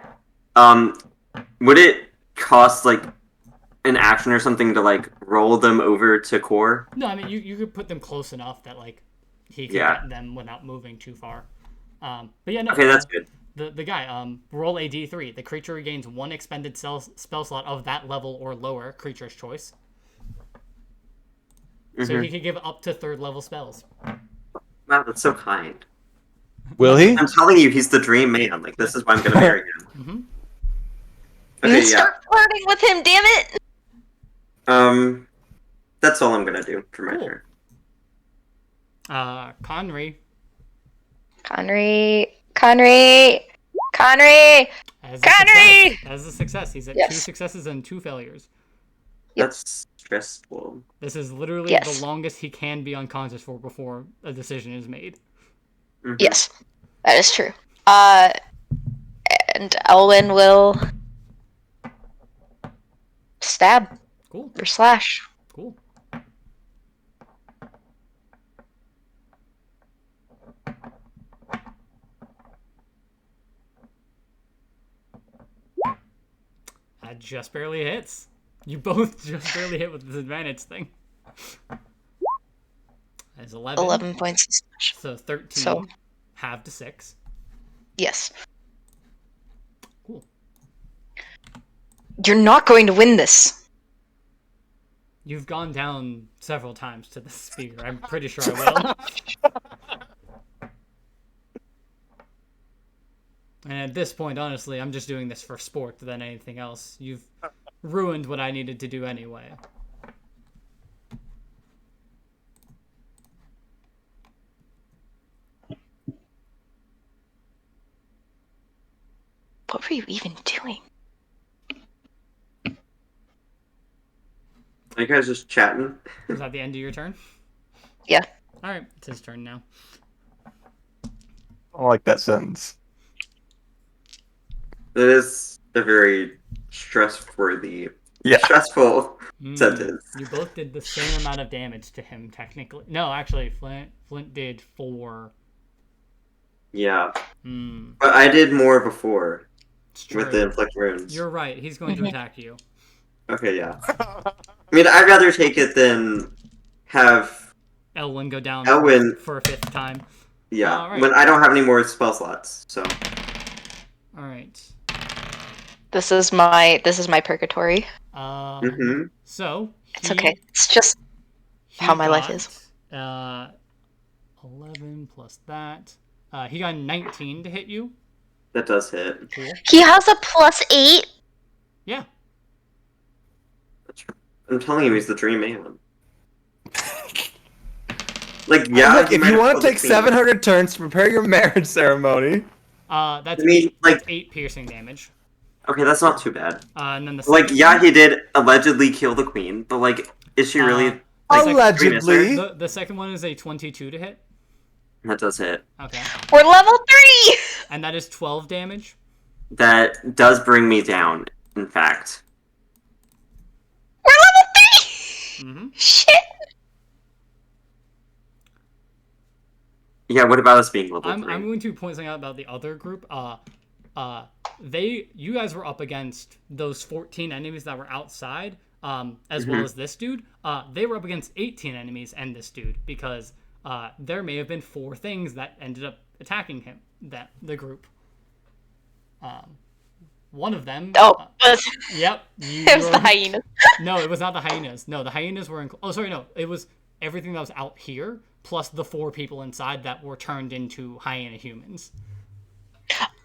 Would it cost like an action or something to like roll them over to core? no, I mean you could put them close enough that like he can Yeah. get them without moving too far. But yeah, no. Okay, that's good. The guy, roll a d3. The creature regains 1 expended spell slot of that level or lower, creature's choice. So Mhm. he could give up to 3rd level spells. Wow, that's so kind. Will he? I'm telling you, he's the dream man. Like, this is why I'm gonna marry him. Mm-hmm. Okay, yeah. Start flirting with him, damn it! That's all I'm gonna do for my Cool. turn. Conry. Conry! As a Conry! success. As a success. He's at Yes. 2 successes and 2 failures. Yep. That's stressful. This is literally Yes. the longest he can be unconscious for before a decision is made. Mhm. Yes, that is true. And Elwyn will stab Cool. or slash. Cool. That just barely hits. You both just barely hit with this advantage thing. That's 11. 11 points of slash. So 13. So- Half to 6. Yes. Cool. You're not going to win this. You've gone down several times to the spear. I'm pretty sure I will. And at this point, honestly, I'm just doing this for sport than anything else. You've ruined what I needed to do anyway. What were you even doing? Are you guys just chatting? Is that the end of your turn? Yeah. Alright, it's his turn now. I like that sentence. It is a very stressful Mm, sentence. You both did the same amount of damage to him, technically. No, actually, Flint did 4. Yeah. Hmm, But I did more before it's true. with the inflict wounds. You're right. He's going to attack you. Okay, yeah. I mean, I'd rather take it than have Elwyn go down Elwyn- for a 5th time. yeah. Alright. When I don't have any more spell slots, so All right. This is my purgatory. mm-hmm. So It's okay. It's just he how my life got, is. 11 plus that. He got 19 to hit you. That does hit. Cool. He has a +8. Yeah. I'm telling you, he's the dream man. Like, yeah. Look, he if might you have want killed to the take queen. 700 turns to prepare your marriage ceremony, That's I mean, that's like- 8 piercing damage. Okay, that's not too bad. And then the Like, second yeah, one, he did allegedly kill the queen, but like, is she really? the second- allegedly. the second one is a 22 to hit. That does hit. Okay. We're level 3. And that is 12 damage. That does bring me down. In fact, We're level 3. Mm-hmm. Shit. yeah. What about us being level I'm 3? going to point something out about the other group. You guys were up against those 14 enemies that were outside, as well as this dude. They were up against 18 enemies and this dude because there may have been 4 things that ended up attacking him. The group. One of them. Oh, Yep. it was the hyena. No, it was not the hyenas. No, the hyenas were. Oh, sorry, no. It was everything that was out here plus the 4 people inside that were turned into hyena humans.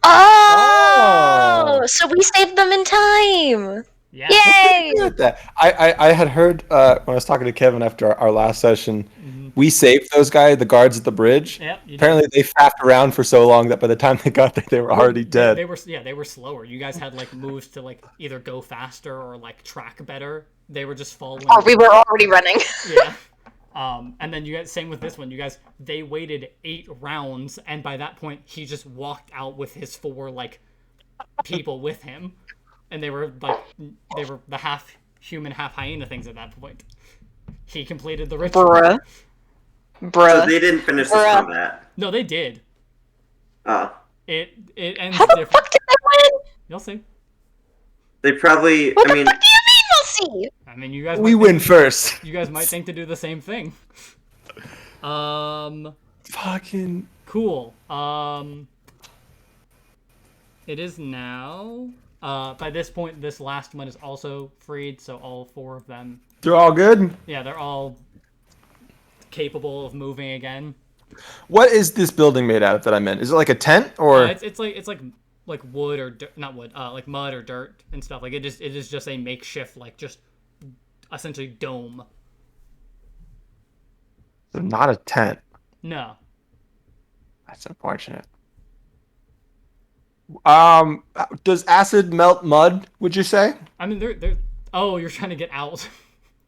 Oh, so we saved them in time. Yeah. Yay! Good at that. I had heard when I was talking to Kevin after our last session, we saved those guys, the guards at the bridge. Yep. You did. Apparently, they faffed around for so long that by the time they got there, they were already dead. They were slower. You guys had like moves to like either go faster or like track better. They were just following. Or we were already running. Yeah. And then you guys, same with this one. You guys, they waited 8 rounds, and by that point, he just walked out with his 4 like people with him, and they were the half human, half hyena things at that point. He completed the ritual. Bruh. So they didn't finish this Bruh. combat. No, they did. Oh, It ends How the different. fuck did they win? You'll see. they probably. What I the mean, fuck do you mean we'll see? I mean, you guys. We might win think, first. You guys might think to do the same thing. Fucking. Cool. It is now. By this point, this last one is also freed, so all 4 of them. They're all good. Yeah, they're all capable of moving again. What is this building made out of that I meant? Is it like a tent or? It's like wood or not wood, like mud or dirt and stuff. Like it is just a makeshift, like just essentially dome. So not a tent. No. That's unfortunate. Does acid melt mud? Would you say? I mean, they're. Oh, you're trying to get out.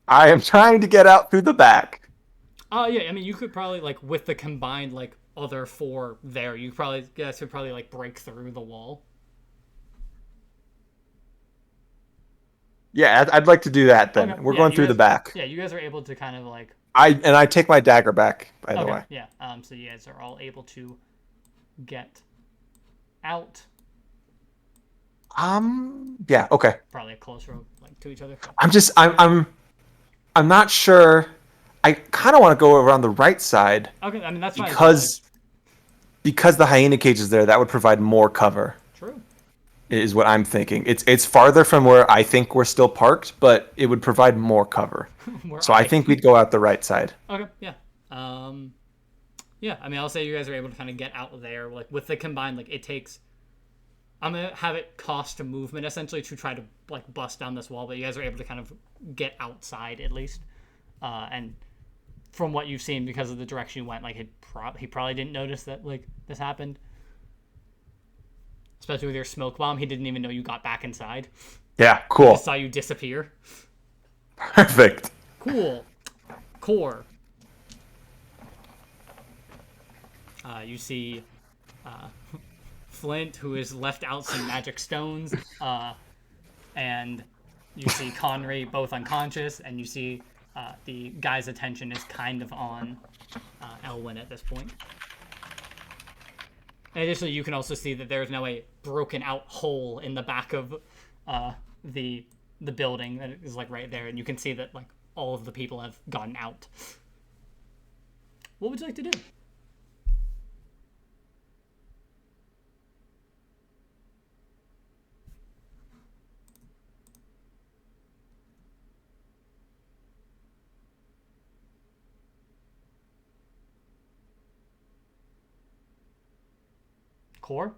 I am trying to get out through the back. Oh yeah, I mean, you could probably like with the combined like other 4 there, you guys could probably like break through the wall. Yeah, I'd like to do that then. Okay, We're yeah, going you through guys- the back. Yeah, you guys are able to kind of like. I take my dagger back, by the way. Yeah. So you guys are all able to get out. Yeah, okay. Probably closer like to each other. I'm not sure. I kind of want to go around the right side Okay, I mean that's fine. because the hyena cage is there. That would provide more cover. True. Is what I'm thinking. It's farther from where I think we're still parked, but it would provide more cover. So I think we'd go out the right side. Okay, yeah. Yeah, I mean, I'll say you guys are able to kind of get out there, like, with the combined, like, it takes... I'm going to have it cost a movement, essentially, to try to, like, bust down this wall, but you guys are able to kind of get outside, at least. And from what you've seen, because of the direction you went, like, he probably didn't notice that, like, this happened. Especially with your smoke bomb, he didn't even know you got back inside. Yeah, He cool. just saw you disappear. Perfect. Cool. Core. You see Flint, who has left out some magic stones, and you see Conry both unconscious, and you see the guy's attention is kind of on Elwyn at this point. And additionally, you can also see that there's now a broken out hole in the back of the building that is like right there, and you can see that like all of the people have gotten out. What would you like to do? Core?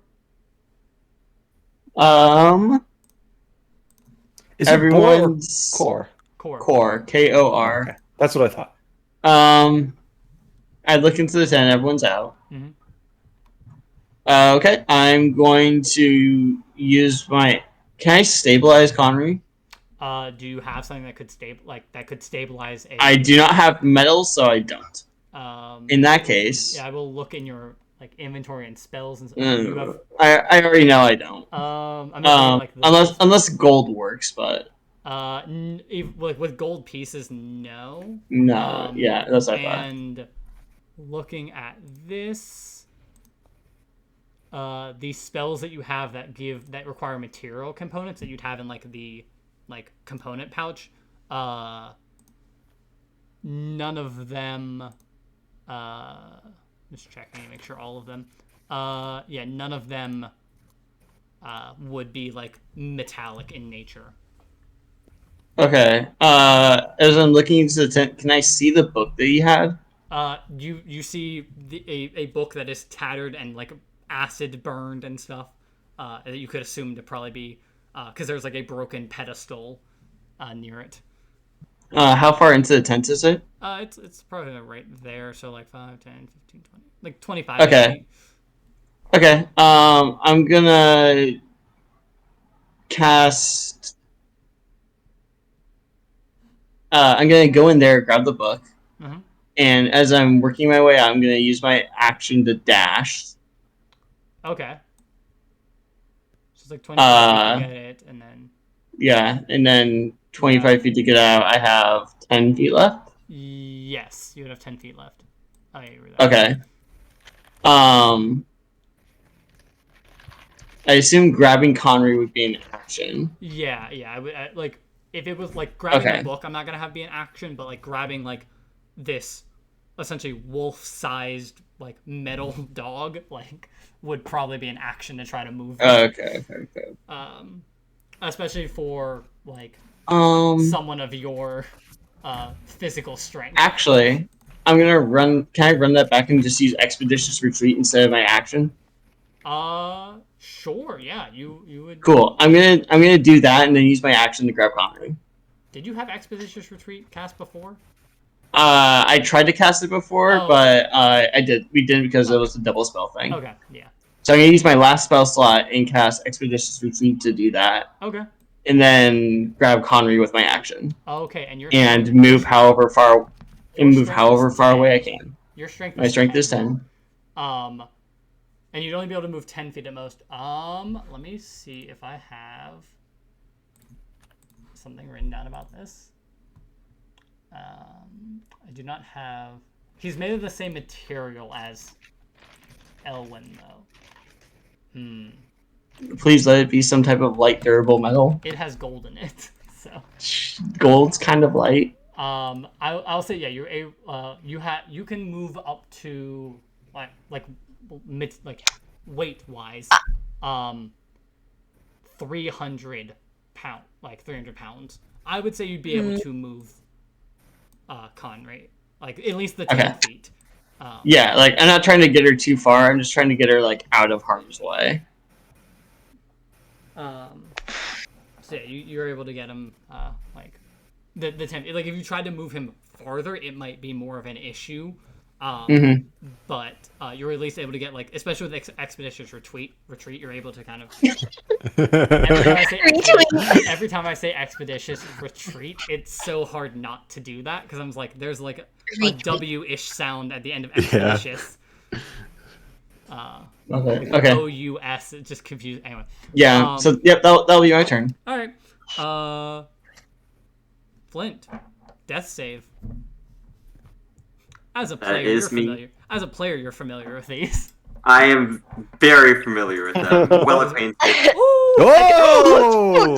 Is it Everyone's core? core, Kor. Okay, that's what I thought. I look into the tent. Everyone's out. Mhm. Okay, I'm going to use my. Can I stabilize Conry? Do you have something that could stabilize a? I do not have metal, so I don't. In that case, Yeah, I will look in your like inventory and spells and. You have, I already know I don't. I'm thinking, like Unless gold works, but like with gold pieces, no. no, yeah, that's what I thought. And looking at this, the spells that you have that require material components that you'd have in like the component pouch, none of them. Just checking to make sure all of them. Yeah, none of them would be like metallic in nature. Okay. As I'm looking into the tent, can I see the book that you had? You see a book that is tattered and like acid burned and stuff. That you could assume to probably be because there's like a broken pedestal near it. How far into the tent is it? It's probably right there. So like 5, 10, 15, 20, like 25. Okay. Feet. Okay. I'm gonna cast. I'm gonna go in there, grab the book, Mhm. and as I'm working my way, I'm gonna use my action to dash. Okay. So it's like 25 feet to get it, and then. Yeah, and then 25 feet to get out. I have 10 feet left. Yes, you would have 10 feet left. Oh yeah, you were there. Okay. I assume grabbing Conry would be an action. Yeah. I would like if it was like grabbing Okay. the book. I'm not gonna have be an action, but like grabbing like this, essentially wolf-sized like metal dog like would probably be an action to try to move. Okay. Especially for like Um. someone of your physical strength. Actually, I'm gonna run. Can I run that back and just use expeditious retreat instead of my action? Sure. Yeah, you would. Cool. I'm gonna do that and then use my action to grab Connery. Did you have expeditious retreat cast before? I tried to cast it before, Oh. but we didn't because it was a double spell thing. Okay. Yeah. So I'm gonna use my last spell slot and cast expeditious retreat to do that, Okay. and then grab Connery with my action Okay, and your and strength- move however far your and move strength however is far 10. away I can. Your strength. My strength is 10. And you'd only be able to move 10 feet at most. Let me see if I have something written down about this. I do not have. He's made of the same material as Elwyn, though. Please let it be some type of light, durable metal. It has gold in it, so. Gold's kind of light. I'll say yeah. You can move up to like weight wise, 300 pound, like 300 pounds. I would say you'd be able to move Conrad, like at least the 10 feet. Yeah, like I'm not trying to get her too far. I'm just trying to get her like out of harm's way. So yeah, you're able to get him like the 10. Like if you tried to move him farther, it might be more of an issue. But you're at least able to get like, especially with expeditious retreat, you're able to kind of. Every time I say expeditious retreat, it's so hard not to do that because I'm like, there's like a W-ish sound at the end of expeditious. Okay. O-U-S, it just confused. Anyway. Yeah. So yep, that'll be my turn. All right. Flint, death save. As a player, you're familiar. As a player, you're familiar with these. I am very familiar with them. Well acquainted. Oh!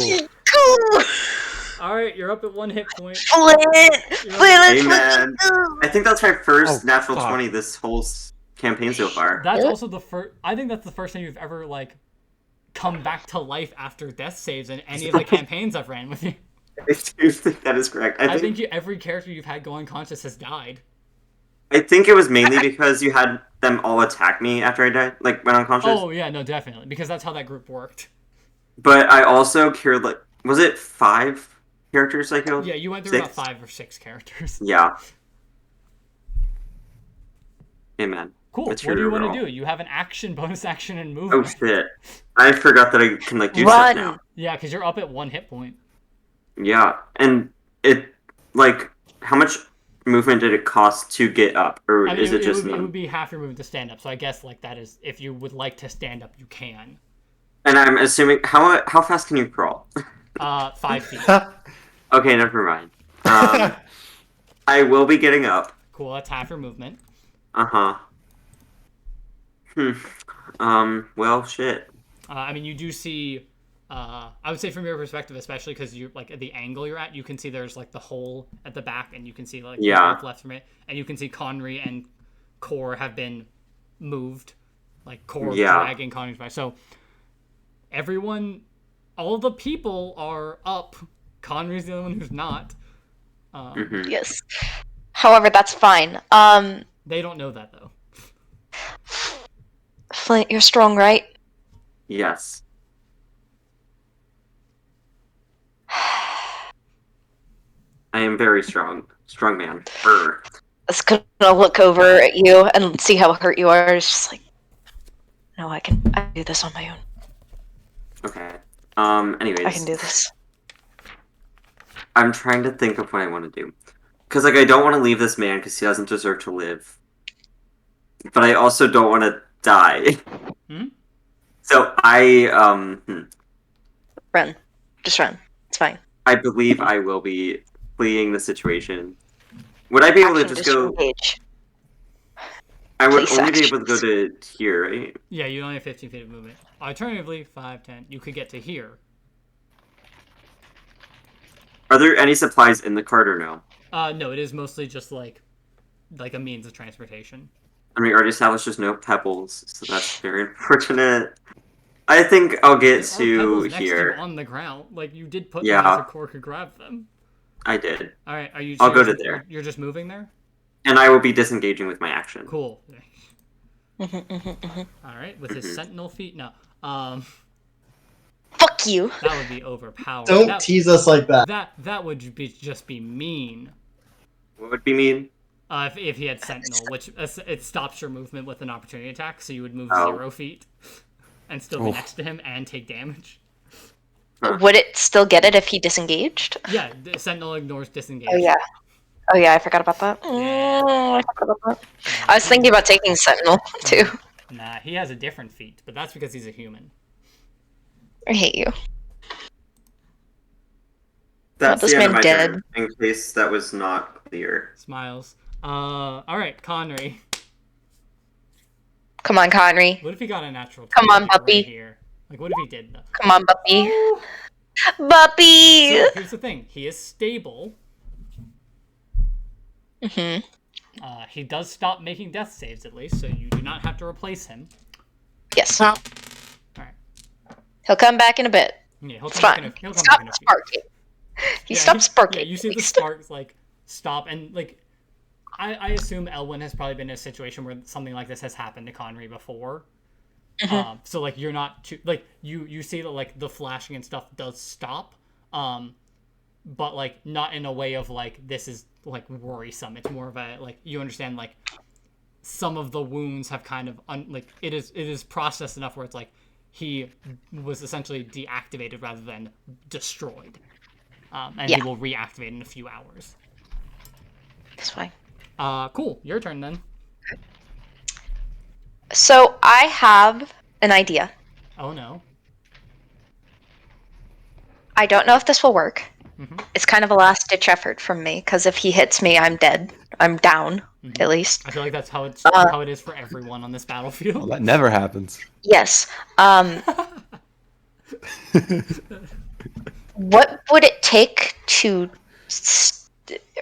All right, you're up at 1 hit point. Amen. I think that's my first natural 20 this whole campaign so far. That's also the first. I think that's the first time you've ever like come back to life after death saves in any of the campaigns I've ran with you. I do think that is correct. I think every character you've had go unconscious has died. I think it was mainly because you had them all attack me after I died, like went unconscious. Oh yeah, no, definitely, because that's how that group worked. But I also cured like, was it 5 characters I killed? Yeah, you went through about 5 or 6 characters. Yeah. Amen. Cool. What do you want to do? You have an action, bonus action, and movement. Oh shit! I forgot that I can like do stuff now. Yeah, because you're up at 1 hit point. Yeah, and it like how much movement did it cost to get up, or is it just? It would be half your movement to stand up. So I guess like that is if you would like to stand up, you can. And I'm assuming how fast can you crawl? 5 feet. Okay, never mind. I will be getting up. Cool. That's half your movement. Well, shit. I mean, you do see. I would say from your perspective, especially because you're like at the angle you're at, you can see there's like the hole at the back, and you can see like left from it, and you can see Conry and Core have been moved, like Core dragging Conry's back. So everyone, all the people are up. Conry's the only one who's not. Yes. However, that's fine. They don't know that though. Flint, you're strong, right? Yes. I am very strong. Strong man. I was gonna look over at you and see how hurt you are. It's just like, no, I can do this on my own. Okay. Anyways. I can do this. I'm trying to think of what I want to do. Because, like, I don't want to leave this man because he doesn't deserve to live. But I also don't want to die. So Run. Just run. It's fine. I believe I will be fleeing the situation. Would I be able to just go... Engage. I would Please only be able to go actions. to here, right? Yeah, you only have 15 feet of movement. Alternatively, 5, 10. You could get to here. Are there any supplies in the cart or no? No, it is mostly just like a means of transportation. I mean, already established there's no pebbles, so that's very unfortunate. I think I'll get to Next to here. you on the ground, like you did put Yeah. them so Core could grab them. I did. All right, are you? I'll go to there. You're just moving there. And I will be disengaging with my action. Cool. Mhm. All right, with his sentinel feet. No. Fuck you. That would be overpowered. Don't tease us like that. That would just be mean. What would be mean? If he had sentinel, which it stops your movement with an opportunity attack, so you would move 0 feet and still be next to him and take damage. Would it still get it if he disengaged? Yeah, the sentinel ignores disengage. Oh yeah, I forgot about that. Yeah. I forgot about that. I was thinking about taking Sentinel too. Nah, he has a different feat, but that's because he's a human. I hate you. That's this the end of man my dead. turn, in case that was not clear. Smiles. All right, Conry. Come on, Conry. What if he got a natural 20, Come on, like, puppy. right here? Like, what if he did though? Come on, Buppy. Buppy! So here's the thing: he is stable. Mm-hmm. He does stop making death saves at least, so you do not have to replace him. Yes. All right. He'll come back in a bit. Yeah, he'll It's come back fine. in a, he'll come Stop back in a few. sparking. He stopped sparking. Yeah, you see at the least. sparks like stop, and like I assume Elwyn has probably been in a situation where something like this has happened to Conry before. So like you're not too like you see that like the flashing and stuff does stop, but like not in a way of like this is like worrisome. It's more of a like you understand like some of the wounds have kind of like it is processed enough where it's like he was essentially deactivated rather than destroyed, and he will reactivate in a few hours. It's fine. Cool. Your turn then. So I have an idea. Oh no. I don't know if this will work. Mm-hmm. It's kind of a last-ditch effort from me, because if he hits me, I'm dead. I'm down, at least. I feel like that's how it is for everyone on this battlefield. Well, that never happens. Yes. What would it take to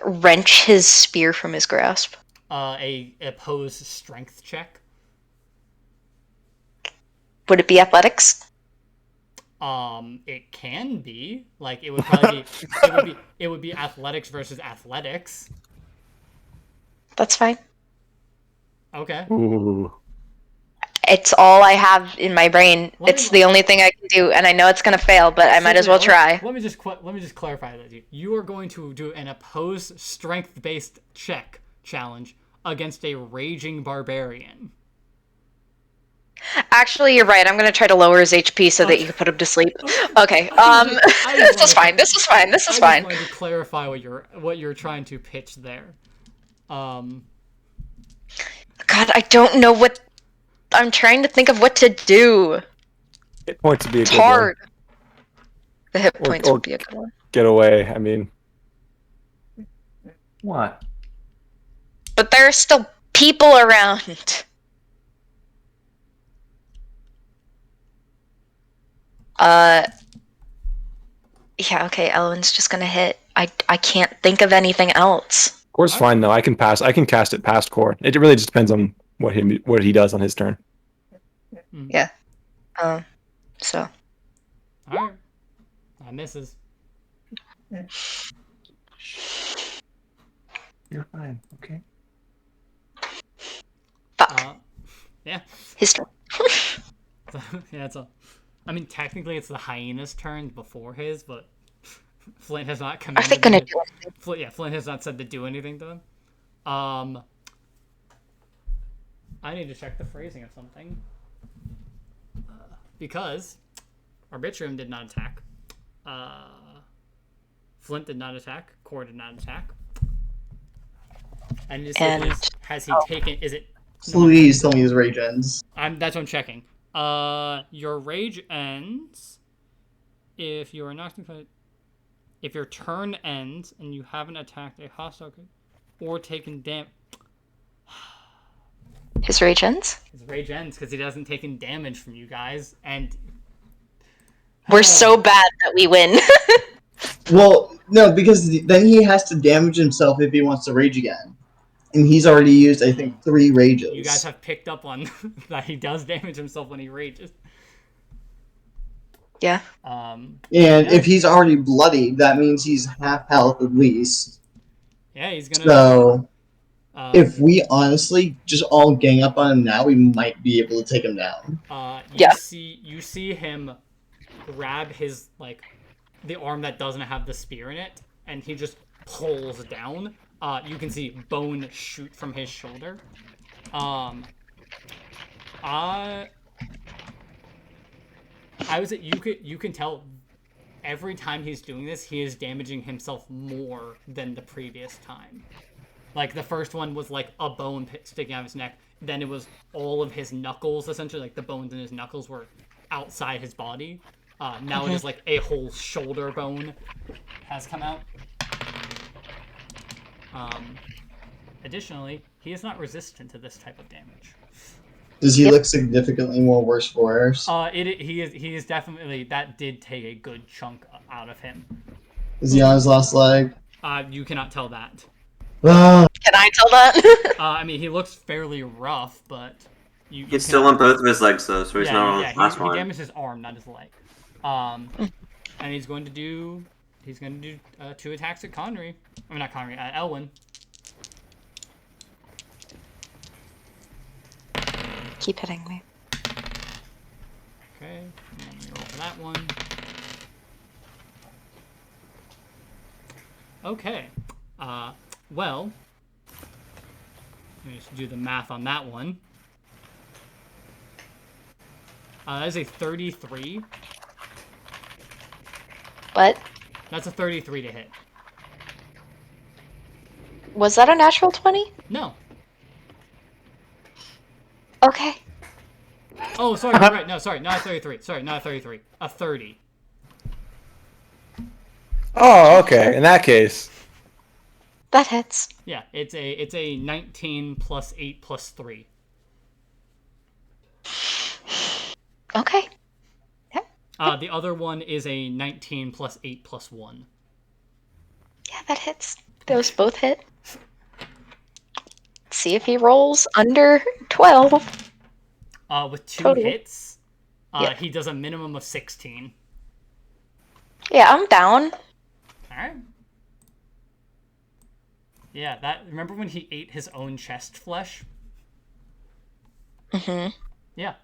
wrench his spear from his grasp? A opposed strength check. Would it be athletics? It can be like it would probably be it would be athletics versus athletics. That's fine. Okay. Ooh. It's all I have in my brain. It's me- the only thing I can do, and I know it's gonna fail, but I might as well try. Let me just clarify that. You are going to do an opposed strength-based check challenge against a raging barbarian. Actually, you're right. I'm gonna try to lower his HP so that you can put him to sleep. Okay. This is fine. This is fine. This is I fine. just wanted to clarify what you're trying to pitch there. God, I don't know what. I'm trying to think of what to do. Hit points would be a It's good hard. one. The hit Or- points or- would be a good one. Get away. I mean, What? But there are still people around. Yeah, okay, Elwyn's just gonna hit. I can't think of anything else. core's fine though. I can cast it past core. It really just depends on what he does on his turn. So. All right. That misses. You're fine. Okay. Fuck. Yeah. His turn. Yeah, it's a. I mean, technically, it's the hyena's turn before his, but Flint has not Are commanded. they gonna him do anything? Flint has not said to do anything to him. I need to check the phrasing of something because Arbitrium did not attack. Flint did not attack. Core did not attack. And has he taken? Is it? Please tell me his rage ends. That's what I'm checking. Your rage ends if you are knocked. If your turn ends and you haven't attacked a hostile or taken damage. His rage ends? His rage ends because he hasn't taken damage from you guys, and We're so bad that we win. Well, no, because then he has to damage himself if he wants to rage again. And he's already used, I think, 3 rages. You guys have picked up on that he does damage himself when he rages. Yeah. And if he's already bloody, that means he's half health at least. Yeah, he's gonna. So If we honestly just all gang up on him now, we might be able to take him down. Yeah. You see him grab his like the arm that doesn't have the spear in it, and he just pulls down. You can see bone shoot from his shoulder. I was you can tell every time he's doing this, he is damaging himself more than the previous time. Like the first one was like a bone sticking out of his neck. Then it was all of his knuckles, essentially, like the bones in his knuckles were outside his body. Now it is like a whole shoulder bone has come out. Additionally, he is not resistant to this type of damage. Does he look significantly more worse for us? He is definitely, that did take a good chunk out of him. Is he on his last leg? You cannot tell that. Can I tell that? I mean, he looks fairly rough, but He's still on both of his legs though, so he's not on his last he one. damaged his arm, not his leg. And he's going to do 2 attacks at Connery. I mean, not Connery, Elwyn. Keep hitting me. Okay, let me roll for that one. Okay, well, let me just do the math on that one. That is a 33. What? That's a 33 to hit. Was that a natural 20? No. Okay. Oh, sorry, you're right. No, sorry, not a 33. Sorry, not a 33. A 30. Oh, okay. In that case, That hits. Yeah, it's a 19 plus 8 plus 3. Okay. The other one is a 19 plus 8 plus 1. Yeah, that hits. Those both hit. Let's see if he rolls under 12. With 2 Total. hits, Yeah. he does a minimum of 16. Yeah, I'm down. Alright. Yeah, that. Remember when he ate his own chest flesh? Mm-hmm. Yeah.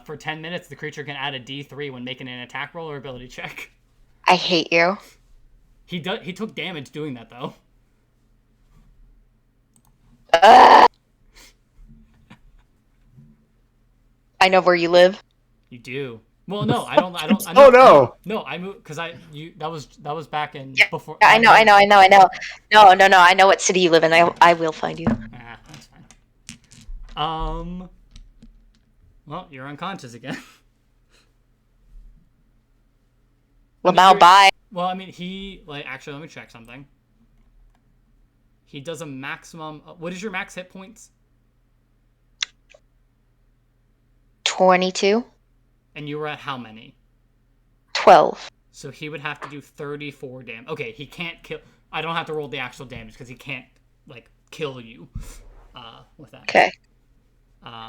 For 10 minutes, the creature can add a D3 when making an attack roll or ability check. I hate you. He took damage doing that though. I know where you live. You do. Well, no, I don't. Oh, no. No, I moved because that was back in before. Yeah, I know. No, I know what city you live in. I will find you. Ah, that's fine. Well, you're unconscious again. Well, now bye. Well, I mean, actually, let me check something. He does a maximum. What is your max hit points? 22. And you were at how many? 12. So he would have to do 34 damage. Okay, he can't kill. I don't have to roll the actual damage because he can't kill you. With that. Okay.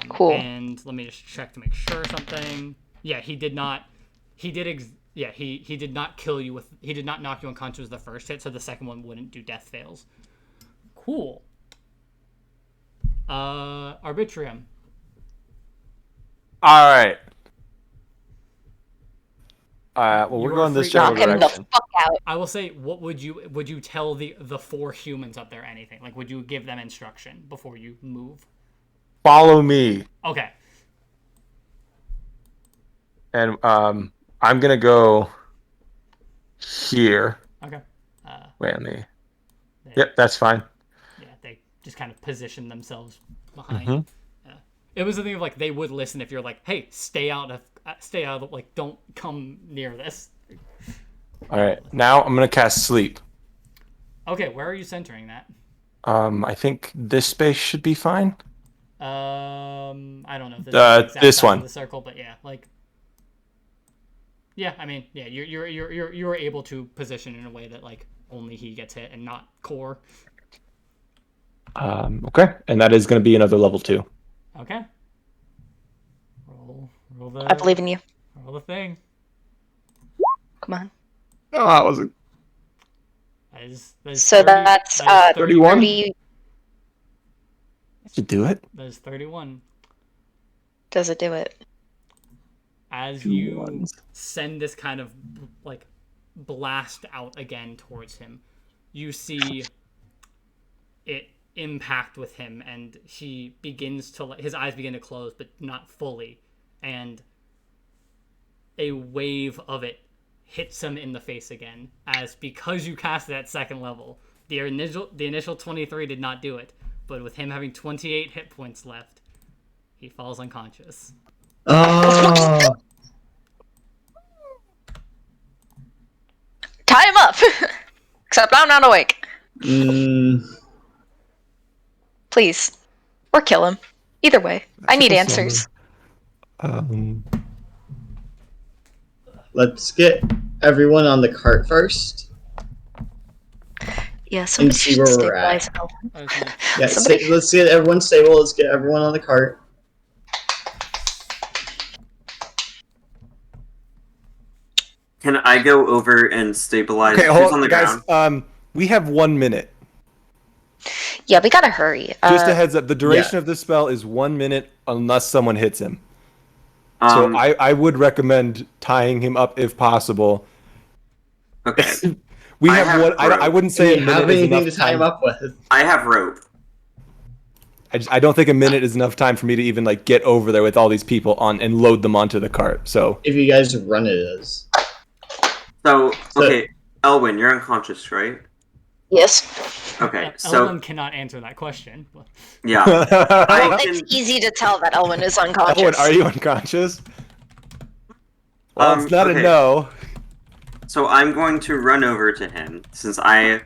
Cool. And let me just check to make sure something. Yeah, he did not. He did. He did not kill you with. He did not knock you unconscious with the first hit, so the second one wouldn't do death fails. Cool. Arbitrium. all right. Well, You we're are going this free- general Knock him the direction. fuck out. I will say, what would you tell the 4 humans up there anything? Like, would you give them instruction before you move? Follow me, Okay. and I'm gonna go here. Okay. Wait, let me. They, Yep, that's fine. Yeah, they just kind of position themselves behind. Mhm. Yeah. It was the thing of like they would listen if you're like, hey, stay out of don't come near this. All right, now I'm gonna cast sleep. Okay, where are you centering that? I think this space should be fine. I don't know if this is the exact this size one. of the circle, but yeah, yeah, I mean, yeah, you're able to position in a way that like only he gets hit and not core. Okay, and that is gonna be another level 2. Okay. Roll the. I believe in you. Roll the thing. Come on. Oh, that wasn't. That is So 30 that's, that is 31? 30. Did you do it? That is 31. Does it do it? As 2 you ones. send this kind of like blast out again towards him, you see it impact with him, and he begins to his eyes begin to close, but not fully, and a wave of it hits him in the face again. As because you cast it at second level, the initial 23 did not do it, but with him having 28 hit points left, he falls unconscious. Oh. Tie him up! Except I'm not awake. Please. Or kill him. Either way. I need answers. Let's get everyone on the cart first. Yeah, somebody see should where we're at. stabilize Ellen. I was gonna- Yeah, Somebody- let's get everyone stable. Let's get everyone on the cart. Can I go over and stabilize Okay, who's hold on the guys. ground? We have 1 minute. Yeah, we gotta hurry. Just a heads up. The duration of this spell is 1 minute unless someone hits him. So I would recommend tying him up if possible. Okay. We I have have one. I rope. wouldn't Do say we a minute have is anything enough to tie him time. up with? I have rope. I don't think a minute is enough time for me to even like get over there with all these people on and load them onto the cart. So If you guys run it as. So, okay, Elwin, you're unconscious, right? Yes. Okay, so Elwin cannot answer that question. yeah, Well, I can. it's easy to tell that Elwin is unconscious. Owen, are you unconscious? Well, it's not okay. a no. So I'm going to run over to him since I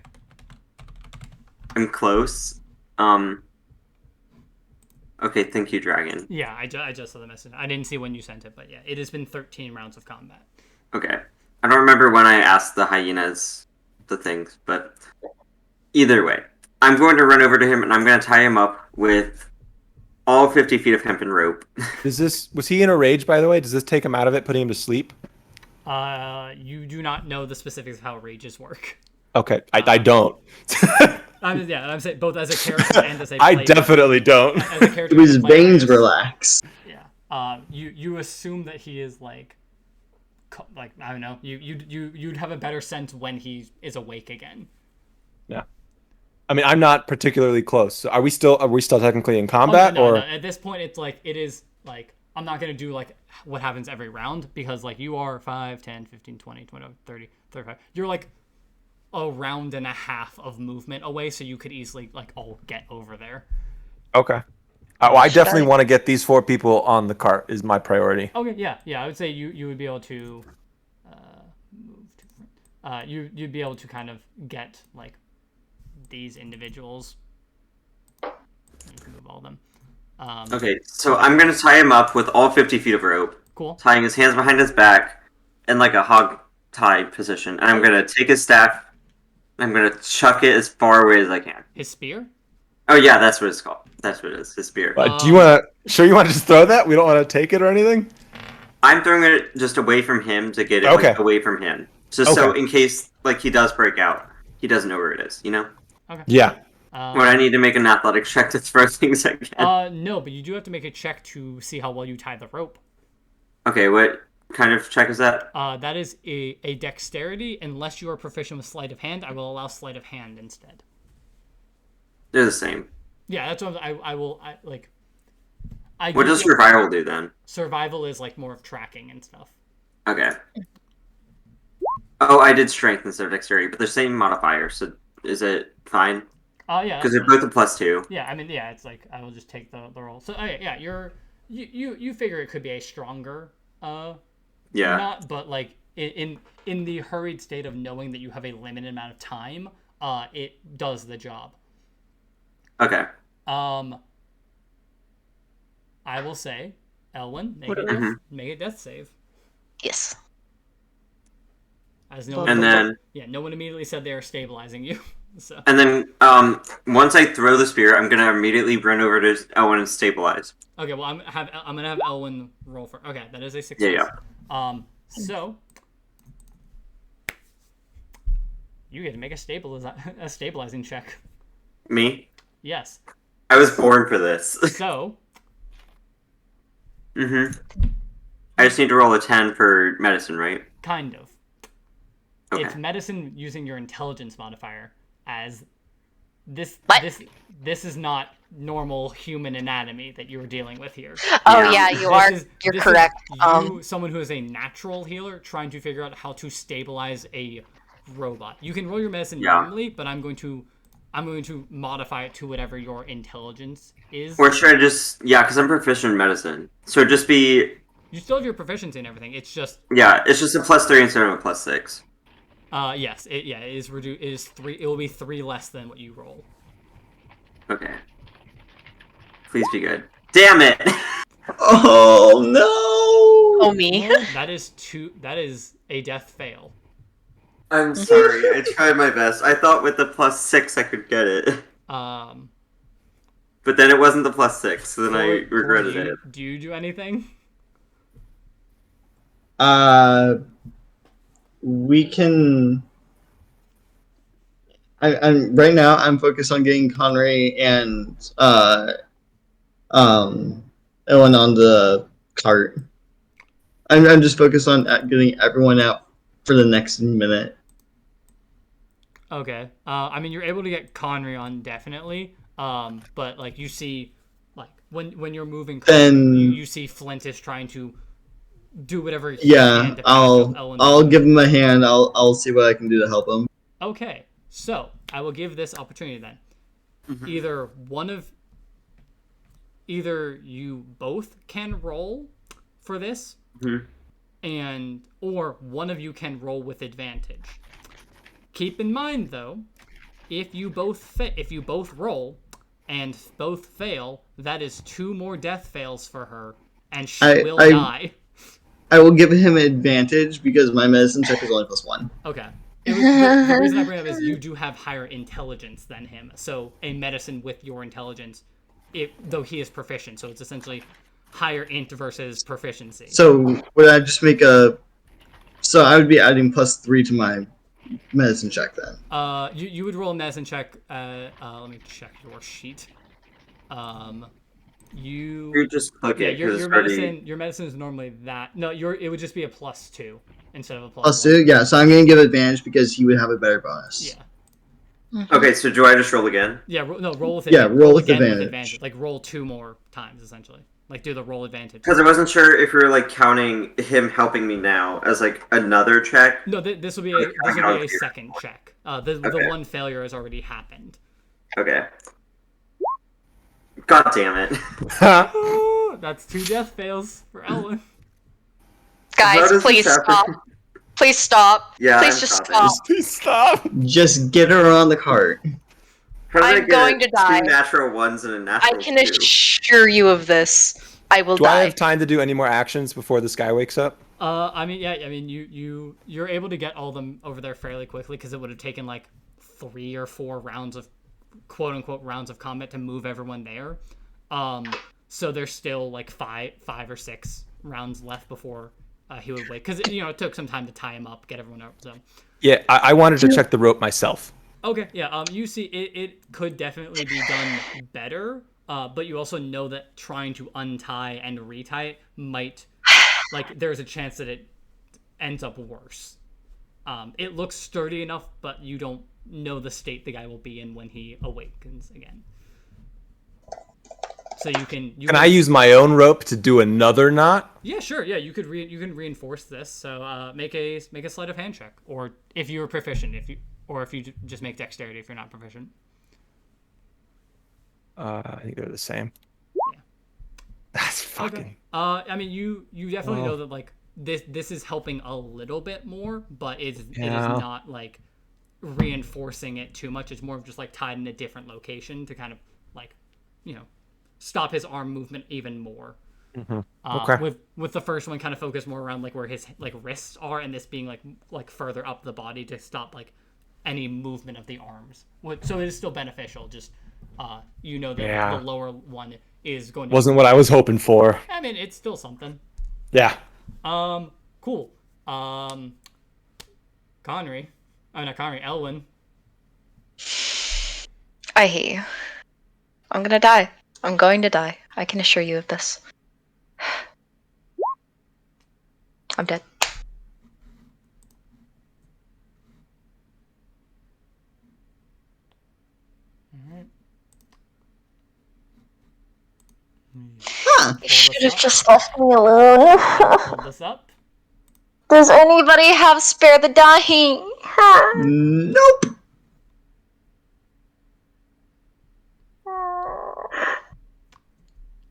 am close. Okay, thank you, Dragon. Yeah, I just saw the message. I didn't see when you sent it, but yeah, it has been 13 rounds of combat. Okay, I don't remember when I asked the hyenas the things, but either way, I'm going to run over to him and I'm going to tie him up with all 50 feet of hempen rope. Was he in a rage, by the way? Does this take him out of it, putting him to sleep? You do not know the specifics of how rages work. Okay, I don't. I'm saying both as a character and as a I player. definitely don't. As a character, His and a player, veins is- relax. Yeah. You assume that he is like I don't know. You'd have a better sense when he is awake again. Yeah. I mean, I'm not particularly close. So are we still technically in combat no. or? At this point, it is like I'm not gonna do like what happens every round because like you are 5, 10, 15, 20, 25, 30, 35. You're like a round and a half of movement away, so you could easily like all get over there. Okay. I definitely want to get these 4 people on the cart. Is my priority. Okay, yeah. I would say you would be able to move to you'd be able to kind of get like these individuals. You can move all of them. Okay, so I'm going to tie him up with all 50 feet of rope, Cool. tying his hands behind his back in like a hog tie position, and I'm going to take his staff and I'm going to chuck it as far away as I can. His spear? Oh yeah, that's what it's called. That's what it is, his spear. Do you want to? Sure, you want to just throw that? We don't want to take it or anything. I'm throwing it just away from him to get it Okay. like, away from him. So Okay. in case like he does break out, he doesn't know where it is, you know? Okay. Yeah. Would I need to make an athletics check to throw things again? No, but you do have to make a check to see how well you tie the rope. Okay, what kind of check is that? That is a dexterity. Unless you are proficient with sleight of hand, I will allow sleight of hand instead. They're the same. Yeah, that's what I will. What does survival do then? Survival is like more of tracking and stuff. Okay. Oh, I did strength instead of dexterity, but they're same modifier, so is it fine? Oh yeah, Because they're both a +2. Yeah, I mean, yeah, it's like I will just take the roll. So yeah, you figure it could be a stronger Yeah. not, but like in the hurried state of knowing that you have a limited amount of time, it does the job. Okay. I will say, Elwin, make a death save. Yes. As no And one, then- no one immediately said they are stabilizing you. So And then once I throw the spear, I'm gonna immediately run over to Elwin and stabilize. okay, well I'm gonna have Elwin roll for. Okay, that is a success. Yeah. So you get to make a stabilizing check. Me? Yes. I was born for this. So, I just need to roll a 10 for medicine, right? kind of. Okay. It's medicine using your intelligence modifier, as this What? this is not normal human anatomy that you're dealing with here. Oh Yeah. yeah, you're This correct. you, someone who is a natural healer, trying to figure out how to stabilize a robot. You can roll your medicine Yeah. normally, but I'm going to modify it to whatever your intelligence is. Or should I just... Yeah, because I'm proficient in medicine. So it'd just be... You still have your proficiency and everything. It's just Yeah, it's just a +3 instead of a +6. yes, it is reduced. It is 3. It will be 3 less than what you roll. Okay. Please be good. Damn it! Oh no! Oh me. Well, that is 2. That is a death fail. I'm sorry. I tried my best. I thought with the +6 I could get it. Um, But then it wasn't the +6, so then I Corey, regretted do you, it. do you do anything? We can. I'm right now. I'm focused on getting Connery and Ellen on the cart. I'm just focused on getting everyone out for the next minute. Okay. I mean, you're able to get Connery on definitely. But like you see, like when you're moving, Then- you see Flint is trying to do whatever he Yeah, can to back up Ellen. I'll give him a hand. I'll see what I can do to help him. Okay, so I will give this opportunity then. Either you both can roll for this, and or one of you can roll with advantage. Keep in mind though, if you both roll and both fail, that is 2 more death fails for her, and she will die. I will give him advantage because my medicine check is only +1. Okay. The reason I bring it up is you do have higher intelligence than him. So a medicine with your intelligence, though he is proficient, so it's essentially higher int versus proficiency. So would I just make a? So I would be adding +3 to my medicine check then. You would roll a medicine check. Let me check your sheet. You just click Yeah, it. your medicine is normally that. No, it would just be a +2 instead of a +2, yeah. So I'm gonna give advantage because he would have a better bonus. Yeah. Okay, so do I just roll again? Yeah. Roll with Yeah, roll with again advantage. with advantage. Like roll 2 more times essentially. Like do the roll advantage. Because I wasn't sure if we were like counting him helping me now as like another check. No, this will be a second check. The one failure has already happened. Okay. God damn it. That's 2 death fails for Ellen. How Guys, does please this happen? stop. Please stop. Yeah, Please I'm just stopping. stop. Please stop. Just get her on the cart. How did I I'm get going to die. 2 natural 1s and a I natural can 2? assure you of this. I will Do die. I have time to do any more actions before this guy wakes up? I mean, you're able to get all of them over there fairly quickly because it would have taken like 3 or 4 rounds of quote unquote rounds of combat to move everyone there. So there's still like five or 6 rounds left before he would wake, because it took some time to tie him up, get everyone out. So Yeah, I wanted to check the rope myself. okay, yeah. You see, it could definitely be done better. But you also know that trying to untie and retie it might, like, there's a chance that it ends up worse. It looks sturdy enough, but you don't know the state the guy will be in when he awakens again. So you can. Can I use my own rope to do another knot? Yeah, sure. Yeah, you can reinforce this. So make a sleight of hand check, or if you were proficient, if you just make dexterity if you're not proficient. I think they're the same. Yeah. That's fucking. Okay. I mean, you definitely know that like this is helping a little bit more, but it is not like reinforcing it too much. It's more of just like tied in a different location to kind of like, stop his arm movement even more. Okay. With the first one kind of focused more around like where his like wrists are, and this being like further up the body to stop like any movement of the arms. So it is still beneficial. Just that the lower one is going to. Wasn't what I was hoping for. I mean, it's still something. Yeah. Cool. Connery. Oh, not Connery. Elwyn. I hate you. I'm gonna die. I'm going to die. I can assure you of this. I'm dead. Alright. Huh. You should have up. just left me alone. Hold this up. Does anybody have spare the dying? Nope.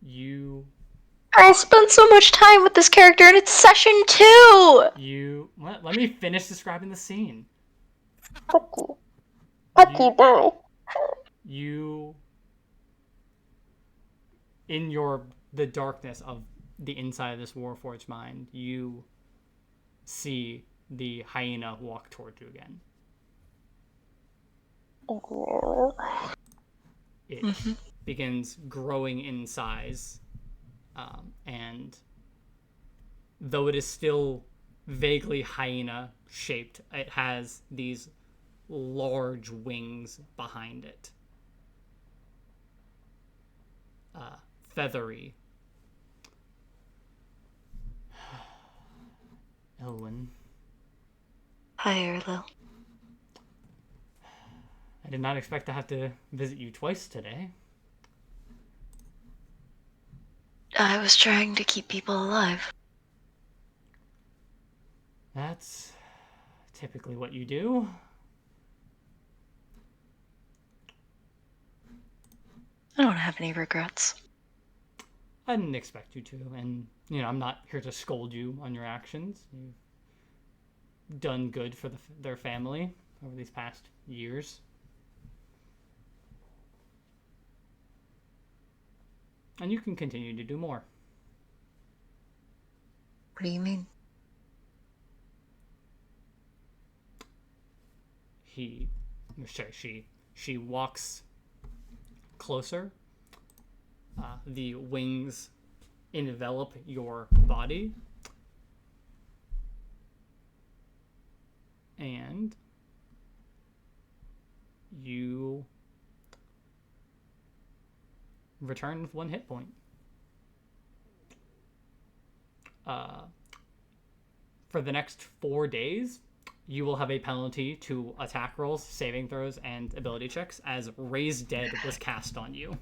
You I spent so much time with this character and it's session 2! let me finish describing the scene. Fuck you, die. You in the darkness of the inside of this Warforged mind, you see the hyena walk toward you again. It begins growing in size, and though it is still vaguely hyena shaped, it has these large wings behind it. Feathery. Elwyn, Hi, Erlo. I did not expect to have to visit you twice today. I was trying to keep people alive. That's typically what you do. I don't have any regrets. I didn't expect you to, and I'm not here to scold you on your actions. You've done good for their family over these past years. And you can continue to do more. What do you mean? She walks closer. The wings envelop your body. And you return with 1 hit point. For the next 4 days, you will have a penalty to attack rolls, saving throws, and ability checks, as Raise Dead was cast on you.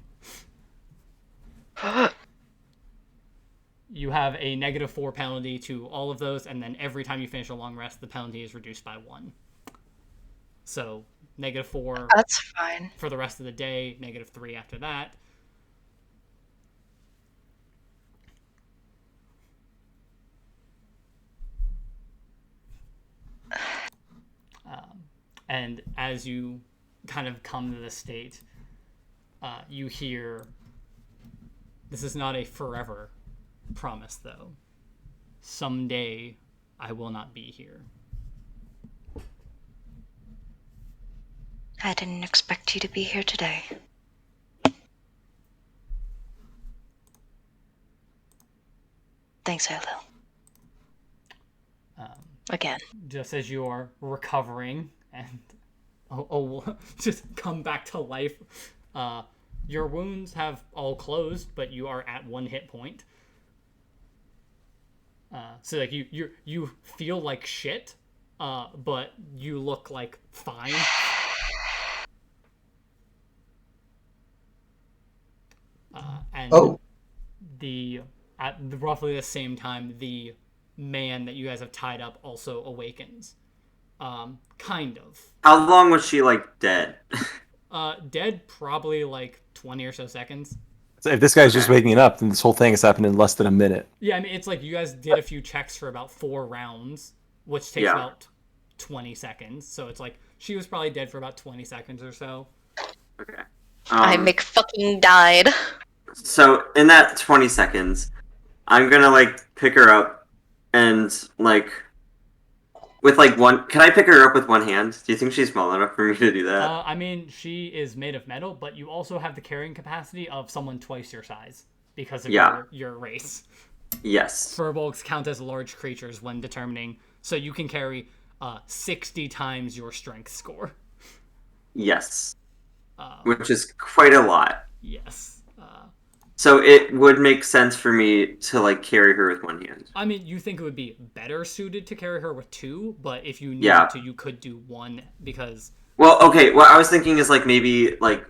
You have a -4 penalty to all of those, and then every time you finish a long rest, the penalty is reduced by 1. So, -4 That's fine. for the rest of the day, -3 after that. And as you kind of come to the state, you hear, this is not a forever promise, though. Someday I will not be here. I didn't expect you to be here today. Thanks, Erlo. Again. Just as you are recovering and just come back to life, your wounds have all closed, but you are at 1 hit point. So like you feel like shit, but you look like fine. And at roughly the same time, the man that you guys have tied up also awakens. Kind of. How long was she dead? Dead probably 20 or so seconds. So if this guy's just waking up, then this whole thing has happened in less than a minute. Yeah, I mean, it's like you guys did a few checks for about 4 rounds, which takes about 20 seconds. So it's like she was probably dead for about 20 seconds or so. Okay. I McFucking died. So in that 20 seconds, I'm gonna pick her up and with one. Can I pick her up with one hand? Do you think she's small enough for me to do that? I mean, she is made of metal, but you also have the carrying capacity of someone twice your size because of your race. Yes. Furbolgs count as large creatures when determining, so you can carry 60 times your strength score. Yes. Which is quite a lot. Yes. So it would make sense for me to like carry her with one hand. I mean, you think it would be better suited to carry her with two, but if you needed Yeah. to, you could do one because. Well, okay. What I was thinking is like maybe like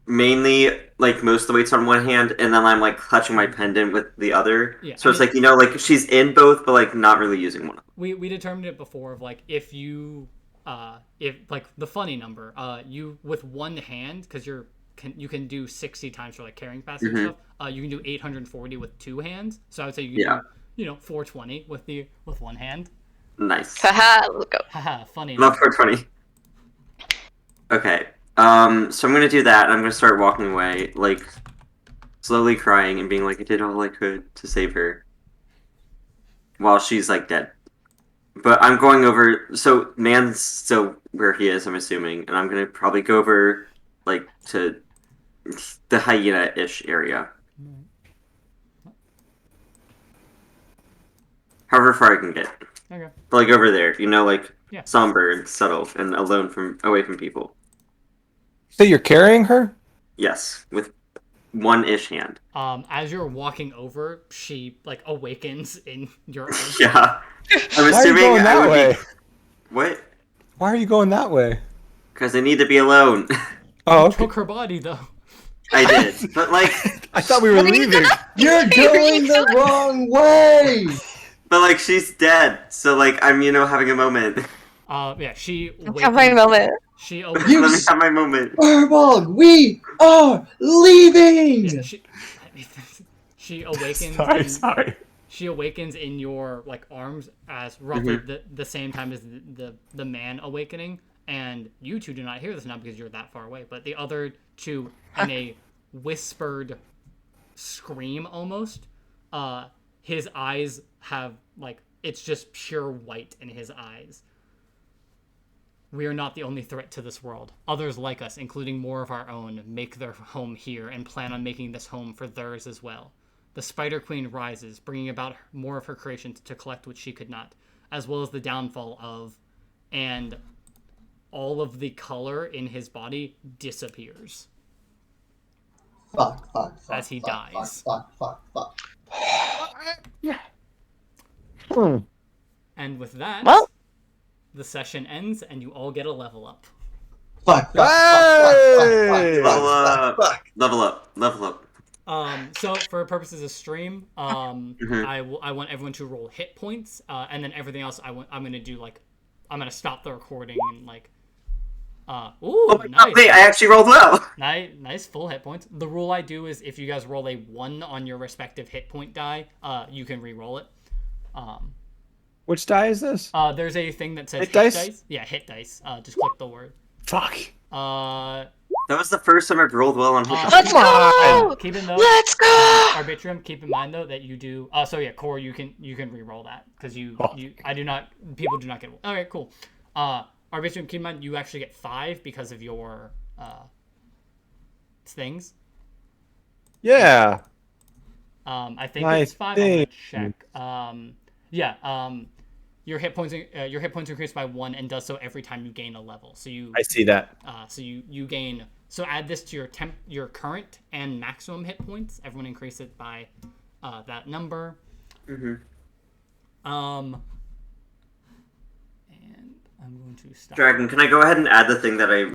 mainly like most of the weight's on one hand, and then I'm like clutching my pendant with the other. Yeah, So it's like like she's in both, but like not really using one of them. We determined it before of like if like the funny number you with one hand because you can do 60 times for like carrying capacity and stuff. You can do 840 with two hands. So I would say you can do 420 with one hand. Nice. Haha, let's go. Haha, funny. Love 420. Okay. So I'm gonna do that. And I'm gonna start walking away, like slowly crying and being like, I did all I could to save her, while she's like dead. But I'm going over. So man's still where he is, I'm assuming, and I'm gonna probably go over like to the hyena-ish area. However far I can get. Okay. But like over there, like Yeah. somber and subtle and alone away from people. So you're carrying her? Yes, with one-ish hand. As you're walking over, she like awakens in your arms. Yeah. I'm Why are you assuming going I that would way? be. What? Why are you going that way? Because I need to be alone. Oh, okay. Took her body though. I did, but like, I thought we were leaving. You're going the wrong way. she's dead. So like, I'm having a moment. Yeah, she Have my awakens. moment. She Let me awakens. have my moment. Fireball, we are leaving. Yeah, she awakens. Sorry. She awakens in your like arms as roughly the same time as the man awakening, and you two do not hear this now because you're that far away. But the other two, in a whispered scream almost, his eyes have like it's just pure white in his eyes. We are not the only threat to this world. Others like us, including more of our own, make their home here and plan on making this home for theirs as well. The Spider Queen rises, bringing about more of her creations to collect what she could not, as well as the downfall of, and all of the color in his body disappears Fuck. as he dies. Fuck. And with that, Well. the session ends and you all get a level up. Fuck. Hey! Level up. So for purposes of stream, I want everyone to roll hit points, and then everything else I'm gonna do like I'm gonna stop the recording and like nice. Wait, I actually rolled well. Nice full hit points. The rule I do is if you guys roll a 1 on your respective hit point die, you can re-roll it. Which die is this? There's a thing that says Hit dice? Yeah, hit dice. Just click the word. Fuck. That was the first time I've rolled well on hit dice. Let's go. Keep in though. Let's go. Arbitrum, keep in mind though that you do. So yeah, Core, you can re-roll that because people do not get. All right, cool. Arbitrum, keep in mind you actually get 5 because of your things. Yeah. I think My it's 5. I'm gonna thing. check. Your hit points increase by 1 and does so every time you gain a level. So I see that. So you gain. So add this to your current and maximum hit points. Everyone increase it by that number. And I'm going to stop. Dragon, can I go ahead and add the thing that I